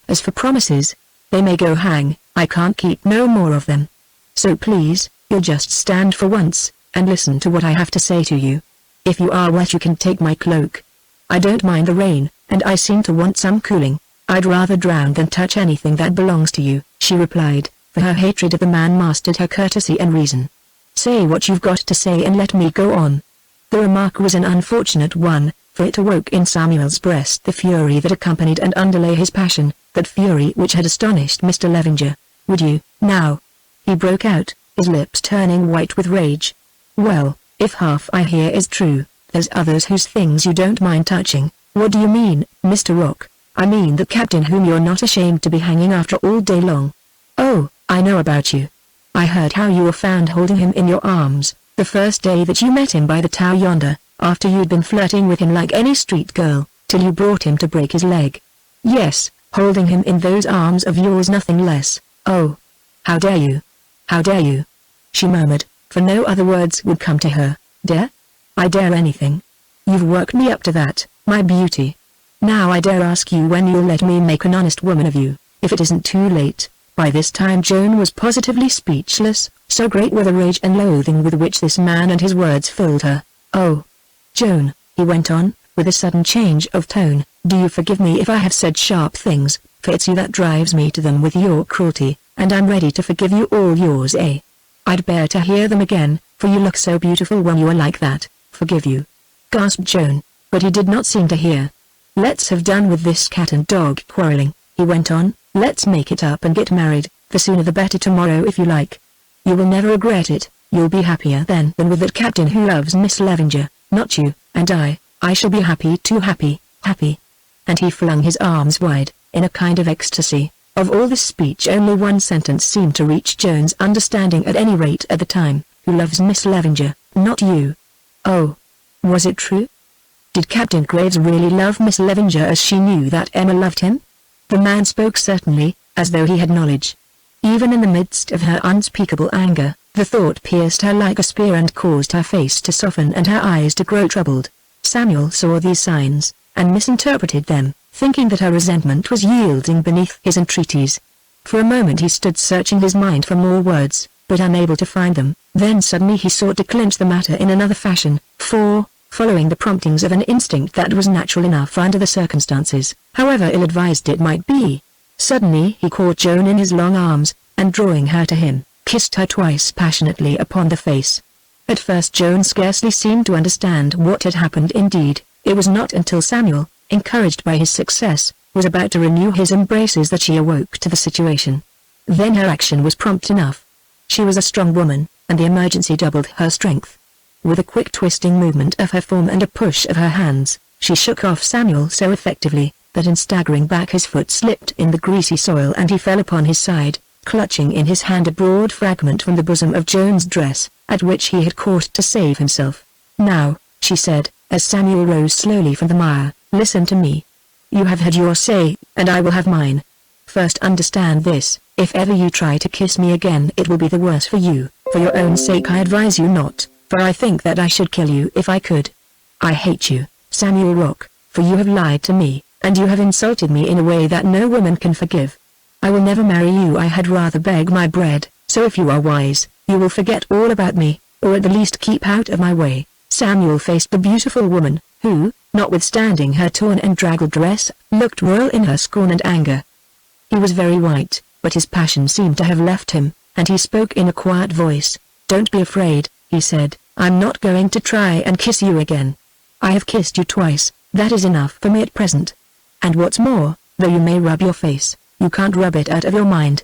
As for promises, they may go hang, I can't keep no more of them. So please, you'll just stand for once, and listen to what I have to say to you. If you are wet you can take my cloak. I don't mind the rain, and I seem to want some cooling. I'd rather drown than touch anything that belongs to you," she replied, for her hatred of the man mastered her courtesy and reason. "Say what you've got to say and let me go on." The remark was an unfortunate one, for it awoke in Samuel's breast the fury that accompanied and underlay his passion, that fury which had astonished Mr. Levenger. "Would you, now?" he broke out, his lips turning white with rage. "Well, if half I hear is true, there's others whose things you don't mind touching." "What do you mean, Mr. Rock?" "I mean the captain whom you're not ashamed to be hanging after all day long." "Oh, I know about you. I heard how you were found holding him in your arms, the first day that you met him by the tower yonder, after you'd been flirting with him like any street girl, till you brought him to break his leg." "Yes, holding him in those arms of yours, nothing less." "Oh, how dare you? How dare you?" she murmured, for no other words would come to her. "Dare? I dare anything. You've worked me up to that, my beauty. Now I dare ask you when you'll let me make an honest woman of you, if it isn't too late." By this time Joan was positively speechless, so great were the rage and loathing with which this man and his words filled her. "Oh, Joan," he went on, with a sudden change of tone, "do you forgive me if I have said sharp things, for it's you that drives me to them with your cruelty, and I'm ready to forgive you all yours, eh? I'd bear to hear them again, for you look so beautiful when you are like that." "Forgive you?" gasped Joan, but he did not seem to hear. "Let's have done with this cat and dog quarreling," he went on. "Let's make it up and get married, the sooner the better, tomorrow if you like. You will never regret it, you'll be happier then than with that captain who loves Miss Levenger, not you, and I shall be happy too, happy, happy." And he flung his arms wide, in a kind of ecstasy. Of all this speech only one sentence seemed to reach Joan's understanding, at any rate at the time: "Who loves Miss Levenger, not you." Oh, was it true? Did Captain Graves really love Miss Levenger as she knew that Emma loved him? The man spoke certainly, as though he had knowledge. Even in the midst of her unspeakable anger, the thought pierced her like a spear and caused her face to soften and her eyes to grow troubled. Samuel saw these signs, and misinterpreted them, thinking that her resentment was yielding beneath his entreaties. For a moment he stood searching his mind for more words, but unable to find them. Then suddenly he sought to clinch the matter in another fashion, for, following the promptings of an instinct that was natural enough under the circumstances, however ill-advised it might be, suddenly he caught Joan in his long arms, and drawing her to him, kissed her twice passionately upon the face. At first Joan scarcely seemed to understand what had happened. Indeed, it was not until Samuel, encouraged by his success, was about to renew his embraces that she awoke to the situation. Then her action was prompt enough. She was a strong woman, and the emergency doubled her strength. With a quick twisting movement of her form and a push of her hands, she shook off Samuel so effectively, that in staggering back his foot slipped in the greasy soil and he fell upon his side, clutching in his hand a broad fragment from the bosom of Joan's dress, at which he had caught to save himself. "Now," she said, as Samuel rose slowly from the mire, "listen to me. You have had your say, and I will have mine. First understand this, if ever you try to kiss me again it will be the worse for you. For your own sake I advise you not, for I think that I should kill you if I could. I hate you, Samuel Rock, for you have lied to me, and you have insulted me in a way that no woman can forgive. I will never marry you. I had rather beg my bread, so if you are wise, you will forget all about me, or at the least keep out of my way." Samuel faced the beautiful woman, who, notwithstanding her torn and draggled dress, looked royal in her scorn and anger. He was very white, but his passion seemed to have left him, and he spoke in a quiet voice. "Don't be afraid," he said, "I'm not going to try and kiss you again. I have kissed you twice, that is enough for me at present. And what's more, though you may rub your face, you can't rub it out of your mind.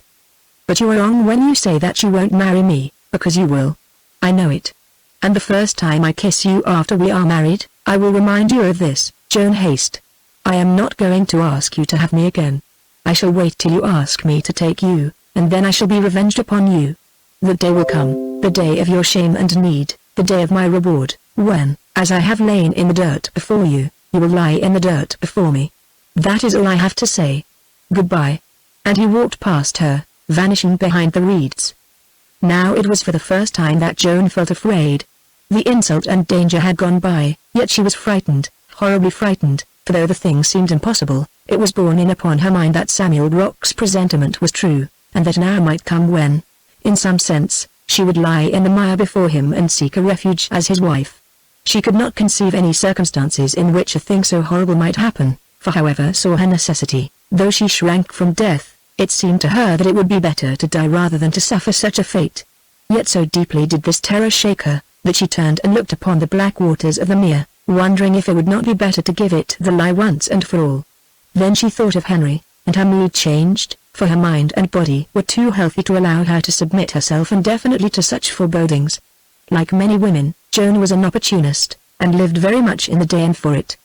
But you are wrong when you say that you won't marry me, because you will. I know it. And the first time I kiss you after we are married, I will remind you of this, Joan Haste. I am not going to ask you to have me again. I shall wait till you ask me to take you, and then I shall be revenged upon you. The day will come, the day of your shame and need, the day of my reward, when, as I have lain in the dirt before you, you will lie in the dirt before me. That is all I have to say. Goodbye." And he walked past her, vanishing behind the reeds. Now it was for the first time that Joan felt afraid. The insult and danger had gone by, yet she was frightened, horribly frightened, for though the thing seemed impossible, it was borne in upon her mind that Samuel Rock's presentiment was true, and that an hour might come when, in some sense, she would lie in the mire before him and seek a refuge as his wife. She could not conceive any circumstances in which a thing so horrible might happen, for however sore her necessity, though she shrank from death, it seemed to her that it would be better to die rather than to suffer such a fate. Yet so deeply did this terror shake her, that she turned and looked upon the black waters of the mere, wondering if it would not be better to give it the lie once and for all. Then she thought of Henry, and her mood changed, for her mind and body were too healthy to allow her to submit herself indefinitely to such forebodings. Like many women, Joan was an opportunist, and lived very much in the day and for it.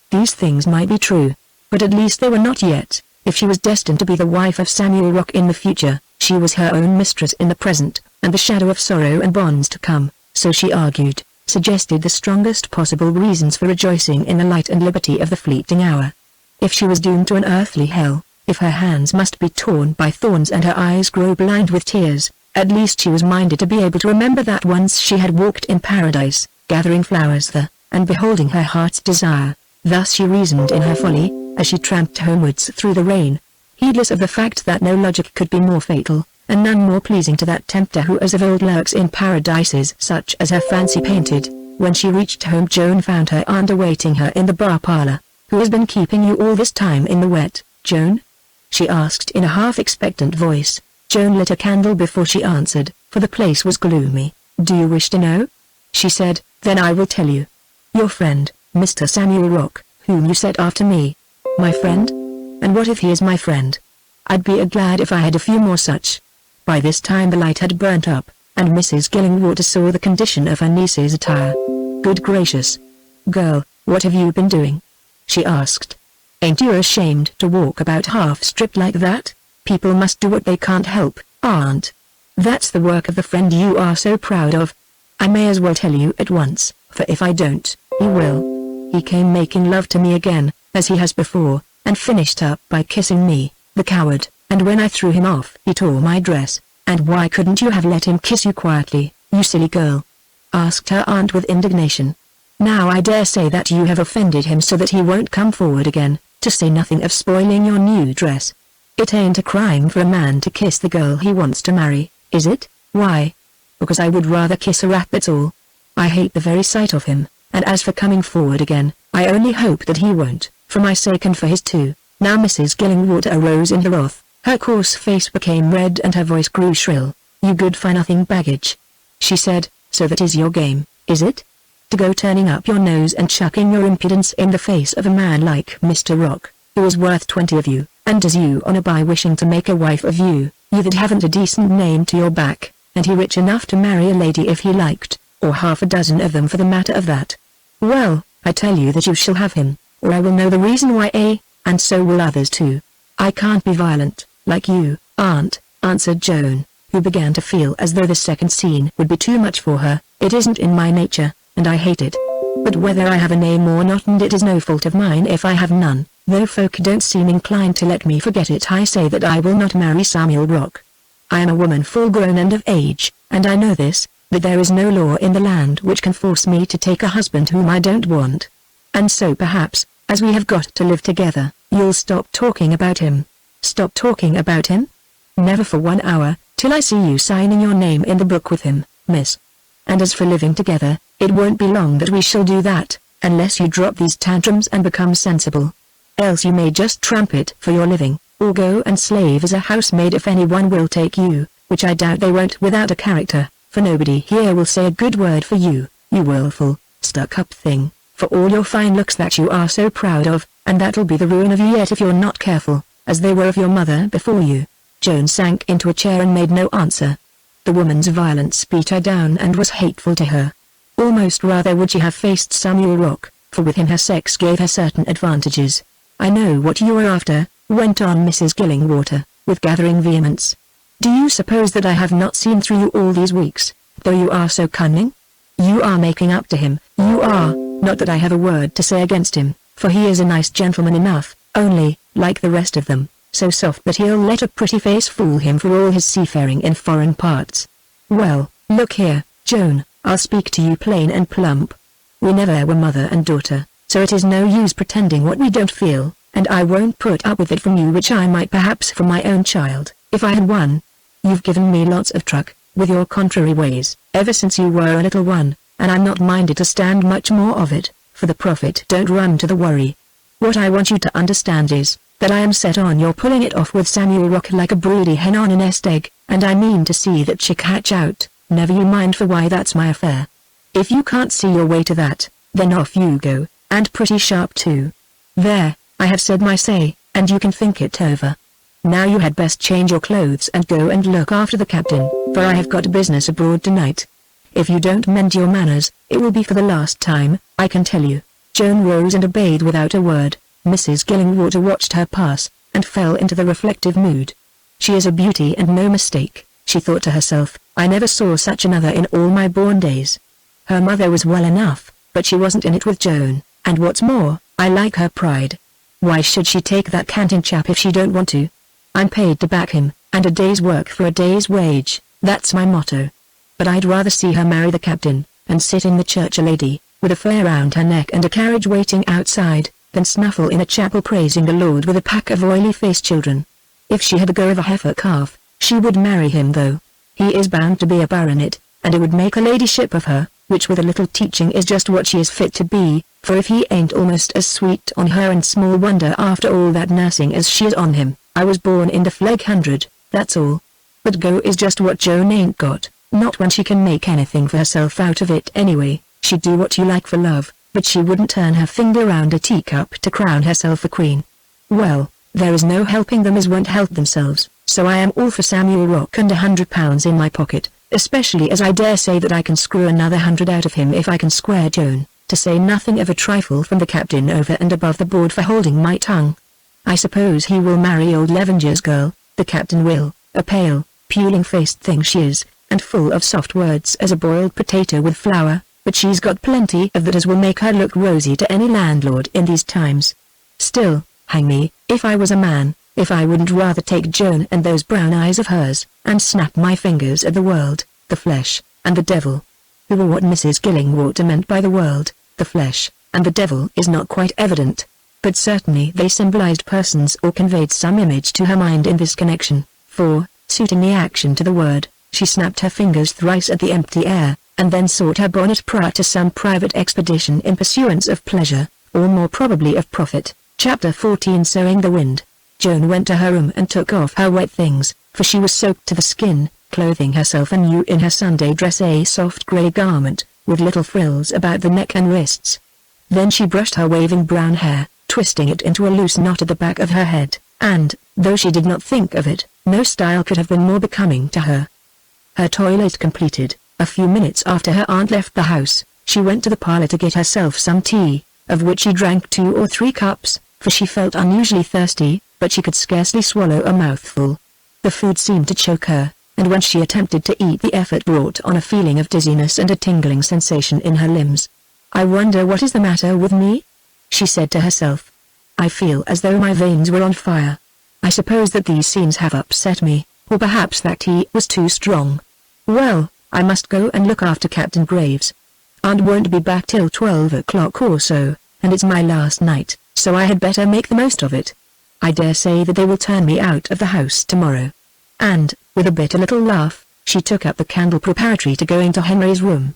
These things might be true, but at least they were not yet. If she was destined to be the wife of Samuel Rock in the future, she was her own mistress in the present, and the shadow of sorrow and bonds to come, so she argued, suggested the strongest possible reasons for rejoicing in the light and liberty of the fleeting hour. If she was doomed to an earthly hell, if her hands must be torn by thorns and her eyes grow blind with tears, at least she was minded to be able to remember that once she had walked in paradise, gathering flowers there, and beholding her heart's desire. Thus she reasoned in her folly, as she tramped homewards through the rain, heedless of the fact that no logic could be more fatal, and none more pleasing to that tempter who as of old lurks in paradises such as her fancy painted. When she reached home Joan found her aunt awaiting her in the bar parlour. "Who has been keeping you all this time in the wet, Joan?" she asked in a half-expectant voice. Joan lit a candle before she answered, for the place was gloomy. "Do you wish to know?" she said. "Then I will tell you. Your friend, Mr. Samuel Rock, whom you set after me." "My friend? And what if he is my friend? I'd be glad if I had a few more such." By this time the light had burnt up, and Mrs. Gillingwater saw the condition of her niece's attire. "Good gracious! Girl, what have you been doing?" she asked. "Ain't you ashamed to walk about half-stripped like that? People must do what they can't help, aunt. That's the work of the friend you are so proud of. I may as well tell you at once, for if I don't, he will. He came making love to me again, as he has before, and finished up by kissing me, the coward, and when I threw him off he tore my dress. And why couldn't you have let him kiss you quietly, you silly girl?" asked her aunt with indignation. "Now I dare say that you have offended him so that he won't come forward again, to say nothing of spoiling your new dress. It ain't a crime for a man to kiss the girl he wants to marry, is it? Why? Because I would rather kiss a rat, that's all. I hate the very sight of him, and as for coming forward again, I only hope that he won't, for my sake and for his too." Now Mrs. Gillingwater arose in her wrath, her coarse face became red and her voice grew shrill. "You good-for-nothing baggage," she said, "so that is your game, is it? To go turning up your nose and chucking your impudence in the face of a man like Mr. Rock, who is worth 20 of you, and does you honor by wishing to make a wife of you, you that haven't a decent name to your back, and he rich enough to marry a lady if he liked, or half a dozen of them for the matter of that. Well, I tell you that you shall have him, or I will know the reason why, and so will others too. I can't be violent, like you, aunt, answered Joan, who began to feel as though the second scene would be too much for her. It isn't in my nature, and I hate it. But whether I have a name or not, and it is no fault of mine if I have none, though folk don't seem inclined to let me forget it, I say that I will not marry Samuel Rock. I am a woman full grown and of age, and I know this, that there is no law in the land which can force me to take a husband whom I don't want. And so perhaps, as we have got to live together, you'll stop talking about him. Stop talking about him? Never for 1 hour, till I see you signing your name in the book with him, miss. And as for living together, it won't be long that we shall do that, unless you drop these tantrums and become sensible. Else you may just tramp it for your living, or go and slave as a housemaid if anyone will take you, which I doubt they won't without a character, for nobody here will say a good word for you, you willful, stuck-up thing, for all your fine looks that you are so proud of, and that'll be the ruin of you yet if you're not careful, as they were of your mother before you. Joan sank into a chair and made no answer. The woman's violence beat her down and was hateful to her. Almost rather would she have faced Samuel Rock, for with him her sex gave her certain advantages. I know what you are after, went on Mrs. Gillingwater, with gathering vehemence. Do you suppose that I have not seen through you all these weeks, though you are so cunning? You are making up to him, you are, not that I have a word to say against him, for he is a nice gentleman enough, only, like the rest of them, so soft that he'll let a pretty face fool him for all his seafaring in foreign parts. Well, look here, Joan, I'll speak to you plain and plump. We never were mother and daughter, so it is no use pretending what we don't feel, and I won't put up with it from you which I might perhaps from my own child, if I had one. You've given me lots of truck, with your contrary ways, ever since you were a little one, and I'm not minded to stand much more of it, for the profit don't run to the worry. What I want you to understand is, that I am set on your pulling it off with Samuel Rock like a broody hen on a nest egg, and I mean to see that chick hatch out, never you mind for why that's my affair. If you can't see your way to that, then off you go, and pretty sharp too. There, I have said my say, and you can think it over. Now you had best change your clothes and go and look after the captain, for I have got business abroad tonight. If you don't mend your manners, it will be for the last time, I can tell you. Joan rose and obeyed without a word. Mrs. Gillingwater watched her pass, and fell into the reflective mood. She is a beauty and no mistake, she thought to herself. I never saw such another in all my born days. Her mother was well enough, but she wasn't in it with Joan, and what's more, I like her pride. Why should she take that canting chap if she don't want to? I'm paid to back him, and a day's work for a day's wage, that's my motto. But I'd rather see her marry the captain, and sit in the church a lady, with a flare round her neck and a carriage waiting outside, than snuffle in a chapel praising the Lord with a pack of oily-faced children. If she had a go of a heifer calf, she would marry him though. He is bound to be a baronet, and it would make a ladyship of her, which with a little teaching is just what she is fit to be, for if he ain't almost as sweet on her and small wonder after all that nursing as she is on him. I was born in the Flag 100, that's all. But go is just what Joan ain't got, not when she can make anything for herself out of it anyway. She'd do what you like for love, but she wouldn't turn her finger round a teacup to crown herself a queen. Well, there is no helping them as won't help themselves, so I am all for Samuel Rock and £100 in my pocket, especially as I dare say that I can screw another 100 out of him if I can square Joan, to say nothing of a trifle from the captain over and above the board for holding my tongue. I suppose he will marry old Levenger's girl, the captain will, a pale, puling-faced thing she is, and full of soft words as a boiled potato with flour, but she's got plenty of that as will make her look rosy to any landlord in these times. Still, hang me, if I was a man, if I wouldn't rather take Joan and those brown eyes of hers, and snap my fingers at the world, the flesh, and the devil. Who or what Mrs. Gillingwater meant by the world, the flesh, and the devil is not quite evident, but certainly they symbolized persons or conveyed some image to her mind in this connection, for, suiting the action to the word, she snapped her fingers thrice at the empty air, and then sought her bonnet prior to some private expedition in pursuance of pleasure, or more probably of profit. Chapter 14 Sowing the Wind. Joan went to her room and took off her wet things, for she was soaked to the skin, clothing herself anew in her Sunday dress, a soft grey garment, with little frills about the neck and wrists. Then she brushed her waving brown hair, twisting it into a loose knot at the back of her head, and, though she did not think of it, no style could have been more becoming to her. Her toilet completed, a few minutes after her aunt left the house, she went to the parlor to get herself some tea, of which she drank 2 or 3 cups, for she felt unusually thirsty, but she could scarcely swallow a mouthful. The food seemed to choke her, and when she attempted to eat the effort brought on a feeling of dizziness and a tingling sensation in her limbs. "I wonder what is the matter with me?" she said to herself. "I feel as though my veins were on fire. I suppose that these scenes have upset me, or perhaps that tea was too strong. Well, I must go and look after Captain Graves. Aunt won't be back till 12 o'clock or so, and it's my last night, so I had better make the most of it. I dare say that they will turn me out of the house tomorrow." And, with a bitter little laugh, she took up the candle preparatory to going to Henry's room.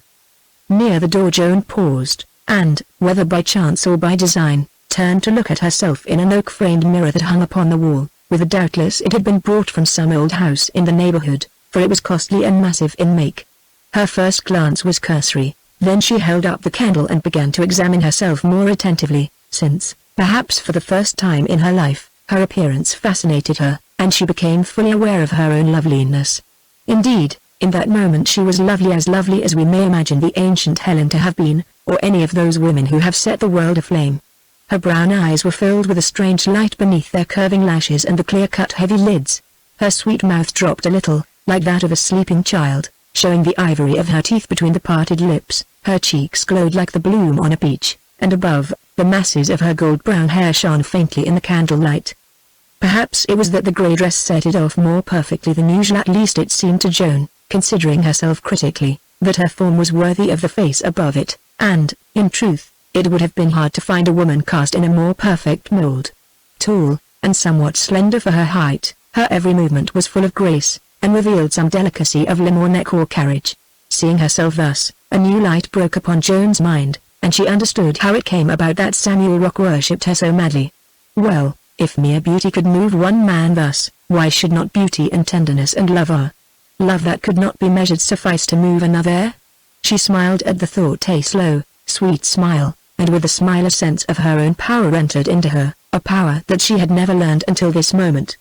Near the door Joan paused, and, whether by chance or by design, turned to look at herself in an oak-framed mirror that hung upon the wall, with doubtless it had been brought from some old house in the neighborhood, for it was costly and massive in make. Her first glance was cursory, then she held up the candle and began to examine herself more attentively, since, perhaps for the first time in her life, her appearance fascinated her, and she became fully aware of her own loveliness. Indeed, in that moment she was lovely as we may imagine the ancient Helen to have been, or any of those women who have set the world aflame. Her brown eyes were filled with a strange light beneath their curving lashes and the clear-cut heavy lids. Her sweet mouth dropped a little, like that of a sleeping child, showing the ivory of her teeth between the parted lips. Her cheeks glowed like the bloom on a peach, and above, the masses of her gold-brown hair shone faintly in the candlelight. Perhaps it was that the grey dress set it off more perfectly than usual, at least it seemed to Joan, considering herself critically, that her form was worthy of the face above it, and, in truth, it would have been hard to find a woman cast in a more perfect mold. Tall, and somewhat slender for her height, her every movement was full of grace, and revealed some delicacy of limb or neck or carriage. Seeing herself thus, a new light broke upon Joan's mind, and she understood how it came about that Samuel Rock worshipped her so madly. Well, if mere beauty could move one man thus, why should not beauty and tenderness and love that could not be measured suffice to move another? She smiled at the thought, a slow, sweet smile, and with the smile a sense of her own power entered into her, a power that she had never learned until this moment.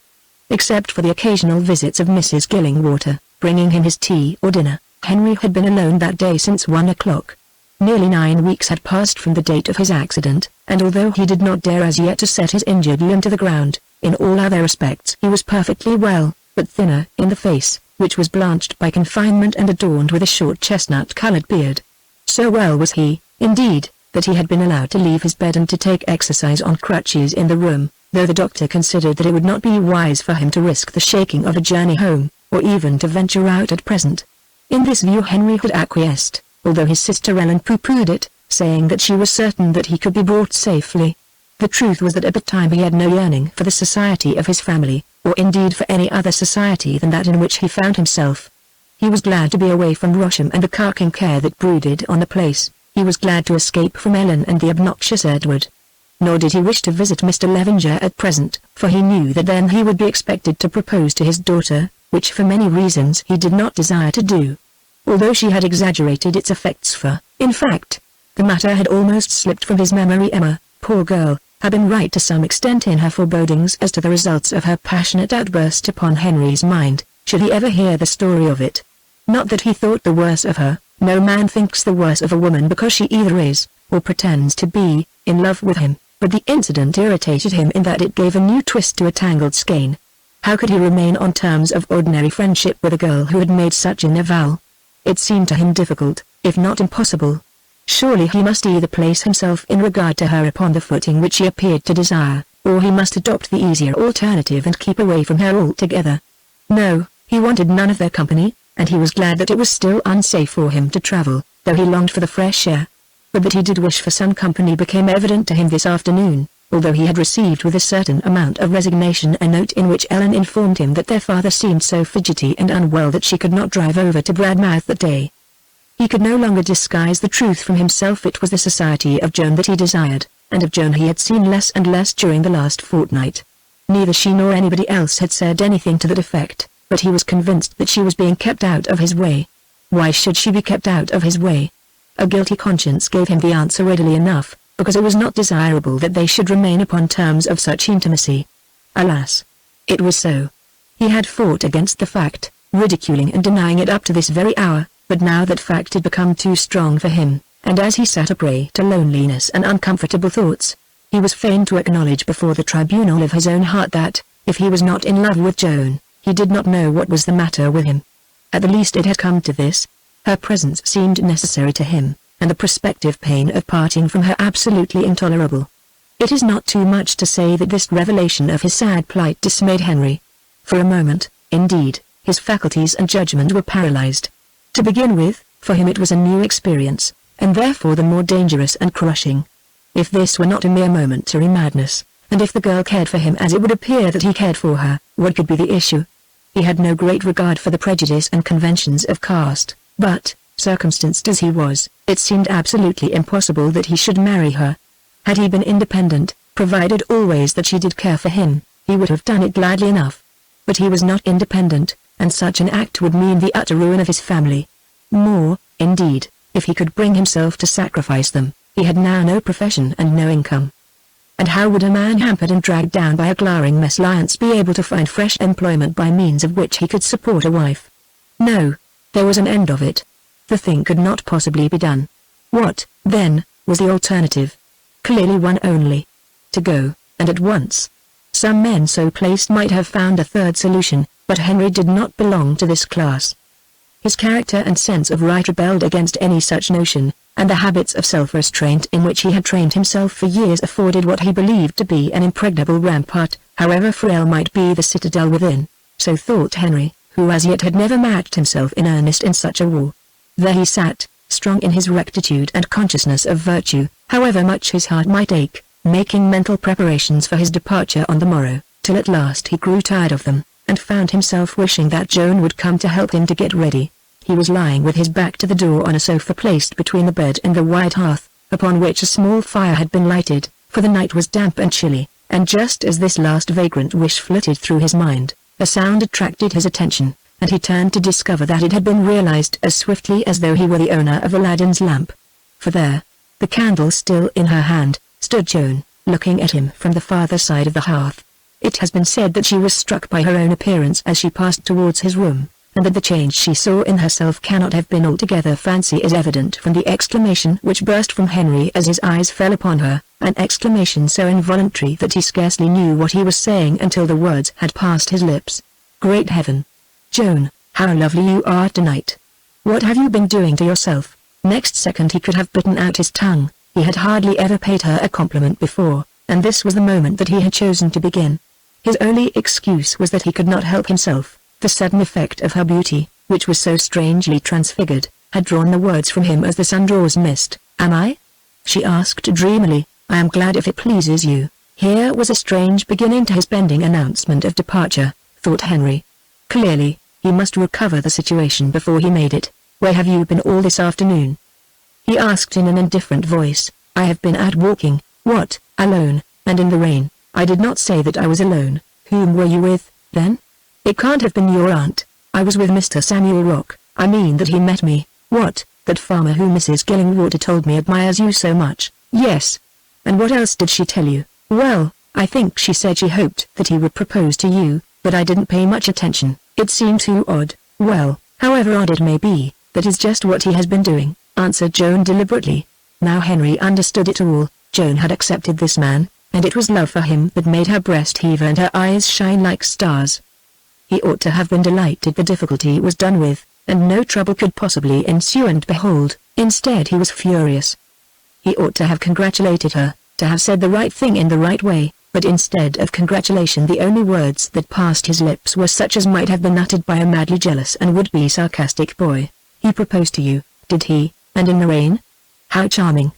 Except for the occasional visits of Mrs. Gillingwater, bringing him his tea or dinner, Henry had been alone that day since 1 o'clock. Nearly 9 weeks had passed from the date of his accident, and although he did not dare as yet to set his injured limb to the ground, in all other respects he was perfectly well, but thinner in the face, which was blanched by confinement and adorned with a short chestnut-colored beard. So well was he, indeed, that he had been allowed to leave his bed and to take exercise on crutches in the room, though the doctor considered that it would not be wise for him to risk the shaking of a journey home, or even to venture out at present. In this view Henry had acquiesced, although his sister Ellen pooh-poohed it, saying that she was certain that he could be brought safely. The truth was that at the time he had no yearning for the society of his family, or indeed for any other society than that in which he found himself. He was glad to be away from Rosham and the carking care that brooded on the place. He was glad to escape from Ellen and the obnoxious Edward. Nor did he wish to visit Mr. Levenger at present, for he knew that then he would be expected to propose to his daughter, which for many reasons he did not desire to do. Although she had exaggerated its effects for, in fact, the matter had almost slipped from his memory. Emma, poor girl, had been right to some extent in her forebodings as to the results of her passionate outburst upon Henry's mind, should he ever hear the story of it. Not that he thought the worse of her. No man thinks the worse of a woman because she either is, or pretends to be, in love with him, but the incident irritated him in that it gave a new twist to a tangled skein. How could he remain on terms of ordinary friendship with a girl who had made such an avowal? It seemed to him difficult, if not impossible. Surely he must either place himself in regard to her upon the footing which he appeared to desire, or he must adopt the easier alternative and keep away from her altogether. No, he wanted none of their company, and he was glad that it was still unsafe for him to travel, though he longed for the fresh air. But that he did wish for some company became evident to him this afternoon, although he had received with a certain amount of resignation a note in which Ellen informed him that their father seemed so fidgety and unwell that she could not drive over to Bradmouth that day. He could no longer disguise the truth from himself. It was the society of Joan that he desired, and of Joan he had seen less and less during the last fortnight. Neither she nor anybody else had said anything to that effect, but he was convinced that she was being kept out of his way. Why should she be kept out of his way? A guilty conscience gave him the answer readily enough, because it was not desirable that they should remain upon terms of such intimacy. Alas! It was so. He had fought against the fact, ridiculing and denying it up to this very hour, but now that fact had become too strong for him, and as he sat a prey to loneliness and uncomfortable thoughts, he was fain to acknowledge before the tribunal of his own heart that, if he was not in love with Joan, he did not know what was the matter with him. At the least it had come to this. Her presence seemed necessary to him, and the prospective pain of parting from her absolutely intolerable. It is not too much to say that this revelation of his sad plight dismayed Henry. For a moment, indeed, his faculties and judgment were paralyzed. To begin with, for him it was a new experience, and therefore the more dangerous and crushing. If this were not a mere momentary madness, and if the girl cared for him as it would appear that he cared for her, what could be the issue? He had no great regard for the prejudice and conventions of caste, but, circumstanced as he was, it seemed absolutely impossible that he should marry her. Had he been independent, provided always that she did care for him, he would have done it gladly enough. But he was not independent, and such an act would mean the utter ruin of his family. More, indeed, if he could bring himself to sacrifice them. He had now no profession and no income. And how would a man hampered and dragged down by a glaring mésalliance be able to find fresh employment by means of which he could support a wife? No, there was an end of it. The thing could not possibly be done. What, then, was the alternative? Clearly one only. To go, and at once. Some men so placed might have found a third solution, but Henry did not belong to this class. His character and sense of right rebelled against any such notion, and the habits of self-restraint in which he had trained himself for years afforded what he believed to be an impregnable rampart, however frail might be the citadel within. So thought Henry, who as yet had never matched himself in earnest in such a war. There he sat, strong in his rectitude and consciousness of virtue, however much his heart might ache, making mental preparations for his departure on the morrow, till at last he grew tired of them, and found himself wishing that Joan would come to help him to get ready. He was lying with his back to the door on a sofa placed between the bed and the wide hearth, upon which a small fire had been lighted, for the night was damp and chilly, and just as this last vagrant wish flitted through his mind, a sound attracted his attention, and he turned to discover that it had been realized as swiftly as though he were the owner of Aladdin's lamp. For there, the candle still in her hand, stood Joan, looking at him from the farther side of the hearth. It has been said that she was struck by her own appearance as she passed towards his room, and that the change she saw in herself cannot have been altogether fancy is evident from the exclamation which burst from Henry as his eyes fell upon her, an exclamation so involuntary that he scarcely knew what he was saying until the words had passed his lips. Great heaven! Joan, how lovely you are tonight! What have you been doing to yourself? Next second he could have bitten out his tongue. He had hardly ever paid her a compliment before, and this was the moment that he had chosen to begin. His only excuse was that he could not help himself. The sudden effect of her beauty, which was so strangely transfigured, had drawn the words from him as the sun draws mist. Am I? She asked dreamily. I am glad if it pleases you. Here was a strange beginning to his pending announcement of departure, thought Henry. Clearly, he must recover the situation before he made it. Where have you been all this afternoon? He asked in an indifferent voice. I have been out walking. What, alone, and in the rain? I did not say that I was alone. Whom were you with, then? It can't have been your aunt. I was with Mr. Samuel Rock. I mean that he met me. What, that farmer who Mrs. Gillingwater told me admires you so much? Yes. And what else did she tell you? Well, I think she said she hoped that he would propose to you, but I didn't pay much attention. It seemed too odd. Well, however odd it may be, that is just what he has been doing, answered Joan deliberately. Now Henry understood it all. Joan had accepted this man, and it was love for him that made her breast heave and her eyes shine like stars. He ought to have been delighted the difficulty was done with, and no trouble could possibly ensue, and behold, instead he was furious. He ought to have congratulated her, to have said the right thing in the right way, but instead of congratulation the only words that passed his lips were such as might have been uttered by a madly jealous and would-be sarcastic boy. He proposed to you, did he, and in the rain? How charming.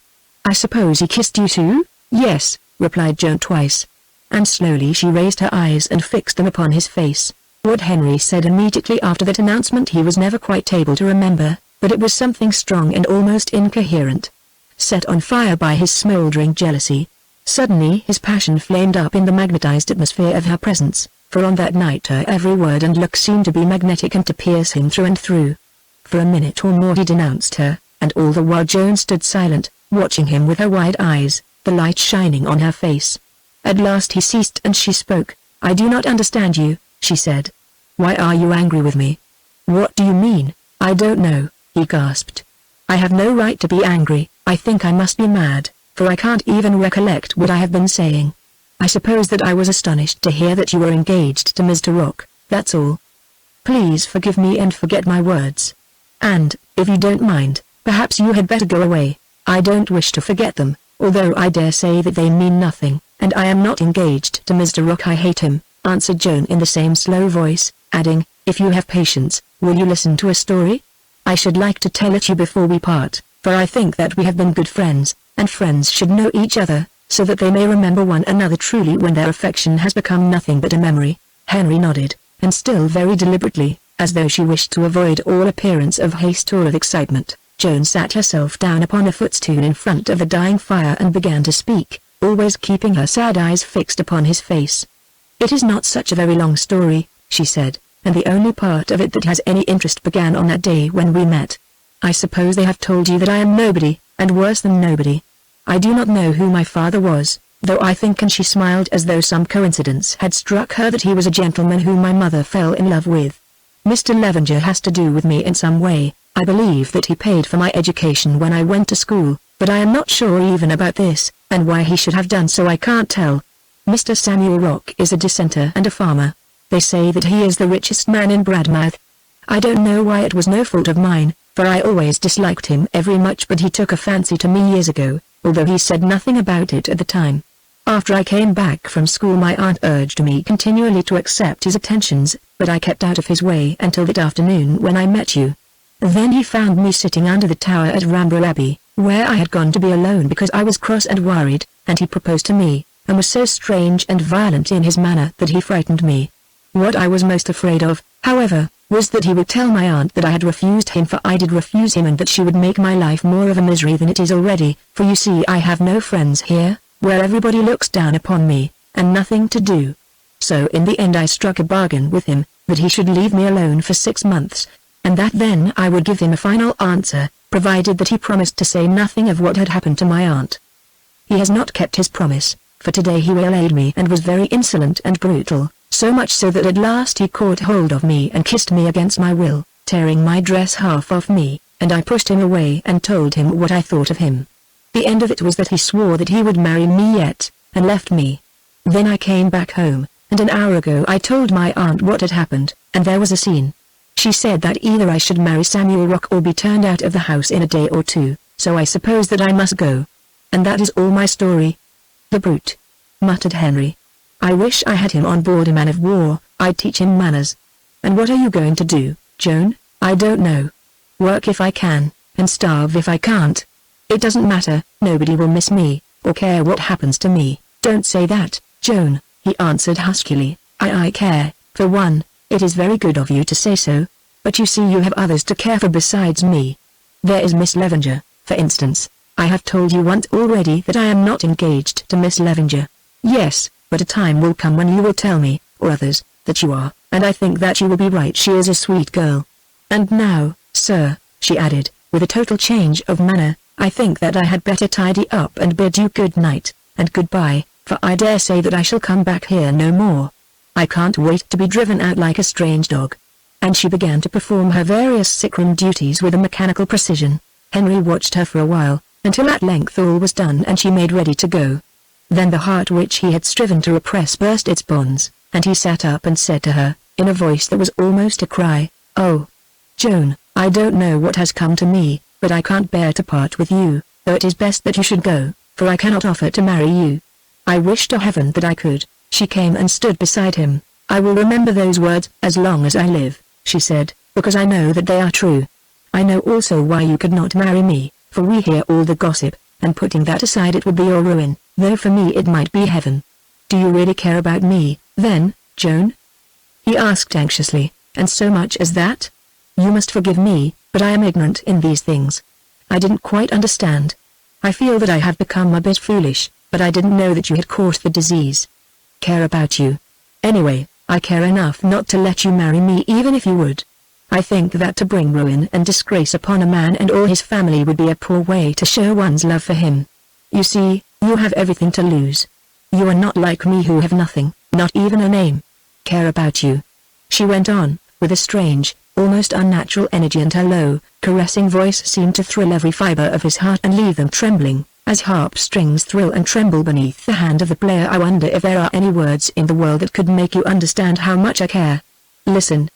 I suppose he kissed you too? Yes, replied Joan twice. And slowly she raised her eyes and fixed them upon his face. What Henry said immediately after that announcement he was never quite able to remember, but it was something strong and almost incoherent. Set on fire by his smouldering jealousy, suddenly his passion flamed up in the magnetized atmosphere of her presence, for on that night her every word and look seemed to be magnetic and to pierce him through and through. For a minute or more he denounced her, and all the while Joan stood silent, watching him with her wide eyes, the light shining on her face. At last he ceased and she spoke. I do not understand you, she said. Why are you angry with me? What do you mean? I don't know, he gasped. I have no right to be angry. I think I must be mad, for I can't even recollect what I have been saying. I suppose that I was astonished to hear that you were engaged to Mr. Rock, that's all. Please forgive me and forget my words. And, if you don't mind, perhaps you had better go away. I don't wish to forget them, although I dare say that they mean nothing, and I am not engaged to Mr. Rock. I hate him, answered Joan in the same slow voice, adding, if you have patience, will you listen to a story? I should like to tell it you before we part, for I think that we have been good friends, and friends should know each other, so that they may remember one another truly when their affection has become nothing but a memory. Henry nodded, and still very deliberately, as though she wished to avoid all appearance of haste or of excitement, Joan sat herself down upon a footstool in front of the dying fire and began to speak, always keeping her sad eyes fixed upon his face. It is not such a very long story, she said, and the only part of it that has any interest began on that day when we met. I suppose they have told you that I am nobody, and worse than nobody. I do not know who my father was, though I think, and she smiled as though some coincidence had struck her, that he was a gentleman whom my mother fell in love with. Mr. Levenger has to do with me in some way. I believe that he paid for my education when I went to school, but I am not sure even about this, and why he should have done so I can't tell. Mr. Samuel Rock is a dissenter and a farmer. They say that he is the richest man in Bradmouth. I don't know why it was no fault of mine, for I always disliked him very much, but he took a fancy to me years ago, although he said nothing about it at the time. After I came back from school my aunt urged me continually to accept his attentions, but I kept out of his way until that afternoon when I met you. Then he found me sitting under the tower at Ramborough Abbey, where I had gone to be alone because I was cross and worried, and he proposed to me, and was so strange and violent in his manner that he frightened me. What I was most afraid of, however, was that he would tell my aunt that I had refused him, for I did refuse him, and that she would make my life more of a misery than it is already, for you see I have no friends here, where everybody looks down upon me, and nothing to do. So in the end I struck a bargain with him, that he should leave me alone for 6 months, and that then I would give him a final answer, provided that he promised to say nothing of what had happened to my aunt. He has not kept his promise, for today he waylaid me and was very insolent and brutal, so much so that at last he caught hold of me and kissed me against my will, tearing my dress half off me, and I pushed him away and told him what I thought of him. The end of it was that he swore that he would marry me yet, and left me. Then I came back home, and an hour ago I told my aunt what had happened, and there was a scene. She said that either I should marry Samuel Rock or be turned out of the house in a day or two, so I suppose that I must go. And that is all my story. The brute, muttered Henry. I wish I had him on board a man of war. I'd teach him manners. And what are you going to do, Joan? I don't know. Work if I can, and starve if I can't. It doesn't matter, nobody will miss me, or care what happens to me. Don't say that, Joan, he answered huskily. I care, for one. It is very good of you to say so, but you see you have others to care for besides me. There is Miss Levenger, for instance. I have told you once already that I am not engaged to Miss Levenger. Yes, but a time will come when you will tell me, or others, that you are, and I think that you will be right. She is a sweet girl. And now, sir, she added, with a total change of manner, I think that I had better tidy up and bid you good night, and goodbye, for I dare say that I shall come back here no more. I can't wait to be driven out like a strange dog. And she began to perform her various sickroom duties with a mechanical precision. Henry watched her for a while, until at length all was done and she made ready to go. Then the heart which he had striven to repress burst its bonds, and he sat up and said to her, in a voice that was almost a cry, "Oh, Joan, I don't know what has come to me, but I can't bear to part with you, though it is best that you should go, for I cannot offer to marry you. I wish to heaven that I could." She came and stood beside him. "I will remember those words as long as I live," she said, "because I know that they are true. I know also why you could not marry me, for we hear all the gossip, and putting that aside it would be your ruin, though for me it might be heaven. Do you really care about me, then, Joan?" he asked anxiously, "and so much as that? You must forgive me, but I am ignorant in these things. I didn't quite understand. I feel that I have become a bit foolish, but I didn't know that you had caught the disease. Care about you. Anyway, I care enough not to let you marry me even if you would. I think that to bring ruin and disgrace upon a man and all his family would be a poor way to show one's love for him. You see, you have everything to lose. You are not like me who have nothing, not even a name. Care about you," she went on, with a strange, almost unnatural energy, and her low, caressing voice seemed to thrill every fiber of his heart and leave them trembling, as harp strings thrill and tremble beneath the hand of the player. I wonder if there are any words in the world that could make you understand how much I care. Listen.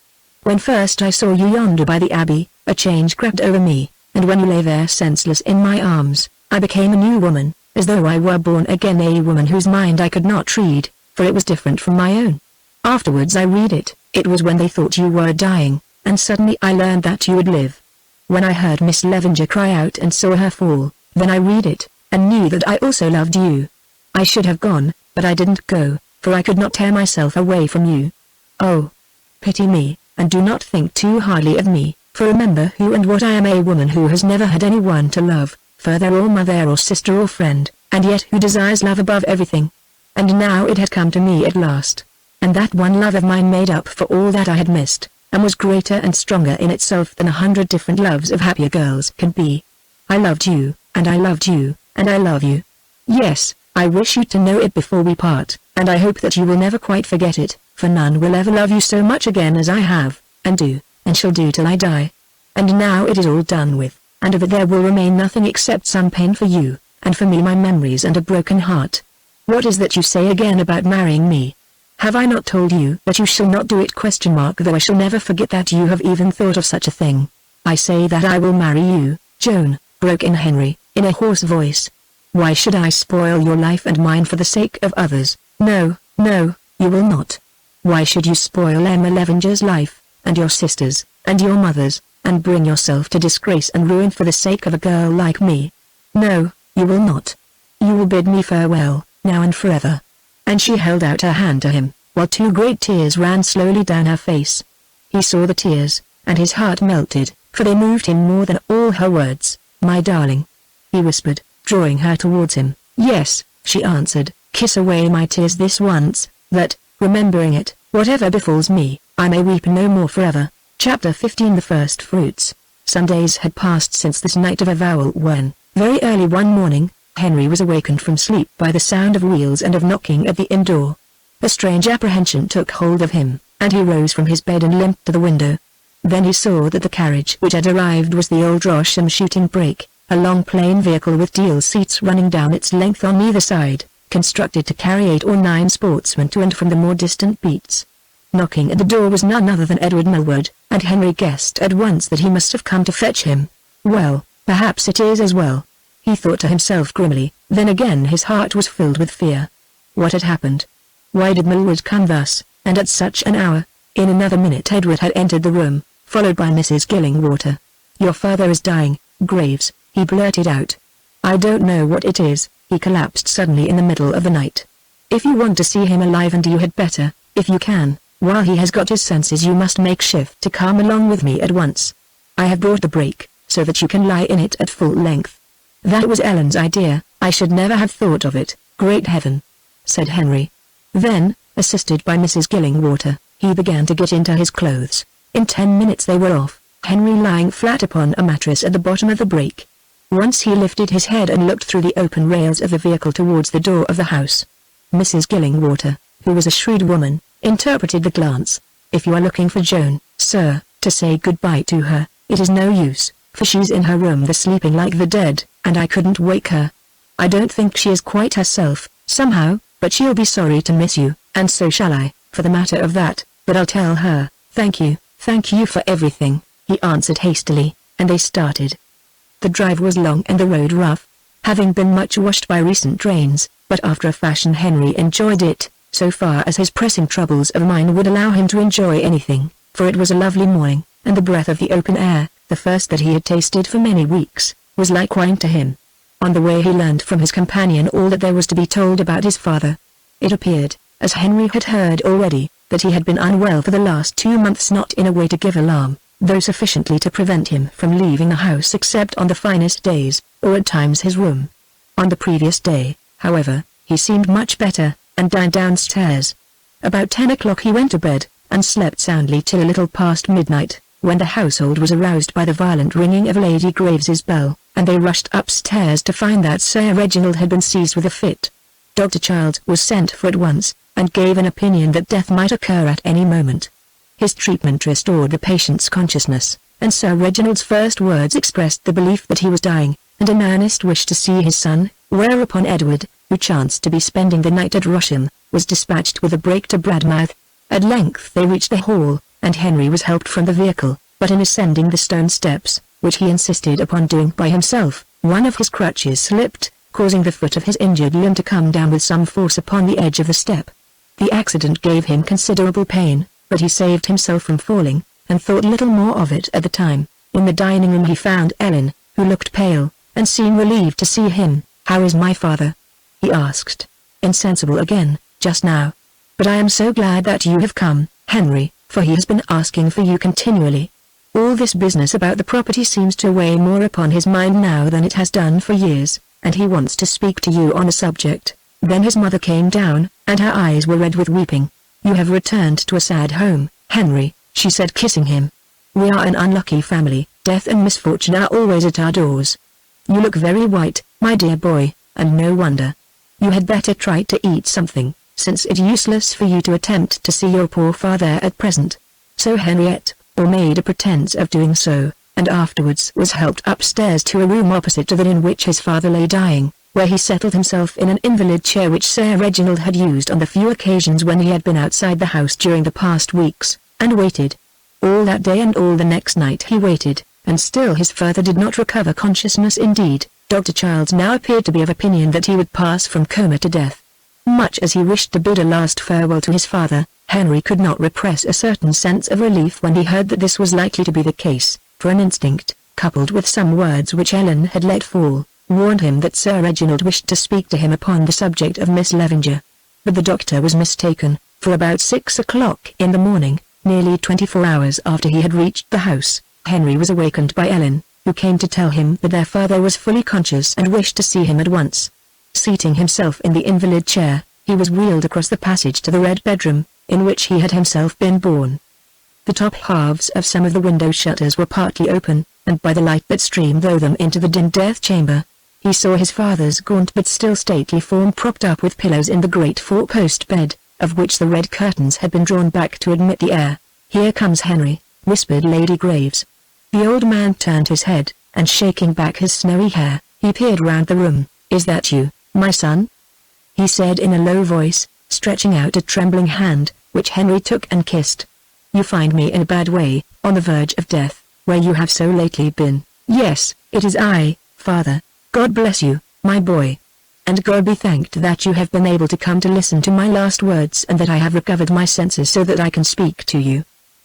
When first I saw you yonder by the abbey, a change crept over me, and when you lay there senseless in my arms, I became a new woman, as though I were born again, a woman whose mind I could not read, for it was different from my own. Afterwards I read it. It was when they thought you were dying, and suddenly I learned that you would live. When I heard Miss Levenger cry out and saw her fall, then I read it, and knew that I also loved you. I should have gone, but I didn't go, for I could not tear myself away from you. Oh, pity me, and do not think too hardly of me, for remember who and what I am, a woman who has never had anyone to love, father or mother or sister or friend, and yet who desires love above everything. And now it had come to me at last. And that one love of mine made up for all that I had missed, and was greater and stronger in itself than 100 different loves of happier girls can be. I loved you, and I loved you, and I love you. Yes, I wish you to know it before we part, and I hope that you will never quite forget it, for none will ever love you so much again as I have, and do, and shall do till I die. And now it is all done with, and of it there will remain nothing except some pain for you, and for me my memories and a broken heart. What is that you say again about marrying me? Have I not told you that you shall not do it? Though I shall never forget that you have even thought of such a thing. I say that I will marry you, Joan, broke in Henry, in a hoarse voice. Why should I spoil your life and mine for the sake of others? No, no, you will not. Why should you spoil Emma Levenger's life, and your sister's, and your mother's, and bring yourself to disgrace and ruin for the sake of a girl like me? No, you will not. You will bid me farewell, now and forever. And she held out her hand to him, while 2 great tears ran slowly down her face. He saw the tears, and his heart melted, for they moved him more than all her words. My darling, he whispered, drawing her towards him. Yes, she answered, kiss away my tears this once, that, remembering it, whatever befalls me, I may weep no more forever. Chapter 15. The First Fruits. Some days had passed since this night of avowal when, very early one morning, Henry was awakened from sleep by the sound of wheels and of knocking at the inn door. A strange apprehension took hold of him, and he rose from his bed and limped to the window. Then he saw that the carriage which had arrived was the old Rosham shooting brake, a long plain vehicle with deal seats running down its length on either side, constructed to carry 8 or 9 sportsmen to and from the more distant beats. Knocking at the door was none other than Edward Millward, and Henry guessed at once that he must have come to fetch him. Well, perhaps it is as well, he thought to himself grimly. Then again his heart was filled with fear. What had happened? Why did Millward come thus, and at such an hour? In another minute Edward had entered the room, followed by Mrs. Gillingwater. Your father is dying, Graves, he blurted out. I don't know what it is. He collapsed suddenly in the middle of the night. If you want to see him alive, and you had better, if you can, while he has got his senses, you must make shift to come along with me at once. I have brought the brake, so that you can lie in it at full length. That was Ellen's idea. I should never have thought of it. Great heaven, said Henry. Then, assisted by Mrs. Gillingwater, he began to get into his clothes. In 10 minutes they were off, Henry lying flat upon a mattress at the bottom of the brake. Once he lifted his head and looked through the open rails of the vehicle towards the door of the house. Mrs. Gillingwater, who was a shrewd woman, interpreted the glance. If you are looking for Joan, sir, to say goodbye to her, it is no use, for she's in her room sleeping like the dead, and I couldn't wake her. I don't think she is quite herself, somehow, but she'll be sorry to miss you, and so shall I, for the matter of that, but I'll tell her. Thank you for everything, he answered hastily, and they started. The drive was long and the road rough, having been much washed by recent rains, but after a fashion Henry enjoyed it, so far as his pressing troubles of mind would allow him to enjoy anything, for it was a lovely morning, and the breath of the open air, the first that he had tasted for many weeks, was like wine to him. On the way he learned from his companion all that there was to be told about his father. It appeared, as Henry had heard already, that he had been unwell for the last 2 months, not in a way to give alarm, though sufficiently to prevent him from leaving the house except on the finest days, or at times his room. On the previous day, however, he seemed much better, and dined downstairs. About 10 o'clock he went to bed, and slept soundly till a little past midnight, when the household was aroused by the violent ringing of Lady Graves's bell, and they rushed upstairs to find that Sir Reginald had been seized with a fit. Dr. Child was sent for at once, and gave an opinion that death might occur at any moment. His treatment restored the patient's consciousness, and Sir Reginald's first words expressed the belief that he was dying, and an earnest wish to see his son, whereupon Edward, who chanced to be spending the night at Rosham, was dispatched with a brake to Bradmouth. At length they reached the hall, and Henry was helped from the vehicle, but in ascending the stone steps, which he insisted upon doing by himself, one of his crutches slipped, causing the foot of his injured limb to come down with some force upon the edge of the step. The accident gave him considerable pain, but he saved himself from falling, and thought little more of it at the time. In the dining room he found Ellen, who looked pale, and seemed relieved to see him. "How is my father?" he asked. "Insensible again, just now. But I am so glad that you have come, Henry, for he has been asking for you continually. All this business about the property seems to weigh more upon his mind now than it has done for years, and he wants to speak to you on the subject." Then his mother came down, and her eyes were red with weeping. "You have returned to a sad home, Henry," she said, kissing him. "We are an unlucky family. Death and misfortune are always at our doors. You look very white, my dear boy, and no wonder. You had better try to eat something, since it is useless for you to attempt to see your poor father at present." So Henriette, or made a pretense of doing so, and afterwards was helped upstairs to a room opposite to that in which his father lay dying, where he settled himself in an invalid chair which Sir Reginald had used on the few occasions when he had been outside the house during the past weeks, and waited. All that day and all the next night he waited, and still his father did not recover consciousness. Indeed, Dr. Childs now appeared to be of opinion that he would pass from coma to death. Much as he wished to bid a last farewell to his father, Henry could not repress a certain sense of relief when he heard that this was likely to be the case, for an instinct, coupled with some words which Ellen had let fall, warned him that Sir Reginald wished to speak to him upon the subject of Miss Levenger. But the doctor was mistaken, for about 6 o'clock in the morning, nearly 24 hours after he had reached the house, Henry was awakened by Ellen, who came to tell him that their father was fully conscious and wished to see him at once. Seating himself in the invalid chair, he was wheeled across the passage to the red bedroom, in which he had himself been born. The top halves of some of the window shutters were partly open, and by the light that streamed through them into the dim death chamber, he saw his father's gaunt but still stately form propped up with pillows in the great four-post bed, of which the red curtains had been drawn back to admit the air. "Here comes Henry," whispered Lady Graves. The old man turned his head, and shaking back his snowy hair, he peered round the room. "Is that you, my son?" he said in a low voice, stretching out a trembling hand, which Henry took and kissed. "You find me in a bad way, on the verge of death, where you have so lately been." "Yes, it is I, father. God bless you, my boy. And God be thanked that you have been able to come to listen to my last words and that I have recovered my senses so that I can speak to you.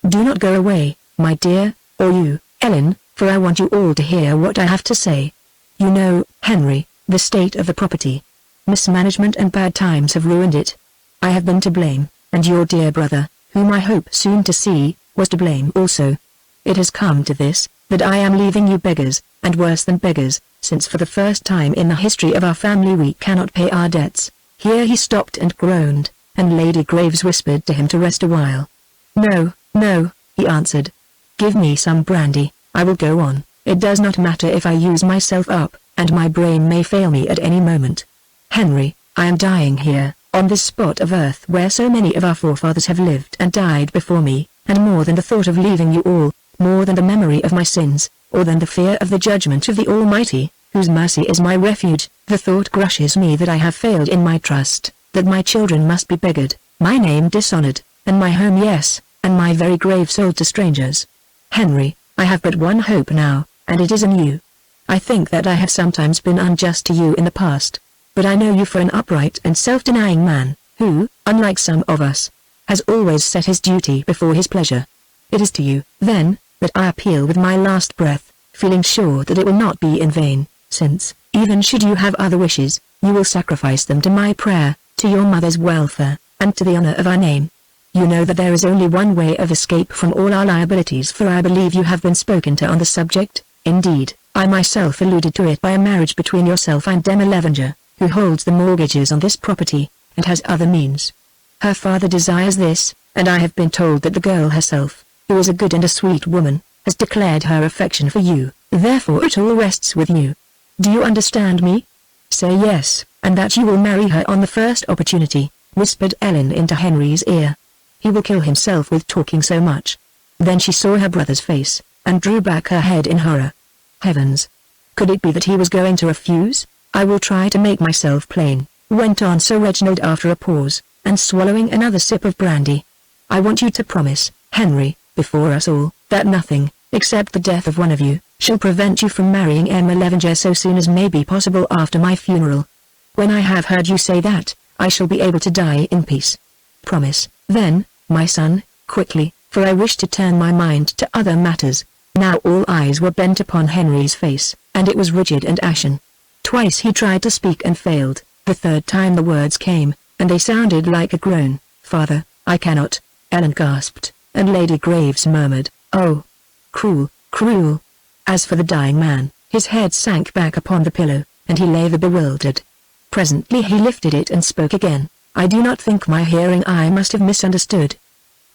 Do not go away, my dear, or you, Ellen, for I want you all to hear what I have to say. You know, Henry, the state of the property. Mismanagement and bad times have ruined it. I have been to blame, and your dear brother, whom I hope soon to see, was to blame also. It has come to this, that I am leaving you beggars, and worse than beggars, since for the first time in the history of our family we cannot pay our debts." Here he stopped and groaned, and Lady Graves whispered to him to rest a while. "No, no," he answered. "Give me some brandy, I will go on. It does not matter if I use myself up, and my brain may fail me at any moment. Henry, I am dying here, on this spot of earth where so many of our forefathers have lived and died before me, and more than the thought of leaving you all, more than the memory of my sins, or than the fear of the judgment of the Almighty, whose mercy is my refuge, the thought crushes me that I have failed in my trust, that my children must be beggared, my name dishonored, and my home, yes, and my very grave sold to strangers. Henry, I have but one hope now, and it is in you. I think that I have sometimes been unjust to you in the past, but I know you for an upright and self-denying man, who, unlike some of us, has always set his duty before his pleasure. It is to you, then, that I appeal with my last breath, feeling sure that it will not be in vain, since, even should you have other wishes, you will sacrifice them to my prayer, to your mother's welfare, and to the honor of our name. You know that there is only one way of escape from all our liabilities, for I believe you have been spoken to on the subject. Indeed, I myself alluded to it by a marriage between yourself and Emma Levenger, who holds the mortgages on this property, and has other means. Her father desires this, and I have been told that the girl herself, who is a good and a sweet woman, has declared her affection for you, therefore it all rests with you. Do you understand me? Say yes, and that you will marry her on the first opportunity, whispered Ellen into Henry's ear. He will kill himself with talking so much. Then she saw her brother's face, and drew back her head in horror. Heavens! Could it be that he was going to refuse? I will try to make myself plain, went on Sir Reginald after a pause, and swallowing another sip of brandy. I want you to promise, Henry, before us all, that nothing, except the death of one of you, shall prevent you from marrying Emma Levenger so soon as may be possible after my funeral. When I have heard you say that, I shall be able to die in peace. Promise, then, my son, quickly, for I wish to turn my mind to other matters. Now all eyes were bent upon Henry's face, and it was rigid and ashen. Twice he tried to speak and failed. The third time the words came, and they sounded like a groan. Father, I cannot, Ellen gasped, and Lady Graves murmured, oh, cruel, cruel. As for the dying man, his head sank back upon the pillow, and he lay bewildered. Presently he lifted it and spoke again. I do not think my hearing eye must have misunderstood.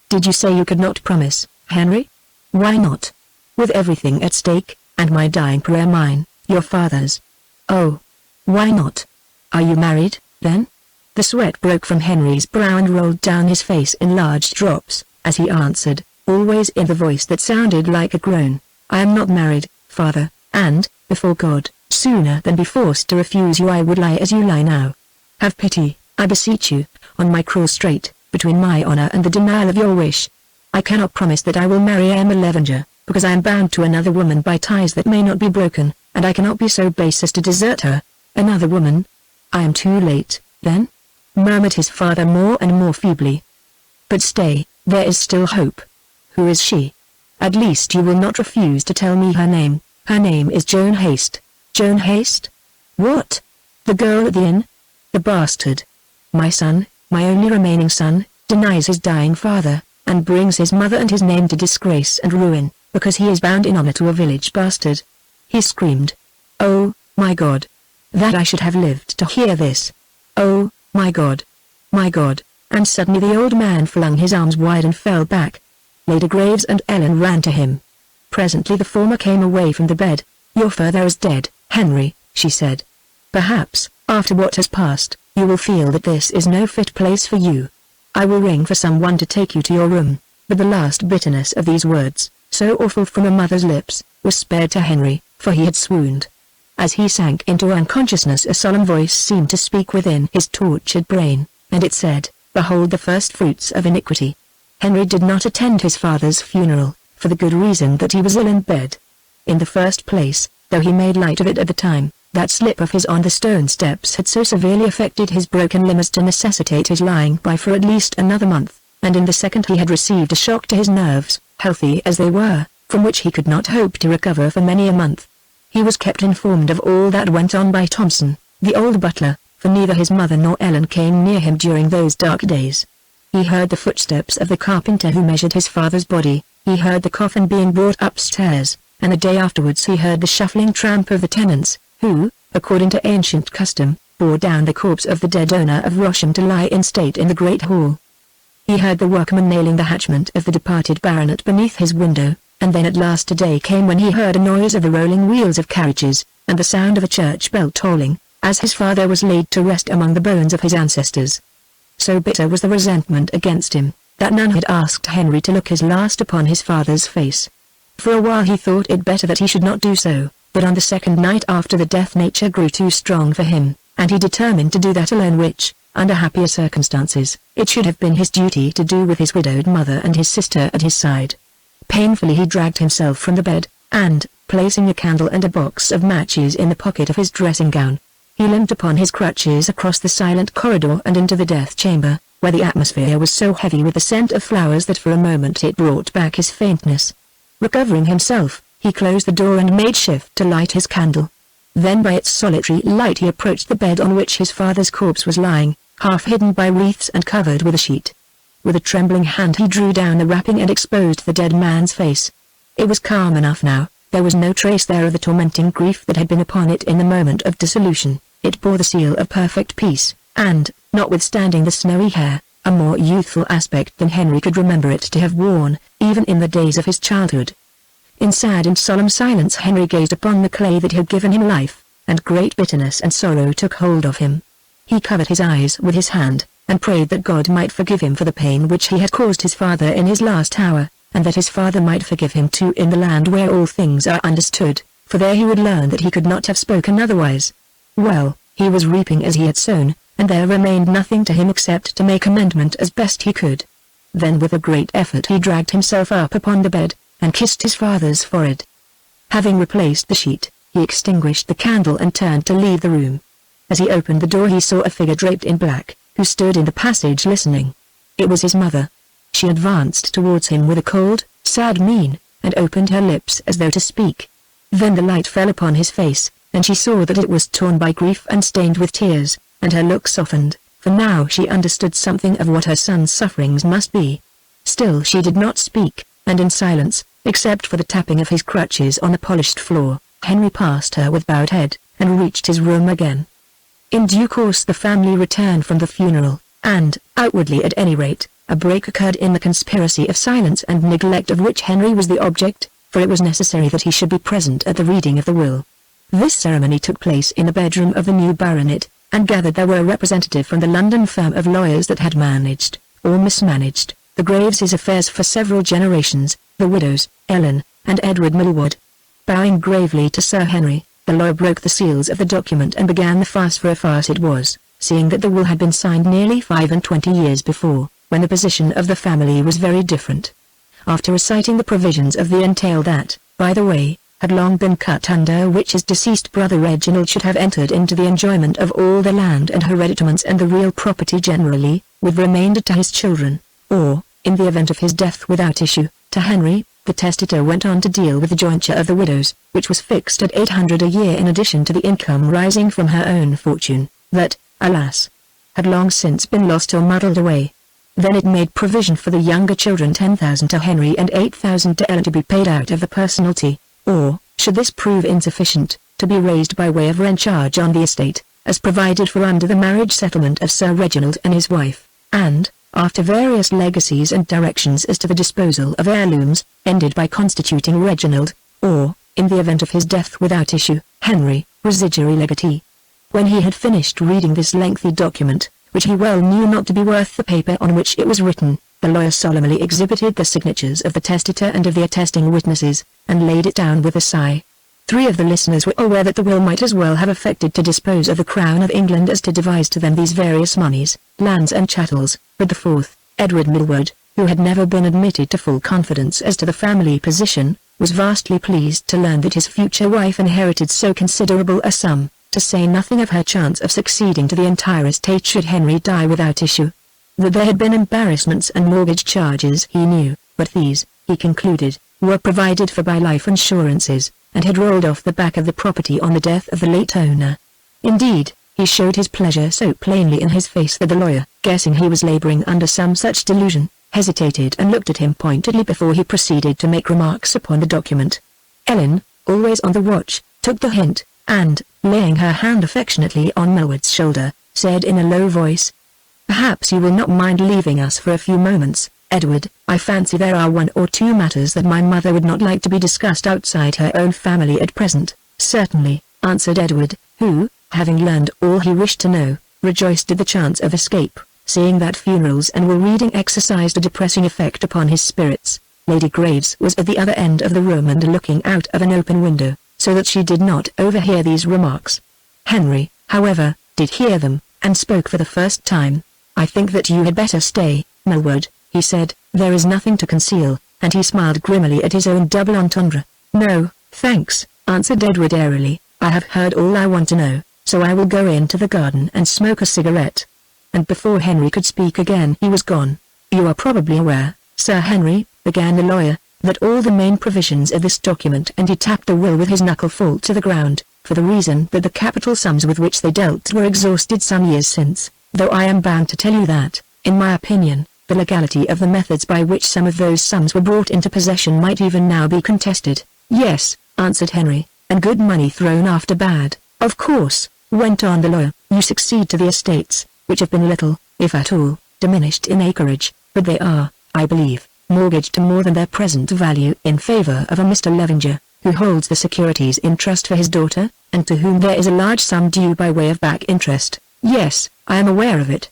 Did you say you could not promise, Henry? Why not? With everything at stake, and my dying prayer mine, your father's. Oh. Why not? Are you married, then? The sweat broke from Henry's brow and rolled down his face in large drops, as he answered, always in the voice that sounded like a groan. I am not married, father, and, before God, sooner than be forced to refuse you I would lie as you lie now. Have pity, I beseech you, on my cruel strait, between my honor and the denial of your wish. I cannot promise that I will marry Emma Levenger, because I am bound to another woman by ties that may not be broken, and I cannot be so base as to desert her. Another woman? I am too late, then? Murmured his father more and more feebly. But stay, there is still hope. Who is she? At least you will not refuse to tell me her name. Her name is Joan Haste. Joan Haste? What? The girl at the inn? The bastard. My son, my only remaining son, denies his dying father, and brings his mother and his name to disgrace and ruin, because he is bound in honor to a village bastard. He screamed. Oh, my God! That I should have lived to hear this. Oh, my God! My God! And suddenly the old man flung his arms wide and fell back. Lady Graves and Ellen ran to him. Presently the former came away from the bed. Your father is dead, Henry, she said. Perhaps, after what has passed, you will feel that this is no fit place for you. I will ring for someone to take you to your room. But the last bitterness of these words, so awful from a mother's lips, was spared to Henry, for he had swooned. As he sank into unconsciousness a solemn voice seemed to speak within his tortured brain, and it said, Behold the first fruits of iniquity. Henry did not attend his father's funeral, for the good reason that he was ill in bed. In the first place, though he made light of it at the time, that slip of his on the stone steps had so severely affected his broken limb as to necessitate his lying by for at least another month, and in the second he had received a shock to his nerves, healthy as they were, from which he could not hope to recover for many a month. He was kept informed of all that went on by Thompson, the old butler, for neither his mother nor Ellen came near him during those dark days. He heard the footsteps of the carpenter who measured his father's body, he heard the coffin being brought upstairs, and a day afterwards he heard the shuffling tramp of the tenants, who, according to ancient custom, bore down the corpse of the dead owner of Rosham to lie in state in the great hall. He heard the workman nailing the hatchment of the departed baronet beneath his window, and then at last a day came when he heard a noise of the rolling wheels of carriages, and the sound of a church bell tolling, as his father was laid to rest among the bones of his ancestors. So bitter was the resentment against him, that none had asked Henry to look his last upon his father's face. For a while he thought it better that he should not do so, but on the second night after the death nature grew too strong for him, and he determined to do that alone which, under happier circumstances, it should have been his duty to do with his widowed mother and his sister at his side. Painfully he dragged himself from the bed, and, placing a candle and a box of matches in the pocket of his dressing gown, he limped upon his crutches across the silent corridor and into the death chamber, where the atmosphere was so heavy with the scent of flowers that for a moment it brought back his faintness. Recovering himself, he closed the door and made shift to light his candle. Then by its solitary light he approached the bed on which his father's corpse was lying, half hidden by wreaths and covered with a sheet. With a trembling hand he drew down the wrapping and exposed the dead man's face. It was calm enough now, there was no trace there of the tormenting grief that had been upon it in the moment of dissolution. It bore the seal of perfect peace, and, notwithstanding the snowy hair, a more youthful aspect than Henry could remember it to have worn, even in the days of his childhood. In sad and solemn silence Henry gazed upon the clay that had given him life, and great bitterness and sorrow took hold of him. He covered his eyes with his hand, and prayed that God might forgive him for the pain which he had caused his father in his last hour, and that his father might forgive him too in the land where all things are understood, for there he would learn that he could not have spoken otherwise. Well, he was reaping as he had sown, and there remained nothing to him except to make amendment as best he could. Then with a great effort he dragged himself up upon the bed, and kissed his father's forehead. Having replaced the sheet, he extinguished the candle and turned to leave the room. As he opened the door he saw a figure draped in black, who stood in the passage listening. It was his mother. She advanced towards him with a cold, sad mien, and opened her lips as though to speak. Then the light fell upon his face, and she saw that it was torn by grief and stained with tears, and her look softened, for now she understood something of what her son's sufferings must be. Still she did not speak, and in silence, except for the tapping of his crutches on the polished floor, Henry passed her with bowed head, and reached his room again. In due course the family returned from the funeral, and, outwardly at any rate, a break occurred in the conspiracy of silence and neglect of which Henry was the object, for it was necessary that he should be present at the reading of the will. This ceremony took place in the bedroom of the new baronet, and gathered there were a representative from the London firm of lawyers that had managed, or mismanaged, the Graves' affairs for several generations, the widows, Ellen, and Edward Millward. Bowing gravely to Sir Henry, the lawyer broke the seals of the document and began the farce, for a farce it was, seeing that the will had been signed nearly 25 years before, when the position of the family was very different. After reciting the provisions of the entail that, by the way, had long been cut under which his deceased brother Reginald should have entered into the enjoyment of all the land and hereditaments and the real property generally, with remainder to his children, or, in the event of his death without issue, to Henry, the testator went on to deal with the jointure of the widows, which was fixed at 800 a year in addition to the income rising from her own fortune, that, alas, had long since been lost or muddled away. Then it made provision for the younger children 10,000 to Henry and 8,000 to Ellen to be paid out of the personalty, or, should this prove insufficient, to be raised by way of rent charge on the estate, as provided for under the marriage settlement of Sir Reginald and his wife, and, after various legacies and directions as to the disposal of heirlooms, ended by constituting Reginald, or, in the event of his death without issue, Henry, residuary legatee. When he had finished reading this lengthy document, which he well knew not to be worth the paper on which it was written, the lawyer solemnly exhibited the signatures of the testator and of the attesting witnesses, and laid it down with a sigh. 3 of the listeners were aware that the will might as well have affected to dispose of the Crown of England as to devise to them these various moneys, lands and chattels, but the 4th, Edward Millward, who had never been admitted to full confidence as to the family position, was vastly pleased to learn that his future wife inherited so considerable a sum, to say nothing of her chance of succeeding to the entire estate should Henry die without issue. That there had been embarrassments and mortgage charges he knew, but these, he concluded, were provided for by life insurances, and had rolled off the back of the property on the death of the late owner. Indeed, he showed his pleasure so plainly in his face that the lawyer, guessing he was laboring under some such delusion, hesitated and looked at him pointedly before he proceeded to make remarks upon the document. Ellen, always on the watch, took the hint, and, laying her hand affectionately on Millward's shoulder, said in a low voice, "Perhaps you will not mind leaving us for a few moments, Edward. I fancy there are 1 or 2 matters that my mother would not like to be discussed outside her own family at present." "Certainly," answered Edward, who, having learned all he wished to know, rejoiced at the chance of escape, seeing that funerals and will reading exercised a depressing effect upon his spirits. Lady Graves was at the other end of the room and looking out of an open window, so that she did not overhear these remarks. Henry, however, did hear them, and spoke for the first time. "I think that you had better stay, Millward," he said. "There is nothing to conceal," and he smiled grimly at his own double entendre. "No, thanks," answered Edward airily. "I have heard all I want to know, so I will go into the garden and smoke a cigarette." And before Henry could speak again he was gone. "You are probably aware, Sir Henry," began the lawyer, "that all the main provisions of this document," and he tapped the will with his knuckle fall to the ground, "for the reason that the capital sums with which they dealt were exhausted some years since, though I am bound to tell you that, in my opinion, the legality of the methods by which some of those sums were brought into possession might even now be contested." "Yes," answered Henry, "and good money thrown after bad." "Of course," went on the lawyer, "you succeed to the estates, which have been little, if at all, diminished in acreage, but they are, I believe, mortgaged to more than their present value in favor of a Mr. Levenger, who holds the securities in trust for his daughter, and to whom there is a large sum due by way of back interest. Yes, I am aware of it.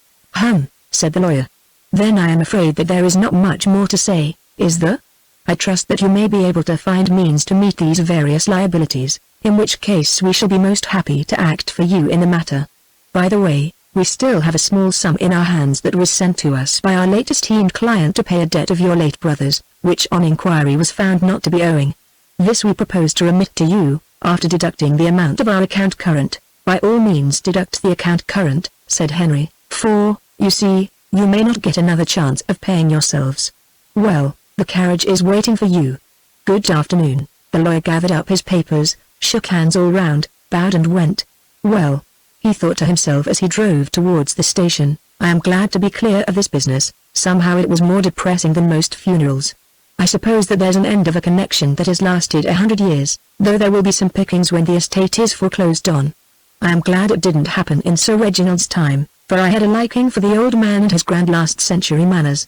Said the lawyer. Then I am afraid that there is not much more to say, is there? I trust that you may be able to find means to meet these various liabilities, in which case we shall be most happy to act for you in the matter. By the way, we still have a small sum in our hands that was sent to us by our late esteemed client to pay a debt of your late brother's, which on inquiry was found not to be owing. This we propose to remit to you, after deducting the amount of our account current. By all means deduct the account current, said Henry, for, you see, you may not get another chance of paying yourselves. Well, the carriage is waiting for you. Good afternoon. The lawyer gathered up his papers, shook hands all round, bowed and went. Well, he thought to himself as he drove towards the station, I am glad to be clear of this business. Somehow it was more depressing than most funerals. I suppose that there's an end of a connection that has lasted 100 years, though there will be some pickings when the estate is foreclosed on. I am glad it didn't happen in Sir Reginald's time, for I had a liking for the old man and his grand last-century manners.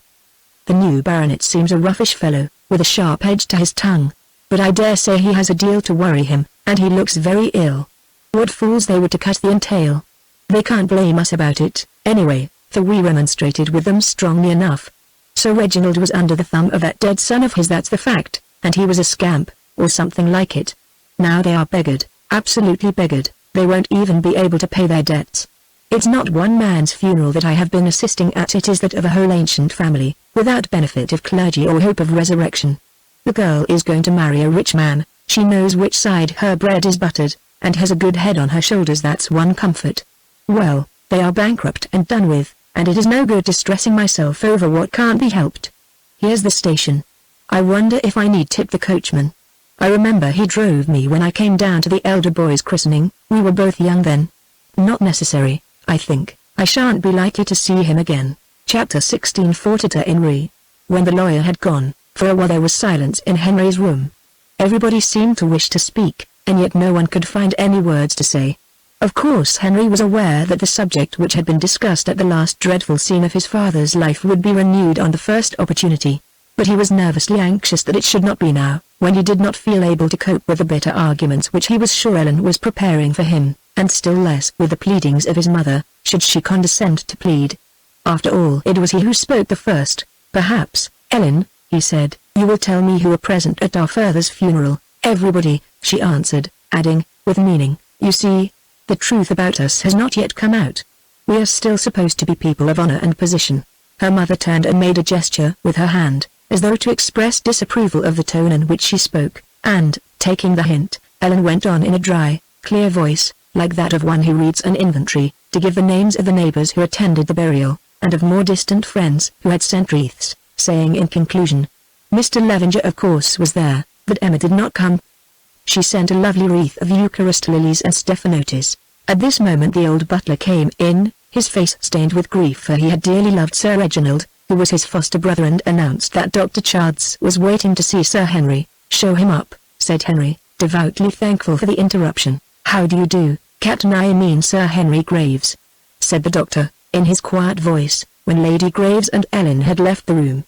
The new baronet seems a roughish fellow, with a sharp edge to his tongue. But I dare say he has a deal to worry him, and he looks very ill. What fools they were to cut the entail. They can't blame us about it, anyway, for we remonstrated with them strongly enough. Sir Reginald was under the thumb of that dead son of his, that's the fact, and he was a scamp, or something like it. Now they are beggared, absolutely beggared, they won't even be able to pay their debts. It's not one man's funeral that I have been assisting at, it is that of a whole ancient family, without benefit of clergy or hope of resurrection. The girl is going to marry a rich man, she knows which side her bread is buttered, and has a good head on her shoulders, that's one comfort. Well, they are bankrupt and done with, and it is no good distressing myself over what can't be helped. Here's the station. I wonder if I need tip the coachman. I remember he drove me when I came down to the elder boy's christening, we were both young then. Not necessary, I think. I shan't be likely to see him again. Chapter 16 Fortiter in Re. When the lawyer had gone, for a while there was silence in Henry's room. Everybody seemed to wish to speak, and yet no one could find any words to say. Of course Henry was aware that the subject which had been discussed at the last dreadful scene of his father's life would be renewed on the first opportunity. But he was nervously anxious that it should not be now, when he did not feel able to cope with the bitter arguments which he was sure Ellen was preparing for him, and still less with the pleadings of his mother, should she condescend to plead. After all, it was he who spoke the first. Perhaps, Ellen, he said, you will tell me who were present at our father's funeral. Everybody, she answered, adding, with meaning, you see, the truth about us has not yet come out. We are still supposed to be people of honor and position. Her mother turned and made a gesture with her hand, as though to express disapproval of the tone in which she spoke, and, taking the hint, Ellen went on in a dry, clear voice, like that of one who reads an inventory, to give the names of the neighbors who attended the burial, and of more distant friends who had sent wreaths, saying in conclusion, Mr. Levenger of course was there, but Emma did not come. She sent a lovely wreath of Eucharist lilies and stephanotis. At this moment the old butler came in, his face stained with grief, for he had dearly loved Sir Reginald, who was his foster brother, and announced that Dr. Charles was waiting to see Sir Henry. Show him up, said Henry, devoutly thankful for the interruption. How do you do, Captain? I mean Sir Henry Graves, said the doctor, in his quiet voice, when Lady Graves and Ellen had left the room.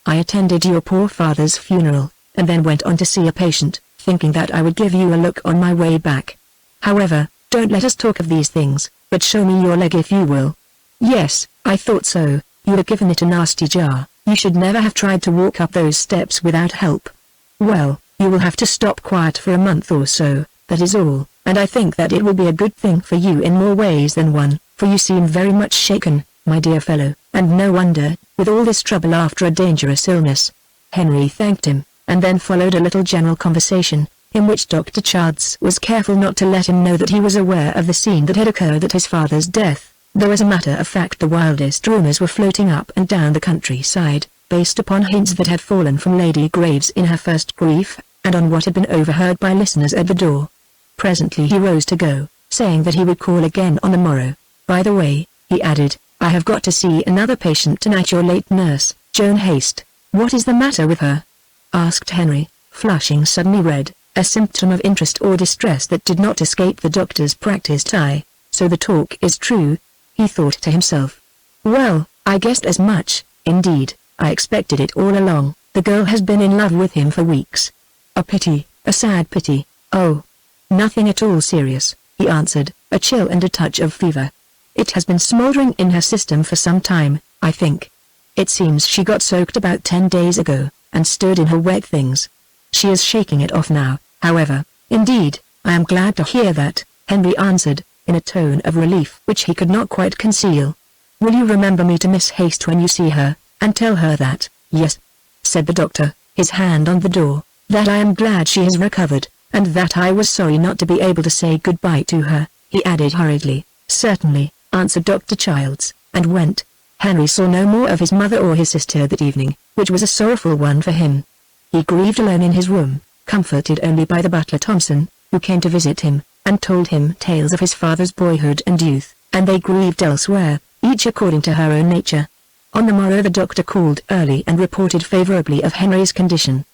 I attended your poor father's funeral, and then went on to see a patient, thinking that I would give you a look on my way back. However, don't let us talk of these things, but show me your leg if you will. Yes, I thought so, you were given it a nasty jar, you should never have tried to walk up those steps without help. Well, you will have to stop quiet for a month or so, that is all, and I think that it will be a good thing for you in more ways than one, for you seem very much shaken, my dear fellow, and no wonder, with all this trouble after a dangerous illness. Henry thanked him, and then followed a little general conversation, in which Dr. Charles was careful not to let him know that he was aware of the scene that had occurred at his father's death, though as a matter of fact the wildest rumors were floating up and down the countryside, based upon hints that had fallen from Lady Graves in her first grief, and on what had been overheard by listeners at the door. Presently he rose to go, saying that he would call again on the morrow. By the way, he added, I have got to see another patient tonight, your late nurse, Joan Haste. What is the matter with her? Asked Henry, flushing suddenly red, a symptom of interest or distress that did not escape the doctor's practiced eye. So the talk is true, he thought to himself. Well, I guessed as much, indeed, I expected it all along. The girl has been in love with him for weeks. A pity, a sad pity. Oh, nothing at all serious, he answered, a chill and a touch of fever. It has been smoldering in her system for some time, I think. It seems she got soaked about 10 days ago, and stood in her wet things. She is shaking it off now, however. Indeed, I am glad to hear that, Henry answered, in a tone of relief which he could not quite conceal. Will you remember me to Miss Haste when you see her, and tell her that, yes, said the doctor, his hand on the door, that I am glad she has recovered, and that I was sorry not to be able to say goodbye to her, he added hurriedly. Certainly, answered Dr. Childs, and went. Henry saw no more of his mother or his sister that evening, which was a sorrowful one for him. He grieved alone in his room, comforted only by the butler Thompson, who came to visit him, and told him tales of his father's boyhood and youth, and they grieved elsewhere, each according to her own nature. On the morrow the doctor called early and reported favorably of Henry's condition.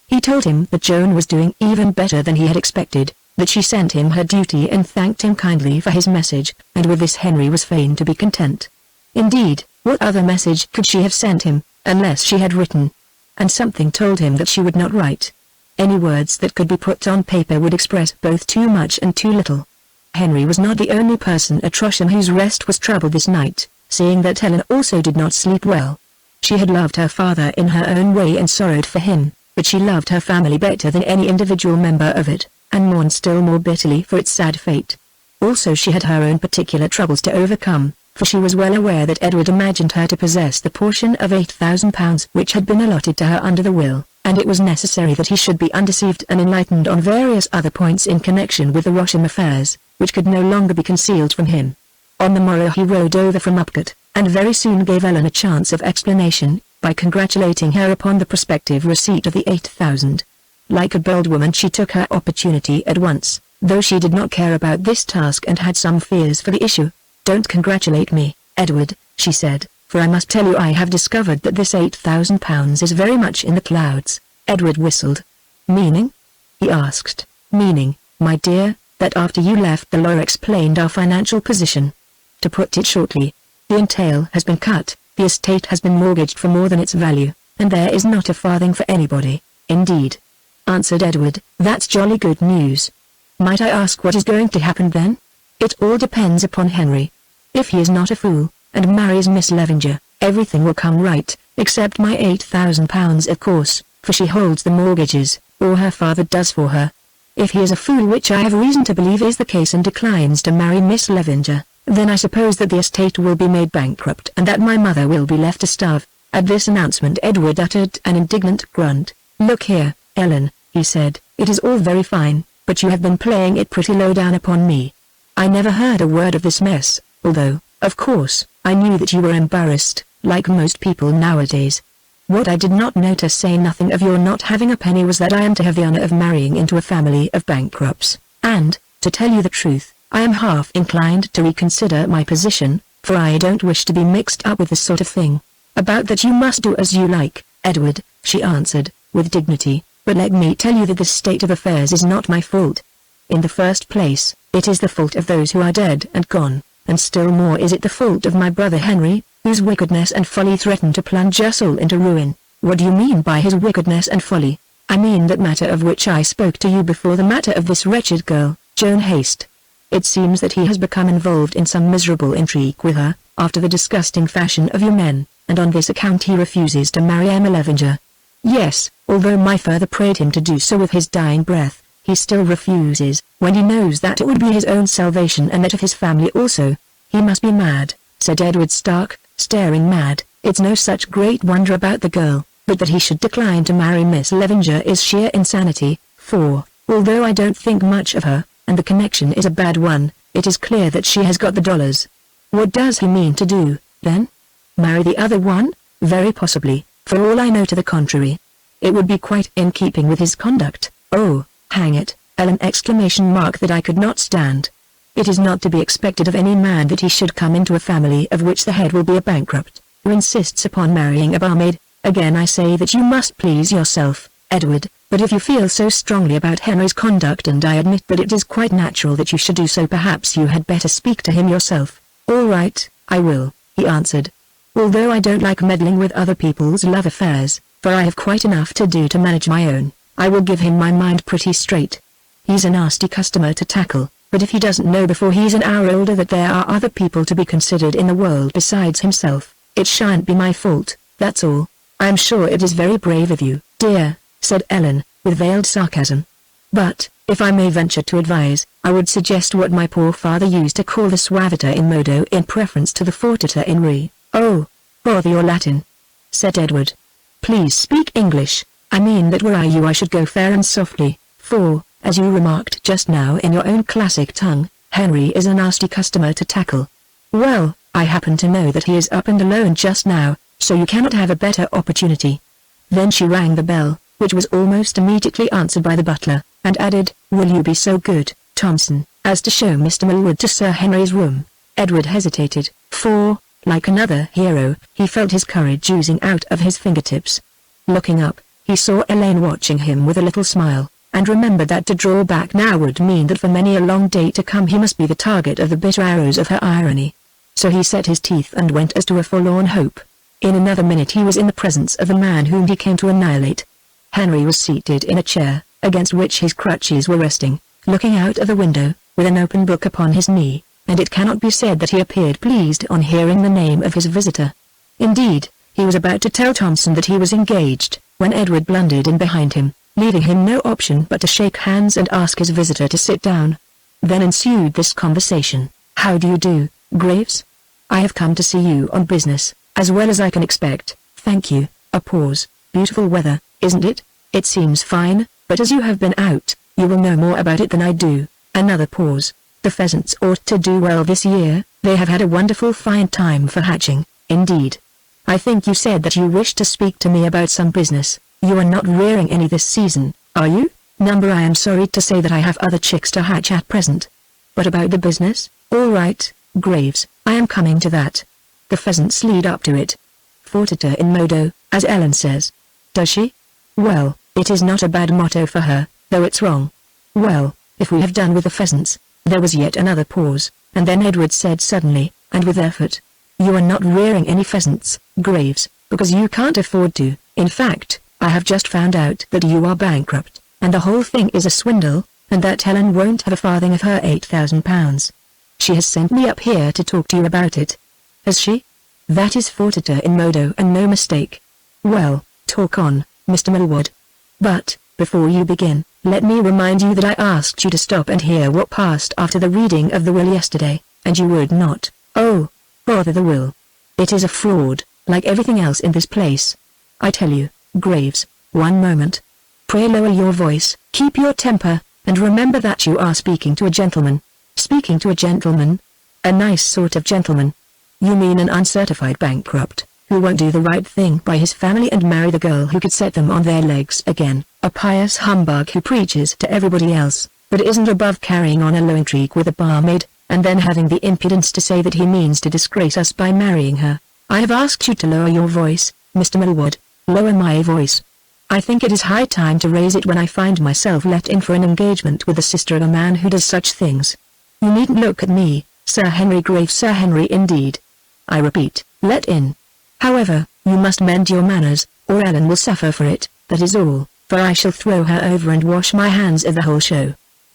He told him that Joan was doing even better than he had expected, that she sent him her duty and thanked him kindly for his message, and with this Henry was fain to be content. Indeed, what other message could she have sent him, unless she had written? And something told him that she would not write. Any words that could be put on paper would express both too much and too little. Henry was not the only person at Trosham whose rest was troubled this night, seeing that Helen also did not sleep well. She had loved her father in her own way and sorrowed for him, but she loved her family better than any individual member of it, and mourned still more bitterly for its sad fate. Also she had her own particular troubles to overcome, for she was well aware that Edward imagined her to possess the portion of £8,000 which had been allotted to her under the will, and it was necessary that he should be undeceived and enlightened on various other points in connection with the Rosham affairs, which could no longer be concealed from him. On the morrow he rode over from Upcott, and very soon gave Ellen a chance of explanation, by congratulating her upon the prospective receipt of the 8,000. Like a bold woman she took her opportunity at once, though she did not care about this task and had some fears for the issue. Don't congratulate me, Edward, she said, for I must tell you I have discovered that this £8,000 is very much in the clouds. Edward whistled. Meaning? He asked. Meaning, my dear, that after you left the lawyer explained our financial position. To put it shortly, the entail has been cut, the estate has been mortgaged for more than its value, and there is not a farthing for anybody. Indeed, answered Edward, that's jolly good news. Might I ask what is going to happen then? It all depends upon Henry. If he is not a fool, and marries Miss Levenger, everything will come right, except my £8,000 of course, for she holds the mortgages, or her father does for her. If he is a fool, which I have reason to believe is the case, and declines to marry Miss Levenger, then I suppose that the estate will be made bankrupt and that my mother will be left to starve. At this announcement Edward uttered an indignant grunt. Look here, Ellen, he said, it is all very fine, but you have been playing it pretty low down upon me. I never heard a word of this mess, although, of course, I knew that you were embarrassed, like most people nowadays. What I did not know, to say nothing of your not having a penny, was that I am to have the honor of marrying into a family of bankrupts, and, to tell you the truth, I am half inclined to reconsider my position, for I don't wish to be mixed up with this sort of thing. About that you must do as you like, Edward, she answered, with dignity, but let me tell you that this state of affairs is not my fault. In the first place, it is the fault of those who are dead and gone, and still more is it the fault of my brother Henry, whose wickedness and folly threaten to plunge us all into ruin. What do you mean by his wickedness and folly? I mean that matter of which I spoke to you before, the matter of this wretched girl, Joan Haste. It seems that he has become involved in some miserable intrigue with her, after the disgusting fashion of you men, and on this account he refuses to marry Emma Levenger. Yes, although my father prayed him to do so with his dying breath, he still refuses, when he knows that it would be his own salvation and that of his family also. He must be mad, said Edward Stark, staring mad. It's no such great wonder about the girl, but that he should decline to marry Miss Levenger is sheer insanity, for, although I don't think much of her, and the connection is a bad one, it is clear that she has got the dollars. What does he mean to do, then? Marry the other one? Very possibly, for all I know to the contrary. It would be quite in keeping with his conduct. Oh, hang it, Ellen! Exclamation mark that I could not stand. It is not to be expected of any man that he should come into a family of which the head will be a bankrupt, who insists upon marrying a barmaid. Again I say that you must please yourself, Edward, but if you feel so strongly about Henry's conduct, and I admit that it is quite natural that you should do so, perhaps you had better speak to him yourself. All right, I will, he answered. Although I don't like meddling with other people's love affairs, for I have quite enough to do to manage my own, I will give him my mind pretty straight. He's a nasty customer to tackle, but if he doesn't know before he's an hour older that there are other people to be considered in the world besides himself, it shan't be my fault, that's all. I'm sure it is very brave of you, dear," said Ellen, with veiled sarcasm. "But, if I may venture to advise, I would suggest what my poor father used to call the suaviter in modo in preference to the fortiter in re." "Oh, bother your Latin," said Edward. "Please speak English. I mean that were I you I should go fair and softly, for, as you remarked just now in your own classic tongue, Henry is a nasty customer to tackle. Well, I happen to know that he is up and alone just now, so you cannot have a better opportunity." Then she rang the bell, which was almost immediately answered by the butler, and added, "Will you be so good, Thompson, as to show Mr. Millward to Sir Henry's room?" Edward hesitated, for, like another hero, he felt his courage oozing out of his fingertips. Looking up, he saw Elaine watching him with a little smile, and remembered that to draw back now would mean that for many a long day to come he must be the target of the bitter arrows of her irony. So he set his teeth and went as to a forlorn hope. In another minute he was in the presence of the man whom he came to annihilate. Henry was seated in a chair, against which his crutches were resting, looking out of the window, with an open book upon his knee, and it cannot be said that he appeared pleased on hearing the name of his visitor. Indeed, he was about to tell Thompson that he was engaged, when Edward blundered in behind him, leaving him no option but to shake hands and ask his visitor to sit down. Then ensued this conversation. "How do you do, Graves? I have come to see you on business, as well as I can expect, thank you." A pause. "Beautiful weather, isn't it? It seems fine, but as you have been out, you will know more about it than I do." Another pause. "The pheasants ought to do well this year, they have had a wonderful fine time for hatching, indeed. I think you said that you wished to speak to me about some business. You are not rearing any this season, are you?" "Number, I am sorry to say that I have other chicks to hatch at present." "But about the business? All right, Graves, I am coming to that. The pheasants lead up to it. Fortiter in modo, as Ellen says. Does she? Well, it is not a bad motto for her, though it's wrong. Well, if we have done with the pheasants." There was yet another pause, and then Edward said suddenly, and with effort, "You are not rearing any pheasants, Graves, because you can't afford to. In fact, I have just found out that you are bankrupt, and the whole thing is a swindle, and that Helen won't have a farthing of her £8,000. She has sent me up here to talk to you about it." "Has she? That is fortiter in modo and no mistake. Well, talk on, Mr. Millward. But, before you begin, let me remind you that I asked you to stop and hear what passed after the reading of the will yesterday, and you would not." "Oh, bother the will. It is a fraud, like everything else in this place. I tell you, Graves, one moment. Pray lower your voice, keep your temper, and remember that you are speaking to a gentleman." "Speaking to a gentleman? A nice sort of gentleman. You mean an uncertified bankrupt, who won't do the right thing by his family and marry the girl who could set them on their legs again, a pious humbug who preaches to everybody else, but isn't above carrying on a low intrigue with a barmaid, and then having the impudence to say that he means to disgrace us by marrying her. I have asked you to lower your voice, Mr. Millward." "Lower my voice? I think it is high time to raise it when I find myself let in for an engagement with the sister of a man who does such things. You needn't look at me, Sir Henry Graves. Sir Henry indeed. I repeat, let in. However, you must mend your manners, or Ellen will suffer for it, that is all, for I shall throw her over and wash my hands of the whole show.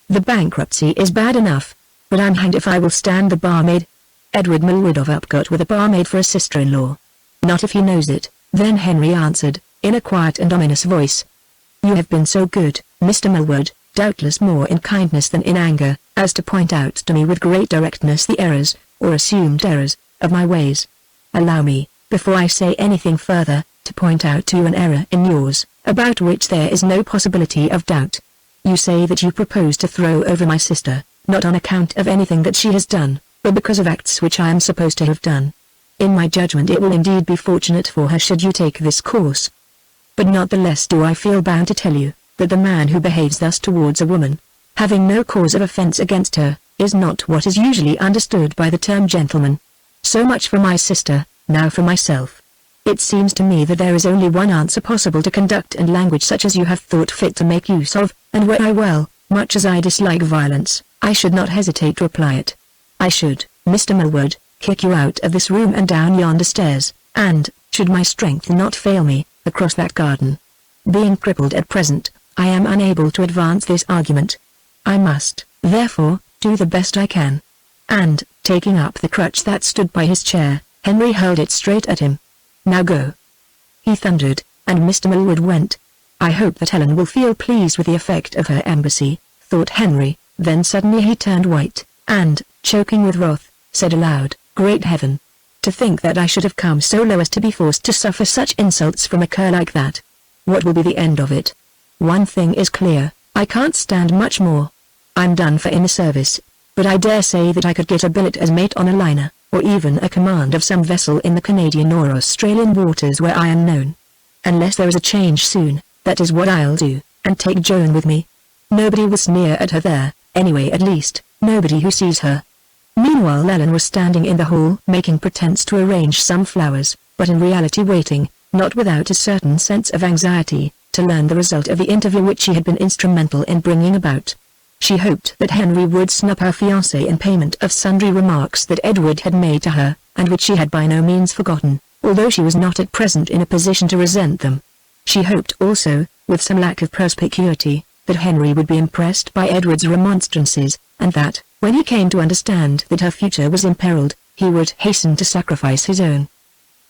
The bankruptcy is bad enough, but I'm hanged if I will stand the barmaid." Edward Millward of Upcott with a barmaid for a sister-in-law. "Not if he knows it." Then Henry answered, in a quiet and ominous voice. "You have been so good, Mr. Millward, doubtless more in kindness than in anger, as to point out to me with great directness the errors, or assumed errors, of my ways. Allow me, before I say anything further, to point out to you an error in yours, about which there is no possibility of doubt. You say that you propose to throw over my sister, not on account of anything that she has done, but because of acts which I am supposed to have done. In my judgment it will indeed be fortunate for her should you take this course. But not the less do I feel bound to tell you, that the man who behaves thus towards a woman, having no cause of offense against her, is not what is usually understood by the term gentleman. So much for my sister, now for myself. It seems to me that there is only one answer possible to conduct and language such as you have thought fit to make use of, and were I well, much as I dislike violence, I should not hesitate to apply it. I should, Mr. Millward, kick you out of this room and down yonder stairs, and, should my strength not fail me, across that garden. Being crippled at present, I am unable to advance this argument. I must, therefore, do the best I can." And, taking up the crutch that stood by his chair, Henry hurled it straight at him. "Now go," he thundered, and Mr. Millward went. "I hope that Helen will feel pleased with the effect of her embassy," thought Henry, then suddenly he turned white, and, choking with wrath, said aloud, "Great heaven! To think that I should have come so low as to be forced to suffer such insults from a cur like that. What will be the end of it? One thing is clear, I can't stand much more. I'm done for in the service, but I dare say that I could get a billet as mate on a liner, or even a command of some vessel in the Canadian or Australian waters where I am known. Unless there is a change soon, that is what I'll do, and take Joan with me. Nobody will sneer at her there, anyway, at least, nobody who sees her." Meanwhile Ellen was standing in the hall making pretense to arrange some flowers, but in reality waiting, not without a certain sense of anxiety, to learn the result of the interview which she had been instrumental in bringing about. She hoped that Henry would snub her fiancé in payment of sundry remarks that Edward had made to her, and which she had by no means forgotten, although she was not at present in a position to resent them. She hoped also, with some lack of perspicuity, that Henry would be impressed by Edward's remonstrances, and that, when he came to understand that her future was imperiled, he would hasten to sacrifice his own.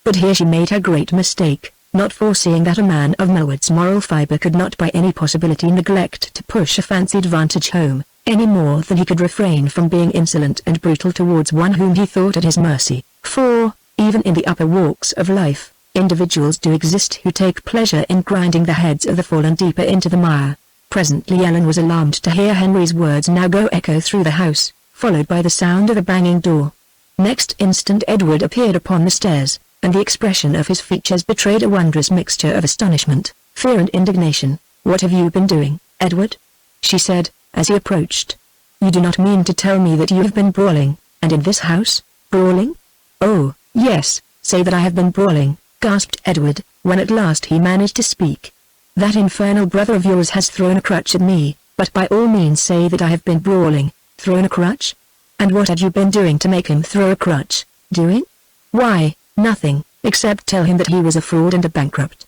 But here she made her great mistake, not foreseeing that a man of Millward's moral fibre could not by any possibility neglect to push a fancied advantage home, any more than he could refrain from being insolent and brutal towards one whom he thought at his mercy, for, even in the upper walks of life, individuals do exist who take pleasure in grinding the heads of the fallen deeper into the mire. Presently Ellen was alarmed to hear Henry's words "now go" echo through the house, followed by the sound of a banging door. Next instant Edward appeared upon the stairs, and the expression of his features betrayed a wondrous mixture of astonishment, fear and indignation. "What have you been doing, Edward?" she said, as he approached. "You do not mean to tell me that you have been brawling, and in this house? Brawling?" "Oh, yes, say that I have been brawling," gasped Edward, when at last he managed to speak. "That infernal brother of yours has thrown a crutch at me, but by all means say that I have been brawling." "Thrown a crutch? And what had you been doing to make him throw a crutch?" "Doing? Why, nothing, except tell him that he was a fraud and a bankrupt.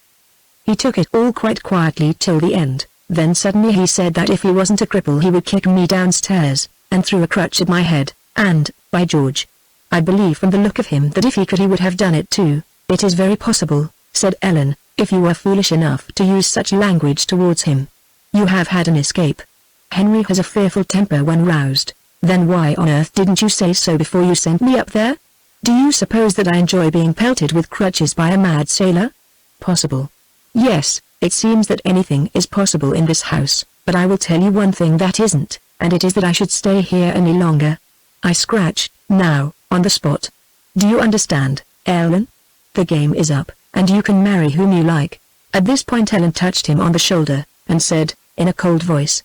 He took it all quite quietly till the end, then suddenly he said that if he wasn't a cripple he would kick me downstairs, and threw a crutch at my head, and, by George, I believe from the look of him that if he could he would have done it too." "It is very possible," said Ellen, "if you were foolish enough to use such language towards him. You have had an escape. Henry has a fearful temper when roused. Then why on earth didn't you say so before you sent me up there? Do you suppose that I enjoy being pelted with crutches by a mad sailor? Possible. Yes, it seems that anything is possible in this house, but I will tell you one thing that isn't, and it is that I should stay here any longer. I scratch, now, on the spot. Do you understand, Ellen? The game is up, and you can marry whom you like." At this point Ellen touched him on the shoulder, and said, in a cold voice,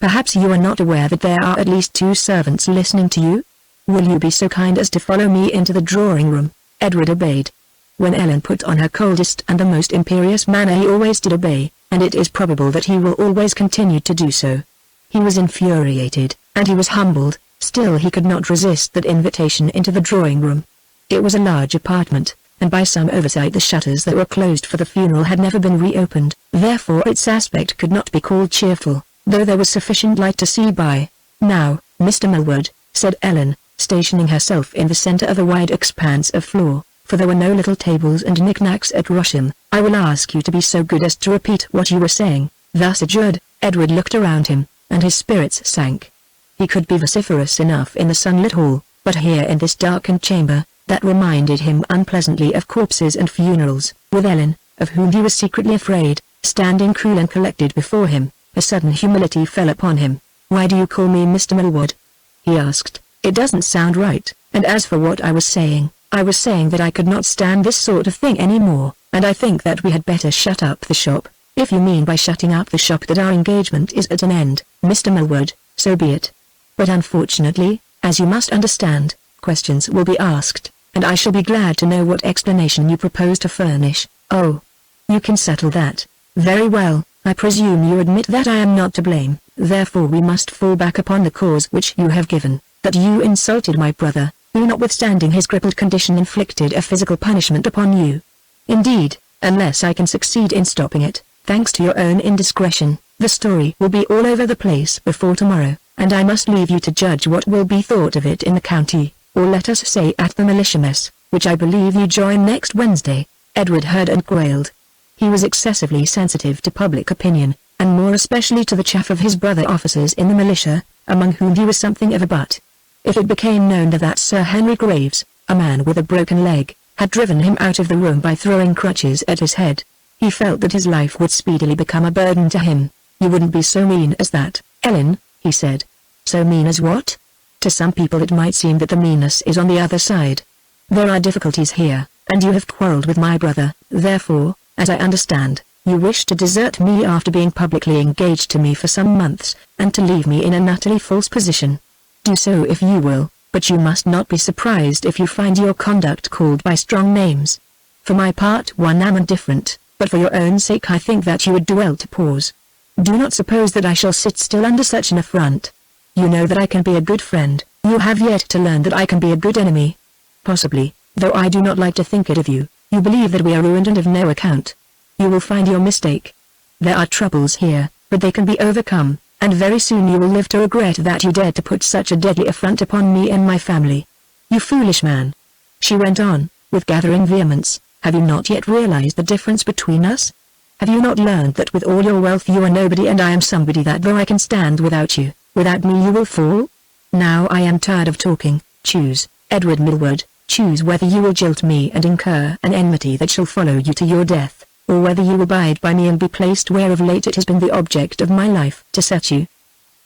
"Perhaps you are not aware that there are at least 2 servants listening to you? Will you be so kind as to follow me into the drawing-room?" Edward obeyed. When Ellen put on her coldest and the most imperious manner he always did obey, and it is probable that he will always continue to do so. He was infuriated, and he was humbled, still he could not resist that invitation into the drawing-room. It was a large apartment, and by some oversight the shutters that were closed for the funeral had never been reopened, therefore its aspect could not be called cheerful, though there was sufficient light to see by. "Now, Mr. Millward," said Ellen, stationing herself in the center of a wide expanse of floor, for there were no little tables and knickknacks at Rusholme, "I will ask you to be so good as to repeat what you were saying." Thus adjured, Edward looked around him, and his spirits sank. He could be vociferous enough in the sunlit hall, but here in this darkened chamber, that reminded him unpleasantly of corpses and funerals, with Ellen, of whom he was secretly afraid, standing cool and collected before him, a sudden humility fell upon him. "Why do you call me Mr. Millward?" he asked. "It doesn't sound right, and as for what I was saying that I could not stand this sort of thing any more, and I think that we had better shut up the shop. If you mean by shutting up the shop that our engagement is at an end, Mr. Millward, so be it. But unfortunately, as you must understand, questions will be asked, and I shall be glad to know what explanation you propose to furnish." "Oh, you can settle that. Very well, I presume you admit that I am not to blame, therefore we must fall back upon the cause which you have given, that you insulted my brother, who notwithstanding his crippled condition inflicted a physical punishment upon you. Indeed, unless I can succeed in stopping it, thanks to your own indiscretion, the story will be all over the place before tomorrow. and I must leave you to judge what will be thought of it in the county, or let us say at the militia mess, which I believe you join next Wednesday." Edward heard and quailed. He was excessively sensitive to public opinion, and more especially to the chaff of his brother officers in the militia, among whom he was something of a butt. If it became known that Sir Henry Graves, a man with a broken leg, had driven him out of the room by throwing crutches at his head, he felt that his life would speedily become a burden to him. "You wouldn't be so mean as that, Ellen," he said. "So mean as what?" "To some people it might seem that the meanness is on the other side. There are difficulties here, and you have quarreled with my brother, therefore, as I understand, you wish to desert me after being publicly engaged to me for some months, and to leave me in an utterly false position. Do so if you will, but you must not be surprised if you find your conduct called by strong names. For my part I am indifferent, but for your own sake I think that you would do well to pause. Do not suppose that I shall sit still under such an affront. You know that I can be a good friend, you have yet to learn that I can be a good enemy. Possibly, though I do not like to think it of you, you believe that we are ruined and of no account. You will find your mistake. There are troubles here, but they can be overcome, and very soon you will live to regret that you dared to put such a deadly affront upon me and my family. You foolish man," she went on, with gathering vehemence, "have you not yet realized the difference between us? Have you not learned that with all your wealth you are nobody and I am somebody, that though I can stand without you, without me you will fall? Now I am tired of talking. Choose, Edward Millward, choose whether you will jilt me and incur an enmity that shall follow you to your death, or whether you will abide by me and be placed where of late it has been the object of my life to set you."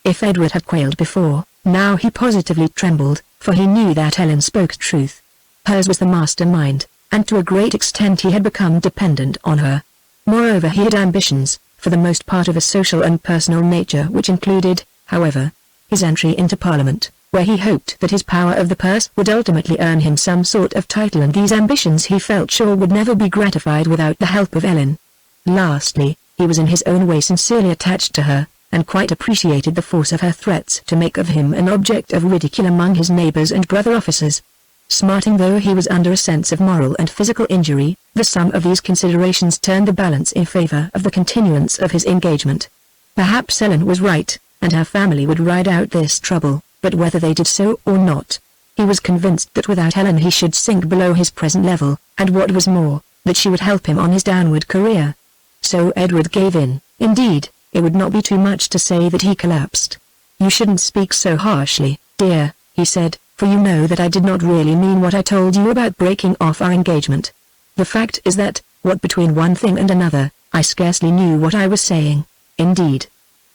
If Edward had quailed before, now he positively trembled, for he knew that Ellen spoke truth. Hers was the master mind, and to a great extent he had become dependent on her. Moreover, he had ambitions, for the most part of a social and personal nature, which included, however, his entry into Parliament, where he hoped that his power of the purse would ultimately earn him some sort of title, and these ambitions he felt sure would never be gratified without the help of Ellen. Lastly, he was in his own way sincerely attached to her, and quite appreciated the force of her threats to make of him an object of ridicule among his neighbors and brother officers. Smarting though he was under a sense of moral and physical injury, the sum of these considerations turned the balance in favor of the continuance of his engagement. Perhaps Ellen was right, and her family would ride out this trouble, but whether they did so or not, he was convinced that without Ellen he should sink below his present level, and what was more, that she would help him on his downward career. So Edward gave in. Indeed, it would not be too much to say that he collapsed. "You shouldn't speak so harshly, dear," he said, "for you know that I did not really mean what I told you about breaking off our engagement. The fact is that, what between one thing and another, I scarcely knew what I was saying." "Indeed,"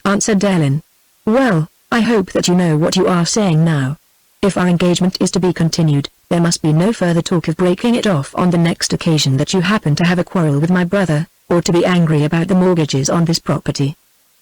answered Ellen. "Well, I hope that you know what you are saying now. If our engagement is to be continued, there must be no further talk of breaking it off on the next occasion that you happen to have a quarrel with my brother, or to be angry about the mortgages on this property.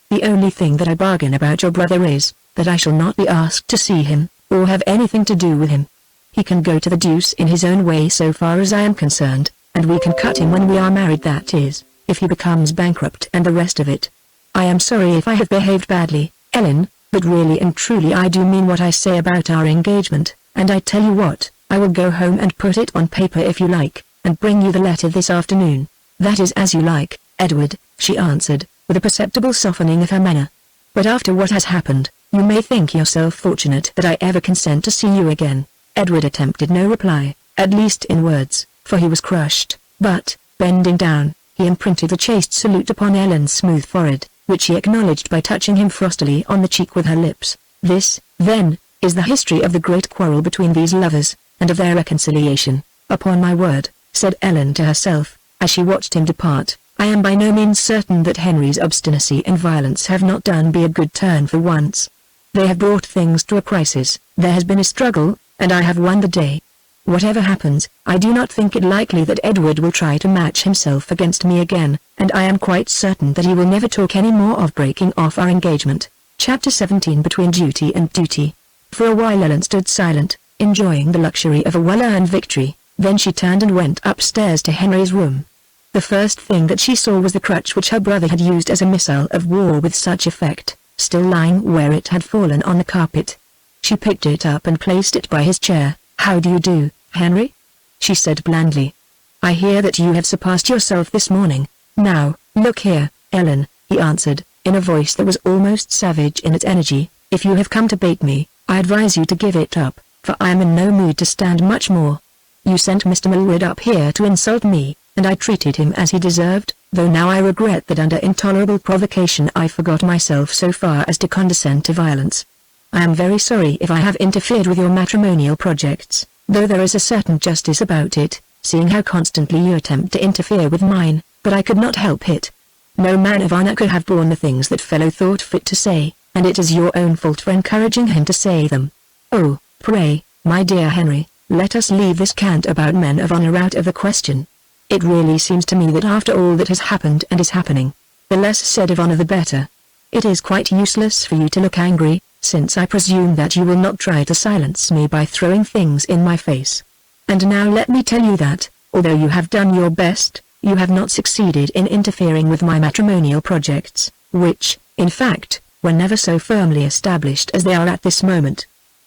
The only thing that I bargain about your brother is, that I shall not be asked to see him, or have anything to do with him. He can go to the deuce in his own way so far as I am concerned, and we can cut him when we are married, that is, if he becomes bankrupt and the rest of it. I am sorry if I have behaved badly, Ellen, but really and truly I do mean what I say about our engagement, and I tell you what, I will go home and put it on paper if you like, and bring you the letter this afternoon." "That is as you like, Edward," she answered, with a perceptible softening of her manner. "But after what has happened, you may think yourself fortunate that I ever consent to see you again." Edward attempted no reply, at least in words, for he was crushed, but, bending down, he imprinted the chaste salute upon Ellen's smooth forehead, which she acknowledged by touching him frostily on the cheek with her lips. "This, then, is the history of the great quarrel between these lovers, and of their reconciliation. Upon my word," said Ellen to herself, as she watched him depart, "I am by no means certain that Henry's obstinacy and violence have not done me a good turn for once. They have brought things to a crisis, there has been a struggle, and I have won the day. Whatever happens, I do not think it likely that Edward will try to match himself against me again, and I am quite certain that he will never talk any more of breaking off our engagement." Chapter 17. Between Duty and Duty. For a while Ellen stood silent, enjoying the luxury of a well-earned victory, then she turned and went upstairs to Henry's room. The first thing that she saw was the crutch which her brother had used as a missile of war with such effect, still lying where it had fallen on the carpet. She picked it up and placed it by his chair. "How do you do, Henry?" she said blandly. "I hear that you have surpassed yourself this morning. Now, look here, Ellen," he answered, in a voice that was almost savage in its energy, If you have come to bait me, I advise you to give it up, for I am in no mood to stand much more. You sent Mr. Millward up here to insult me, and I treated him as he deserved, though now I regret that under intolerable provocation I forgot myself so far as to condescend to violence. I am very sorry if I have interfered with your matrimonial projects, though there is a certain justice about it, seeing how constantly you attempt to interfere with mine, but I could not help it. No man of honor could have borne the things that fellow thought fit to say, and it is your own fault for encouraging him to say them. Oh, pray, my dear Henry, let us leave this cant about men of honor out of the question. It really seems to me that after all that has happened and is happening, the less said of honor the better. It is quite useless for you to look angry, since I presume that you will not try to silence me by throwing things in my face. And now let me tell you that, although you have done your best, you have not succeeded in interfering with my matrimonial projects, which, in fact, were never so firmly established as they are at this moment.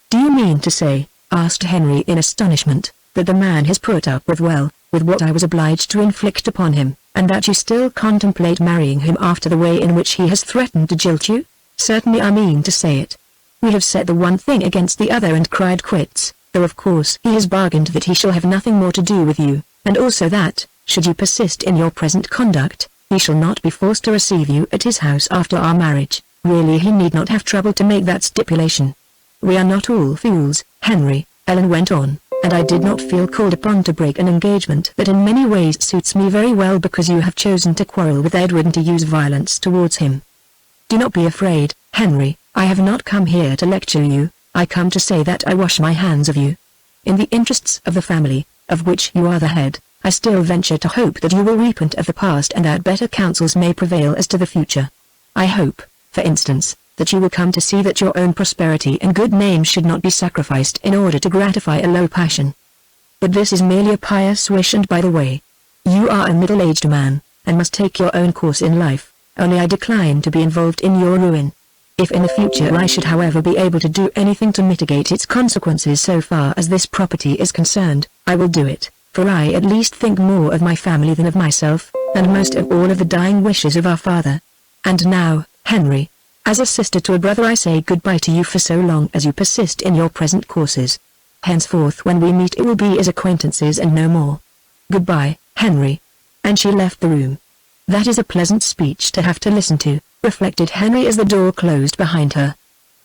Do you mean to say, asked Henry in astonishment, that the man has put up with what I was obliged to inflict upon him, and that you still contemplate marrying him after the way in which he has threatened to jilt you? Certainly I mean to say it. We have set the one thing against the other and cried quits, though of course he has bargained that he shall have nothing more to do with you, and also that, should you persist in your present conduct, he shall not be forced to receive you at his house after our marriage. Really he need not have troubled to make that stipulation. We are not all fools, Henry, Ellen went on, and I did not feel called upon to break an engagement that in many ways suits me very well because you have chosen to quarrel with Edward and to use violence towards him. Do not be afraid, Henry, I have not come here to lecture you, I come to say that I wash my hands of you. In the interests of the family, of which you are the head, I still venture to hope that you will repent of the past and that better counsels may prevail as to the future. I hope, for instance, that you will come to see that your own prosperity and good name should not be sacrificed in order to gratify a low passion. But this is merely a pious wish, and by the way, you are a middle-aged man, and must take your own course in life, only I decline to be involved in your ruin. If in the future I should however be able to do anything to mitigate its consequences so far as this property is concerned, I will do it, for I at least think more of my family than of myself, and most of all of the dying wishes of our father. And now, Henry, as a sister to a brother I say goodbye to you for so long as you persist in your present courses. Henceforth when we meet it will be as acquaintances and no more. Goodbye, Henry. And she left the room. That is a pleasant speech to have to listen to, reflected Henry as the door closed behind her.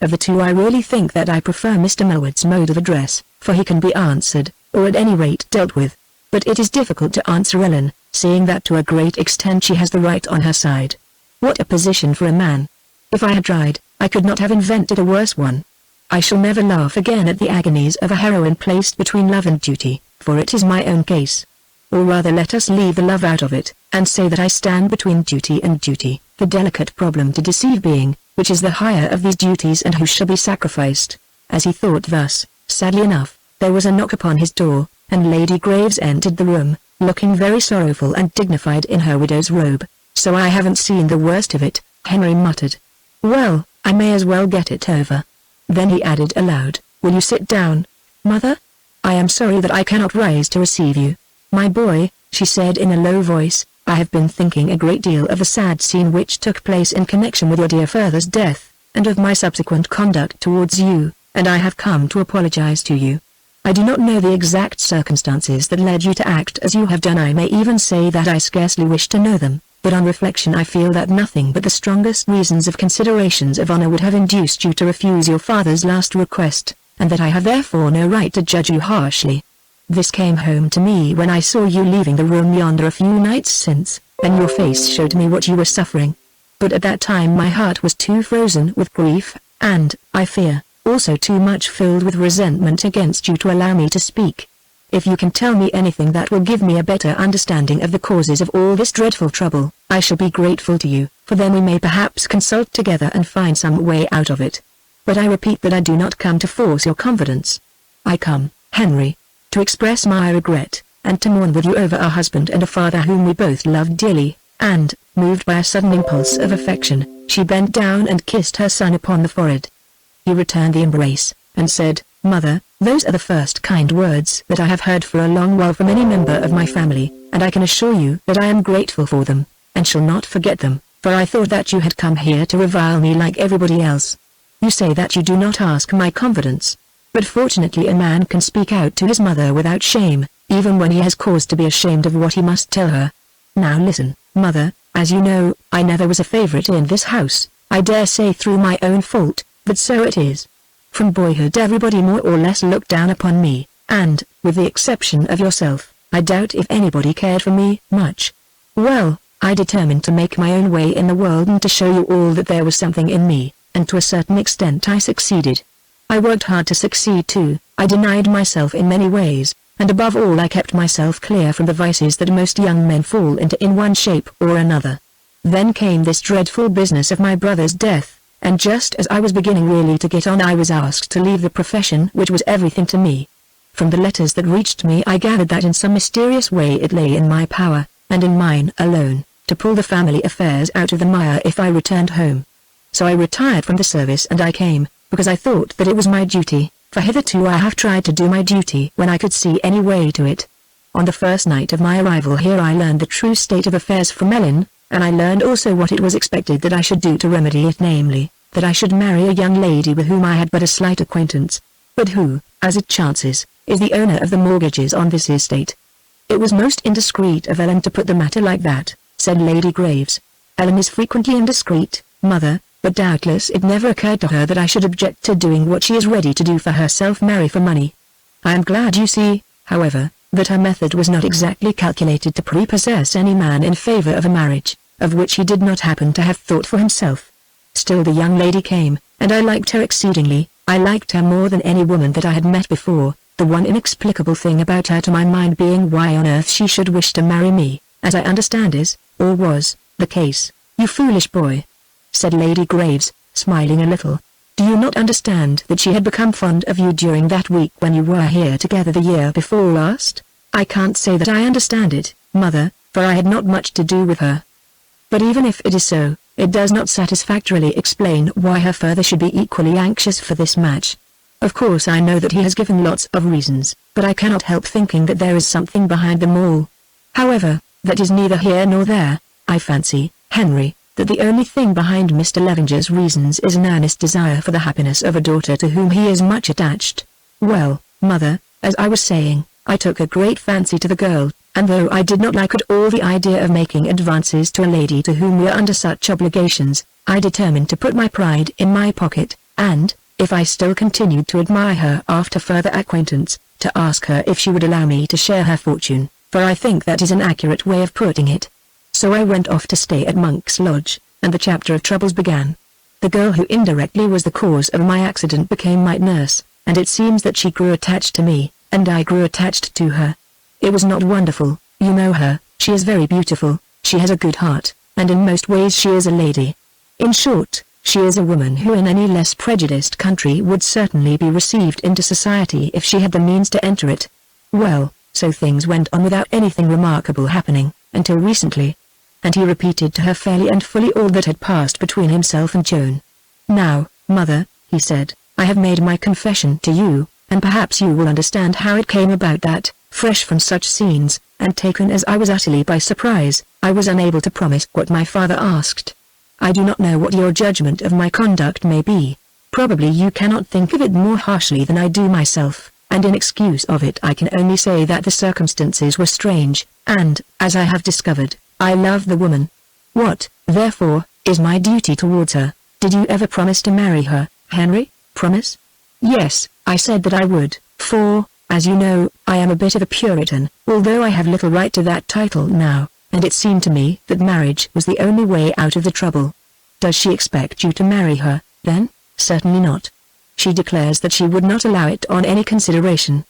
Of the two I really think that I prefer Mr. Millward's mode of address, for he can be answered, or at any rate dealt with. But it is difficult to answer Ellen, seeing that to a great extent she has the right on her side. What a position for a man! If I had tried, I could not have invented a worse one. I shall never laugh again at the agonies of a heroine placed between love and duty, for it is my own case. Or rather let us leave the love out of it, and say that I stand between duty and duty, the delicate problem to deceive being, which is the higher of these duties and who shall be sacrificed. As he thought thus, sadly enough, there was a knock upon his door, and Lady Graves entered the room, looking very sorrowful and dignified in her widow's robe. So I haven't seen the worst of it, Henry muttered. Well, I may as well get it over. Then he added aloud, will you sit down, mother? I am sorry that I cannot rise to receive you. My boy, she said in a low voice, I have been thinking a great deal of the sad scene which took place in connection with your dear father's death, and of my subsequent conduct towards you, and I have come to apologize to you. I do not know the exact circumstances that led you to act as you have done. I may even say that I scarcely wish to know them, but on reflection I feel that nothing but the strongest reasons of considerations of honor would have induced you to refuse your father's last request, and that I have therefore no right to judge you harshly. This came home to me when I saw you leaving the room yonder a few nights since, and your face showed me what you were suffering. But at that time my heart was too frozen with grief, and, I fear, also too much filled with resentment against you to allow me to speak. If you can tell me anything that will give me a better understanding of the causes of all this dreadful trouble, I shall be grateful to you, for then we may perhaps consult together and find some way out of it. But I repeat that I do not come to force your confidence. I come, Henry, to express my regret, and to mourn with you over a husband and a father whom we both loved dearly, and, moved by a sudden impulse of affection, she bent down and kissed her son upon the forehead. He returned the embrace, and said, Mother, those are the first kind words that I have heard for a long while from any member of my family, and I can assure you that I am grateful for them, and shall not forget them, for I thought that you had come here to revile me like everybody else. You say that you do not ask my confidence. But fortunately a man can speak out to his mother without shame, even when he has cause to be ashamed of what he must tell her. Now listen, mother, as you know, I never was a favorite in this house, I dare say through my own fault, but so it is. From boyhood everybody more or less looked down upon me, and, with the exception of yourself, I doubt if anybody cared for me much. Well, I determined to make my own way in the world and to show you all that there was something in me, and to a certain extent I succeeded. I worked hard to succeed too, I denied myself in many ways, and above all I kept myself clear from the vices that most young men fall into in one shape or another. Then came this dreadful business of my brother's death, and just as I was beginning really to get on I was asked to leave the profession which was everything to me. From the letters that reached me I gathered that in some mysterious way it lay in my power, and in mine alone, to pull the family affairs out of the mire if I returned home. So I retired from the service and I came, because I thought that it was my duty, for hitherto I have tried to do my duty when I could see any way to it. On the first night of my arrival here I learned the true state of affairs from Ellen, and I learned also what it was expected that I should do to remedy it, namely, that I should marry a young lady with whom I had but a slight acquaintance, but who, as it chances, is the owner of the mortgages on this estate. It was most indiscreet of Ellen to put the matter like that, said Lady Graves. Ellen is frequently indiscreet, mother, but doubtless it never occurred to her that I should object to doing what she is ready to do for herself, marry for money. I am glad you see, however, that her method was not exactly calculated to prepossess any man in favor of a marriage, of which he did not happen to have thought for himself. Still the young lady came, and I liked her exceedingly. I liked her more than any woman that I had met before, the one inexplicable thing about her to my mind being why on earth she should wish to marry me, as I understand is, or was, the case. You foolish boy, said Lady Graves, smiling a little. Do you not understand that she had become fond of you during that week when you were here together the year before last? I can't say that I understand it, mother, for I had not much to do with her. But even if it is so, it does not satisfactorily explain why her father should be equally anxious for this match. Of course I know that he has given lots of reasons, but I cannot help thinking that there is something behind them all. However, that is neither here nor there. I fancy, Henry, that the only thing behind Mr. Levenger's reasons is an earnest desire for the happiness of a daughter to whom he is much attached. Well, mother, as I was saying, I took a great fancy to the girl, and though I did not like at all the idea of making advances to a lady to whom we are under such obligations, I determined to put my pride in my pocket, and, if I still continued to admire her after further acquaintance, to ask her if she would allow me to share her fortune, for I think that is an accurate way of putting it. So I went off to stay at Monk's Lodge, and the chapter of troubles began. The girl who indirectly was the cause of my accident became my nurse, and it seems that she grew attached to me, and I grew attached to her. It was not wonderful, you know her, she is very beautiful, she has a good heart, and in most ways she is a lady. In short, she is a woman who in any less prejudiced country would certainly be received into society if she had the means to enter it. Well, so things went on without anything remarkable happening, until recently. And he repeated to her fairly and fully all that had passed between himself and Joan. Now, mother, he said, I have made my confession to you, and perhaps you will understand how it came about that, fresh from such scenes, and taken as I was utterly by surprise, I was unable to promise what my father asked. I do not know what your judgment of my conduct may be. Probably you cannot think of it more harshly than I do myself, and in excuse of it I can only say that the circumstances were strange, and, as I have discovered, I love the woman. What, therefore, is my duty towards her? Did you ever promise to marry her, Henry? Promise? Yes, I said that I would, for, as you know, I am a bit of a Puritan, although I have little right to that title now, and it seemed to me that marriage was the only way out of the trouble. Does she expect you to marry her, then? Certainly not. She declares that she would not allow it on any consideration.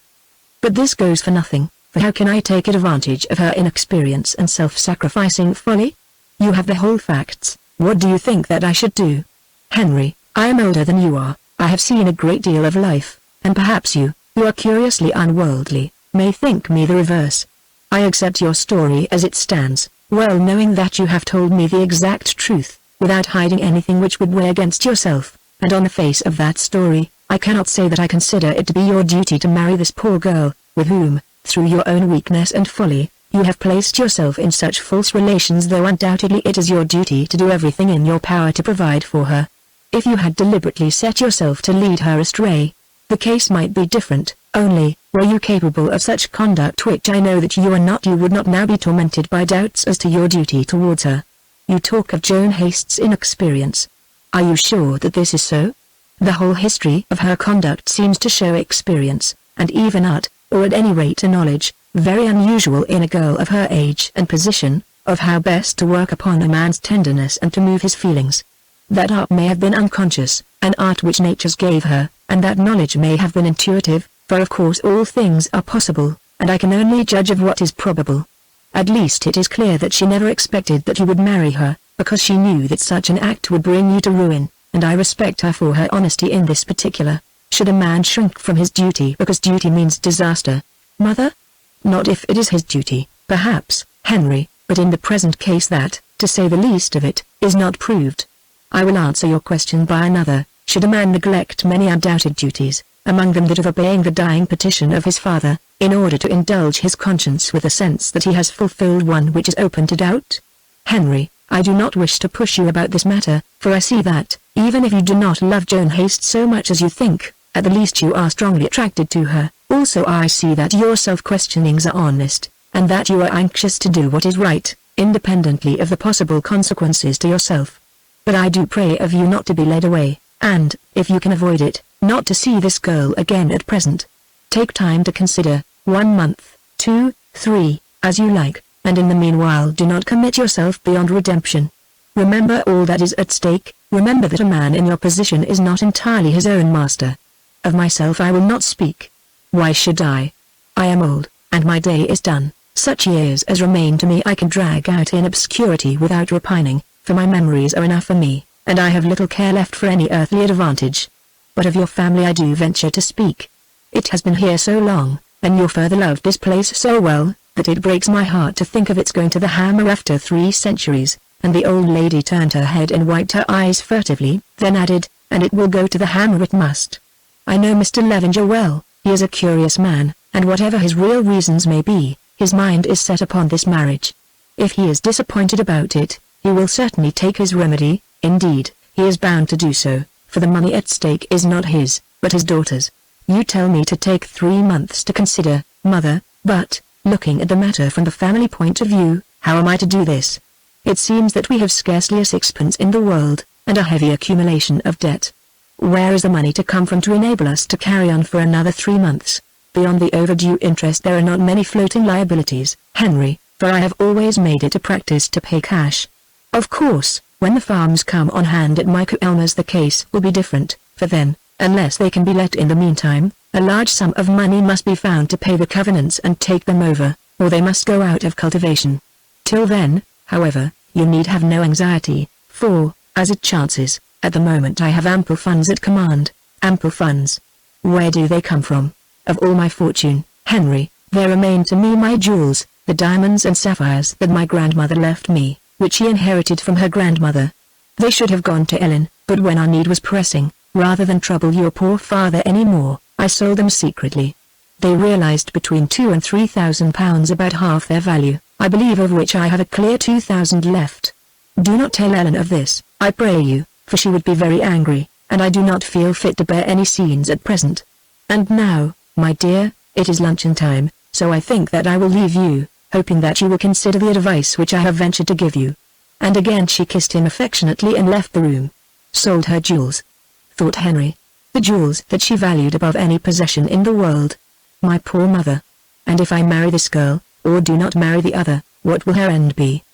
But this goes for nothing, for how can I take advantage of her inexperience and self-sacrificing folly? You have the whole facts. What do you think that I should do? Henry, I am older than you are, I have seen a great deal of life, and perhaps you, who are curiously unworldly, may think me the reverse. I accept your story as it stands, well knowing that you have told me the exact truth, without hiding anything which would weigh against yourself, and on the face of that story, I cannot say that I consider it to be your duty to marry this poor girl, with whom, through your own weakness and folly, you have placed yourself in such false relations, though undoubtedly it is your duty to do everything in your power to provide for her. If you had deliberately set yourself to lead her astray, the case might be different. Only, were you capable of such conduct which I know that you are not, you would not now be tormented by doubts as to your duty towards her. You talk of Joan Haste's inexperience. Are you sure that this is so? The whole history of her conduct seems to show experience, and even art, or at any rate a knowledge, very unusual in a girl of her age and position, of how best to work upon a man's tenderness and to move his feelings. That art may have been unconscious, an art which natures gave her, and that knowledge may have been intuitive, for of course all things are possible, and I can only judge of what is probable. At least it is clear that she never expected that you would marry her, because she knew that such an act would bring you to ruin, and I respect her for her honesty in this particular. Should a man shrink from his duty because duty means disaster? Mother? Not if it is his duty, perhaps, Henry, but in the present case that, to say the least of it, is not proved. I will answer your question by another. Should a man neglect many undoubted duties, among them that of obeying the dying petition of his father, in order to indulge his conscience with a sense that he has fulfilled one which is open to doubt? Henry, I do not wish to push you about this matter, for I see that, even if you do not love Joan Haste so much as you think, at the least you are strongly attracted to her. Also I see that your self-questionings are honest, and that you are anxious to do what is right, independently of the possible consequences to yourself. But I do pray of you not to be led away, and, if you can avoid it, not to see this girl again at present. Take time to consider, 1 month, 2, 3, as you like, and in the meanwhile do not commit yourself beyond redemption. Remember all that is at stake, remember that a man in your position is not entirely his own master. Of myself I will not speak. Why should I? I am old, and my day is done. Such years as remain to me I can drag out in obscurity without repining, for my memories are enough for me, and I have little care left for any earthly advantage. But of your family I do venture to speak. It has been here so long, and your father loved this place so well, that it breaks my heart to think of its going to the hammer after 3 centuries, and the old lady turned her head and wiped her eyes furtively, then added, and it will go to the hammer it must. I know Mr. Levenger well, he is a curious man, and whatever his real reasons may be, his mind is set upon this marriage. If he is disappointed about it, he will certainly take his remedy. Indeed, he is bound to do so, for the money at stake is not his, but his daughter's. You tell me to take 3 months to consider, mother, but, looking at the matter from the family point of view, how am I to do this? It seems that we have scarcely a sixpence in the world, and a heavy accumulation of debt. Where is the money to come from to enable us to carry on for another 3 months? Beyond the overdue interest there are not many floating liabilities, Henry, for I have always made it a practice to pay cash. Of course, when the farms come on hand at Michaelmas the case will be different, for then, unless they can be let in the meantime, a large sum of money must be found to pay the covenants and take them over, or they must go out of cultivation. Till then, however, you need have no anxiety, for, as it chances, at the moment I have ample funds at command. Ample funds. Where do they come from? Of all my fortune, Henry, there remain to me my jewels, the diamonds and sapphires that my grandmother left me, which she inherited from her grandmother. They should have gone to Ellen, but when our need was pressing, rather than trouble your poor father any more, I sold them secretly. They realized between £2,000 and £3,000, about half their value, I believe, of which I have a clear 2,000 left. Do not tell Ellen of this, I pray you, for she would be very angry, and I do not feel fit to bear any scenes at present. And now, my dear, it is luncheon time, so I think that I will leave you, hoping that you will consider the advice which I have ventured to give you. And again she kissed him affectionately and left the room. Sold her jewels, thought Henry. The jewels that she valued above any possession in the world. My poor mother. And if I marry this girl, or do not marry the other, what will her end be?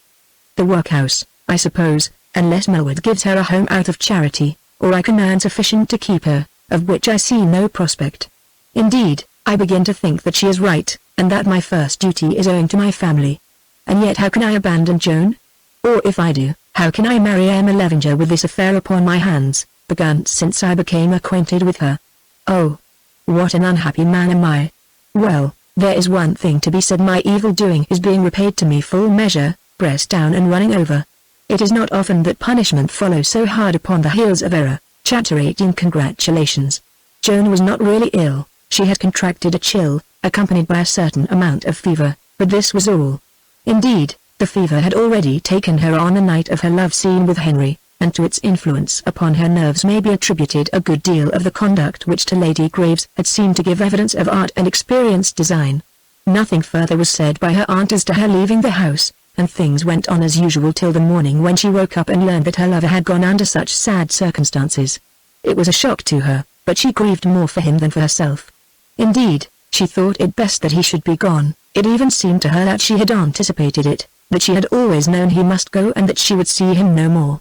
The workhouse, I suppose, unless Melwood gives her a home out of charity, or I can earn sufficient to keep her, of which I see no prospect. Indeed, I begin to think that she is right, and that my first duty is owing to my family. And yet how can I abandon Joan? Or if I do, how can I marry Emma Levenger with this affair upon my hands, begun since I became acquainted with her? Oh, what an unhappy man am I! Well, there is one thing to be said, my evil doing is being repaid to me full measure, pressed down and running over. It is not often that punishment follows so hard upon the heels of error. Chapter 18. Congratulations. Joan was not really ill, she had contracted a chill, accompanied by a certain amount of fever, but this was all. Indeed, the fever had already taken her on the night of her love scene with Henry. and to its influence upon her nerves may be attributed a good deal of the conduct which to Lady Graves had seemed to give evidence of art and experienced design. Nothing further was said by her aunt as to her leaving the house, and things went on as usual till the morning when she woke up and learned that her lover had gone under such sad circumstances. It was a shock to her, but she grieved more for him than for herself. Indeed, she thought it best that he should be gone. It even seemed to her that she had anticipated it, that she had always known he must go and that she would see him no more.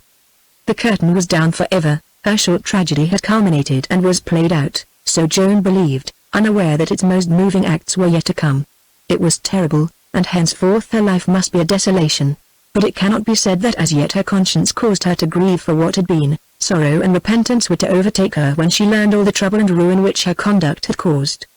The curtain was down forever, her short tragedy had culminated and was played out, so Joan believed, unaware that its most moving acts were yet to come. It was terrible, and henceforth her life must be a desolation. But it cannot be said that as yet her conscience caused her to grieve for what had been. Sorrow and repentance were to overtake her when she learned all the trouble and ruin which her conduct had caused.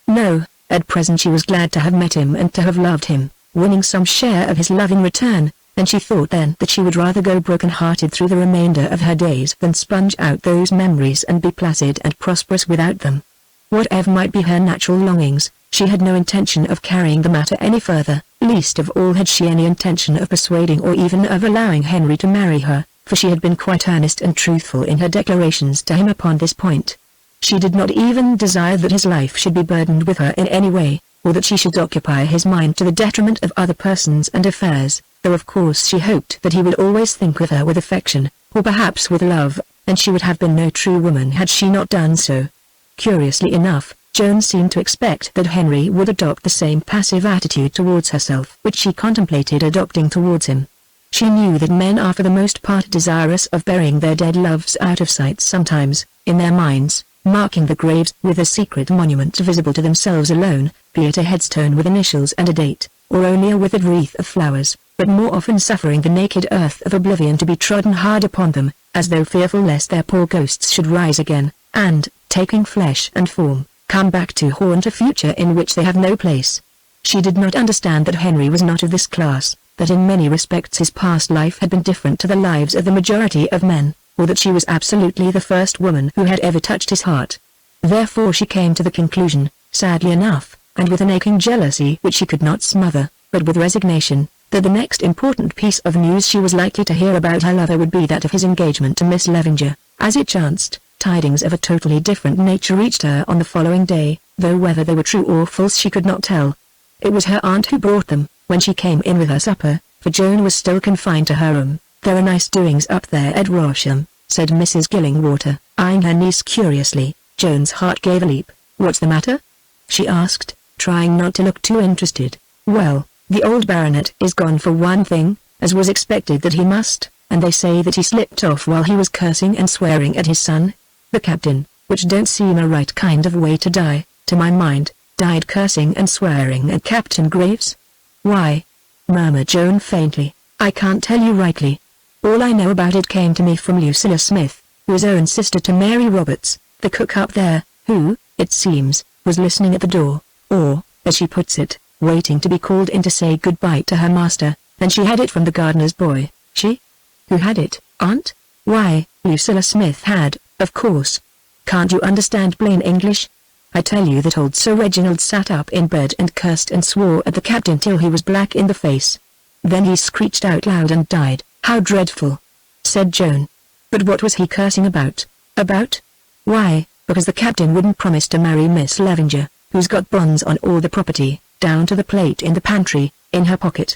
No, at present she was glad to have met him and to have loved him, winning some share of his love in return, and she thought then that she would rather go broken-hearted through the remainder of her days than sponge out those memories and be placid and prosperous without them. Whatever might be her natural longings, she had no intention of carrying the matter any further, least of all had she any intention of persuading or even of allowing Henry to marry her, for she had been quite earnest and truthful in her declarations to him upon this point. She did not even desire that his life should be burdened with her in any way, or that she should occupy his mind to the detriment of other persons and affairs, though of course she hoped that he would always think of her with affection, or perhaps with love, and she would have been no true woman had she not done so. Curiously enough, Joan seemed to expect that Henry would adopt the same passive attitude towards herself which she contemplated adopting towards him. She knew that men are for the most part desirous of burying their dead loves out of sight sometimes, in their minds, marking the graves with a secret monument visible to themselves alone, be it a headstone with initials and a date, or only a withered wreath of flowers, but more often suffering the naked earth of oblivion to be trodden hard upon them, as though fearful lest their poor ghosts should rise again, and, taking flesh and form, come back to haunt a future in which they have no place. She did not understand that Henry was not of this class, that in many respects his past life had been different to the lives of the majority of men, or that she was absolutely the first woman who had ever touched his heart. Therefore she came to the conclusion, sadly enough, and with an aching jealousy which she could not smother, but with resignation, that the next important piece of news she was likely to hear about her lover would be that of his engagement to Miss Levenger. As it chanced, tidings of a totally different nature reached her on the following day, though whether they were true or false she could not tell. It was her aunt who brought them, when she came in with her supper, for Joan was still confined to her room. "There are nice doings up there at Rosham," said Mrs. Gillingwater, eyeing her niece curiously. Joan's heart gave a leap. "What's the matter?" she asked, trying not to look too interested. "Well, the old baronet is gone for one thing, as was expected that he must, and they say that he slipped off while he was cursing and swearing at his son. The captain, which don't seem a right kind of way to die, to my mind, died cursing and swearing at Captain Graves." "Why?" murmured Joan faintly. "I can't tell you rightly. All I know about it came to me from Lucilla Smith, who is own sister to Mary Roberts, the cook up there, who, it seems, was listening at the door, or, as she puts it, waiting to be called in to say good-bye to her master, and she had it from the gardener's boy." "She? Who had it, aunt?" "Why, Lucilla Smith had, of course. Can't you understand plain English? I tell you that old Sir Reginald sat up in bed and cursed and swore at the captain till he was black in the face. Then he screeched out loud and died." "How dreadful," said Joan. "But what was he cursing about?" "About? Why, because the captain wouldn't promise to marry Miss Levenger, who's got bonds on all the property, down to the plate in the pantry, in her pocket.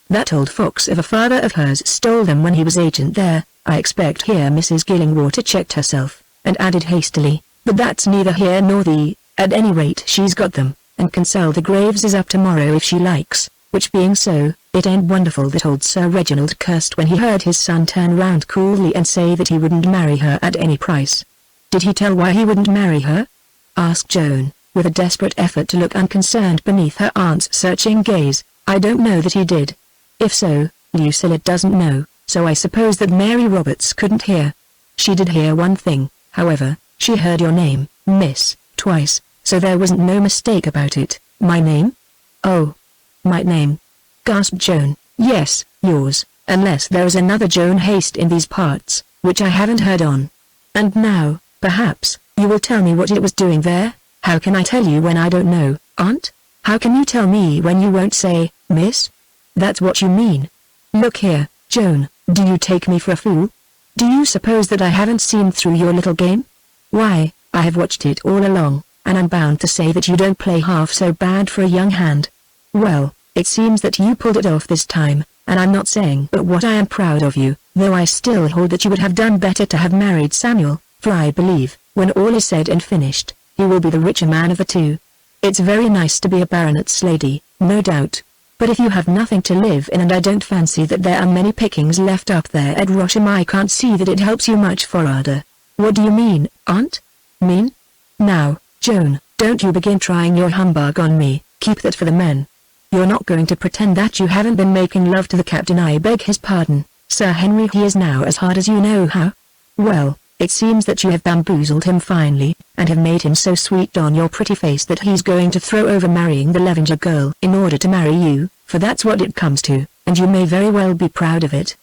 That old fox of a father of hers stole them when he was agent there, I expect." Here Mrs. Gillingwater checked herself, and added hastily, "But that's neither here nor there. At any rate she's got them, and can sell the Graveses up tomorrow if she likes, which being so, it ain't wonderful that old Sir Reginald cursed when he heard his son turn round coolly and say that he wouldn't marry her at any price." "Did he tell why he wouldn't marry her?" asked Joan, with a desperate effort to look unconcerned beneath her aunt's searching gaze. "I don't know that he did. If so, Lucilla doesn't know, so I suppose that Mary Roberts couldn't hear. She did hear one thing, however. She heard your name, miss, twice, so there wasn't no mistake about it." "My name?" "Oh, my name," gasped Joan. "Yes, yours, unless there is another Joan Haste in these parts, which I haven't heard on. And now, perhaps, you will tell me what it was doing there." "How can I tell you when I don't know, aunt? How can you tell me when you won't say, miss? That's what you mean. Look here, Joan, do you take me for a fool?" Do you suppose that I haven't seen through your little game? Why, I have watched it all along, and I'm bound to say that you don't play half so bad for a young hand. Well, it seems that you pulled it off this time, and I'm not saying but what I am proud of you, though I still hold that you would have done better to have married Samuel, for I believe, when all is said and finished, he will be the richer man of the two. It's very nice to be a baronet's lady, no doubt. But if you have nothing to live in, and I don't fancy that there are many pickings left up there at Rosham, I can't see that it helps you much farther. What do you mean, aunt? Mean? Now, Joan, don't you begin trying your humbug on me, keep that for the men. You're not going to pretend that you haven't been making love to the captain. I beg his pardon, Sir Henry. He is now as hard as you know how. Well, it seems that you have bamboozled him finely, and have made him so sweet on your pretty face that he's going to throw over marrying the Levenger girl in order to marry you, for that's what it comes to, and you may very well be proud of it.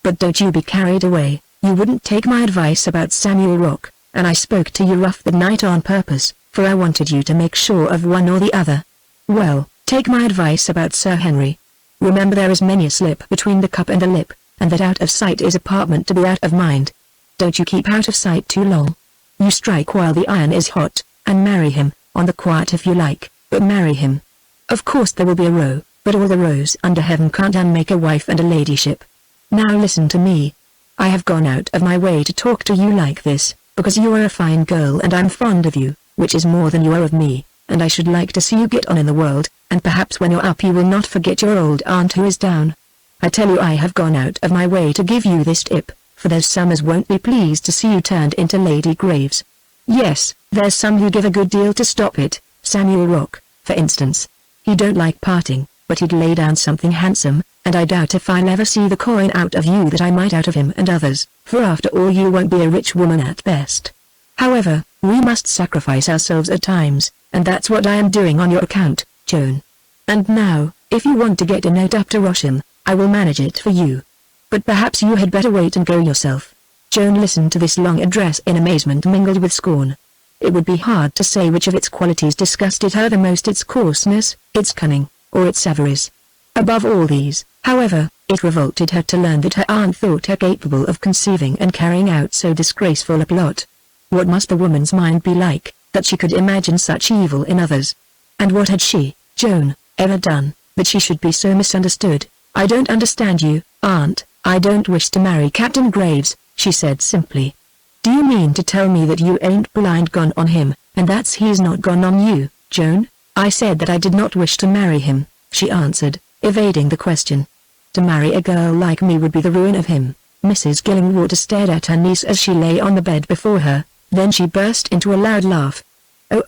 But don't you be carried away. You wouldn't take my advice about Samuel Rock, and I spoke to you rough that night on purpose, for I wanted you to make sure of one or the other. Well, take my advice about Sir Henry. Remember, there is many a slip between the cup and the lip, and that out of sight is apartment to be out of mind. Don't you keep out of sight too long. You strike while the iron is hot, and marry him, on the quiet if you like, but marry him. Of course there will be a row, but all the rows under heaven can't unmake a wife and a ladyship. Now listen to me. I have gone out of my way to talk to you like this, because you are a fine girl and I'm fond of you, which is more than you are of me, and I should like to see you get on in the world, and perhaps when you're up you will not forget your old aunt who is down. I tell you, I have gone out of my way to give you this tip, for there's some as won't be pleased to see you turned into Lady Graves. Yes, there's some who give a good deal to stop it. Samuel Rock, for instance. He don't like parting, but he'd lay down something handsome, and I doubt if I'll ever see the coin out of you that I might out of him and others, for after all you won't be a rich woman at best. However, we must sacrifice ourselves at times, and that's what I am doing on your account, Joan. And now, if you want to get a note up to Rosham, I will manage it for you. But perhaps you had better wait and go yourself. Joan listened to this long address in amazement mingled with scorn. It would be hard to say which of its qualities disgusted her the most, its coarseness, its cunning, or its avarice. Above all these, however, it revolted her to learn that her aunt thought her capable of conceiving and carrying out so disgraceful a plot. What must the woman's mind be like, that she could imagine such evil in others? And what had she, Joan, ever done, that she should be so misunderstood? I don't understand you, aunt. I don't wish to marry Captain Graves, she said simply. Do you mean to tell me that you ain't blind gone on him, and that's he's not gone on you, Joan? I said that I did not wish to marry him, she answered, evading the question. To marry a girl like me would be the ruin of him. Mrs. Gillingwater stared at her niece as she lay on the bed before her, then she burst into a loud laugh. Oh,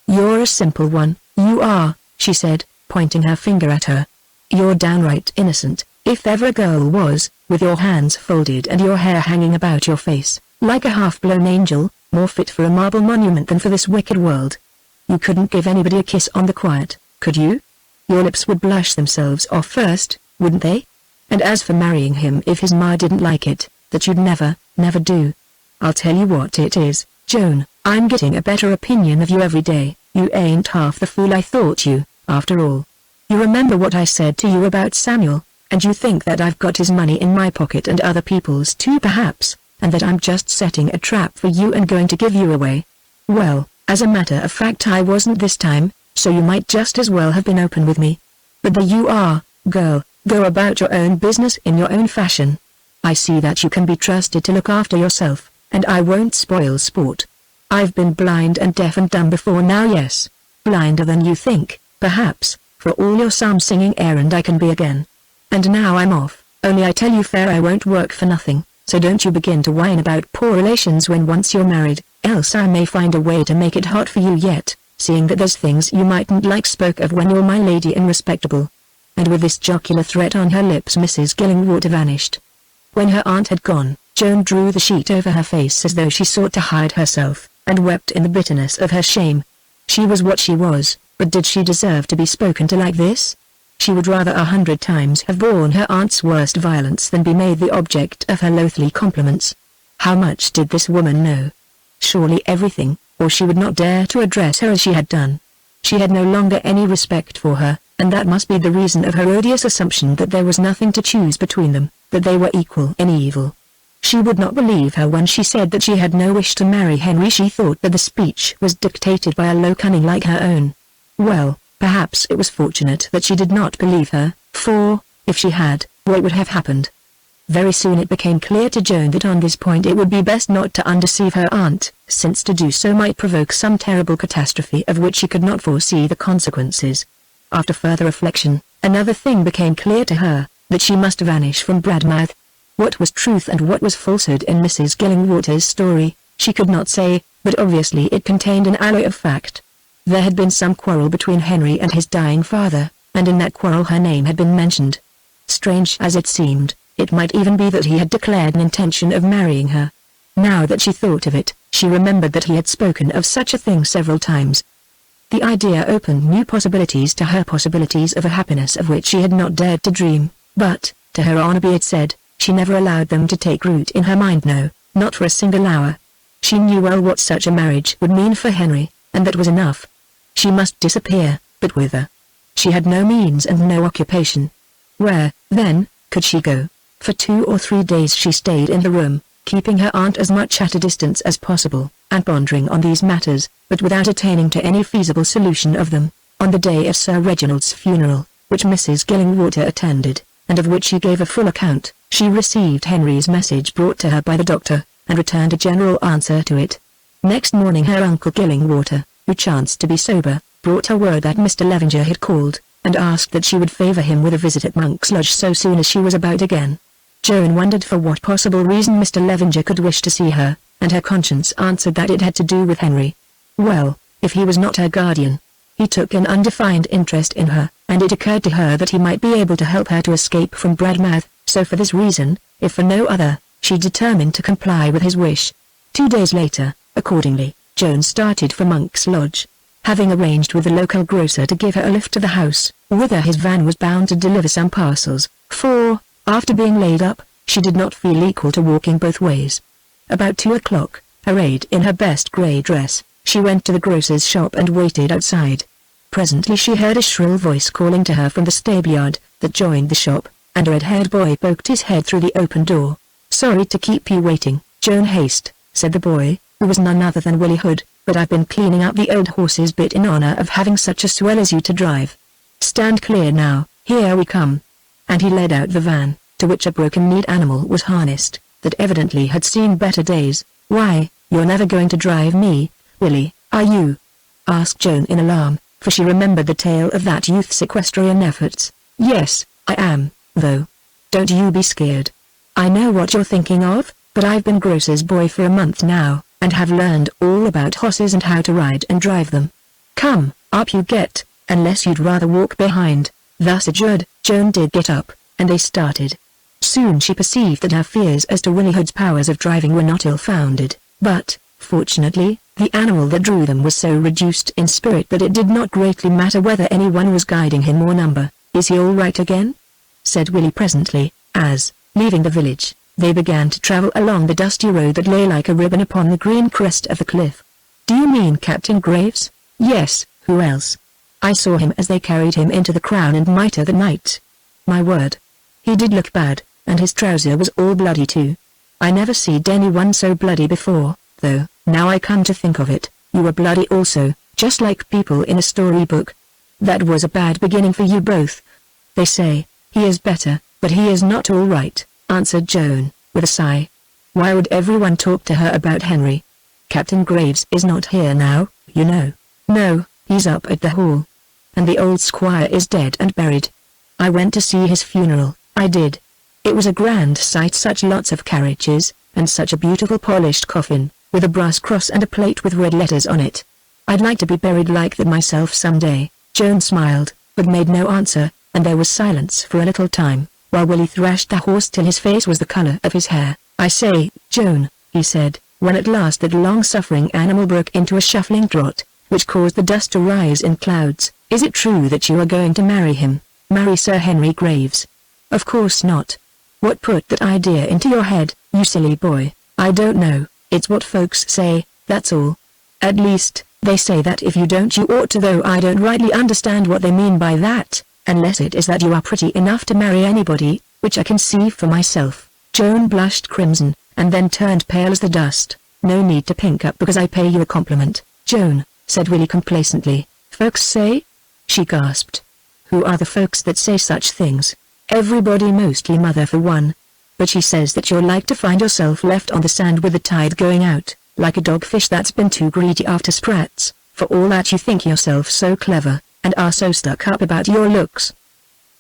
you're a simple one, you are, she said, pointing her finger at her. You're downright innocent, if ever a girl was, with your hands folded and your hair hanging about your face, like a half-blown angel, more fit for a marble monument than for this wicked world. You couldn't give anybody a kiss on the quiet, could you? Your lips would blush themselves off first, wouldn't they? And as for marrying him if his ma didn't like it, that you'd never do. I'll tell you what it is, Joan, I'm getting a better opinion of you every day. You ain't half the fool I thought you, after all. You remember what I said to you about Samuel, and you think that I've got his money in my pocket and other people's too perhaps, and that I'm just setting a trap for you and going to give you away. Well, as a matter of fact I wasn't this time, so you might just as well have been open with me. But there you are, girl, go about your own business in your own fashion. I see that you can be trusted to look after yourself, and I won't spoil sport. I've been blind and deaf and dumb before now, yes. Blinder than you think, perhaps, for all your psalm-singing errand I can be again. And now I'm off, only I tell you fair I won't work for nothing, so don't you begin to whine about poor relations when once you're married, else I may find a way to make it hot for you yet, seeing that there's things you mightn't like spoke of when you're my lady and respectable. And with this jocular threat on her lips Mrs. Gillingwater vanished. When her aunt had gone, Joan drew the sheet over her face as though she sought to hide herself, and wept in the bitterness of her shame. She was what she was, but did she deserve to be spoken to like this? She would rather 100 times have borne her aunt's worst violence than be made the object of her loathly compliments. How much did this woman know? Surely everything, or she would not dare to address her as she had done. She had no longer any respect for her, and that must be the reason of her odious assumption that there was nothing to choose between them, that they were equal in evil. She would not believe her when she said that she had no wish to marry Henry. She thought that the speech was dictated by a low cunning like her own. Well, perhaps it was fortunate that she did not believe her, for, if she had, what would have happened? Very soon it became clear to Joan that on this point it would be best not to undeceive her aunt, since to do so might provoke some terrible catastrophe of which she could not foresee the consequences. After further reflection, another thing became clear to her, that she must vanish from Bradmouth. What was truth and what was falsehood in Mrs. Gillingwater's story, she could not say, but obviously it contained an alloy of fact. There had been some quarrel between Henry and his dying father, and in that quarrel her name had been mentioned. Strange as it seemed, it might even be that he had declared an intention of marrying her. Now that she thought of it, she remembered that he had spoken of such a thing several times. The idea opened new possibilities to her, possibilities of a happiness of which she had not dared to dream, but, to her honor be it said, she never allowed them to take root in her mind. No, not for a single hour. She knew well what such a marriage would mean for Henry, and that was enough. She must disappear, but whither? She had no means and no occupation. Where, then, could she go? For 2 or 3 days she stayed in the room, keeping her aunt as much at a distance as possible, and pondering on these matters, but without attaining to any feasible solution of them. On the day of Sir Reginald's funeral, which Mrs. Gillingwater attended, and of which she gave a full account, she received Henry's message brought to her by the doctor, and returned a general answer to it. Next morning her uncle Gillingwater, who chanced to be sober, brought her word that Mr. Levenger had called, and asked that she would favour him with a visit at Monk's Lodge so soon as she was about again. Joan wondered for what possible reason Mr. Levenger could wish to see her, and her conscience answered that it had to do with Henry. Well, if he was not her guardian, he took an undefined interest in her, and it occurred to her that he might be able to help her to escape from Bradmouth, so for this reason, if for no other, she determined to comply with his wish. 2 days later, accordingly, Joan started for Monk's Lodge, having arranged with the local grocer to give her a lift to the house, whither his van was bound to deliver some parcels, for, after being laid up, she did not feel equal to walking both ways. About 2 o'clock, arrayed in her best grey dress, she went to the grocer's shop and waited outside. Presently she heard a shrill voice calling to her from the stableyard, that joined the shop, and a red-haired boy poked his head through the open door. "Sorry to keep you waiting, Joan Haste," said the boy, who was none other than Willie Hood, "but I've been cleaning up the old horse's bit in honor of having such a swell as you to drive. Stand clear now, here we come." And he led out the van, to which a broken-kneed animal was harnessed, that evidently had seen better days. "Why, you're never going to drive me, Willie, are you?" asked Joan in alarm, for she remembered the tale of that youth's equestrian efforts. "Yes, I am, though. Don't you be scared. I know what you're thinking of, but I've been grocer's boy for a month now, and have learned all about horses and how to ride and drive them. Come, up you get, unless you'd rather walk behind." Thus adjured, Joan did get up, and they started. Soon she perceived that her fears as to Willie Hood's powers of driving were not ill-founded, but, fortunately, the animal that drew them was so reduced in spirit that it did not greatly matter whether anyone was guiding him or number. "Is he all right again?" said Willie presently, as, leaving the village, they began to travel along the dusty road that lay like a ribbon upon the green crest of the cliff. "Do you mean Captain Graves?" "Yes, who else? I saw him as they carried him into the Crown and Mitre that night. My word. He did look bad, and his trouser was all bloody too. I never seed anyone so bloody before, though, now I come to think of it, you were bloody also, just like people in a storybook. That was a bad beginning for you both." "They say, he is better, but he is not all right," answered Joan, with a sigh. "Why would everyone talk to her about Henry? Captain Graves is not here now, you know." "No, he's up at the Hall. And the old squire is dead and buried. I went to see his funeral, I did. It was a grand sight, such lots of carriages, and such a beautiful polished coffin, with a brass cross and a plate with red letters on it. I'd like to be buried like that myself some day." Joan smiled, but made no answer, and there was silence for a little time, while Willie thrashed the horse till his face was the color of his hair. "I say, Joan," he said, when at last that long-suffering animal broke into a shuffling trot, which caused the dust to rise in clouds, "is it true that you are going to marry him? Marry Sir Henry Graves?" "Of course not. What put that idea into your head, you silly boy?" "I don't know, it's what folks say, that's all. At least, they say that if you don't you ought to, though I don't rightly understand what they mean by that, unless it is that you are pretty enough to marry anybody, which I can see for myself." Joan blushed crimson, and then turned pale as the dust. "No need to pink up because I pay you a compliment, Joan," said Willie complacently. "Folks say?" She gasped. "Who are the folks that say such things?" "Everybody, mostly Mother for one. But she says that you're like to find yourself left on the sand with the tide going out, like a dogfish that's been too greedy after sprats, for all that you think yourself so clever, and are so stuck up about your looks.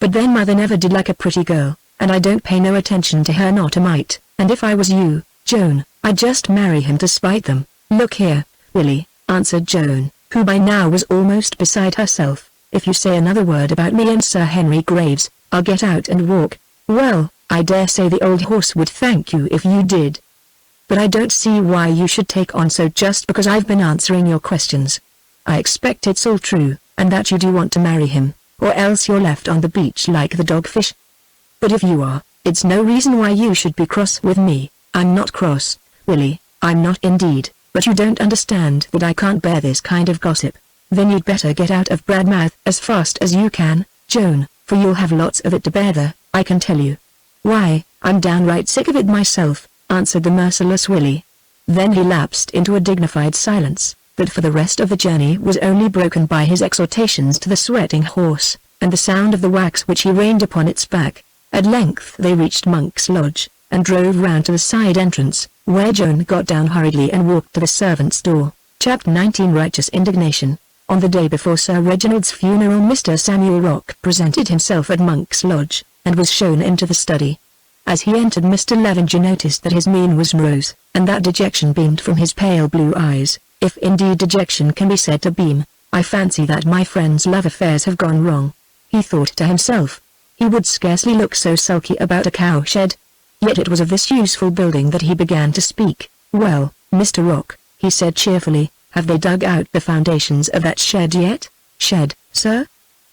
But then Mother never did like a pretty girl, and I don't pay no attention to her not a mite, and if I was you, Joan, I'd just marry him to spite them." "Look here, Willie," answered Joan, who by now was almost beside herself, "if you say another word about me and Sir Henry Graves, I'll get out and walk." "Well, I dare say the old horse would thank you if you did. But I don't see why you should take on so just because I've been answering your questions. I expect it's all true, and that you do want to marry him, or else you're left on the beach like the dogfish. But if you are, it's no reason why you should be cross with me." "I'm not cross, Willie, I'm not indeed, but you don't understand that I can't bear this kind of gossip." "Then you'd better get out of Bradmouth as fast as you can, Joan, for you'll have lots of it to bear there, I can tell you." "Why, I'm downright sick of it myself," answered the merciless Willie. Then he lapsed into a dignified silence, that for the rest of the journey was only broken by his exhortations to the sweating horse, and the sound of the wax which he reined upon its back. At length they reached Monk's Lodge, and drove round to the side entrance, where Joan got down hurriedly and walked to the servants' door. Chapter 19 Righteous Indignation. On the day before Sir Reginald's funeral, Mr. Samuel Rock presented himself at Monk's Lodge, and was shown into the study. As he entered, Mr. Levenger noticed that his mien was morose, and that dejection beamed from his pale blue eyes, if indeed dejection can be said to beam. "I fancy that my friend's love affairs have gone wrong," he thought to himself. He would scarcely look so sulky about a cowshed. Yet it was of this useful building that he began to speak. "Well, Mr. Rock," he said cheerfully, "have they dug out the foundations of that shed yet?" "Shed, sir?"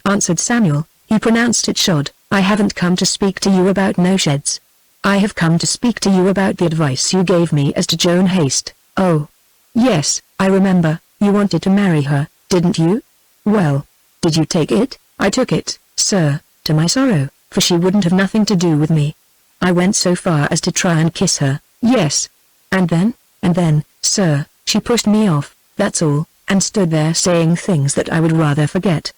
answered Samuel. He pronounced it shod. "I haven't come to speak to you about no sheds. I have come to speak to you about the advice you gave me as to Joan Haste." "Oh. Yes, I remember, you wanted to marry her, didn't you? Well, did you take it?" "I took it, sir, to my sorrow, for she wouldn't have nothing to do with me. I went so far as to try and kiss her." "Yes. And then?" "And then, sir, she pushed me off, that's all, and stood there saying things that I would rather forget.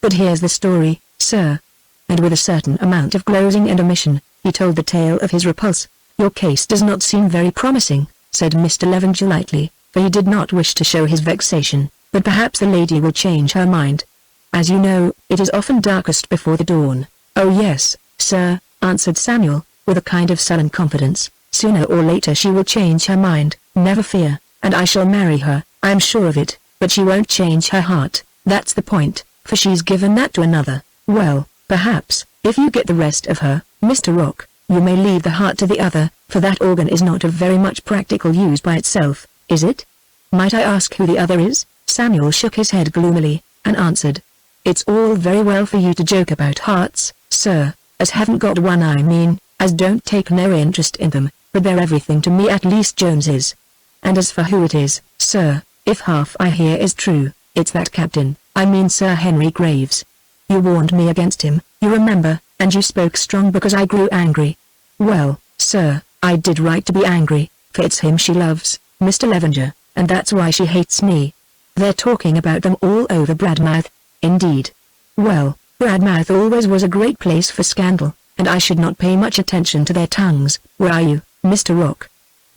But here's the story, sir." And with a certain amount of glozing and omission, he told the tale of his repulse. "Your case does not seem very promising," said Mr. Levenger lightly, for he did not wish to show his vexation, "but perhaps the lady will change her mind. As you know, it is often darkest before the dawn." "Oh yes, sir," answered Samuel, with a kind of sullen confidence, "sooner or later she will change her mind, never fear, and I shall marry her, I am sure of it, but she won't change her heart, that's the point, for she's given that to another." "Well, perhaps, if you get the rest of her, Mr. Rock, you may leave the heart to the other, for that organ is not of very much practical use by itself, is it?" "Might I ask who the other is?" Samuel shook his head gloomily, and answered, "It's all very well for you to joke about hearts, sir, as haven't got one, I mean, as don't take no interest in them, but they're everything to me, at least Jones is. And as for who it is, sir, if half I hear is true, it's that captain, I mean Sir Henry Graves. You warned me against him, you remember, and you spoke strong because I grew angry." "Well, sir, I did right to be angry, for it's him she loves, Mr. Levenger, and that's why she hates me. They're talking about them all over Bradmouth." "Indeed. Well, Bradmouth always was a great place for scandal, and I should not pay much attention to their tongues, were I you, Mr. Rock.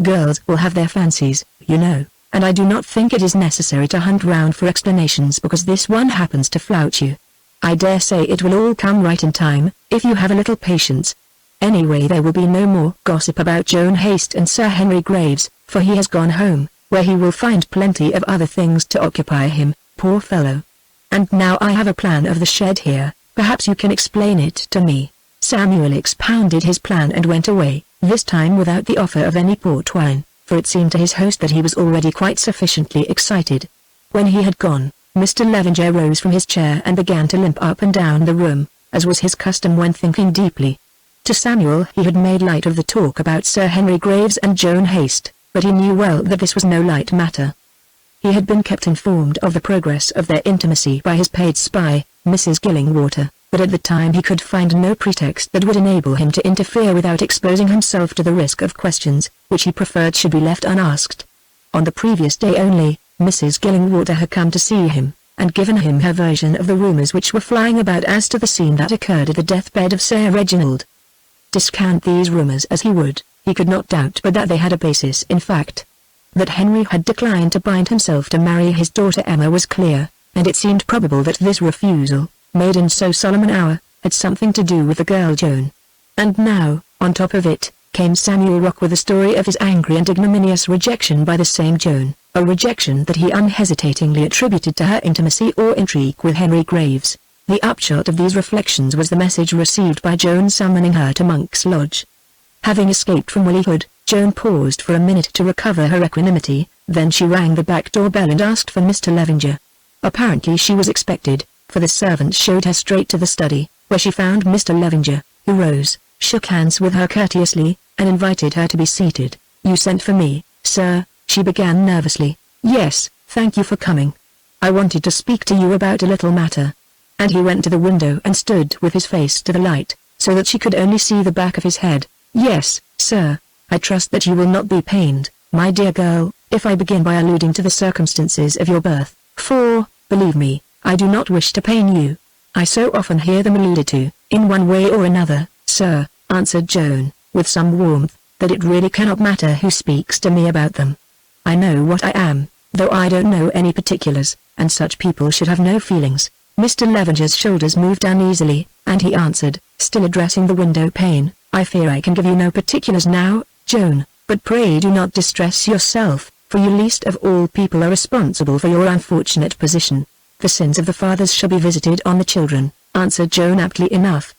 Girls will have their fancies, you know, and I do not think it is necessary to hunt round for explanations because this one happens to flout you. I dare say it will all come right in time, if you have a little patience. Anyway, there will be no more gossip about Joan Haste and Sir Henry Graves, for he has gone home, where he will find plenty of other things to occupy him, poor fellow. And now I have a plan of the shed here, perhaps you can explain it to me." Samuel expounded his plan and went away, this time without the offer of any port wine, for it seemed to his host that he was already quite sufficiently excited. When he had gone, Mr. Levenger rose from his chair and began to limp up and down the room, as was his custom when thinking deeply. To Samuel he had made light of the talk about Sir Henry Graves and Joan Haste, but he knew well that this was no light matter. He had been kept informed of the progress of their intimacy by his paid spy, Mrs. Gillingwater, but at the time he could find no pretext that would enable him to interfere without exposing himself to the risk of questions, which he preferred should be left unasked. On the previous day only, Mrs. Gillingwater had come to see him, and given him her version of the rumors which were flying about as to the scene that occurred at the deathbed of Sir Reginald. Discount these rumors as he would, he could not doubt but that they had a basis in fact. That Henry had declined to bind himself to marry his daughter Emma was clear, and it seemed probable that this refusal, made in so solemn an hour, had something to do with the girl Joan. And now, on top of it, came Samuel Rock with the story of his angry and ignominious rejection by the same Joan, a rejection that he unhesitatingly attributed to her intimacy or intrigue with Henry Graves. The upshot of these reflections was the message received by Joan summoning her to Monk's Lodge. Having escaped from Willyhood, Joan paused for a minute to recover her equanimity, then she rang the back door bell and asked for Mr. Levenger. Apparently she was expected, for the servant showed her straight to the study, where she found Mr. Levenger, who rose, shook hands with her courteously, and invited her to be seated. "You sent for me, sir," she began nervously. "Yes, thank you for coming. I wanted to speak to you about a little matter." And he went to the window and stood with his face to the light, so that she could only see the back of his head. "Yes, sir. I trust that you will not be pained, my dear girl, if I begin by alluding to the circumstances of your birth, for, believe me, I do not wish to pain you. I so often hear them alluded to, in one way or another, sir," answered Joan, with some warmth, "that it really cannot matter who speaks to me about them. I know what I am, though I don't know any particulars, and such people should have no feelings." Mr. Levenger's shoulders moved uneasily, and he answered, still addressing the window pane, "I fear I can give you no particulars now, Joan, but pray do not distress yourself, for you least of all people are responsible for your unfortunate position. The sins of the fathers shall be visited on the children," answered Joan aptly enough.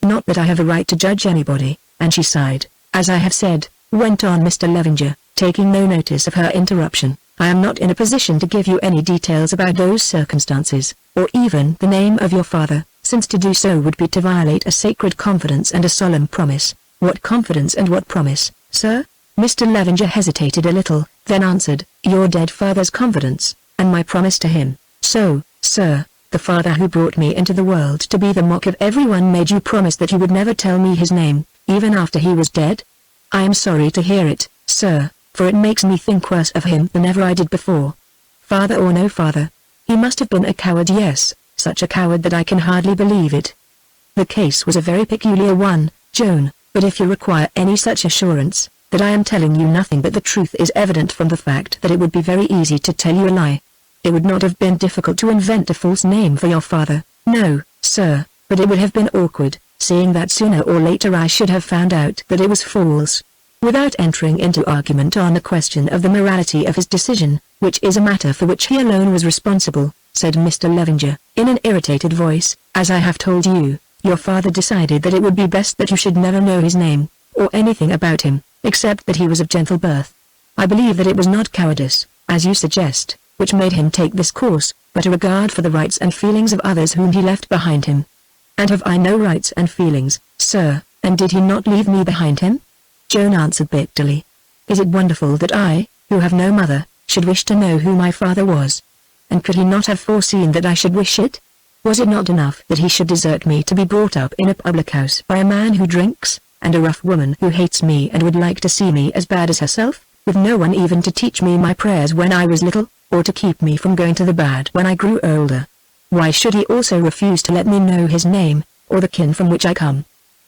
"Not that I have a right to judge anybody," and she sighed. "As I have said," went on Mr. Levenger, taking no notice of her interruption, "I am not in a position to give you any details about those circumstances, or even the name of your father, since to do so would be to violate a sacred confidence and a solemn promise." "What confidence and what promise, sir?" Mr. Levenger hesitated a little, then answered, "Your dead father's confidence, and my promise to him. So, sir, the father who brought me into the world to be the mock of everyone made you promise that you would never tell me his name, even after he was dead? I am sorry to hear it, sir, for it makes me think worse of him than ever I did before. Father or no father, he must have been a coward, yes, such a coward that I can hardly believe it. The case was a very peculiar one, Joan, but if you require any such assurance, that I am telling you nothing but the truth is evident from the fact that it would be very easy to tell you a lie. It would not have been difficult to invent a false name for your father, no, sir, but it would have been awkward, seeing that sooner or later I should have found out that it was false. Without entering into argument on the question of the morality of his decision, which is a matter for which he alone was responsible, said Mr. Levenger, in an irritated voice, "As I have told you, your father decided that it would be best that you should never know his name, or anything about him, except that he was of gentle birth. I believe that it was not cowardice, as you suggest, which made him take this course, but a regard for the rights and feelings of others whom he left behind him." "And have I no rights and feelings, sir, and did he not leave me behind him?" Joan answered bitterly. "Is it wonderful that I, who have no mother, should wish to know who my father was? And could he not have foreseen that I should wish it? Was it not enough that he should desert me to be brought up in a public house by a man who drinks, and a rough woman who hates me and would like to see me as bad as herself, with no one even to teach me my prayers when I was little, or to keep me from going to the bad when I grew older? Why should he also refuse to let me know his name, or the kin from which I come?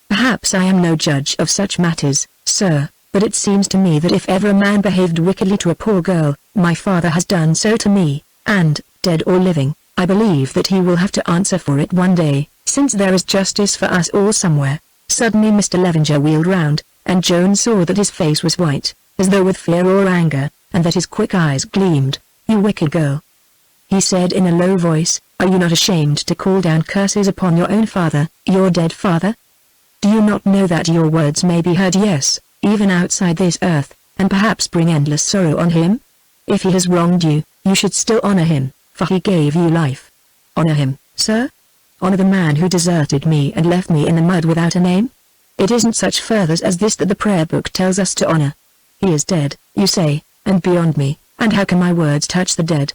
Perhaps I am no judge of such matters, sir, but it seems to me that if ever a man behaved wickedly to a poor girl, my father has done so to me, and, dead or living, I believe that he will have to answer for it one day, since there is justice for us all somewhere." Suddenly Mr. Levenger wheeled round, and Joan saw that his face was white, as though with fear or anger, and that his quick eyes gleamed. "You wicked girl," he said in a low voice, "are you not ashamed to call down curses upon your own father, your dead father? Do you not know that your words may be heard, yes, even outside this earth, and perhaps bring endless sorrow on him? If he has wronged you, you should still honor him, for he gave you life. Honor him, sir? Honor the man who deserted me and left me in the mud without a name? It isn't such fathers as this that the prayer book tells us to honor. He is dead, you say, and beyond me, and how can my words touch the dead?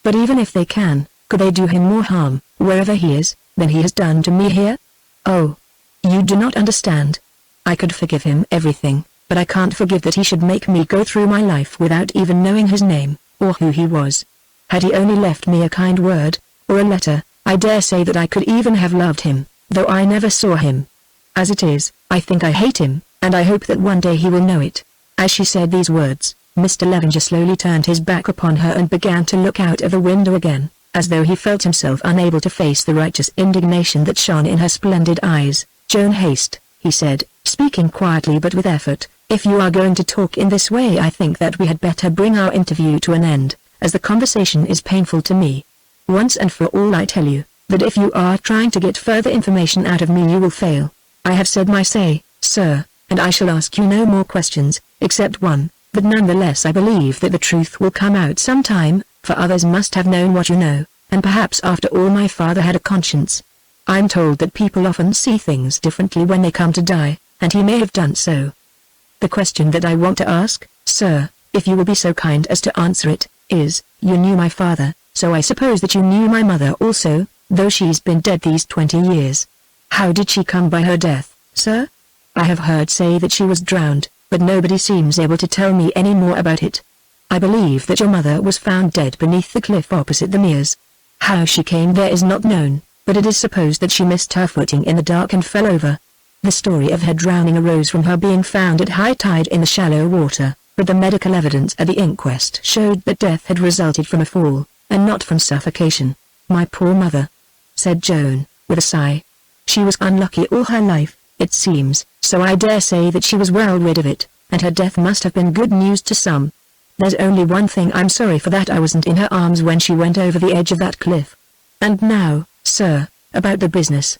But even if they can, Could they do him more harm, wherever he is, than he has done to me here? Oh, you do not understand. I could forgive him everything, but I can't forgive that he should make me go through my life without even knowing his name, or who he was. Had he only left me a kind word, or a letter, I dare say that I could even have loved him, though I never saw him. As it is, I think I hate him, and I hope that one day he will know it. As she said these words, Mr. Levenger slowly turned his back upon her and began to look out of the window again, as though he felt himself unable to face the righteous indignation that shone in her splendid eyes. "Joan Haste," he said, speaking quietly but with effort, "if you are going to talk in this way, I think that we had better bring our interview to an end, as the conversation is painful to me. Once and for all I tell you, that if you are trying to get further information out of me you will fail. I have said my say, sir, and I shall ask you no more questions, except one, but nonetheless I believe that the truth will come out sometime, for others must have known what you know, and perhaps after all my father had a conscience. I'm told that people often see things differently when they come to die, and he may have done so. The question that I want to ask, sir, if you will be so kind as to answer it, is, you knew my father, so I suppose that you knew my mother also, though she's been dead these 20 years. How did she come by her death, sir? I have heard say that she was drowned, but nobody seems able to tell me any more about it. I believe that your mother was found dead beneath the cliff opposite the Meres. How she came there is not known, but it is supposed that she missed her footing in the dark and fell over. The story of her drowning arose from her being found at high tide in the shallow water, but the medical evidence at the inquest showed that death had resulted from a fall, and not from suffocation. My poor mother, said Joan, with a sigh. She was unlucky all her life, it seems, so I dare say that she was well rid of it, and her death must have been good news to some. There's only one thing I'm sorry for, that I wasn't in her arms when she went over the edge of that cliff. And now, sir, about the business.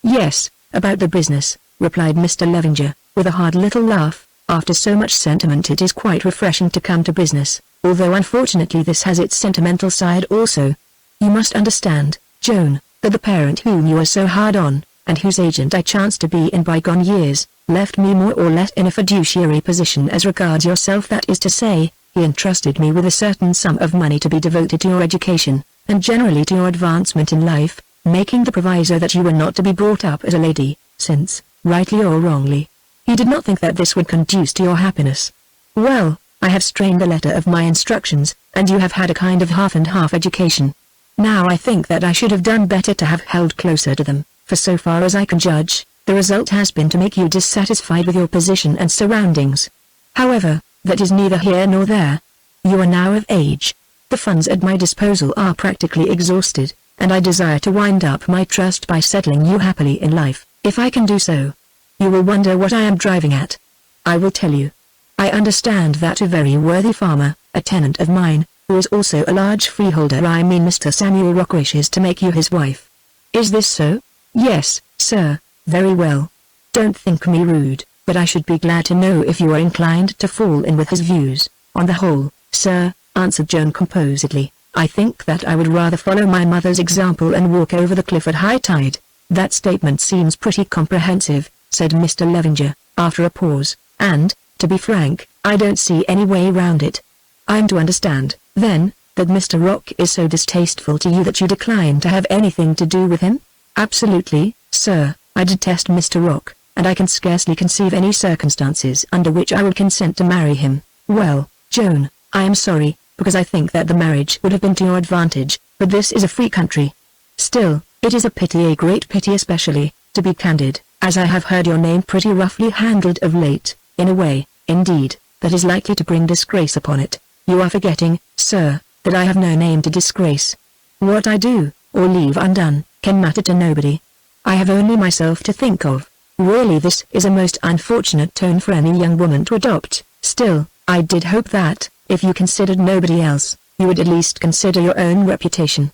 Yes, about the business, replied Mr. Levenger, with a hard little laugh. After so much sentiment it is quite refreshing to come to business, although unfortunately this has its sentimental side also. You must understand, Joan, that the parent whom you are so hard on, and whose agent I chanced to be in bygone years, left me more or less in a fiduciary position as regards yourself. That is to say, he entrusted me with a certain sum of money to be devoted to your education, and generally to your advancement in life, making the proviso that you were not to be brought up as a lady, since, rightly or wrongly, he did not think that this would conduce to your happiness. Well, I have strained the letter of my instructions, and you have had a kind of half and half education. Now I think that I should have done better to have held closer to them, for so far as I can judge, the result has been to make you dissatisfied with your position and surroundings. However, that is neither here nor there. You are now of age. The funds at my disposal are practically exhausted, and I desire to wind up my trust by settling you happily in life, if I can do so. You will wonder what I am driving at. I will tell you. I understand that a very worthy farmer, a tenant of mine, who is also a large freeholder, I mean Mr. Samuel Rock, wishes to make you his wife. Is this so? Yes, sir. Very well. Don't think me rude, but I should be glad to know if you are inclined to fall in with his views. On the whole, sir, answered Joan composedly, I think that I would rather follow my mother's example and walk over the cliff at high tide. That statement seems pretty comprehensive, said Mr. Levenger, after a pause, and, to be frank, I don't see any way round it. I'm to understand, then, that Mr. Rock is so distasteful to you that you decline to have anything to do with him? Absolutely, sir. I detest Mr. Rock, and I can scarcely conceive any circumstances under which I would consent to marry him. Well, Joan, I am sorry, because I think that the marriage would have been to your advantage, but this is a free country. Still, it is a pity, a great pity especially, to be candid, as I have heard your name pretty roughly handled of late, in a way, indeed, that is likely to bring disgrace upon it. You are forgetting, sir, that I have no name to disgrace. What I do, or leave undone, can matter to nobody. I have only myself to think of. Really, this is a most unfortunate tone for any young woman to adopt. Still, I did hope that, if you considered nobody else, you would at least consider your own reputation.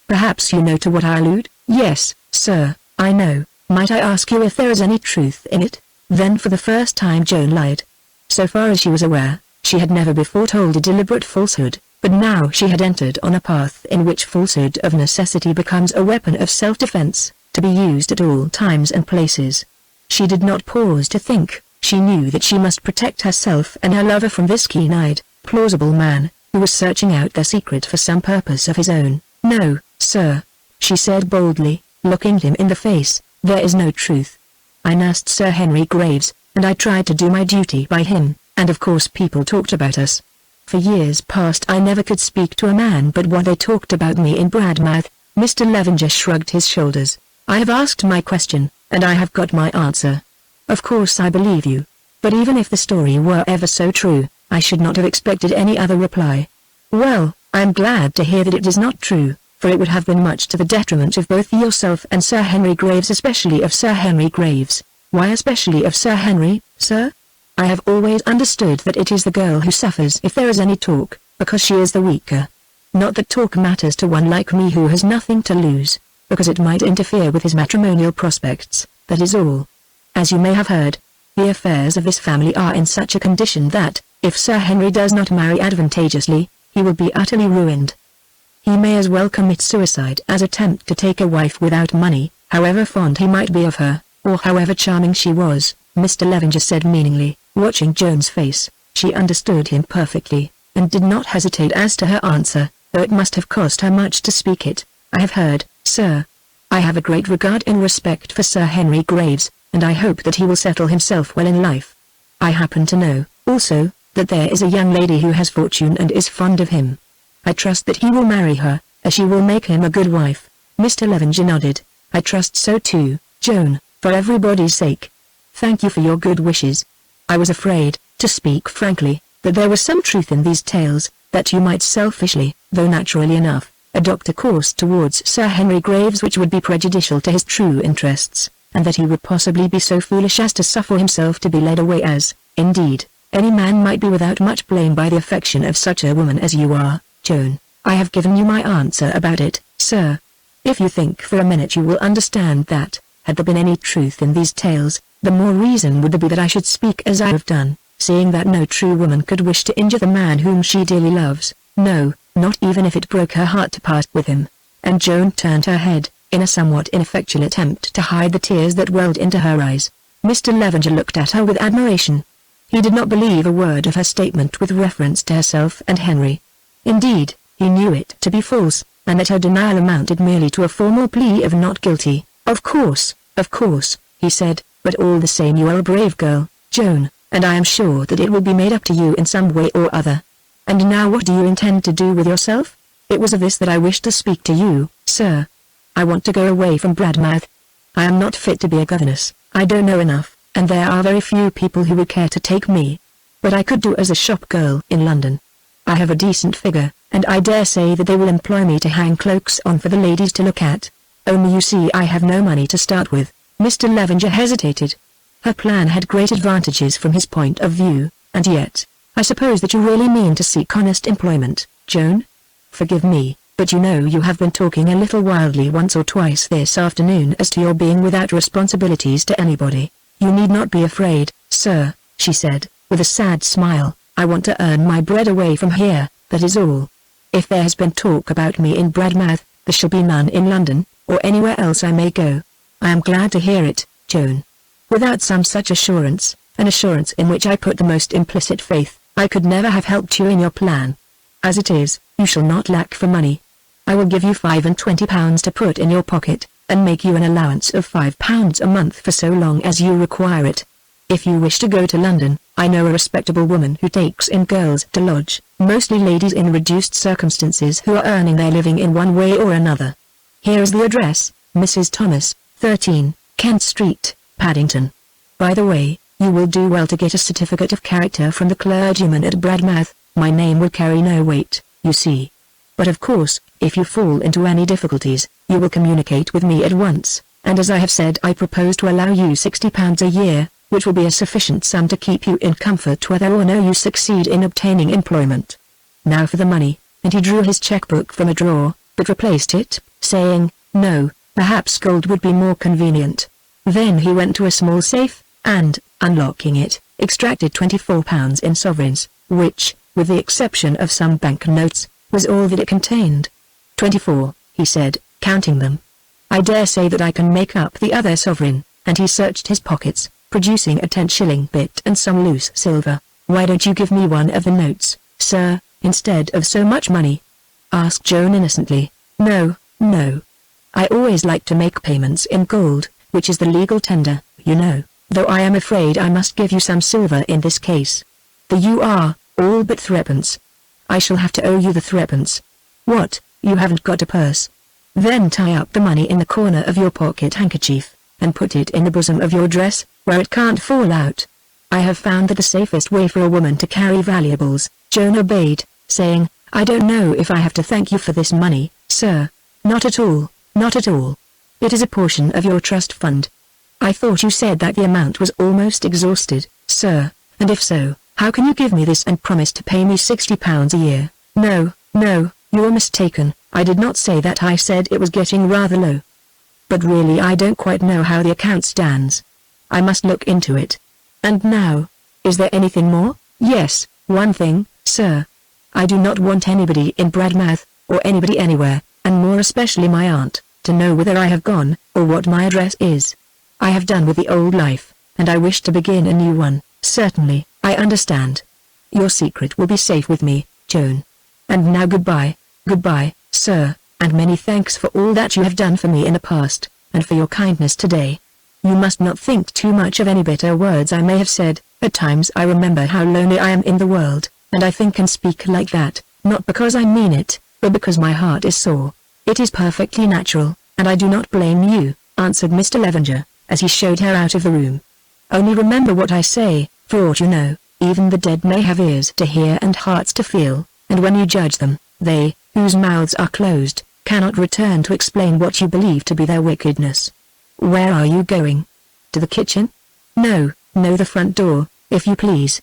Perhaps you know to what I allude? Yes, sir, I know. Might I ask you if there is any truth in it? Then for the first time Joan lied. So far as she was aware, she had never before told a deliberate falsehood, but now she had entered on a path in which falsehood of necessity becomes a weapon of self-defense, to be used at all times and places. She did not pause to think. She knew that she must protect herself and her lover from this keen-eyed, plausible man, who was searching out their secret for some purpose of his own, "No, sir," she said boldly, looking him in the face, "there is no truth. I nursed Sir Henry Graves, and I tried to do my duty by him, and of course people talked about us. For years past I never could speak to a man but what they talked about me in Bradmouth." Mr. Levenger shrugged his shoulders. "I have asked my question, and I have got my answer. Of course I believe you. But even if the story were ever so true, I should not have expected any other reply." "Well, I am glad to hear that it is not true, for it would have been much to the detriment of both yourself and Sir Henry Graves, especially of Sir Henry Graves." "Why especially of Sir Henry, sir?" "I have always understood that it is the girl who suffers if there is any talk, because she is the weaker. Not that talk matters to one like me who has nothing to lose, because it might interfere with his matrimonial prospects, that is all. As you may have heard, the affairs of this family are in such a condition that, if Sir Henry does not marry advantageously, he will be utterly ruined. He may as well commit suicide as attempt to take a wife without money, however fond he might be of her, or however charming she was," Mr. Levenger said meaningly, watching Joan's face. She understood him perfectly, and did not hesitate as to her answer, though it must have cost her much to speak it. "I have heard, sir. I have a great regard and respect for Sir Henry Graves, and I hope that he will settle himself well in life. I happen to know, also, that there is a young lady who has fortune and is fond of him. I trust that he will marry her, as she will make him a good wife." Mr. Levenger nodded. "I trust so too, Joan, for everybody's sake. Thank you for your good wishes. I was afraid, to speak frankly, that there was some truth in these tales, that you might selfishly, though naturally enough, adopt a course towards Sir Henry Graves which would be prejudicial to his true interests, and that he would possibly be so foolish as to suffer himself to be led away as, indeed, any man might be without much blame by the affection of such a woman as you are, Joan. I have given you my answer about it, sir. If you think for a minute you will understand that, had there been any truth in these tales, the more reason would there be that I should speak as I have done, seeing that no true woman could wish to injure the man whom she dearly loves, no, not even if it broke her heart to part with him." And Joan turned her head, in a somewhat ineffectual attempt to hide the tears that welled into her eyes. Mr. Levenger looked at her with admiration. He did not believe a word of her statement with reference to herself and Henry. Indeed, he knew it to be false, and that her denial amounted merely to a formal plea of not guilty. Of course," he said, "but all the same you are a brave girl, Joan, and I am sure that it will be made up to you in some way or other. And now what do you intend to do with yourself? It was of this that I wished to speak to you, sir. I want to go away from Bradmouth. I am not fit to be a governess, I don't know enough, and there are very few people who would care to take me. But I could do as a shop girl in London. I have a decent figure, and I dare say that they will employ me to hang cloaks on for the ladies to look at. Only you see I have no money to start with." Mr. Levenger hesitated. Her plan had great advantages from his point of view, and yet, "I suppose that you really mean to seek honest employment, Joan? Forgive me, but you know you have been talking a little wildly once or twice this afternoon as to your being without responsibilities to anybody. You need not be afraid, sir," she said, with a sad smile. "I want to earn my bread away from here, that is all. If there has been talk about me in Bradmouth, there shall be none in London, or anywhere else I may go. I am glad to hear it, Joan. Without some such assurance, an assurance in which I put the most implicit faith, I could never have helped you in your plan. As it is, you shall not lack for money. I will give you £25 to put in your pocket, and make you an allowance of £5 a month for so long as you require it. If you wish to go to London, I know a respectable woman who takes in girls to lodge, mostly ladies in reduced circumstances who are earning their living in one way or another. Here is the address, Mrs. Thomas, 13, Kent Street, Paddington. By the way, you will do well to get a certificate of character from the clergyman at Bradmouth. My name will carry no weight, you see. But of course, if you fall into any difficulties, you will communicate with me at once, and as I have said I propose to allow you £60 a year, which will be a sufficient sum to keep you in comfort whether or no you succeed in obtaining employment. Now for the money," and he drew his checkbook from a drawer, but replaced it, saying, "No, perhaps gold would be more convenient." Then he went to a small safe, and, unlocking it, extracted £24 in sovereigns, which, with the exception of some bank notes, was all that it contained. 24, he said, counting them. "I dare say that I can make up the other sovereign," and he searched his pockets, producing a 10-shilling bit and some loose silver. "Why don't you give me one of the notes, sir, instead of so much money?" asked Joan innocently. No, no. I always like to make payments in gold, which is the legal tender, you know, though I am afraid I must give you some silver in this case. You are, all but threepence. I shall have to owe you the threepence. What, you haven't got a purse? Then tie up the money in the corner of your pocket handkerchief, and put it in the bosom of your dress, where it can't fall out. I have found that the safest way for a woman to carry valuables. Joan obeyed, saying, I don't know if I have to thank you for this money, sir. Not at all, not at all. It is a portion of your trust fund. I thought you said that the amount was almost exhausted, sir, and if so, how can you give me this and promise to pay me £60 a year? No, no, you're mistaken, I did not say that. I said it was getting rather low. But really I don't quite know how the account stands. I must look into it. And now, is there anything more? Yes, one thing, sir. I do not want anybody in Bradmouth, or anybody anywhere, and more especially my aunt, to know whither I have gone, or what my address is. I have done with the old life, and I wish to begin a new one. Certainly, I understand. Your secret will be safe with me, Joan. And now goodbye, sir, and many thanks for all that you have done for me in the past, and for your kindness today. You must not think too much of any bitter words I may have said. At times I remember how lonely I am in the world, and I think and speak like that, not because I mean it, but because my heart is sore. It is perfectly natural, and I do not blame you, answered Mr. Levenger, as he showed her out of the room. Only remember what I say, for aught you know, even the dead may have ears to hear and hearts to feel, and when you judge them, they, whose mouths are closed, cannot return to explain what you believe to be their wickedness. Where are you going? To the kitchen? No, the front door, if you please.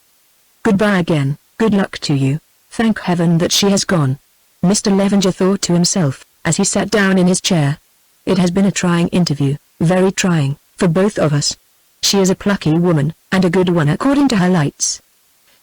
Goodbye again, good luck to you. Thank heaven that she has gone. Mr. Levenger thought to himself, as he sat down in his chair. It has been a trying interview, very trying, for both of us. She is a plucky woman, and a good one according to her lights.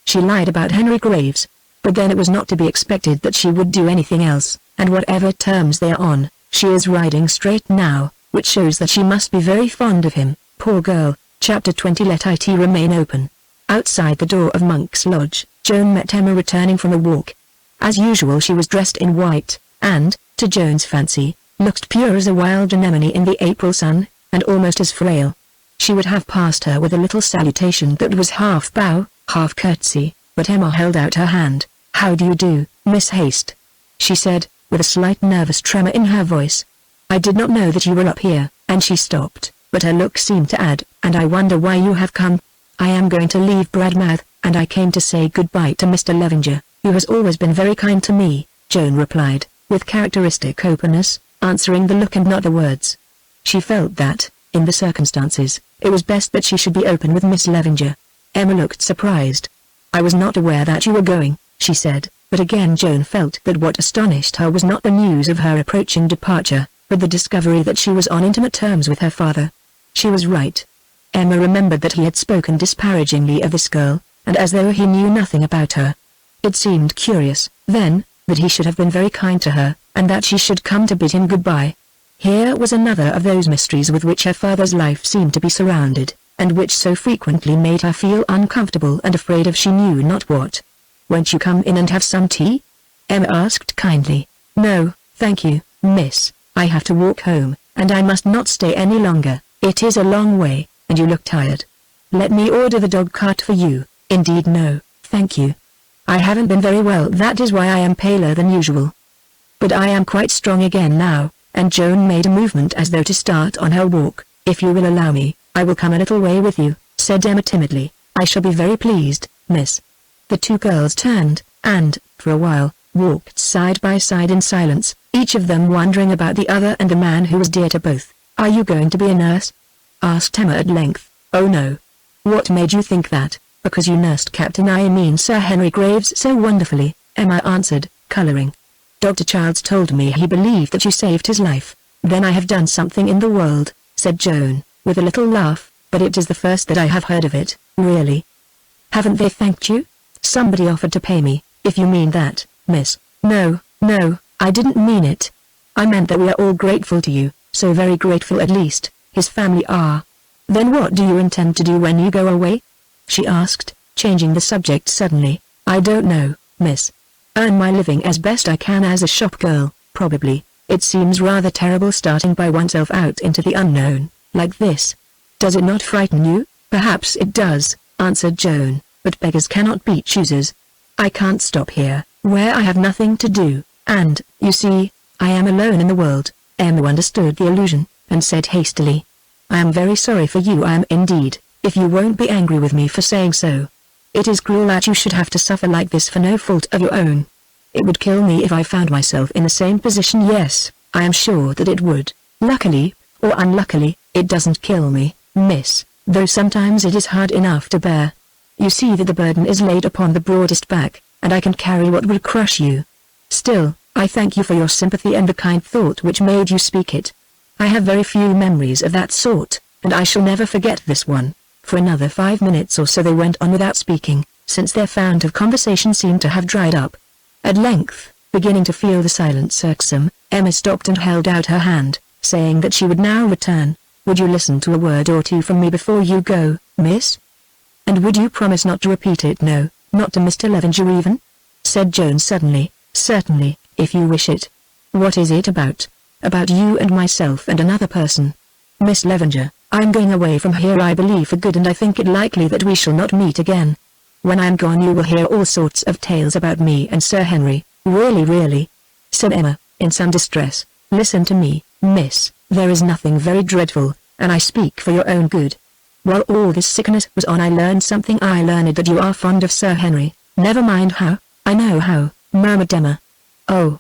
She lied about Henry Graves, but then it was not to be expected that she would do anything else, and whatever terms they are on, she is riding straight now, which shows that she must be very fond of him, poor girl. Chapter 20. Let it remain open. Outside the door of Monk's Lodge, Joan met Emma returning from a walk. As usual she was dressed in white, and, to Joan's fancy, looked pure as a wild anemone in the April sun, and almost as frail. She would have passed her with a little salutation that was half bow, half curtsy, but Emma held out her hand. How do you do, Miss Haste? She said, with a slight nervous tremor in her voice. I did not know that you were up here, and she stopped, but her look seemed to add, and I wonder why you have come. I am going to leave Bradmouth, and I came to say goodbye to Mr. Levenger, who has always been very kind to me, Joan replied, with characteristic openness, answering the look and not the words. She felt that, in the circumstances, it was best that she should be open with Miss Levenger. Emma looked surprised. I was not aware that you were going, she said, but again Joan felt that what astonished her was not the news of her approaching departure, but the discovery that she was on intimate terms with her father. She was right. Emma remembered that he had spoken disparagingly of this girl, and as though he knew nothing about her. It seemed curious, then, that he should have been very kind to her, and that she should come to bid him goodbye. Here was another of those mysteries with which her father's life seemed to be surrounded, and which so frequently made her feel uncomfortable and afraid of she knew not what. Won't you come in and have some tea? Emma asked kindly. No, thank you, miss, I have to walk home, and I must not stay any longer. It is a long way, and you look tired. Let me order the dog cart for you. Indeed no, thank you. I haven't been very well, that is why I am paler than usual. But I am quite strong again now, and Joan made a movement as though to start on her walk. If you will allow me, I will come a little way with you, said Emma timidly. I shall be very pleased, miss. The two girls turned, and, for a while, walked side by side in silence, each of them wondering about the other and the man who was dear to both. Are you going to be a nurse? Asked Emma at length. Oh no. What made you think that? Because you nursed Sir Henry Graves so wonderfully, Emma answered, colouring. Dr. Childs told me he believed that you saved his life. Then I have done something in the world, said Joan, with a little laugh, but it is the first that I have heard of it, really. Haven't they thanked you? Somebody offered to pay me, if you mean that, miss. No, I didn't mean it. I meant that we are all grateful to you, so very grateful at least, his family are. Then what do you intend to do when you go away? She asked, changing the subject suddenly. I don't know, miss. Earn my living as best I can as a shop girl, probably. It seems rather terrible starting by oneself out into the unknown, like this. Does it not frighten you? Perhaps it does, answered Joan, but beggars cannot be choosers. I can't stop here, where I have nothing to do, and, you see, I am alone in the world. Emma understood the allusion, and said hastily, I am very sorry for you. I am indeed, if you won't be angry with me for saying so. It is cruel that you should have to suffer like this for no fault of your own. It would kill me if I found myself in the same position. Yes, I am sure that it would. Luckily, or unluckily, it doesn't kill me, miss, though sometimes it is hard enough to bear. You see that the burden is laid upon the broadest back, and I can carry what would crush you. Still, I thank you for your sympathy and the kind thought which made you speak it. I have very few memories of that sort, and I shall never forget this one. For another 5 minutes or so they went on without speaking, since their fount of conversation seemed to have dried up. At length, beginning to feel the silence irksome, Emma stopped and held out her hand, saying that she would now return. Would you listen to a word or two from me before you go, miss? And would you promise not to repeat it? No, not to Mr. Levenger even? Said Joan suddenly. Certainly, if you wish it. What is it about? About you and myself and another person. Miss Levenger, I am going away from here, I believe for good, and I think it likely that we shall not meet again. When I am gone you will hear all sorts of tales about me and Sir Henry. Really, said Emma, in some distress. Listen to me, miss, there is nothing very dreadful, and I speak for your own good. While all this sickness was on I learned something. I learned that you are fond of Sir Henry. Never mind how. I know how, murmured Emma. Oh.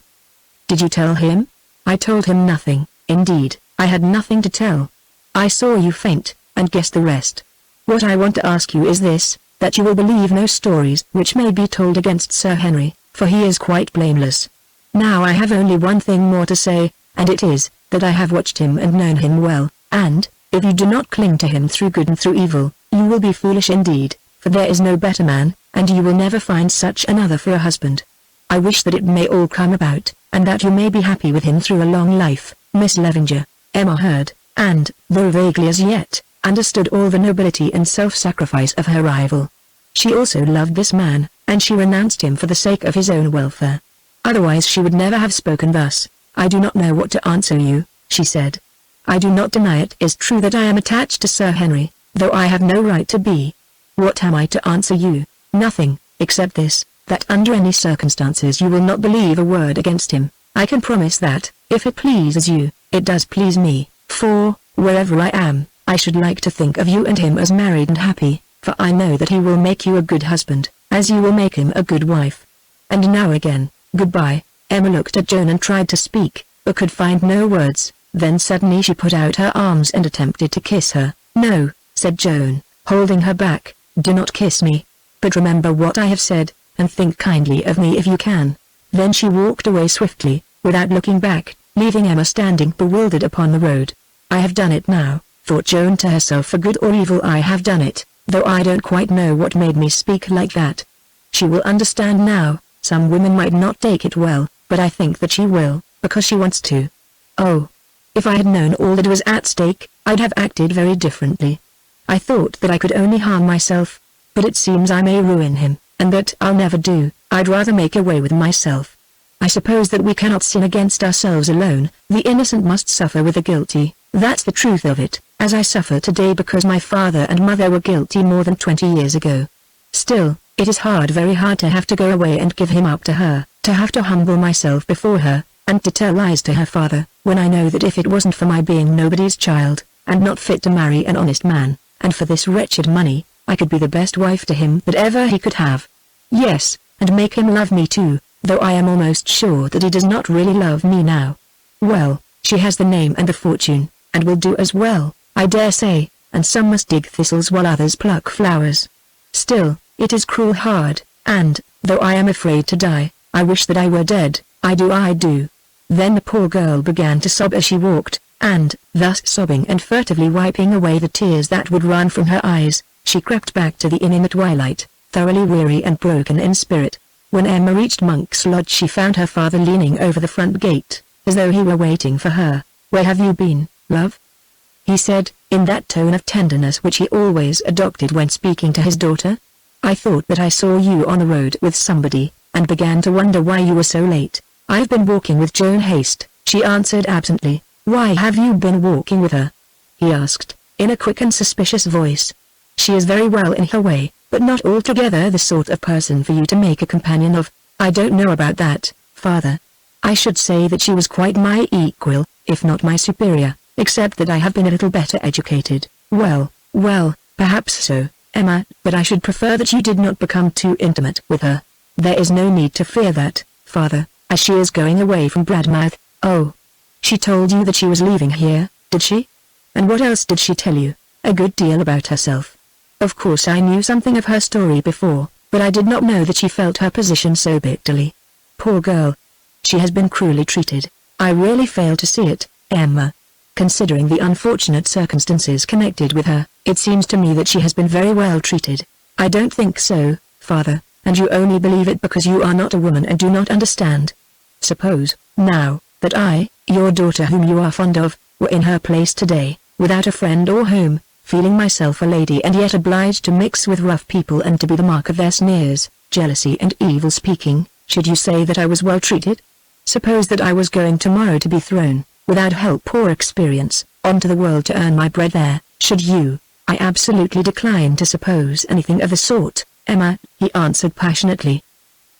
Did you tell him? I told him nothing, indeed, I had nothing to tell. I saw you faint, and guessed the rest. What I want to ask you is this, that you will believe no stories which may be told against Sir Henry, for he is quite blameless. Now I have only one thing more to say, and it is, that I have watched him and known him well, and, if you do not cling to him through good and through evil, you will be foolish indeed, for there is no better man, and you will never find such another for a husband. I wish that it may all come about, and that you may be happy with him through a long life, Miss Levenger. Emma heard, and, though vaguely as yet, understood all the nobility and self-sacrifice of her rival. She also loved this man, and she renounced him for the sake of his own welfare. Otherwise she would never have spoken thus. I do not know what to answer you, she said. I do not deny it is true that I am attached to Sir Henry, though I have no right to be. What am I to answer you? Nothing, except this, that under any circumstances you will not believe a word against him. I can promise that, if it pleases you, it does please me, for, wherever I am, I should like to think of you and him as married and happy, for I know that he will make you a good husband, as you will make him a good wife. And now again, goodbye. Emma looked at Joan and tried to speak, but could find no words. Then suddenly she put out her arms and attempted to kiss her. No, said Joan, holding her back, do not kiss me. But remember what I have said, and think kindly of me if you can. Then she walked away swiftly, without looking back, leaving Emma standing bewildered upon the road. I have done it now, thought Joan to herself, for good or evil I have done it, though I don't quite know what made me speak like that. She will understand now. Some women might not take it well, but I think that she will, because she wants to. Oh. If I had known all that was at stake, I'd have acted very differently. I thought that I could only harm myself, but it seems I may ruin him, and that I'll never do. I'd rather make away with myself. I suppose that we cannot sin against ourselves alone. The innocent must suffer with the guilty. That's the truth of it, as I suffer today because my father and mother were guilty more than 20 years ago. Still, it is hard, very hard to have to go away and give him up to her, to have to humble myself before her, and to tell lies to her father, when I know that if it wasn't for my being nobody's child, and not fit to marry an honest man, and for this wretched money, I could be the best wife to him that ever he could have. Yes, and make him love me too, though I am almost sure that he does not really love me now. Well, she has the name and the fortune, and will do as well, I dare say, and some must dig thistles while others pluck flowers. Still, it is cruel hard, and, though I am afraid to die, I wish that I were dead, I do. Then the poor girl began to sob as she walked, and, thus sobbing and furtively wiping away the tears that would run from her eyes, she crept back to the inn in the twilight, thoroughly weary and broken in spirit. When Emma reached Monk's Lodge she found her father leaning over the front gate, as though he were waiting for her. "Where have you been, love?" he said, in that tone of tenderness which he always adopted when speaking to his daughter. "I thought that I saw you on the road with somebody, and began to wonder why you were so late." "I've been walking with Joan Haste," She answered absently. "Why have you been walking with her?" he asked, in a quick and suspicious voice. "She is very well in her way, but not altogether the sort of person for you to make a companion of." "I don't know about that, father. I should say that she was quite my equal, if not my superior, except that I have been a little better educated." Well, perhaps so, Emma, but I should prefer that you did not become too intimate with her. There is no need to fear that, father, as she is going away from Bradmouth." "Oh. She told you that she was leaving here, did she? And what else did she tell you?" "A good deal about herself. Of course I knew something of her story before, but I did not know that she felt her position so bitterly. Poor girl. She has been cruelly treated. I really fail to see it, Emma. Considering the unfortunate circumstances connected with her, it seems to me that she has been very well treated." "I don't think so, father, and you only believe it because you are not a woman and do not understand. Suppose, now, that I, your daughter whom you are fond of, were in her place today, without a friend or home, feeling myself a lady and yet obliged to mix with rough people and to be the mark of their sneers, jealousy and evil speaking, should you say that I was well treated? Suppose that I was going tomorrow to be thrown, without help or experience, onto the world to earn my bread there, should you?" "I absolutely decline to suppose anything of the sort, Emma," he answered passionately.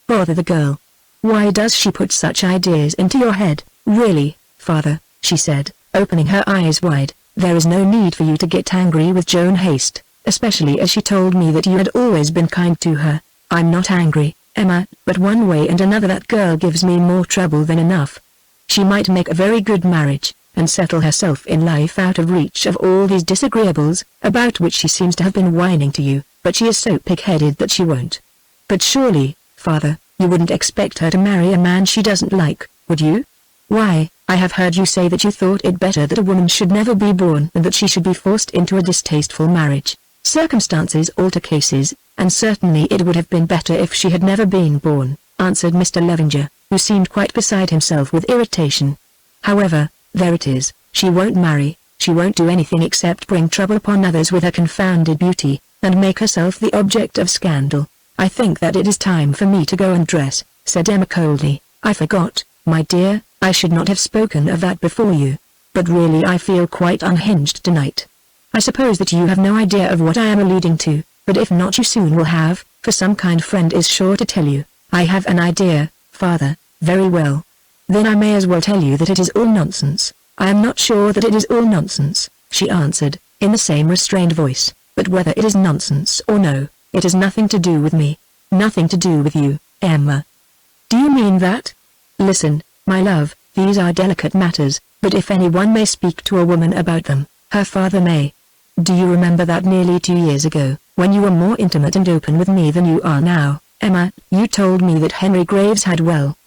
"Bother the girl. Why does she put such ideas into your head?" "Really, father," she said, opening her eyes wide, "there is no need for you to get angry with Joan Haste, especially as she told me that you had always been kind to her." "I'm not angry, Emma, but one way and another that girl gives me more trouble than enough. She might make a very good marriage, and settle herself in life out of reach of all these disagreeables, about which she seems to have been whining to you, but she is so pig-headed that she won't." "But surely, father, you wouldn't expect her to marry a man she doesn't like, would you? Why, I have heard you say that you thought it better that a woman should never be born than that she should be forced into a distasteful marriage. Circumstances alter cases, and certainly it would have been better if she had never been born," answered Mr. Levenger, who seemed quite beside himself with irritation. "However, there it is, she won't marry, she won't do anything except bring trouble upon others with her confounded beauty, and make herself the object of scandal." "I think that it is time for me to go and dress," said Emma coldly. "I forgot, my dear, I should not have spoken of that before you. But really I feel quite unhinged tonight. I suppose that you have no idea of what I am alluding to, but if not you soon will have, for some kind friend is sure to tell you." "I have an idea, father." "Very well. Then I may as well tell you that it is all nonsense." "I am not sure that it is all nonsense," she answered, in the same restrained voice, "but whether it is nonsense or no, it has nothing to do with me." "Nothing to do with you, Emma? Do you mean that?" "Listen, my love, these are delicate matters, but if anyone may speak to a woman about them, her father may. Do you remember that nearly 2 years ago, when you were more intimate and open with me than you are now, Emma, you told me that Henry Graves had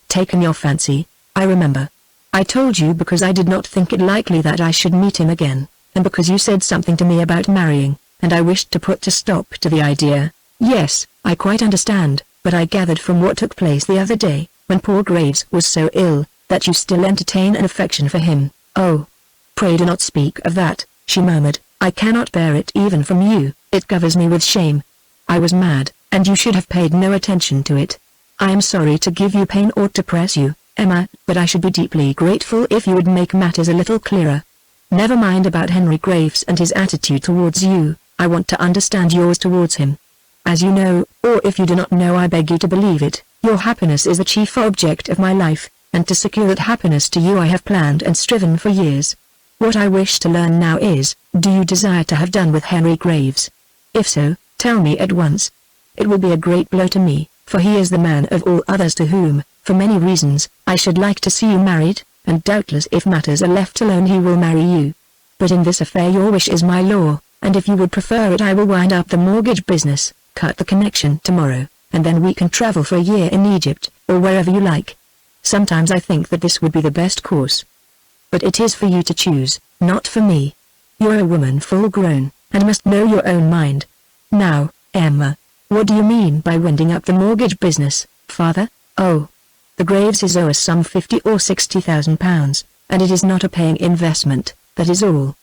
taken your fancy?" "I remember. I told you because I did not think it likely that I should meet him again, and because you said something to me about marrying, and I wished to put a stop to the idea." "Yes, I quite understand, but I gathered from what took place the other day, when poor Graves was so ill, that you still entertain an affection for him." "Oh, pray do not speak of that," she murmured. "I cannot bear it even from you, it covers me with shame. I was mad, and you should have paid no attention to it. I am sorry to give you pain or to press you, Emma, but I should be deeply grateful if you would make matters a little clearer. Never mind about Henry Graves and his attitude towards you, I want to understand yours towards him. As you know, or if you do not know I beg you to believe it, your happiness is the chief object of my life, and to secure that happiness to you I have planned and striven for years. What I wish to learn now is, do you desire to have done with Henry Graves? If so, tell me at once. It will be a great blow to me, for he is the man of all others to whom, for many reasons, I should like to see you married, and doubtless if matters are left alone he will marry you. But in this affair your wish is my law, and if you would prefer it I will wind up the mortgage business, cut the connection tomorrow, and then we can travel for a year in Egypt, or wherever you like. Sometimes I think that this would be the best course. But it is for you to choose, not for me. You're a woman full grown, and must know your own mind. Now, Emma, what do you mean by winding up the mortgage business, father? Oh, the Graveses owe us some 50 or 60,000 pounds, and it is not a paying investment, that is all.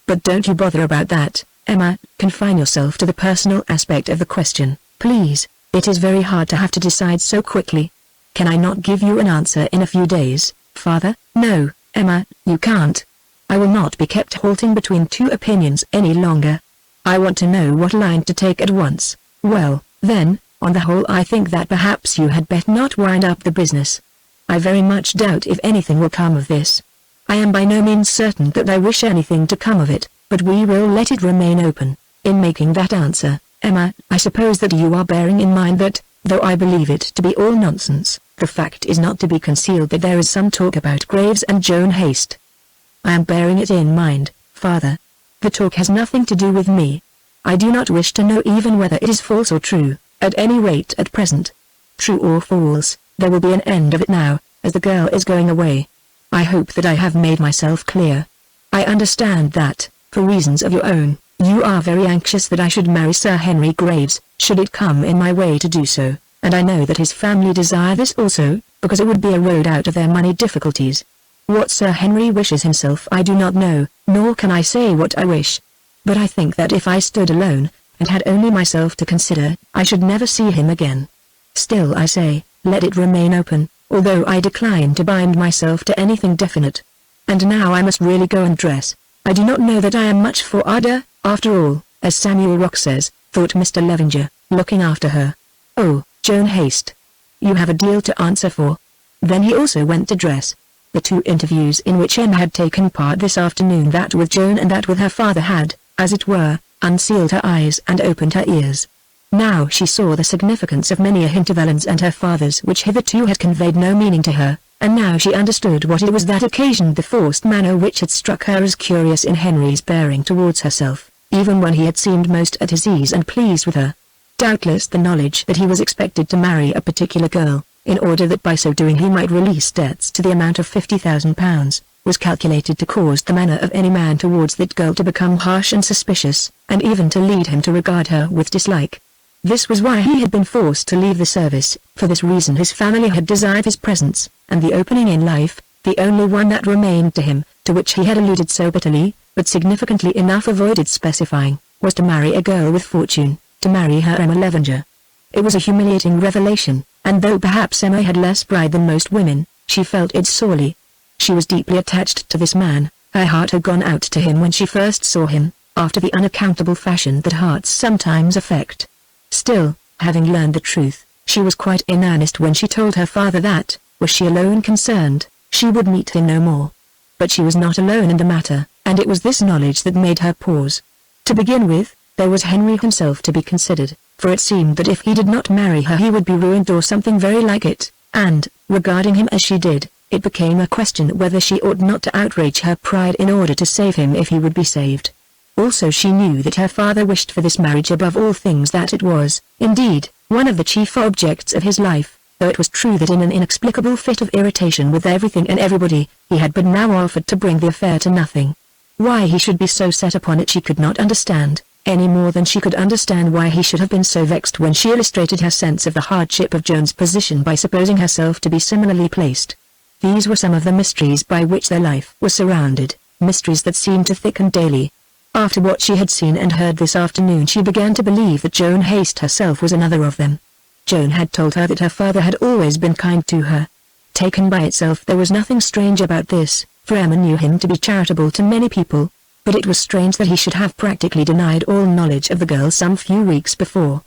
But don't you bother about that, Emma, confine yourself to the personal aspect of the question, please. It is very hard to have to decide so quickly. Can I not give you an answer in a few days? Father, no, Emma, you can't. I will not be kept halting between two opinions any longer. I want to know what line to take at once. Well, then, on the whole I think that perhaps you had better not wind up the business. I very much doubt if anything will come of this. I am by no means certain that I wish anything to come of it, but we will let it remain open. In making that answer, Emma, I suppose that you are bearing in mind that, though I believe it to be all nonsense, the fact is not to be concealed that there is some talk about Graves and Joan Haste. I am bearing it in mind, Father. The talk has nothing to do with me. I do not wish to know even whether it is false or true, at any rate at present. True or false, there will be an end of it now, as the girl is going away. I hope that I have made myself clear. I understand that, for reasons of your own, you are very anxious that I should marry Sir Henry Graves, should it come in my way to do so, and I know that his family desire this also, because it would be a road out of their money difficulties. What Sir Henry wishes himself I do not know, nor can I say what I wish. But I think that if I stood alone, and had only myself to consider, I should never see him again. Still I say, let it remain open, although I decline to bind myself to anything definite. And now I must really go and dress. I do not know that I am much for ardor, after all, as Samuel Rock says, thought Mr. Levenger, looking after her. Oh, Joan Haste. You have a deal to answer for. Then he also went to dress. The two interviews in which Emma had taken part this afternoon, that with Joan and that with her father, had, as it were, unsealed her eyes and opened her ears. Now she saw the significance of many a hint of Ellen's and her father's which hitherto had conveyed no meaning to her, and now she understood what it was that occasioned the forced manner which had struck her as curious in Henry's bearing towards herself, even when he had seemed most at his ease and pleased with her. Doubtless the knowledge that he was expected to marry a particular girl, in order that by so doing he might release debts to the amount of £50,000, was calculated to cause the manner of any man towards that girl to become harsh and suspicious, and even to lead him to regard her with dislike. This was why he had been forced to leave the service. For this reason his family had desired his presence, and the opening in life, the only one that remained to him, to which he had alluded so bitterly, but significantly enough avoided specifying, was to marry a girl with fortune, to marry her Emma Levenger. It was a humiliating revelation, and though perhaps Emma had less pride than most women, she felt it sorely. She was deeply attached to this man, her heart had gone out to him when she first saw him, after the unaccountable fashion that hearts sometimes affect. Still, having learned the truth, she was quite in earnest when she told her father that, were she alone concerned, she would meet him no more. But she was not alone in the matter, and it was this knowledge that made her pause. To begin with, there was Henry himself to be considered, for it seemed that if he did not marry her he would be ruined or something very like it, and, regarding him as she did, it became a question whether she ought not to outrage her pride in order to save him if he would be saved. Also she knew that her father wished for this marriage above all things, that it was, indeed, one of the chief objects of his life, though it was true that in an inexplicable fit of irritation with everything and everybody, he had but now offered to bring the affair to nothing. Why he should be so set upon it she could not understand, any more than she could understand why he should have been so vexed when she illustrated her sense of the hardship of Joan's position by supposing herself to be similarly placed. These were some of the mysteries by which their life was surrounded, mysteries that seemed to thicken daily. After what she had seen and heard this afternoon she began to believe that Joan Haste herself was another of them. Joan had told her that her father had always been kind to her. Taken by itself there was nothing strange about this, for Emma knew him to be charitable to many people, but it was strange that he should have practically denied all knowledge of the girl some few weeks before.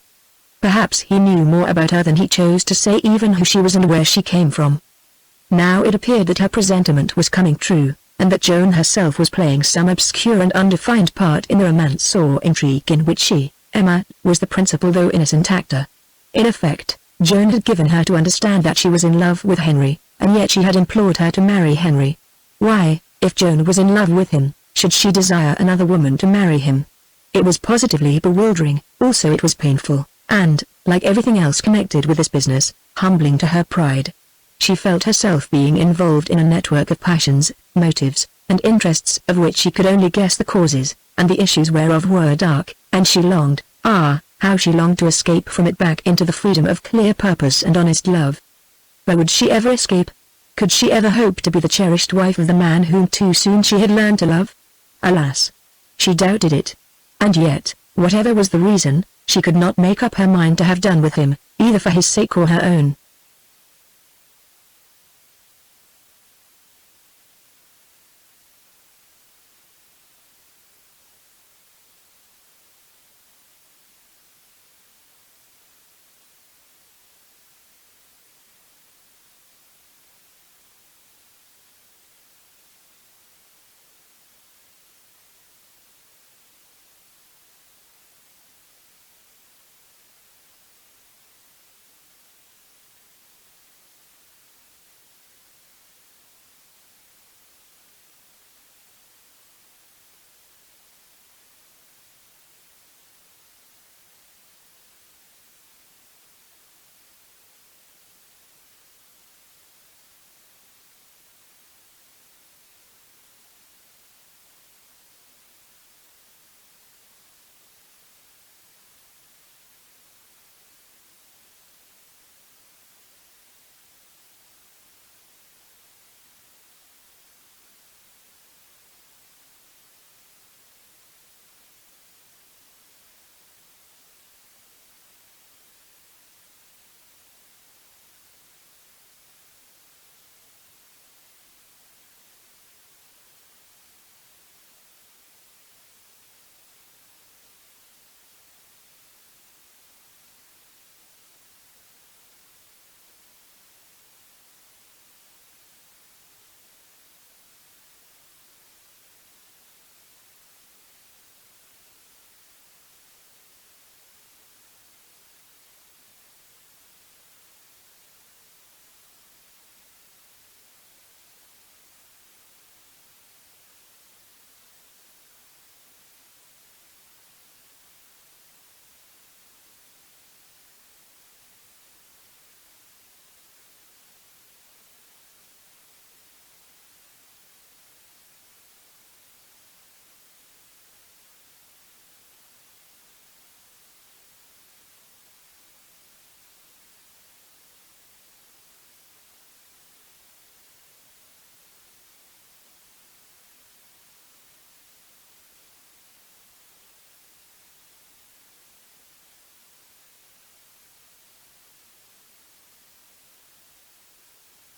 Perhaps he knew more about her than he chose to say, even who she was and where she came from. Now it appeared that her presentiment was coming true, and that Joan herself was playing some obscure and undefined part in the romance or intrigue in which she, Emma, was the principal though innocent actor. In effect, Joan had given her to understand that she was in love with Henry, and yet she had implored her to marry Henry. Why, if Joan was in love with him, should she desire another woman to marry him? It was positively bewildering, also it was painful, and, like everything else connected with this business, humbling to her pride. She felt herself being involved in a network of passions, motives, and interests of which she could only guess the causes, and the issues whereof were dark, and she longed, how she longed to escape from it back into the freedom of clear purpose and honest love. But would she ever escape? Could she ever hope to be the cherished wife of the man whom too soon she had learned to love? Alas! She doubted it. And yet, whatever was the reason, she could not make up her mind to have done with him, either for his sake or her own.